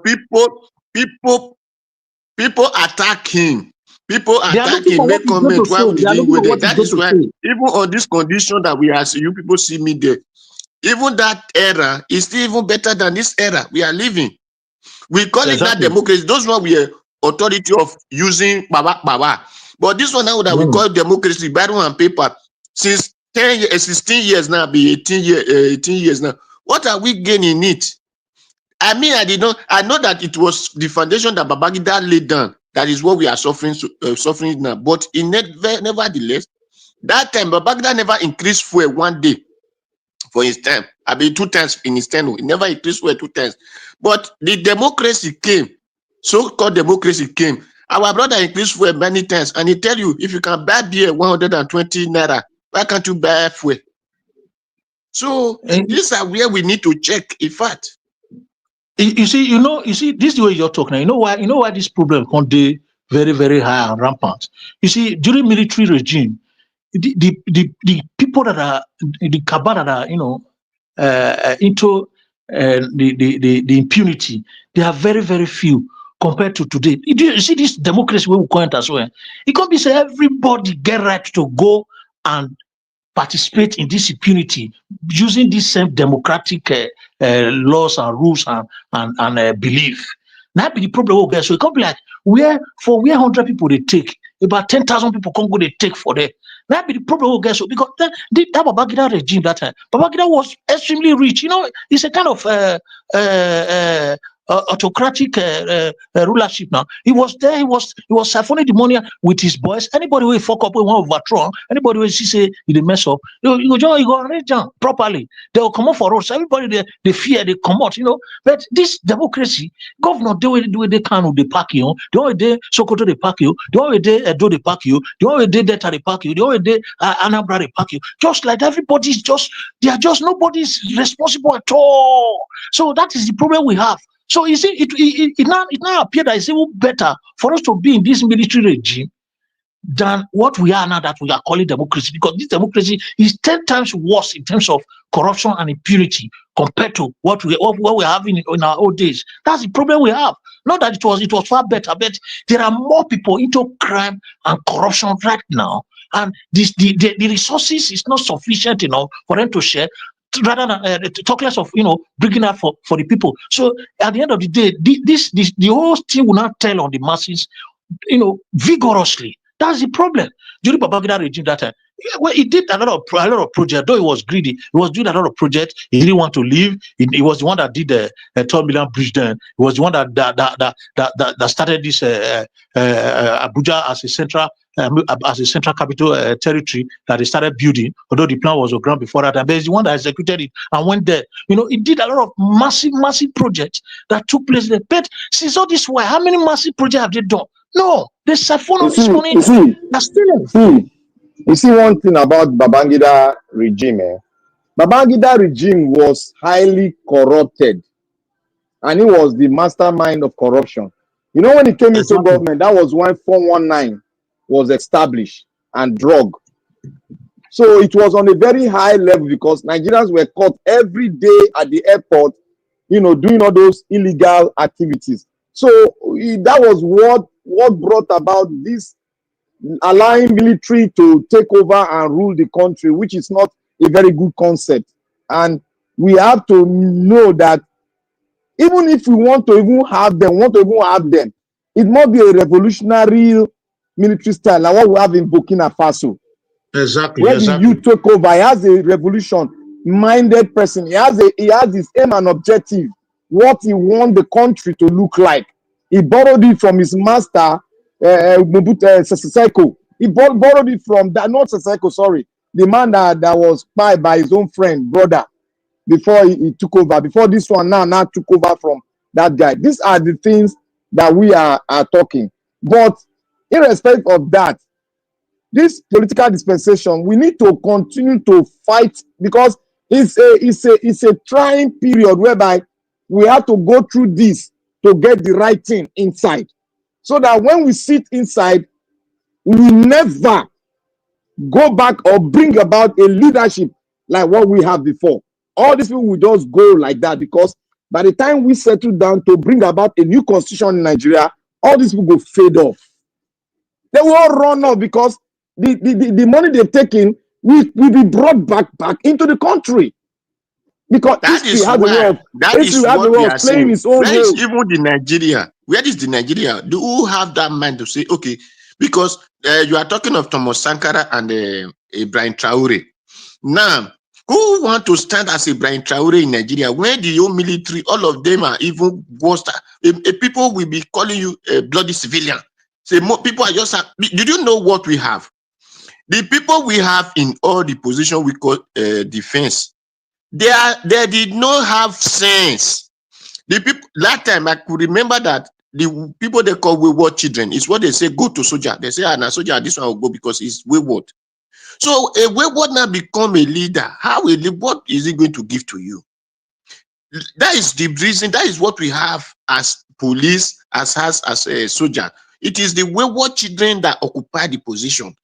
people attack him. People attack him, make comment. Why would he with it? That is why even on this condition that we are, you people see me there. Even that era is still even better than this era we are living. We call it that democracy. Those one we are authority of using baba. But this one now that we call democracy, battle and paper, since 16 years now, be 18 years now. What are we gaining it? I mean, I know that it was the foundation that Babangida laid down. That is what we are suffering now. But nevertheless, that time Babangida never increased fuel one day for his time. I mean, 2 times in his tenure. He never increased fuel 2 times. But the democracy came. So-called democracy came. Our brother increased fuel many times, and he tell you, if you can buy beer 120 naira, why can't you buy fuel? So these are where we need to check. In fact, you see, this is the way you're talking. You know why this problem can be very, very high and rampant. You see, during military regime, the people that are the cabal that are into the impunity, they are very, very few compared to today. You see this democracy we will call it as well. It can't be say everybody get right to go and participate in this impunity using these same democratic laws and rules and belief. Now be the problem we get. So it can't be like where 100 people they take, about 10,000 people can't go they take for them. That be the problem we get. So because that Babangida regime that time, Babangida was extremely rich. You know, it's a kind of autocratic rulership. Now he was there. He was siphoning the money with his boys. Anybody will fuck up, we want overthrow. Anybody will see say he mess up. You go arrange them properly. They will come up for us. Everybody they fear they come out. You know, but this democracy, governor they can they pack you. The only day Sokoto they pack you. The only day Edo they pack you. The only day Delta they pack you. The only day Anambra they pack you. Just like everybody's they are just nobody's responsible at all. So that is the problem we have. So you see, it now appears that it's even better for us to be in this military regime than what we are now that we are calling democracy, because this democracy is 10 times worse in terms of corruption and impunity compared to what we're having in our old days. That's the problem we have. Not that it was far better, but there are more people into crime and corruption right now, and the resources is not sufficient enough for them to share. Rather than talk less of bringing out for the people. So at the end of the day, the whole thing will not tell on the masses, vigorously. That's the problem. During Babangida regime that time, well, he did a lot of projects. Though he was greedy, he was doing a lot of projects. He didn't want to leave. He was the one that did the 12 million bridge. Then he was the one that started this Abuja as a central capital territory that they started building. Although the plan was on ground before that, but he's the one that executed it and went there. He did a lot of massive projects that took place there. But since all this while, how many massive projects have they done? No, they siphon this money. You see one thing about Babangida regime. Babangida regime was highly corrupted, and he was the mastermind of corruption. When he came into government, that was when 419 was established and drug. So it was on a very high level because Nigerians were caught every day at the airport, doing all those illegal activities. So that was what brought about this, allowing military to take over and rule the country, which is not a very good concept. And we have to know that even if we want to even have them, it must be a revolutionary military style, like what we have in Burkina Faso. Exactly. Where the youth took over, he has a revolution-minded person. He has his aim and objective, what he wants the country to look like. He borrowed it from his master, Seseko. He borrowed it from that, not Seseko, sorry, the man that was spied by his own brother, before he took over. Before this one now took over from that guy. These are the things that we are talking. But irrespective of that, this political dispensation, we need to continue to fight, because it's a trying period whereby we have to go through this to get the right thing inside, so that when we sit inside, we will never go back or bring about a leadership like what we have before. All these people will just go like that, because by the time we settle down to bring about a new constitution in Nigeria, all these people will fade off. They will all run off, because the money they've taken will be brought back into the country. Because that is what we are saying. Where is even the Nigeria? Where is the Nigeria? Do you have that mind to say, okay, because you are talking of Thomas Sankara and Ibrahim Traore. Now, who want to stand as Ibrahim Traore in Nigeria? Where the old military, all of them are even worse. People will be calling you a bloody civilian. Say more people are just. Did you know what we have? The people we have in all the position we call defense, they did not have sense. The people that time, I could remember that the people they call wayward children is what they say, go to soldier. They say, na soldier, this one will go because he's wayward. So a wayward now become a leader. What is he going to give to you? That is the reason. That is what we have as police, as a soldier. It is the wayward children that occupy the position.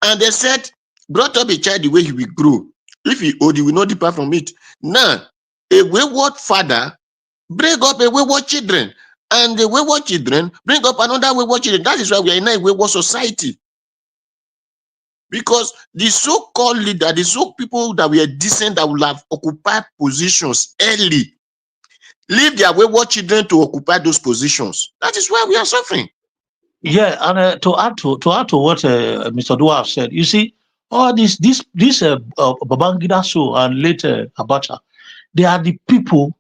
And they said, brought up a child the way he will grow. If he old, he will not depart from it. Now, a wayward father bring up a wayward children, and the wayward children bring up another wayward children. That is why we are in a wayward society. Because the so-called leader, the people that were decent, that would have occupied positions early, leave their wayward children to occupy those positions. That is why we are suffering. Yeah, and to add to what Mr. Dua said, you see, all this Babangida so and later Abacha, they are the people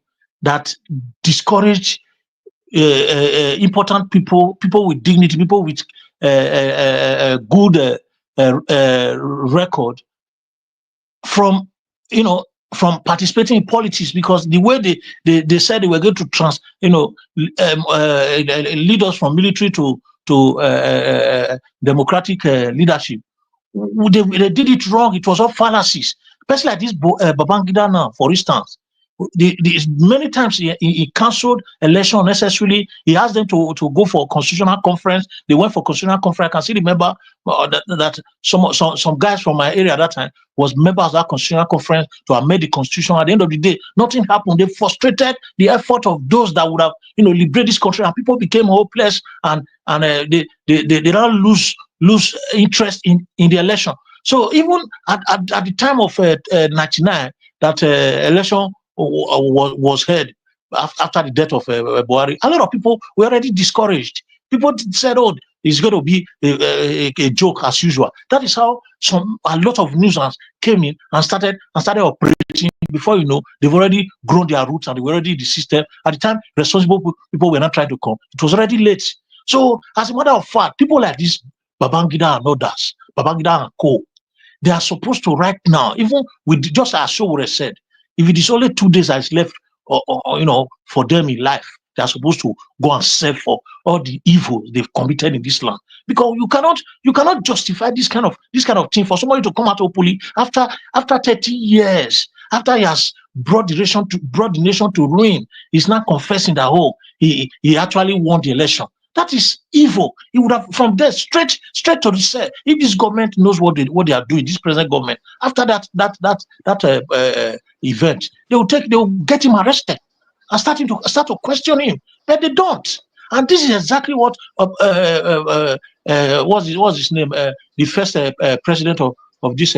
that discourage important people with dignity, people with good record from from participating in politics, because the way they said they were going to lead us from military to democratic leadership. They did it wrong. It was all fallacies. Especially like this Babangida now, for instance. Many times he cancelled election unnecessarily. He asked them to go for a constitutional conference. They went for constitutional conference. I can still remember that some guys from my area at that time was members of that constitutional conference to amend the constitution. At the end of the day, nothing happened. They frustrated the effort of those that would have liberated this country, and people became hopeless, and they now lose interest in the election. So even at the time of 99, that election was held after the death of Buhari, a lot of people were already discouraged. People said, "Oh, it's going to be a joke as usual." That is how a lot of nuisance came in and started operating. Before you know, they've already grown their roots and they were already in the system. At the time, responsible people were not trying to come. It was already late. So, as a matter of fact, people like this, Babangida and others, Babangida and co, they are supposed to right now, even with just as Showore said, if it is only 2 days that is left, for them in life, they are supposed to go and serve for all the evil they've committed in this land. Because you cannot justify this kind of thing for somebody to come out openly after 30 years, after he has brought the nation to ruin. He's not confessing that he actually won the election. That is evil. He would have from there straight to the cell. If this government knows what they are doing, this present government, after that event, they will get him arrested and start to question him. But they don't. And this is exactly what what's his name? The first president of this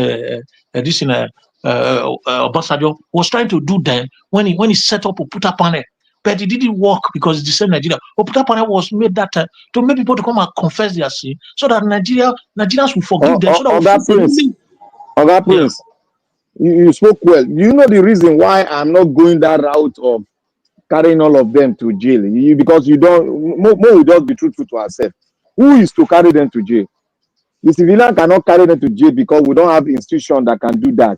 Obasanjo was trying to do then when he set up Oputa panel. But it didn't work because it's the same Nigeria. Oputa panel was made that time to make people to come and confess their sin, so that Nigerians will forgive them. So that Prince, you spoke well. You know the reason why I'm not going that route of carrying all of them to jail? Because you don't. More will just be truthful to ourselves. Who is to carry them to jail? The civilian cannot carry them to jail because we don't have institution that can do that.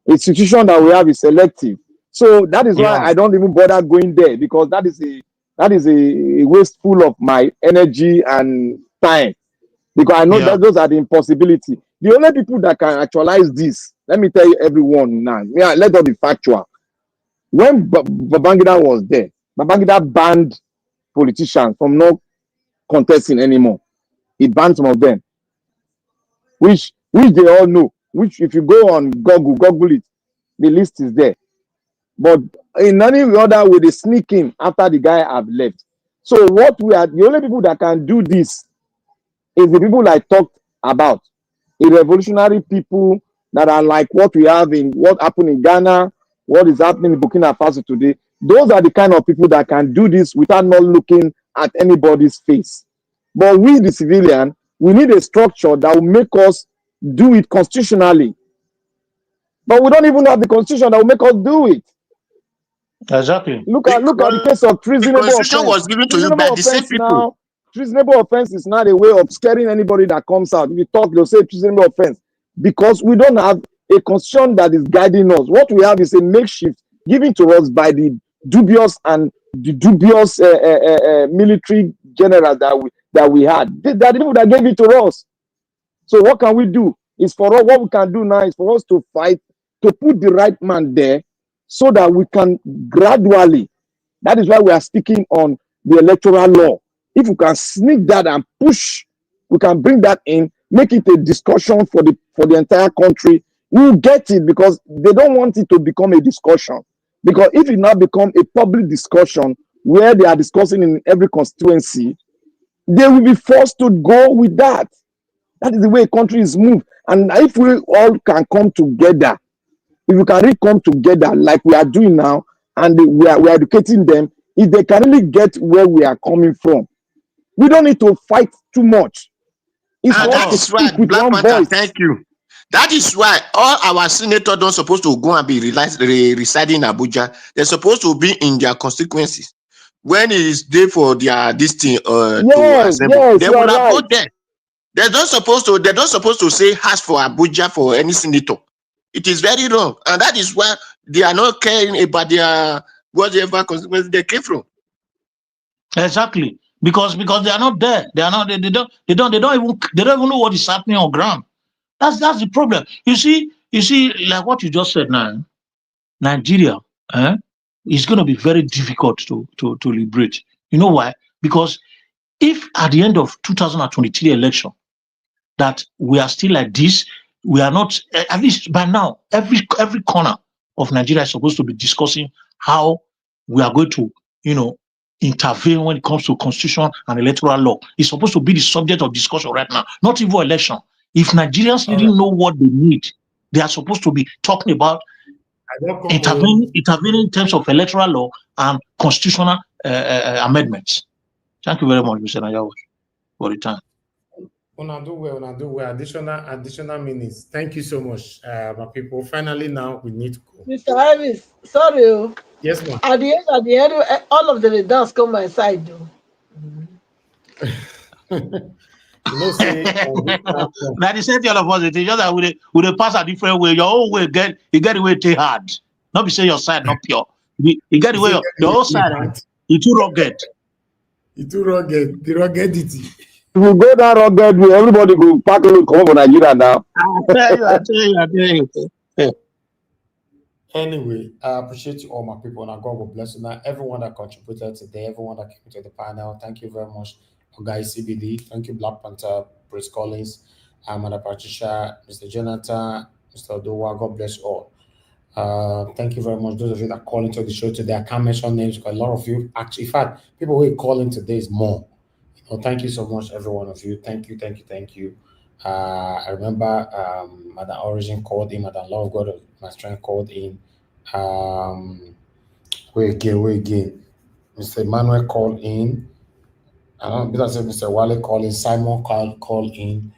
Institution that we have is selective. So that is why I don't even bother going there, because that is a wasteful of my energy and time, because I know that those are the impossibility. The only people that can actualize this, let me tell you everyone now, let us be factual. When Babangida was there, Babangida banned politicians from not contesting anymore. He banned some of them, which they all know. Which if you go on Google it, the list is there. But in any other way, they sneak in after the guy have left. So what we are, the only people that can do this is the people I talked about. The revolutionary people that are like what we have in what happened in Ghana, what is happening in Burkina Faso today. Those are the kind of people that can do this without not looking at anybody's face. But we, the civilian, we need a structure that will make us do it constitutionally. But we don't even have the constitution that will make us do it. Exactly. Look at the case of treasonable offense. The constitution was given to you by the same people. Now, treasonable offense is not a way of scaring anybody that comes out. If you talk, they'll say treasonable offense, because we don't have a constitution that is guiding us. What we have is a makeshift given to us by the dubious military generals that we had. They are the people that gave it to us. So what can we do? What we can do now is for us to fight to put the right man there, so that we can gradually, that is why we are speaking on the electoral law. If we can sneak that and push, we can bring that in, make it a discussion for the entire country. We will get it, because they don't want it to become a discussion. Because if it now become a public discussion where they are discussing in every constituency, they will be forced to go with that. That is the way countries move. And if we all can come together, if we can really come together like we are doing now, and we are educating them, if they can really get where we are coming from, we don't need to fight too much. It's for us to speak with Black one Panther, voice. thank you. That is why all our senators don't supposed to go and be residing in Abuja. They're supposed to be in their constituencies. When it is day for their this thing to assemble, they will have go there. They're not supposed to say ask for Abuja for any senator. It is very wrong, and that is why they are not caring about their whatever constituency they came from. Exactly, because they are not there. They are not. They don't even know what is happening on ground. That's the problem. You see, like what you just said now, Nigeria, is going to be very difficult to liberate. You know why? Because if at the end of 2023 election that we are still like this, we are not, at least by now, every corner of Nigeria is supposed to be discussing how we are going to, intervene when it comes to constitution and electoral law. It's supposed to be the subject of discussion right now, not even election. If Nigerians didn't know what they need, they are supposed to be talking about intervening in terms of electoral law and constitutional amendments. Thank you very much, Mr. Nayawa, for the time. Una do well. Additional minutes. Thank you so much, my people. Finally, now we need to go. Mr. Harris, sorry. Yes, ma'am. At the end, all of the dance come my side, though. Now they say all of us, it's just that we pass a different way. Your own way you get the way too hard. Not be say your side not pure. You get the way your whole side. You too rugged. The ruggedity. If we go down rugged way, everybody go pack and come over Nigeria now. I tell you. Anyway, I appreciate you all, my people, and God will bless you. Now, everyone that contributed today, everyone that came to the panel, thank you very much. Guys, CBD, thank you, Black Panther, Bruce Collins, Mother Patricia, Mr. Jonathan, Mr. Odowa, God bless you all. Thank you very much. Those of you that call into the show today, I can't mention names because a lot of you actually, in fact, people who are calling today is more. Thank you so much, every one of you. Thank you. I remember Madam Origin called in, Madam Love God of My Strength called in. Wait again. Mr. Emmanuel called in. Mr. Wale called in, Simon called in,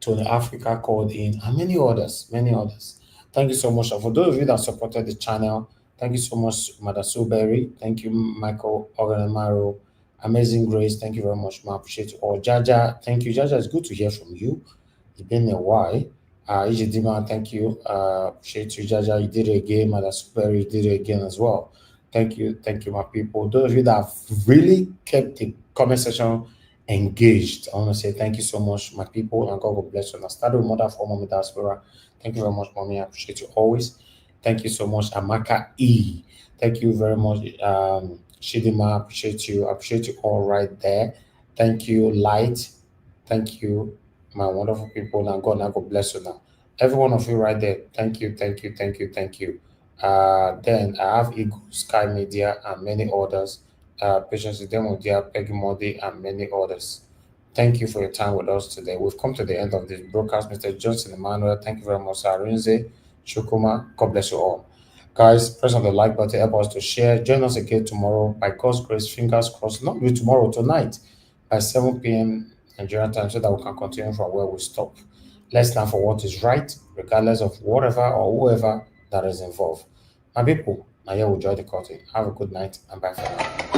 Tony Africa called in, and many others. Thank you so much. For those of you that supported the channel, thank you so much, Madam Soberry. Thank you, Michael Oganamaro. Amazing Grace, thank you very much. I appreciate you all. Jaja, thank you. Jaja, it's good to hear from you. It's been a while. Ijidima, thank you. Appreciate you, Jaja. You did it again. Madam Soberry, you did it again as well. Thank you, my people. Those of you that have really kept the comment section engaged, I want to say thank you so much, my people, and God will bless you. And I started with Mother for Mommy Diaspora. Thank you very much, Mommy. I appreciate you always. Thank you so much, Amaka E. Thank you very much, Shidima. Appreciate you. Appreciate you all right there. Thank you, Light. Thank you, my wonderful people. And God bless you now. Every one of you right there. Thank you. Then I have Eagle, Sky Media, and many others. Patience Demodia, Peggy Modi, and many others. Thank you for your time with us today. We've come to the end of this broadcast. Mr. Johnson Emmanuel, thank you very much. Arinze, Shukuma, God bless you all. Guys, press on the like button, help us to share. Join us again tomorrow. By God's grace, fingers crossed, not really tomorrow, tonight, by 7 p.m. Nigerian time, so that we can continue from where we stop. Let's stand for what is right, regardless of whatever or whoever that is involved. My people, now here we join the curtain. Have a good night and bye for now.